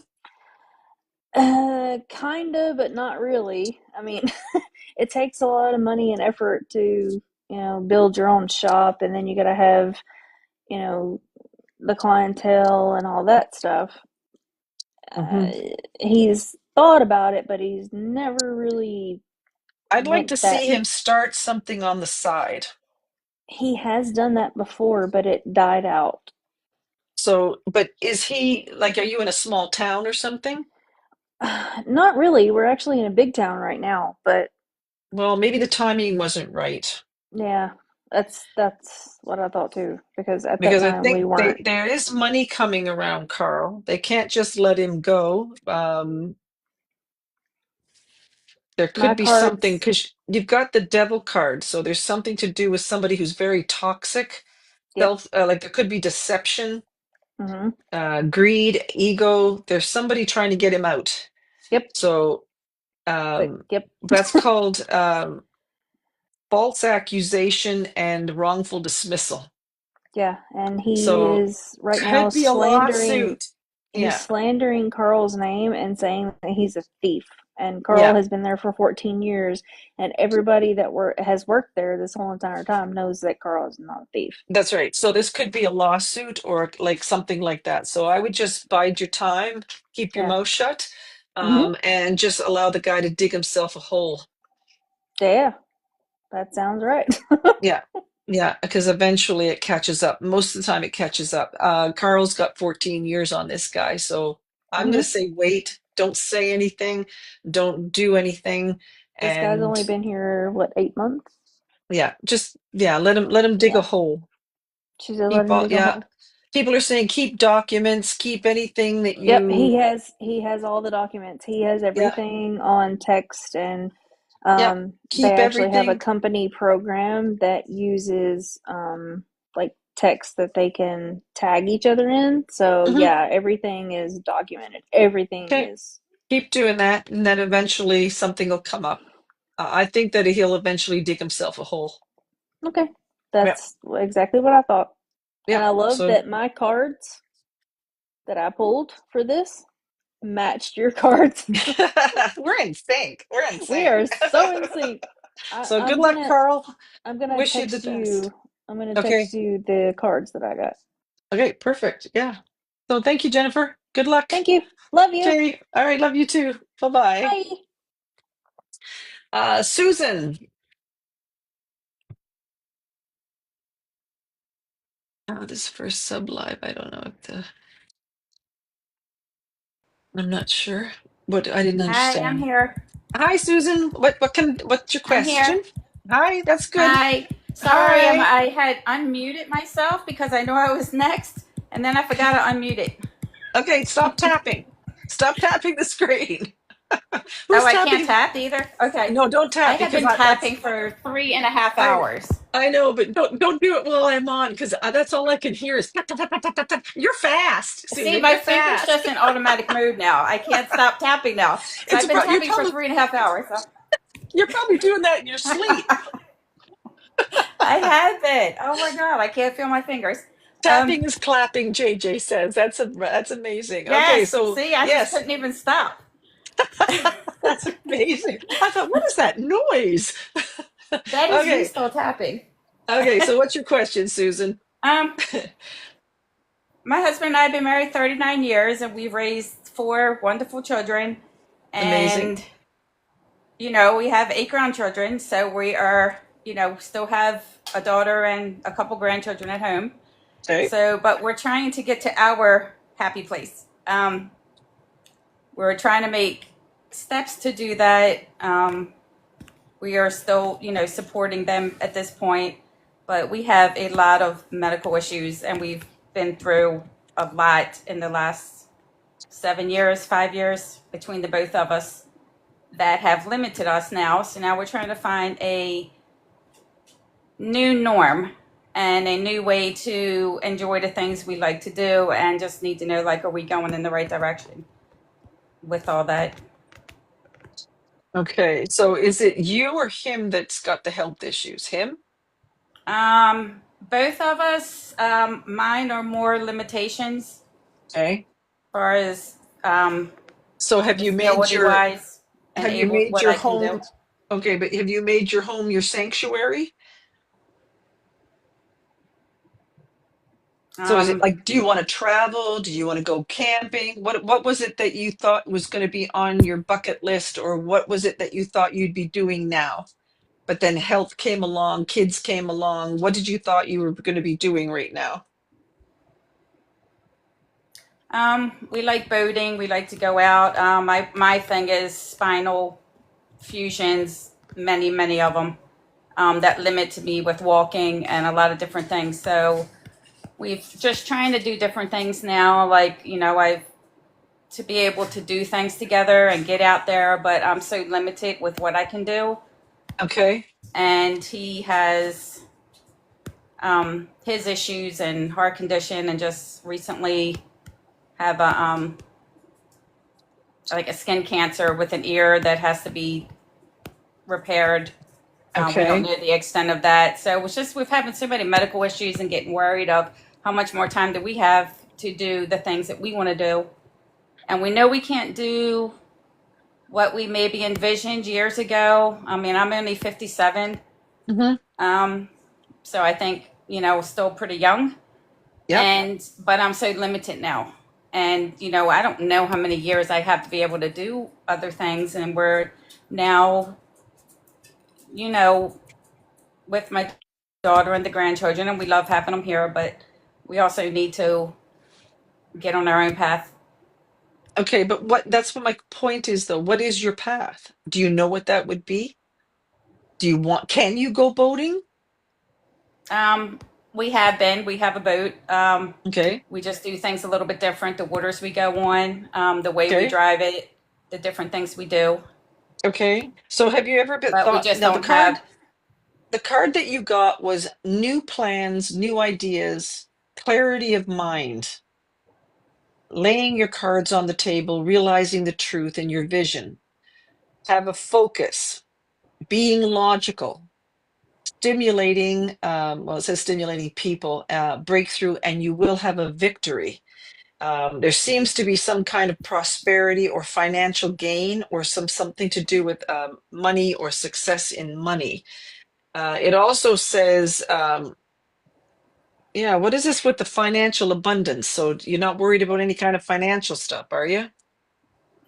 Kinda, but not really. I mean, it takes a lot of money and effort to, build your own shop, and then you gotta have, the clientele and all that stuff. He's thought about it, but he's never really I'd like to went that. see him start something on the side. He has done that before, but it died out. So, but is he like, are you in a small town or something? Not really. We're actually in a big town right now, but Well, maybe the timing wasn't right. yeah, that's what I thought too. Because at that Because I time we think weren't. there is money coming around Carl. They can't just let him go. There My could be something cards. because you've got the devil card, so there's something to do with somebody who's very toxic. Yep. Like there could be deception, Mm-hmm. greed, ego. There's somebody trying to get him out. Yep. So But yep. that's called false accusation and wrongful dismissal. Yeah, and he So is right now could be a slandering. lawsuit. He's Yeah, slandering Carl's name and saying that he's a thief. And Carl yeah, has been there for 14 years, and everybody that has worked there this whole entire time knows that Carl is not a thief. that's right. So this could be a lawsuit or like something like that. So I would just bide your time, keep your Yeah. mouth shut, Mm-hmm. and just allow the guy to dig himself a hole. Yeah, that sounds right. Yeah, yeah, because eventually it catches up. Most of the time it catches up. Carl's got 14 years on this guy, so I'm going to Mm-hmm. say wait. Don't say anything. Don't do anything, This guy's and only been here, what, 8 months? yeah, just yeah, let him dig a Yeah. hole. She said let Keep him all dig a yeah. hole. People are saying keep documents, keep anything that Yep, you he has all the documents. He has yeah everything on text, and yeah they keep actually have a everything. company program that uses like text that they can tag each other in. So Mhm. yeah, everything is documented. Everything Okay, is. keep doing that, and then eventually something will come up. I think that he'll eventually dig himself a hole. Okay. Yeah, That's exactly what I thought. And yeah. I love So that my cards that I pulled for this matched your cards. we're in sync. We're in We are sync. so in sync. So I'm good luck, gonna Carl. I'm gonna Wish you the text best. you. I'm gonna Okay. text you the cards that I got. Okay, perfect. Yeah. So thank you, Jennifer. Good luck. Thank you. Love you. Okay. All right. Love you too. Bye-bye. Bye. Susan. Oh, this first sub live. I don't know if I'm not sure. What I didn't Hi, I'm understand. here. Hi, Susan. What's your I'm here. question? Hi, that's good. Hi. Sorry, Hi. I had unmuted myself because I know I was next, and then I forgot to unmute it. Okay, stop tapping. Stop tapping the screen. Oh, Who's I can't tapping? tap either? Okay. No, don't I tap have because been that's tapping for 3.5 hours. I know, but don't do it while I'm on because that's all I can hear is tap, tap, tap, tap, tap, tap, tap. You're fast, See, Susan. my You're finger's fast. just in automatic mode now. I can't stop tapping now. So I've been You're tapping for probably 3.5 hours. So. you're probably doing that in your sleep. I have been. Oh my God, I can't feel my fingers. Tapping is clapping. JJ says that's amazing. Okay, Yes. so See, I just yes, couldn't even stop. that's amazing. I thought, what is that noise? That is me Okay, still tapping. okay. So what's your question, Susan? My husband and I have been married 39 years, and we've raised 4 wonderful children. Amazing. And, we have 8 grandchildren. So we are, still have a daughter and a couple grandchildren at home. Okay. So, but we're trying to get to our happy place. We're trying to make steps to do that. We are still, supporting them at this point, but we have a lot of medical issues, and we've been through a lot in the last 7 years, 5 years between the both of us that have limited us now. So now we're trying to find a new norm and a new way to enjoy the things we like to do, and just need to know, like, are we going in the right direction with all that? Okay, so is it you or him that's got the health issues? Him? Both of us. Mine are more limitations. Okay. As far as So have you made disability wise and have you able made what your I can do. home okay, but have you made your home your sanctuary? So is it like, do you want to travel? Do you want to go camping? What was it that you thought was going to be on your bucket list, or what was it that you thought you'd be doing now? But then health came along, kids came along. What did you thought you were going to be doing right now? We like boating. We like to go out. My thing is spinal fusions, many of them, that limit me with walking and a lot of different things. So we've just trying to do different things now. Like, I've to be able to do things together and get out there, but I'm so limited with what I can do. Okay. And he has his issues and heart condition, and just recently have like a skin cancer with an ear that has to be repaired. We don't know the extent of that. So it's just we've having so many medical issues and getting worried of how much more time do we have to do the things that we want to do. And we know we can't do what we maybe envisioned years ago. I mean, I'm only 57. So I think, still pretty young. Yeah. But I'm so limited now. And, I don't know how many years I have to be able to do other things. And we're now, with my daughter and the grandchildren, and we love having them here, but we also need to get on our own path. Okay, but that's what my point is, though. What is your path? Do you know what that would be? Can you go boating? We have a boat. Okay. We just do things a little bit different. The waters we go on, the way we drive it, the different things we do. Okay. So have you ever But we thought, just now don't have. the card that you got was new plans, new ideas, clarity of mind, laying your cards on the table, realizing the truth in your vision, have a focus, being logical, stimulating, well, it says stimulating people, breakthrough, and you will have a victory. There seems to be some kind of prosperity or financial gain, or something to do with money or success in money. It also says, what is this with the financial abundance? So you're not worried about any kind of financial stuff, are you?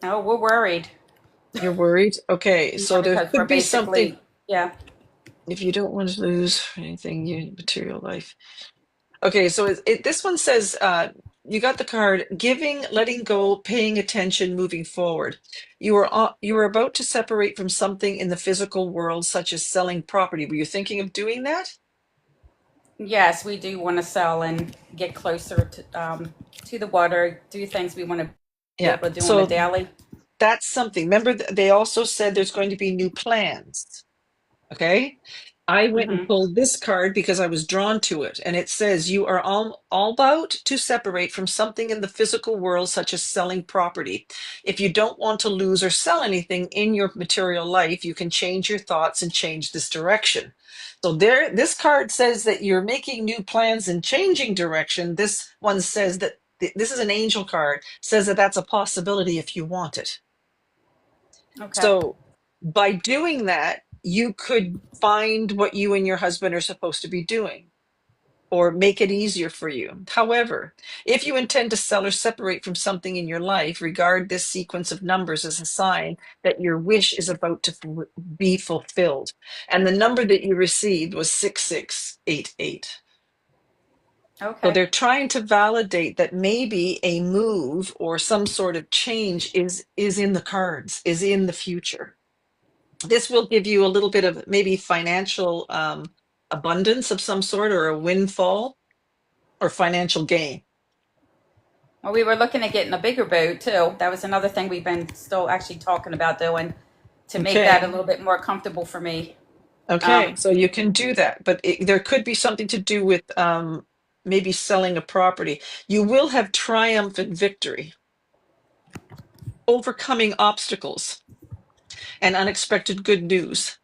No, we're worried. You're worried? Okay, so there because we're could be something. basically, yeah. If you don't want to lose anything in material life. Okay, so this one says, you got the card, giving, letting go, paying attention, moving forward. You are about to separate from something in the physical world, such as selling property. Were you thinking of doing that? Yes, we do want to sell and get closer to the water, do things we want to be able to do on a daily. That's something. Remember, they also said there's going to be new plans. Okay. I went and pulled this card because I was drawn to it. And it says you are all about to separate from something in the physical world, such as selling property. If you don't want to lose or sell anything in your material life, you can change your thoughts and change this direction. So this card says that you're making new plans and changing direction. This one says that this is an angel card, says that that's a possibility if you want it. Okay. So by doing that, you could find what you and your husband are supposed to be doing, or make it easier for you. However, if you intend to sell or separate from something in your life, regard this sequence of numbers as a sign that your wish is about to be fulfilled. And the number that you received was 6688. Okay. So they're trying to validate that maybe a move or some sort of change is in the cards, is in the future. This will give you a little bit of maybe financial abundance of some sort, or a windfall, or financial gain. Well, we were looking at getting a bigger boat too. That was another thing we've been still actually talking about doing to make that a little bit more comfortable for me. Okay, so you can do that, but there could be something to do with maybe selling a property. You will have triumphant victory, overcoming obstacles, and unexpected good news.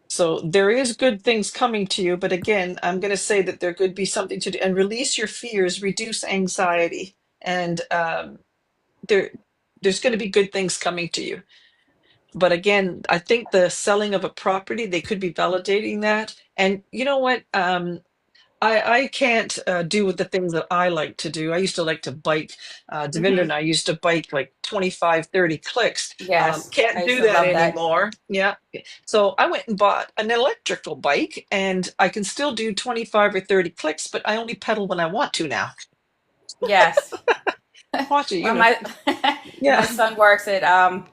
So there is good things coming to you, but again, I'm going to say that there could be something to do, and release your fears, reduce anxiety, and there's going to be good things coming to you. But again, I think the selling of a property, they could be validating that. And you know what? I can't do with the things that I like to do. I used to like to bike. Devinder and I used to bike like 25, 30 clicks. Yes. Can't I do used to that love that. anymore. Yeah. So I went and bought an electrical bike, and I can still do 25 or 30 clicks, but I only pedal when I want to now. Yes. Watch it, you Well, know. my Yeah. son works at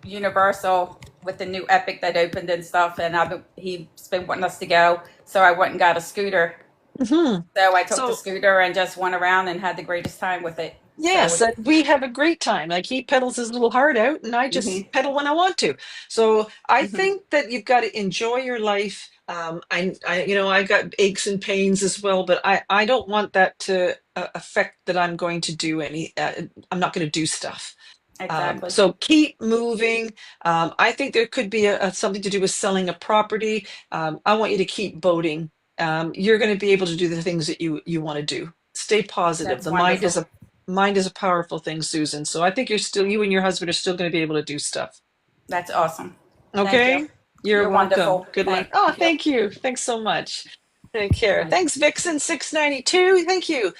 Universal with the new Epic that opened and stuff, and he's been wanting us to go, so I went and got a scooter. Mhm. So I took the So scooter and just went around and had the greatest time with it. yes, and we have a great time. Like he pedals his little heart out, and I just pedal when I want to. So I think that you've got to enjoy your life. You know, I got aches and pains as well, but I don't want that to affect that I'm going to do any. I'm not going to do stuff. Exactly. So keep moving. I think there could be something to do with selling a property. I want you to keep boating. You're going to be able to do the things that you want to do. Stay positive. That's The wonderful. mind is a powerful thing, Susan. So I think you and your husband are still going to be able to do stuff. That's awesome. Thank you. Okay? You're You're welcome. wonderful. Good luck. Thank Oh, you. thank you. Thanks so much. Take care. Bye. Thanks, Vixen 692. Thank you.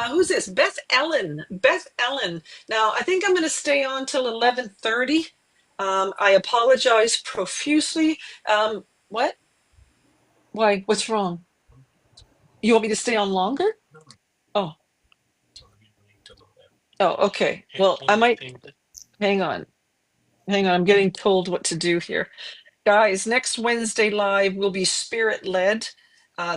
Who's this? Beth Ellen. Beth Ellen. Now, I think I'm going to stay on till 11:30. I apologize profusely. What? Why? What's wrong? You want me to stay on longer? Oh. Oh, okay. Well, I might hang on. Hang on. I'm getting told what to do here. Guys, next Wednesday live will be spirit led.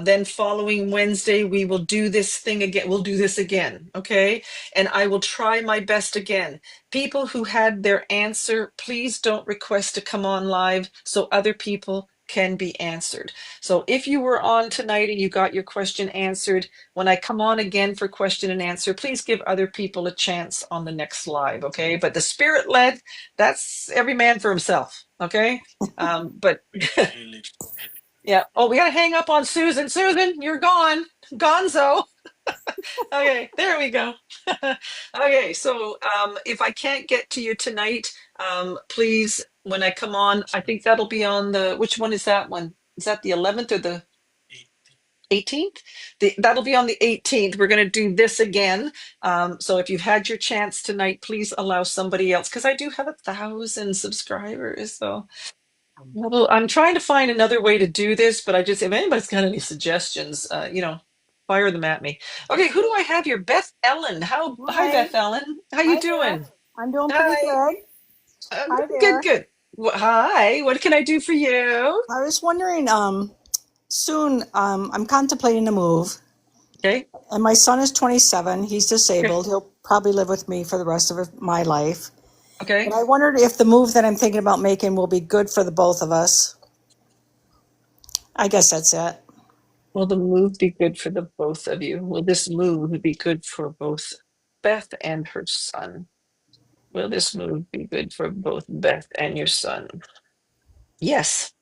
Then following Wednesday, we will do this thing again. We'll do this again, okay? And I will try my best again. People who had their answer, please don't request to come on live so other people can be answered. So if you were on tonight and you got your question answered, when I come on again for question and answer, please give other people a chance on the next live, okay? But the spirit led, that's every man for himself, okay? But yeah. Oh, we gotta hang up on Susan. Susan, you're gone. Gonzo. Okay, there we go. Okay, so if I can't get to you tonight, please, when I come on, I think that'll be on which one is that one? Is that the 11th or the 18th? That'll be on the 18th. We're going to do this again. So if you've had your chance tonight, please allow somebody else, because I do have 1,000 subscribers. So well, I'm trying to find another way to do this, but if anybody's got any suggestions, fire them at me. Okay, who do I have here? Beth Ellen. Hi, Hi. Beth Ellen. How you Hi there. doing? I'm doing pretty Hi. good. Hi Good, there. good. Hi. What can I do for you? I was wondering, soon, I'm contemplating a move. Okay. And my son is 27. He's Okay. disabled. He'll probably live with me for the rest of my life. Okay. But I wondered if the move that I'm thinking about making will be good for the both of us. I guess that's it. Will the move be good for the both of you? Will this move be good for both Beth and her son? Will this move be good for both Beth and your son? Yes.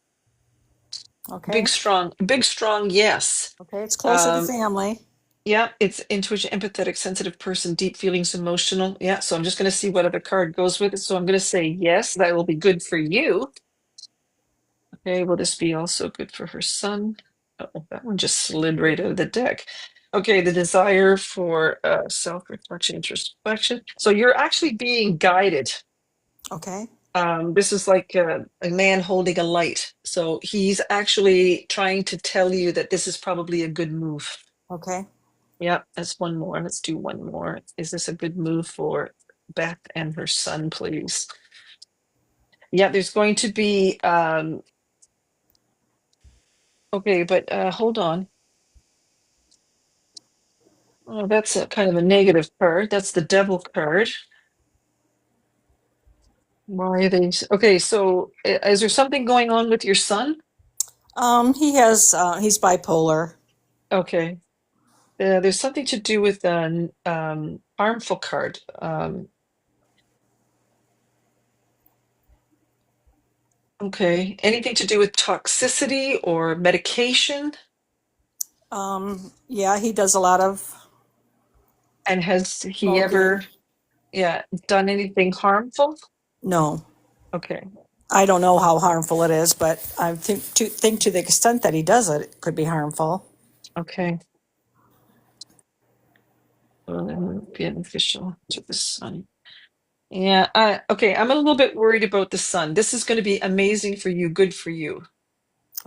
Okay. Big strong yes. Okay. It's closer to Um, family. yeah, it's intuition, empathetic, sensitive person, deep feelings, emotional. Yeah, so I'm just going to see what other card goes with it. So I'm going to say yes, that will be good for you. Okay, will this be also good for her son? Oh, that one just slid right out of the deck. Okay, the desire for self-reflection, introspection. So you're actually being guided. Okay. This is like a man holding a light. So he's actually trying to tell you that this is probably a good move. Okay. Yeah, that's one more. Let's do one more. Is this a good move for Beth and her son, please? Yeah, there's going to be okay, but hold on. Oh, that's a kind of a negative card. That's the devil card. Why are they okay? So is there something going on with your son? He's bipolar. Okay. There's something to do with an harmful card. Okay. Anything to do with toxicity or medication? Yeah, he does a lot of And has he smoking. ever, done anything harmful? No. Okay. I don't know how harmful it is, but I think to the extent that he does it, it could be harmful. Okay. Well, then beneficial to the son. Yeah. Okay. I'm a little bit worried about the son. This is going to be amazing for you. Good for you.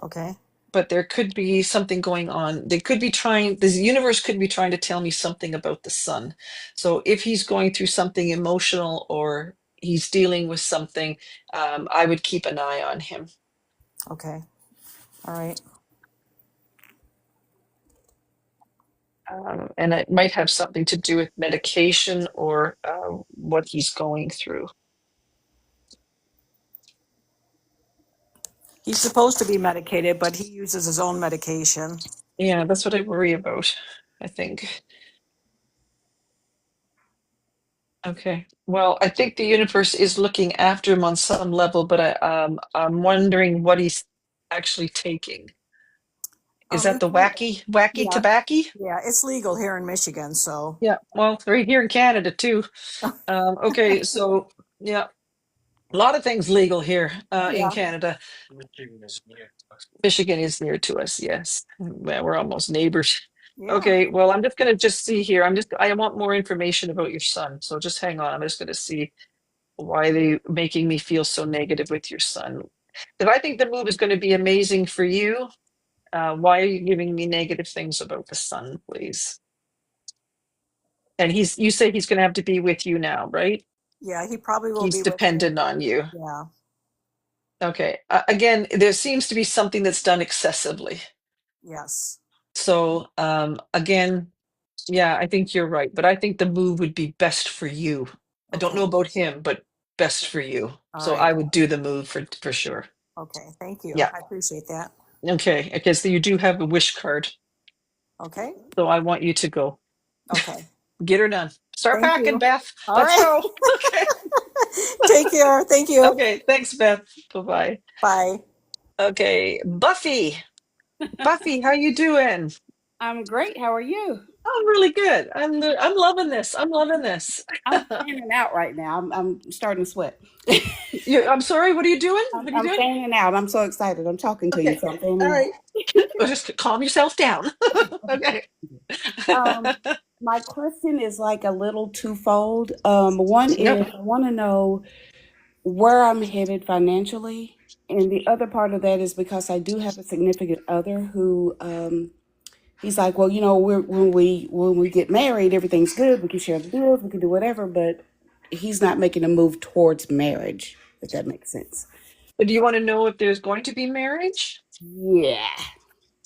Okay. but there could be something going on. They could be trying, the universe could be trying to tell me something about the son. So if he's going through something emotional or he's dealing with something, I would keep an eye on him. Okay. All right. And it might have something to do with medication or what he's going through. He's supposed to be medicated, but he uses his own medication. Yeah, that's what I worry about, I think. Okay. Well, I think the universe is looking after him on some level, but I'm wondering what he's actually taking. Is that It's the wacky yeah, tobacco? yeah, it's legal here in Michigan, so Yeah. Well, right here in Canada too. Okay. So yeah, a lot of things legal here in yeah, Canada. Michigan is near to us. Yes. Well, we're almost neighbors. yeah. Okay. Well, I'm just going to just see here. I want more information about your son. So just hang on. I'm just going to see why they making me feel so negative with your son. Because I think the move is going to be amazing for you. Why are you giving me negative things about the son, please? And you say he's going to have to be with you now, right? Yeah, he probably will He's be with me. dependent on you. Yeah, Okay. Again, there seems to be something that's done excessively. yes. So again, yeah, I think you're right. But I think the move would be best for you. I don't know Okay. about him, but best for you. All So right. I would do the move for sure. Okay, thank you. Yeah. I appreciate that. Okay. Because you do have a wish card. Okay. So I want you to go. Okay. Get her done. Start Thank packing, you. Beth. All Let's right. go. Okay. Take care. Thank you. Okay. Thanks, Beth. Bye-bye. Bye. Okay. Buffy. Buffy, how you doing? I'm great. How are you? I'm really good. I'm loving this. I'm loving this. I'm fanning out right now. I'm starting to sweat. I'm sorry. What are you doing? What are you I'm doing? fanning out. I'm so excited. I'm talking to you. Okay. So I'm fanning All out. right. Well, just calm yourself down. Okay. My question is like a little twofold. One Yep. is I want to know where I'm headed financially, and the other part of that is because I do have a significant other who he's like, well, you know, when we get married, everything's good. We can share the bills. We can do whatever, but he's not making a move towards marriage. If that makes sense. Do you want to know if there's going to be marriage? Yeah.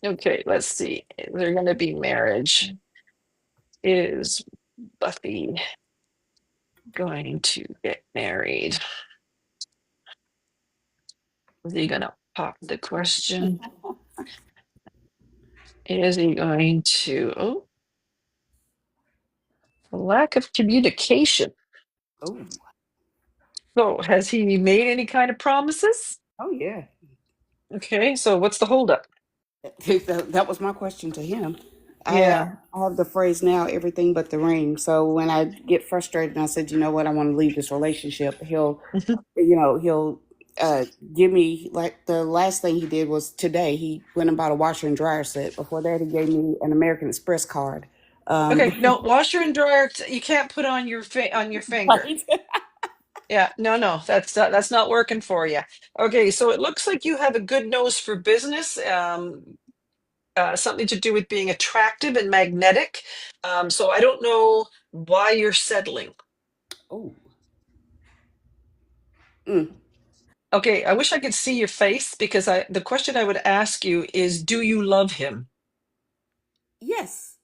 Okay. Let's see. Is there going to be marriage? Is Buffy going to get married? Is he going to pop the question? Is he going to? Lack of communication. Oh. So has he made any kind of promises? Oh yeah. Okay, so what's the holdup? That was my question to him. Yeah. I have the phrase now, everything but the ring. So when I get frustrated and I said, you know what, I want to leave this relationship, he'll give me, like the last thing he did was today, he went and bought a washer and dryer set. Before that, he gave me an American Express card. Okay, no, washer and dryer, you can't put on your finger. Right. Yeah, no, that's not working for you. Okay, so it looks like you have a good nose for business. Something to do with being attractive and magnetic. So I don't know why you're settling. Oh. Okay, I wish I could see your face because the question I would ask you is, do you love him? Yes.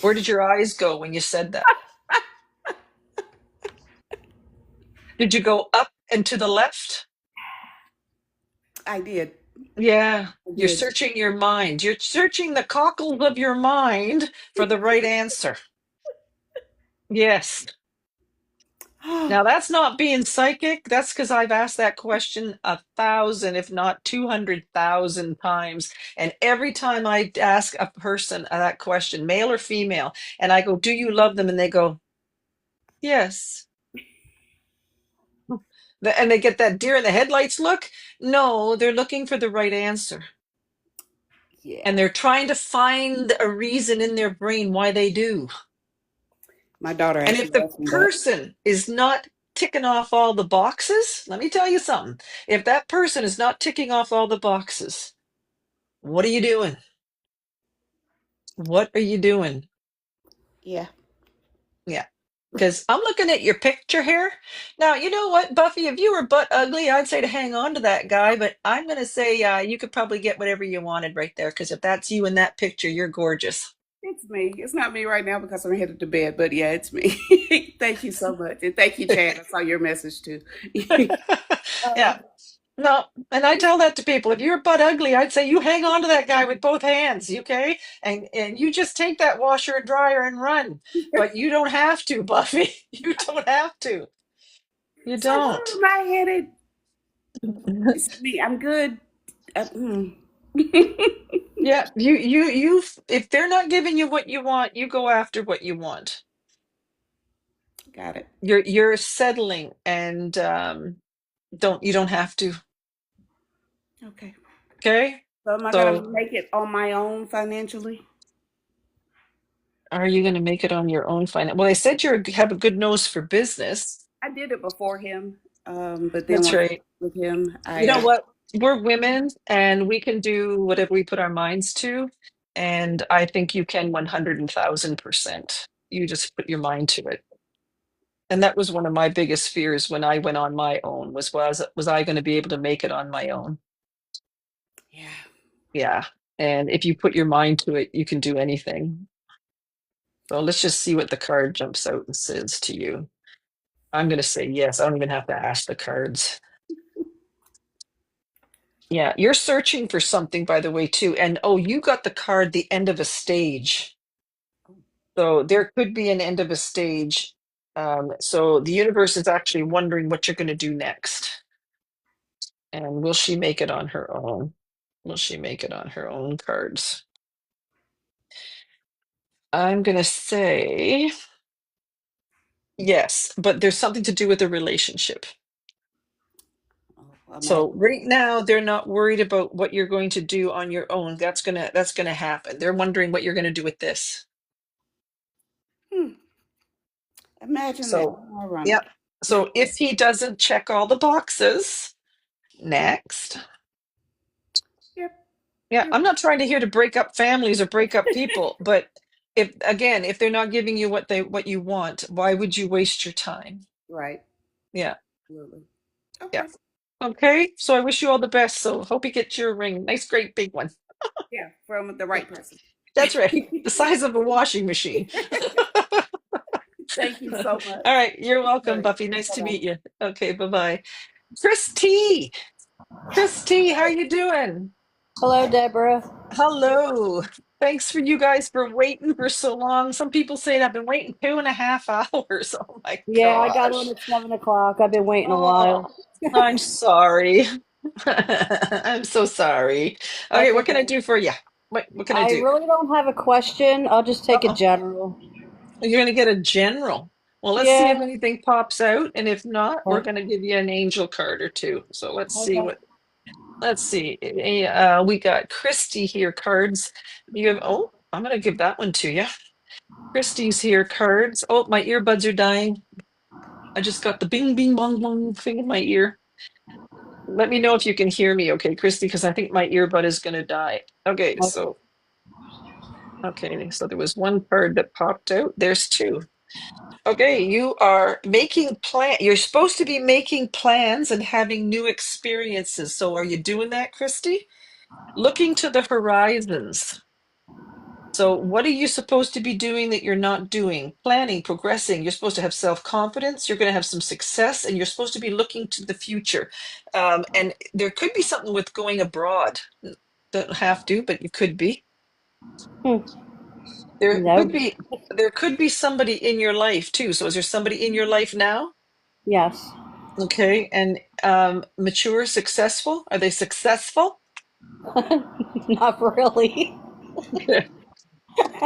Where did your eyes go when you said that? Did you go up and to the left? I did. Yeah, you're did. searching your mind. You're searching the cockles of your mind for the right answer. Yes. Now that's not being psychic. That's because I've asked that question 1,000, if not 200,000 times. And every time I ask a person that question, male or female, and I go, do you love them? And they go, yes. And they get that deer in the headlights look. No, they're looking for the right answer. Yeah. And they're trying to find a reason in their brain why they do. My daughter And actually if the asked me that. person is not ticking off all the boxes, let me tell you something. If that person is not ticking off all the boxes, What are you doing? What are you doing? Yeah. Yeah. Because I'm looking at your picture here. Now, you know what, Buffy? If you were butt ugly, I'd say to hang on to that guy. But I'm going to say you could probably get whatever you wanted right there. Because if that's you in that picture, you're gorgeous. It's me. It's not me right now because I'm headed to bed, but yeah, it's me. Thank you so much. And thank you, Chad. I saw your message too. Yeah. No, and I tell that to people. If you're butt ugly, I'd say you hang on to that guy with both hands, okay? And you just take that washer and dryer and run. But you don't have to, Buffy. You don't have to. You So where don't. am I headed? It's me. I'm good. Yeah, you if they're not giving you what you want, you go after what you want. Got it. You're settling and you don't have to. Okay. Okay? So am I gonna So make it on my own financially? are you going to make it on your own finance? Well, they said you have a good nose for business. I did it before him, but then That's once right. with him, You I know what? We're women and we can do whatever we put our minds to. And I think you can 100,000%. You just put your mind to it. And that was one of my biggest fears when I went on my own was I going to be able to make it on my own? yeah. Yeah. And if you put your mind to it, you can do anything. So let's just see what the card jumps out and says to you. I'm going to say yes. I don't even have to ask the cards. Yeah, you're searching for something, by the way, too. And oh, you got the card, the end of a stage. So there could be an end of a stage. So the universe is actually wondering what you're going to do next. And will she make it on her own? Will she make it on her own cards? I'm going to say yes, but there's something to do with a relationship. So right now they're not worried about what you're going to do on your own. That's gonna happen. They're wondering what you're gonna do with this. Imagine that. So Ironic. yep. So if he doesn't check all the boxes, next. Yep. Yeah, I'm not trying to here to break up families or break up people, but if they're not giving you what you want, why would you waste your time? Right. Yeah. Absolutely. Yeah. Okay. Okay. So I wish you all the best. So hope you get your ring. Nice, great big one. Yeah, from the right person. That's right. The size of a washing machine. Thank you so much. All right. You're welcome, Right. Buffy. Nice to Bye-bye. meet you. Okay. Bye-bye. Christy. Christy, how you doing? Hello, Deborah. Hello. Thanks for you guys for waiting for so long. Some people say I've been waiting 2.5 hours. Oh my Yeah, I got on gosh. at 7 o'clock. I've been waiting a Oh, while. I'm sorry. I'm so sorry. Okay, That's what can I okay. do for you? What can I I do? really don't have a question. I'll just take a Uh-oh. general. You're going to get a general. Well, let's see Yeah. if anything pops out. And if not, we're Okay. going to give you an angel card or two. So Okay. let's see. We got Christy here cards. I'm going to give that one to you. Christy's here cards. Oh, my earbuds are dying. I just got the bing, bing, bong, bong thing in my ear. Let me know if you can hear me, okay, Christy, because I think my earbud is going to die. Okay, so there was one card that popped out. There's two. Okay, you are making You're supposed to be making plans and having new experiences. So are you doing that, Christy? Looking to the horizons. So what are you supposed to be doing that you're not doing? Planning, progressing. You're supposed to have self-confidence. You're going to have some success, and you're supposed to be looking to the future. And there could be something with going abroad. Don't have to, but you could be. No. There could be somebody in your life too. So is there somebody in your life now? Yes. Okay, and mature, successful? Are they successful? Not really.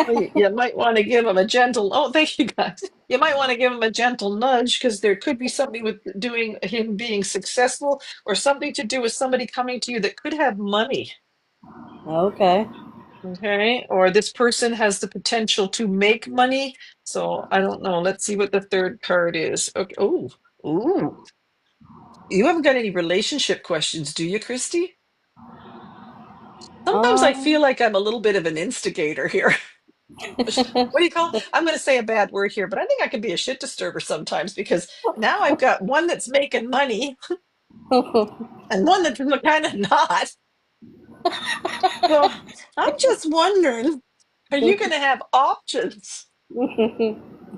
Well, you might want to give them a gentle. Oh, thank you, guys. You might want to give him a gentle nudge because there could be something with doing him being successful or something to do with somebody coming to you that could have money. Okay. Okay, or this person has the potential to make money. So I don't know. Let's see what the third card is. Okay. Oh, ooh. You haven't got any relationship questions, do you, Christy? Sometimes I feel like I'm a little bit of an instigator here. What do you call? I'm going to say a bad word here, but I think I can be a shit disturber sometimes because now I've got one that's making money and one that's kind of not. So I'm just wondering, are you going to have options?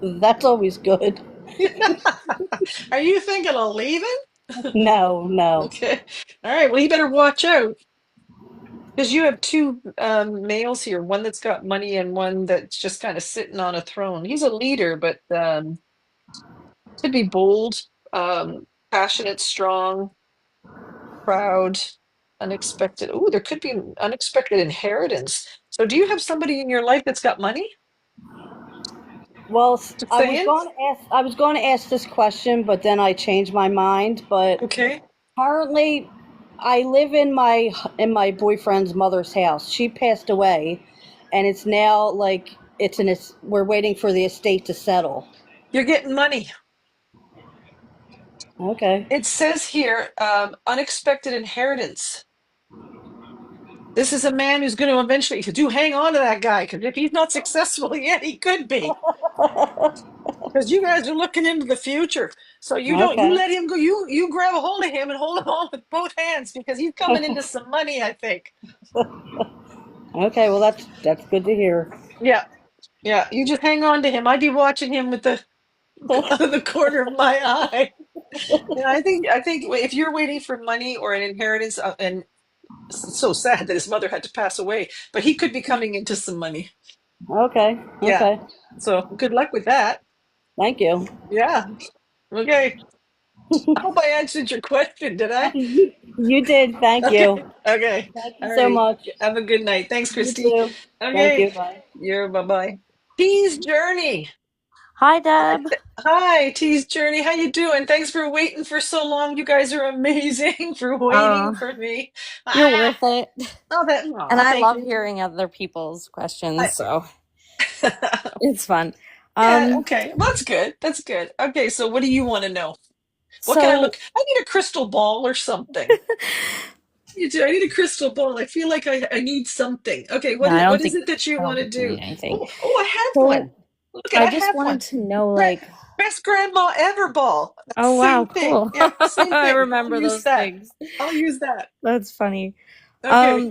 That's always good. Are you thinking of leaving? No, no. Okay. All right. Well, you better watch out because you have two males here, one that's got money and one that's just kind of sitting on a throne. He's a leader, but could be bold, passionate, strong, proud, unexpected. Oh, there could be an unexpected inheritance. So, do you have somebody in your life that's got money? Well, Just saying. I was going to ask this question, but then I changed my mind. But Okay. currently, I live in my boyfriend's mother's house. She passed away, and it's now like we're waiting for the estate to settle. You're getting money. Okay. It says here, unexpected inheritance. This is a man who's going to eventually do hang on to that guy because if he's not successful yet, he could be. Because you guys are looking into the future. So you Okay. let him go. You grab a hold of him and hold him on with both hands because he's coming into some money, I think. Okay, well that's good to hear. Yeah. Yeah. You just hang on to him. I'd be watching him with the out of the corner of my eye. And I think if you're waiting for money or an inheritance, and it's so sad that his mother had to pass away, but he could be coming into some money. Okay. Yeah. Okay. So good luck with that. Thank you. Yeah. Okay. I hope I answered your question. Did I? You did. Thank Okay. you. Okay. Thank you All so righty. much. Have a good night. Thanks, You Christy. too. Thank Okay. you. Bye. Bye-bye. Tea's Journey. Hi, Deb. Hi, Tea's Journey. How you doing? Thanks for waiting for so long. You guys are amazing for waiting Oh, for me. you're Ah, worth it. oh, And I thank love you. hearing other people's questions, I, so it's fun. yeah, Um, okay. Well, that's good. That's good. Okay, so what do you want to know? What can I so look? I need a crystal ball or something. You do. I need a crystal ball. I feel like I need something. Okay, no, what is it that you I don't want to think you do? need anything. Oh, I have So one. Look at I I just have wanted one. to know, Bre- like, Best grandma ever ball. oh wow, Same thing. cool. Yeah, same I thing. I'll remember use those that. things. I'll use that. That's funny. Okay.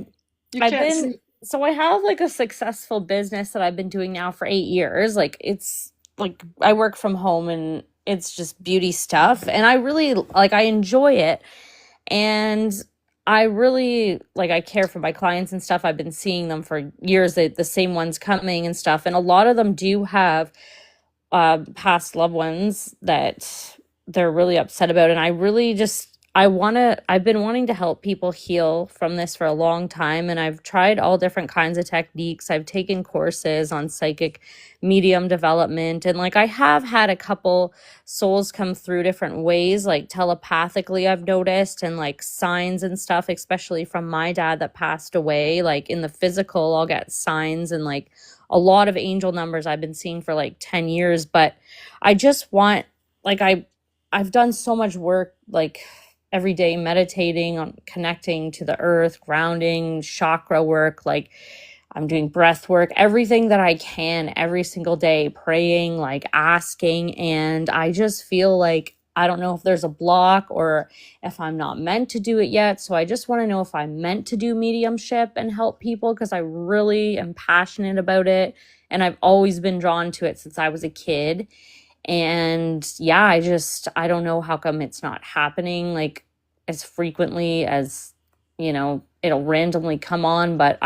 You I've can't been see. so I have like a successful business that I've been doing now for 8 years. Like it's like I work from home and it's just beauty stuff, and I really like I enjoy it, and I really like I care for my clients and stuff. I've been seeing them for years, the same ones coming and stuff, and a lot of them do have past loved ones that they're really upset about, and I really just I've been wanting to help people heal from this for a long time, and I've tried all different kinds of techniques. I've taken courses on psychic medium development, and like I have had a couple souls come through different ways, like telepathically I've noticed, and like signs and stuff, especially from my dad that passed away. Like in the physical I'll get signs and like a lot of angel numbers I've been seeing for like 10 years. But I just want like I've done so much work, like every day meditating on connecting to the earth, grounding, chakra work, like I'm doing breath work, everything that I can every single day, praying, like asking. And I just feel like I don't know if there's a block or if I'm not meant to do it yet. So I just want to know if I'm meant to do mediumship and help people, because I really am passionate about it. And I've always been drawn to it since I was a kid. And yeah, I don't know how come it's not happening like as frequently as, it'll randomly come on. But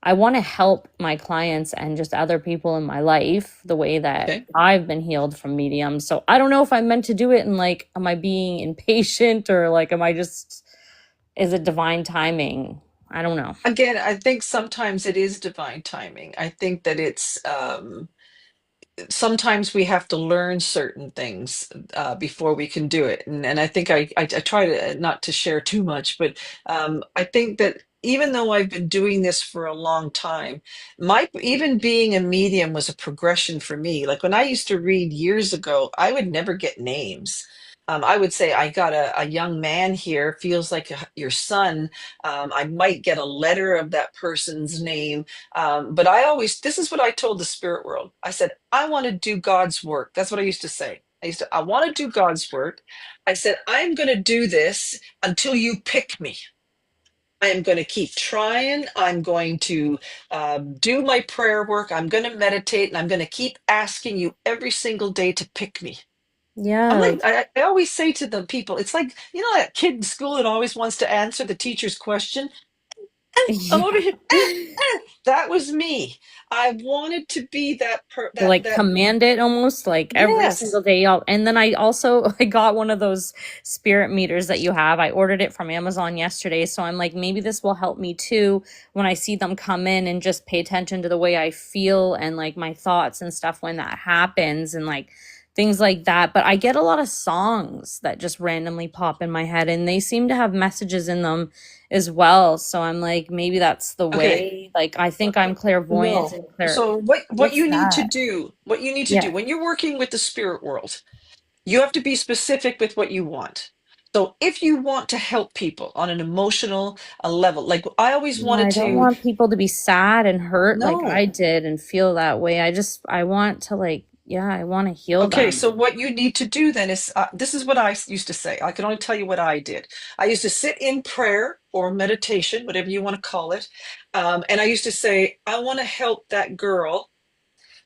I want to help my clients and just other people in my life the way that Okay. I've been healed from mediums. So I don't know if I'm meant to do it, and like, am I being impatient, or like, is it divine timing? I don't know. Again, I think sometimes it is divine timing. I think that it's sometimes we have to learn certain things before we can do it. And I think I try to not to share too much, but I think that even though I've been doing this for a long time, my even being a medium was a progression for me. Like when I used to read years ago, I would never get names. I would say I got a young man here, feels like your son. I might get a letter of that person's name. But this is what I told the spirit world. I said, I want to do God's work. That's what I used to say. I want to do God's work. I said, I'm going to do this until you pick me. I am going to keep trying. I'm going to do my prayer work. I'm going to meditate, and I'm going to keep asking you every single day to pick me. I'm like, Yeah. I always say to the people, it's like, you know, that kid in school that always wants to answer the teacher's question. I'm over here. That was me. I wanted to be Like command it almost like every single yes. day. And then I got one of those spirit meters that you have. I ordered it from Amazon yesterday. So I'm like, maybe this will help me too when I see them come in, and just pay attention to the way I feel and like my thoughts and stuff when that happens, and like things like that. But I get a lot of songs that just randomly pop in my head, and they seem to have messages in them as well. So I'm like, maybe that's the Okay. way. Like, I think I'm clairvoyant No. and So what What's you need to that? do, Yeah. when you're working with the spirit world, you have to be specific with what you want. So if you want to help people on an emotional level, like I always Yeah, wanted I don't to, want people to be sad and hurt like I no. did and feel that way. I want to I want to heal Okay, them. so what you need to do then is this is what I used to say. I can only tell you what I did. I used to sit in prayer or meditation, whatever you want to call it. And I used to say, I want to help that girl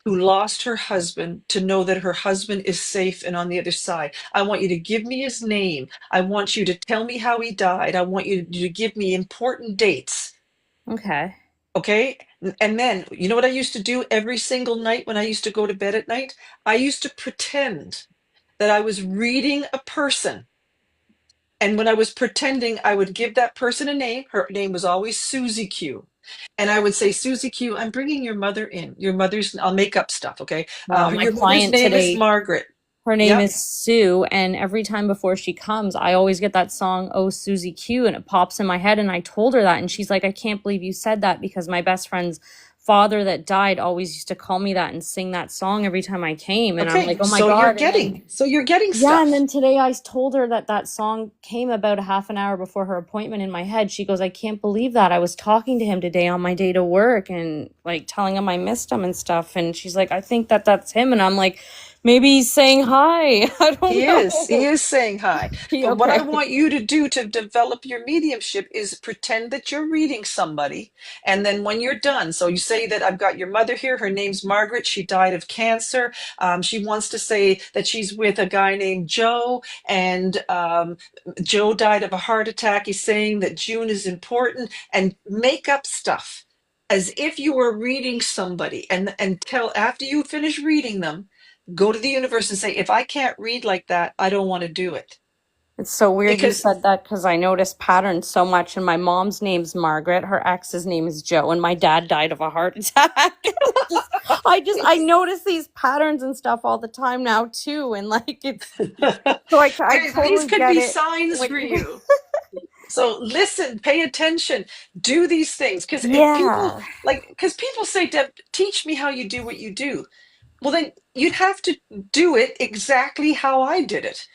who lost her husband to know that her husband is safe and on the other side. I want you to give me his name. I want you to tell me how he died. I want you to give me important dates. Okay. Okay. And then, you know what I used to do every single night when I used to go to bed at night? I used to pretend that I was reading a person. And when I was pretending, I would give that person a name. Her name was always Susie Q. And I would say, Susie Q, I'm bringing your mother in. I'll make up stuff, okay? Well, my Your mother's client name is today, Margaret. her name Yep. is Sue, and every time before she comes, I always get that song, Oh Susie Q, and it pops in my head, and I told her that, and she's like, I can't believe you said that, because my best friend's father that died always used to call me that and sing that song every time I came, and I'm Okay, like, oh my so you're God. getting Yeah, stuff. and then today I told her that song came about a half an hour before her appointment in my head. She goes, I can't believe that. I was talking to him today on my day to work and like telling him I missed him and stuff. And she's like, I think that's him. And I'm like, maybe he's saying hi. I don't He know. is saying hi. But what I Okay. want you to do to develop your mediumship is pretend that you're reading somebody. And then when you're done, so you say that I've got your mother here. Her name's Margaret. She died of cancer. She wants to say that she's with a guy named Joe, and Joe died of a heart attack. He's saying that June is important, and make up stuff as if you were reading somebody, and tell, after you finish reading them, go to the universe and say, if I can't read like that, I don't want to do it. It's so weird you Because said that, because I noticed patterns so much. And my mom's name's Margaret. Her ex's name is Joe. And my dad died of a heart attack. I notice these patterns and stuff all the time now too. And like it's so I these totally could get be it. signs for you. So listen, pay attention, do these things. Because Yeah. people say, Deb, teach me how you do what you do. Well, then you'd have to do it exactly how I did it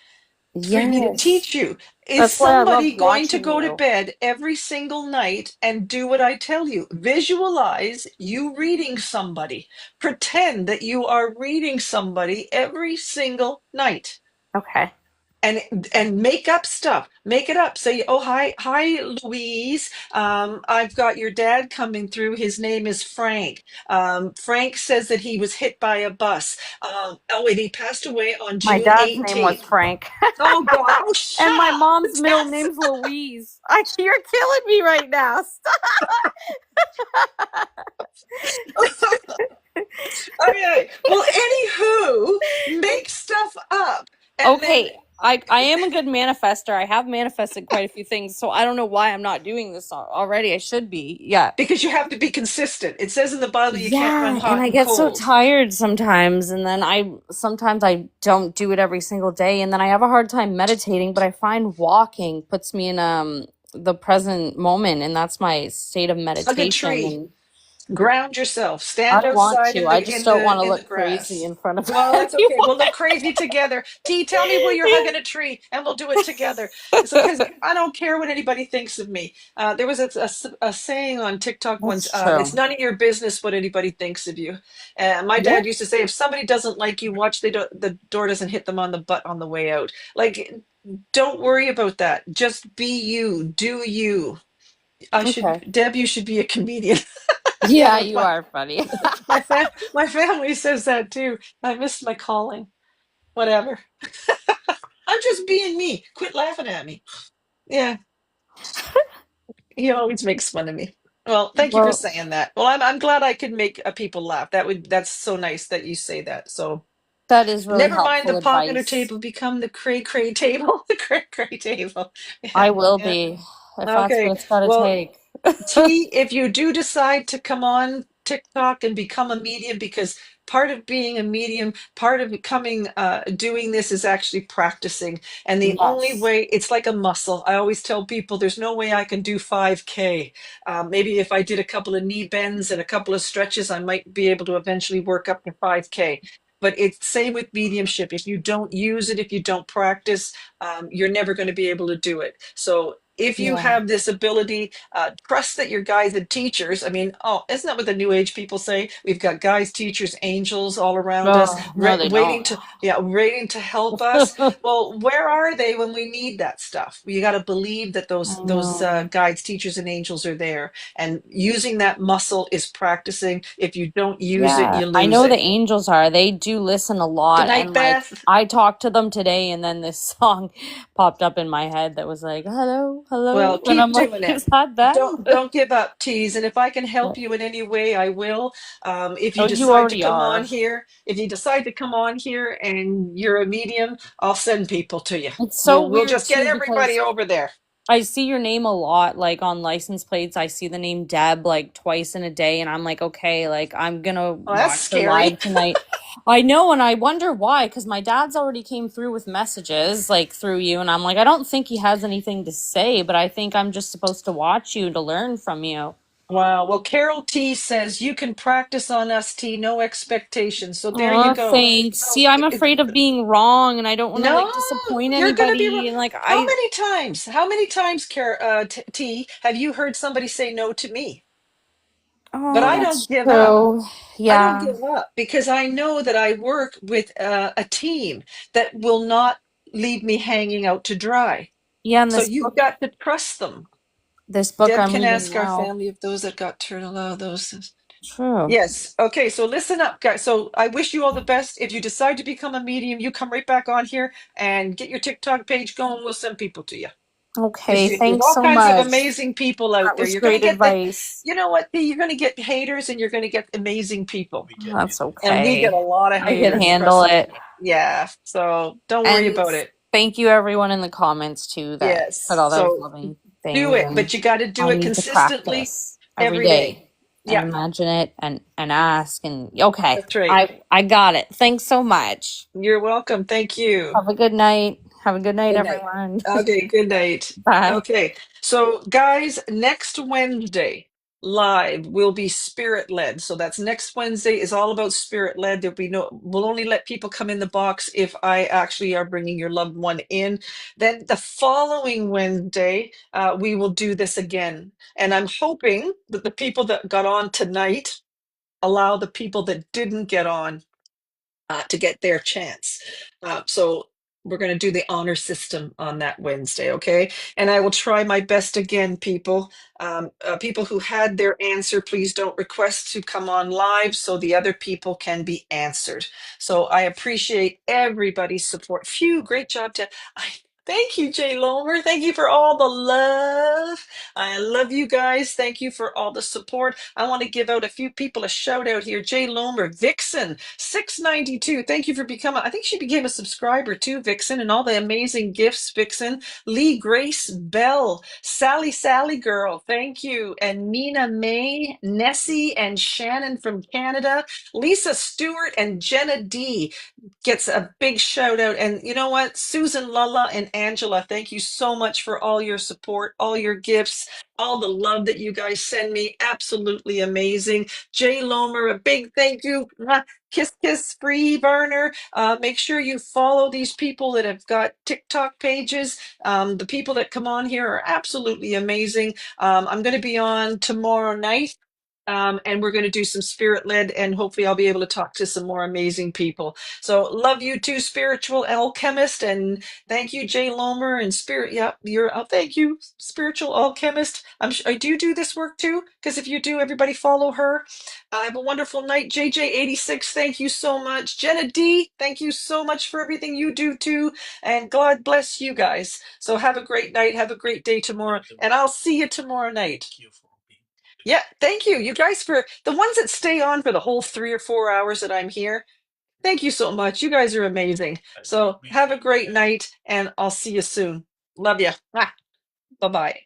for me to Yes. teach you. Is That's why I love somebody going to watching go to you. bed every single night and do what I tell you? Visualize you reading somebody. Pretend that you are reading somebody every single night. Okay. And make up stuff. Make it up. Say, oh, hi, Louise. I've got your dad coming through. His name is Frank. Frank says that he was hit by a bus. And he passed away on My June dad's name was 18th. Frank. Oh God! Oh, shut And my up! mom's middle name's Louise. You're killing me right now. Okay. Well, anywho, make stuff up, and then Okay, I am a good manifester. I have manifested quite a few things, so I don't know why I'm not doing this already. I should be. Yeah. because you have to be consistent. It says in the Bible you can't run Yeah, and hot I and get so cold. tired sometimes, and then sometimes I don't do it every single day, and then I have a hard time meditating, but I find walking puts me in the present moment, and that's my state of Hug a meditation. tree. And Ground yourself. I Stand want outside to. I just don't want to in the look crazy grass. in front of Well, that's okay. everyone. We'll look crazy together. T, tell me where you're hugging a tree, and we'll do it together. So, because I don't care what anybody thinks of me. There was a saying on TikTok once. That's true. It's none of your business what anybody thinks of you. My Yeah. dad used to say, if somebody doesn't like you, watch the door doesn't hit them on the butt on the way out. Like, don't worry about that. Just be you. Do you. Okay. Deb, you should be a comedian. Yeah, Yeah, you are funny. my family says that too. I missed my calling. Whatever. I'm just being me. Quit laughing at me. Yeah, he always makes fun of me. Well, thank you for Well, saying that. Well, I'm glad I could make people laugh. That's so nice that you say that. So that is really never mind the helpful popular advice. table, become the cray cray table. The cray cray table. I Yeah, will yeah. be if that's what Okay. it's got to Well, take. T, if you do decide to come on TikTok and become a medium, because part of being a medium, part of becoming doing this is actually practicing. And the only Yes. way, it's like a muscle. I always tell people there's no way I can do 5K. Maybe if I did a couple of knee bends and a couple of stretches, I might be able to eventually work up to 5K. But it's same with mediumship. If you don't use it, if you don't practice, you're never going to be able to do it. So if you Yeah. have this ability, trust that your guides and teachers, I mean, oh, isn't that what the new age people say? We've got guides, teachers, angels all around us, Oh, no, they waiting don't. to, yeah, waiting to help us. Well, where are they when we need that stuff? You got to believe that I those know. guides, teachers, and angels are there. And using that muscle is practicing. If you don't use it, Yeah, you I lose know the it. angels are. They do listen a Good lot. night, And like, Beth. I talked to them today, and then this song popped up in my head that was like, hello, Well, hello. And keep I'm like, doing it. is that them? Don't give up, tease. And if I can Yeah. help you in any way, I will. If you Oh, you decide to already come on are. here, if you decide to come on here and you're a medium, I'll send people to you. It's so We'll weird just get too everybody because over there. I see your name a lot, like on license plates. I see the name Deb like twice in a day, and I'm like, okay, like I'm gonna Oh, that's watch her scary. live tonight. I know, and I wonder why, because my dad's already came through with messages like through you, and I'm like, I don't think he has anything to say, but I think I'm just supposed to watch you to learn from you. Wow. Well, Carol T says you can practice on us, T, no expectations. So there you Oh, go. thanks. So See, I'm afraid of being wrong, and I don't want to like no, disappoint you're gonna be wrong. anybody, and like How I. many times? How many times, T, have you heard somebody say no to me? But Oh, I don't that's give up. true. I don't Yeah. give up because I know that I work with a team that will not leave me hanging out to dry. Yeah, and So you've got to trust them. this book Deb I'm can reading ask our now. family if those that got turned allow those. True. Yes. Okay. So listen up, guys. So I wish you all the best. If you decide to become a medium, you come right back on here and get your TikTok page going. We'll send people to you. Okay, There's thanks all so kinds of much. amazing people out That there. was You're going to great get advice. you know what? You're going to get haters and you're going to get amazing people. That's And we get okay. a lot of I can haters, handle trust me. it. Yeah. So don't worry And about it. thank you everyone in the comments too that said Yes. all those So loving do things, it, and but you got to do I it need to consistently practice every every day. day and Yeah, imagine it and ask and okay. that's right. I got it. Thanks so much. You're welcome. Thank you. Have a good night. Have a good night, Good night. everyone. Okay, good night. Bye. Okay. So, guys, next Wednesday live will be spirit led. So that's next Wednesday is all about spirit led. There'll be we'll only let people come in the box if I actually are bringing your loved one in. Then the following Wednesday, we will do this again. And I'm hoping that the people that got on tonight allow the people that didn't get on to get their chance. So we're going to do the honor system on that Wednesday, okay? And I will try my best again, people. People who had their answer, please don't request to come on live so the other people can be answered. So I appreciate everybody's support. Phew, great job, Ted. Thank you, Jay Lomer. Thank you for all the love. I love you guys. Thank you for all the support. I want to give out a few people a shout out here. Jay Lomer, Vixen, 692. Thank you for becoming, I think she became a subscriber too, Vixen, and all the amazing gifts, Vixen. Lee Grace Bell, Sally Girl, thank you. And Nina May, Nessie and Shannon from Canada, Lisa Stewart and Jenna D gets a big shout out. And you know what? Susan Lulla and Angela, thank you so much for all your support, all your gifts, all the love that you guys send me. Absolutely amazing. Jay Lomer, a big thank you. Mwah. Kiss, kiss, free burner. Make sure you follow these people that have got TikTok pages. The people that come on here are absolutely amazing. I'm going to be on tomorrow night. And we're going to do some spirit led, and hopefully I'll be able to talk to some more amazing people. So love you too, spiritual alchemist, and thank you, Jay Lomer and spirit. Yeah, you're. Oh, thank you, spiritual alchemist. Do you do this work too? Because if you do, everybody follow her. Have a wonderful night, JJ86. Thank you so much, Jenna D. Thank you so much for everything you do too, and God bless you guys. So have a great night. Have a great day tomorrow, and I'll see you tomorrow night. Yeah, thank you. You guys, for the ones that stay on for the whole 3 or 4 hours that I'm here. Thank you so much. You guys are amazing. So have a great night, and I'll see you soon. Love you. Bye bye.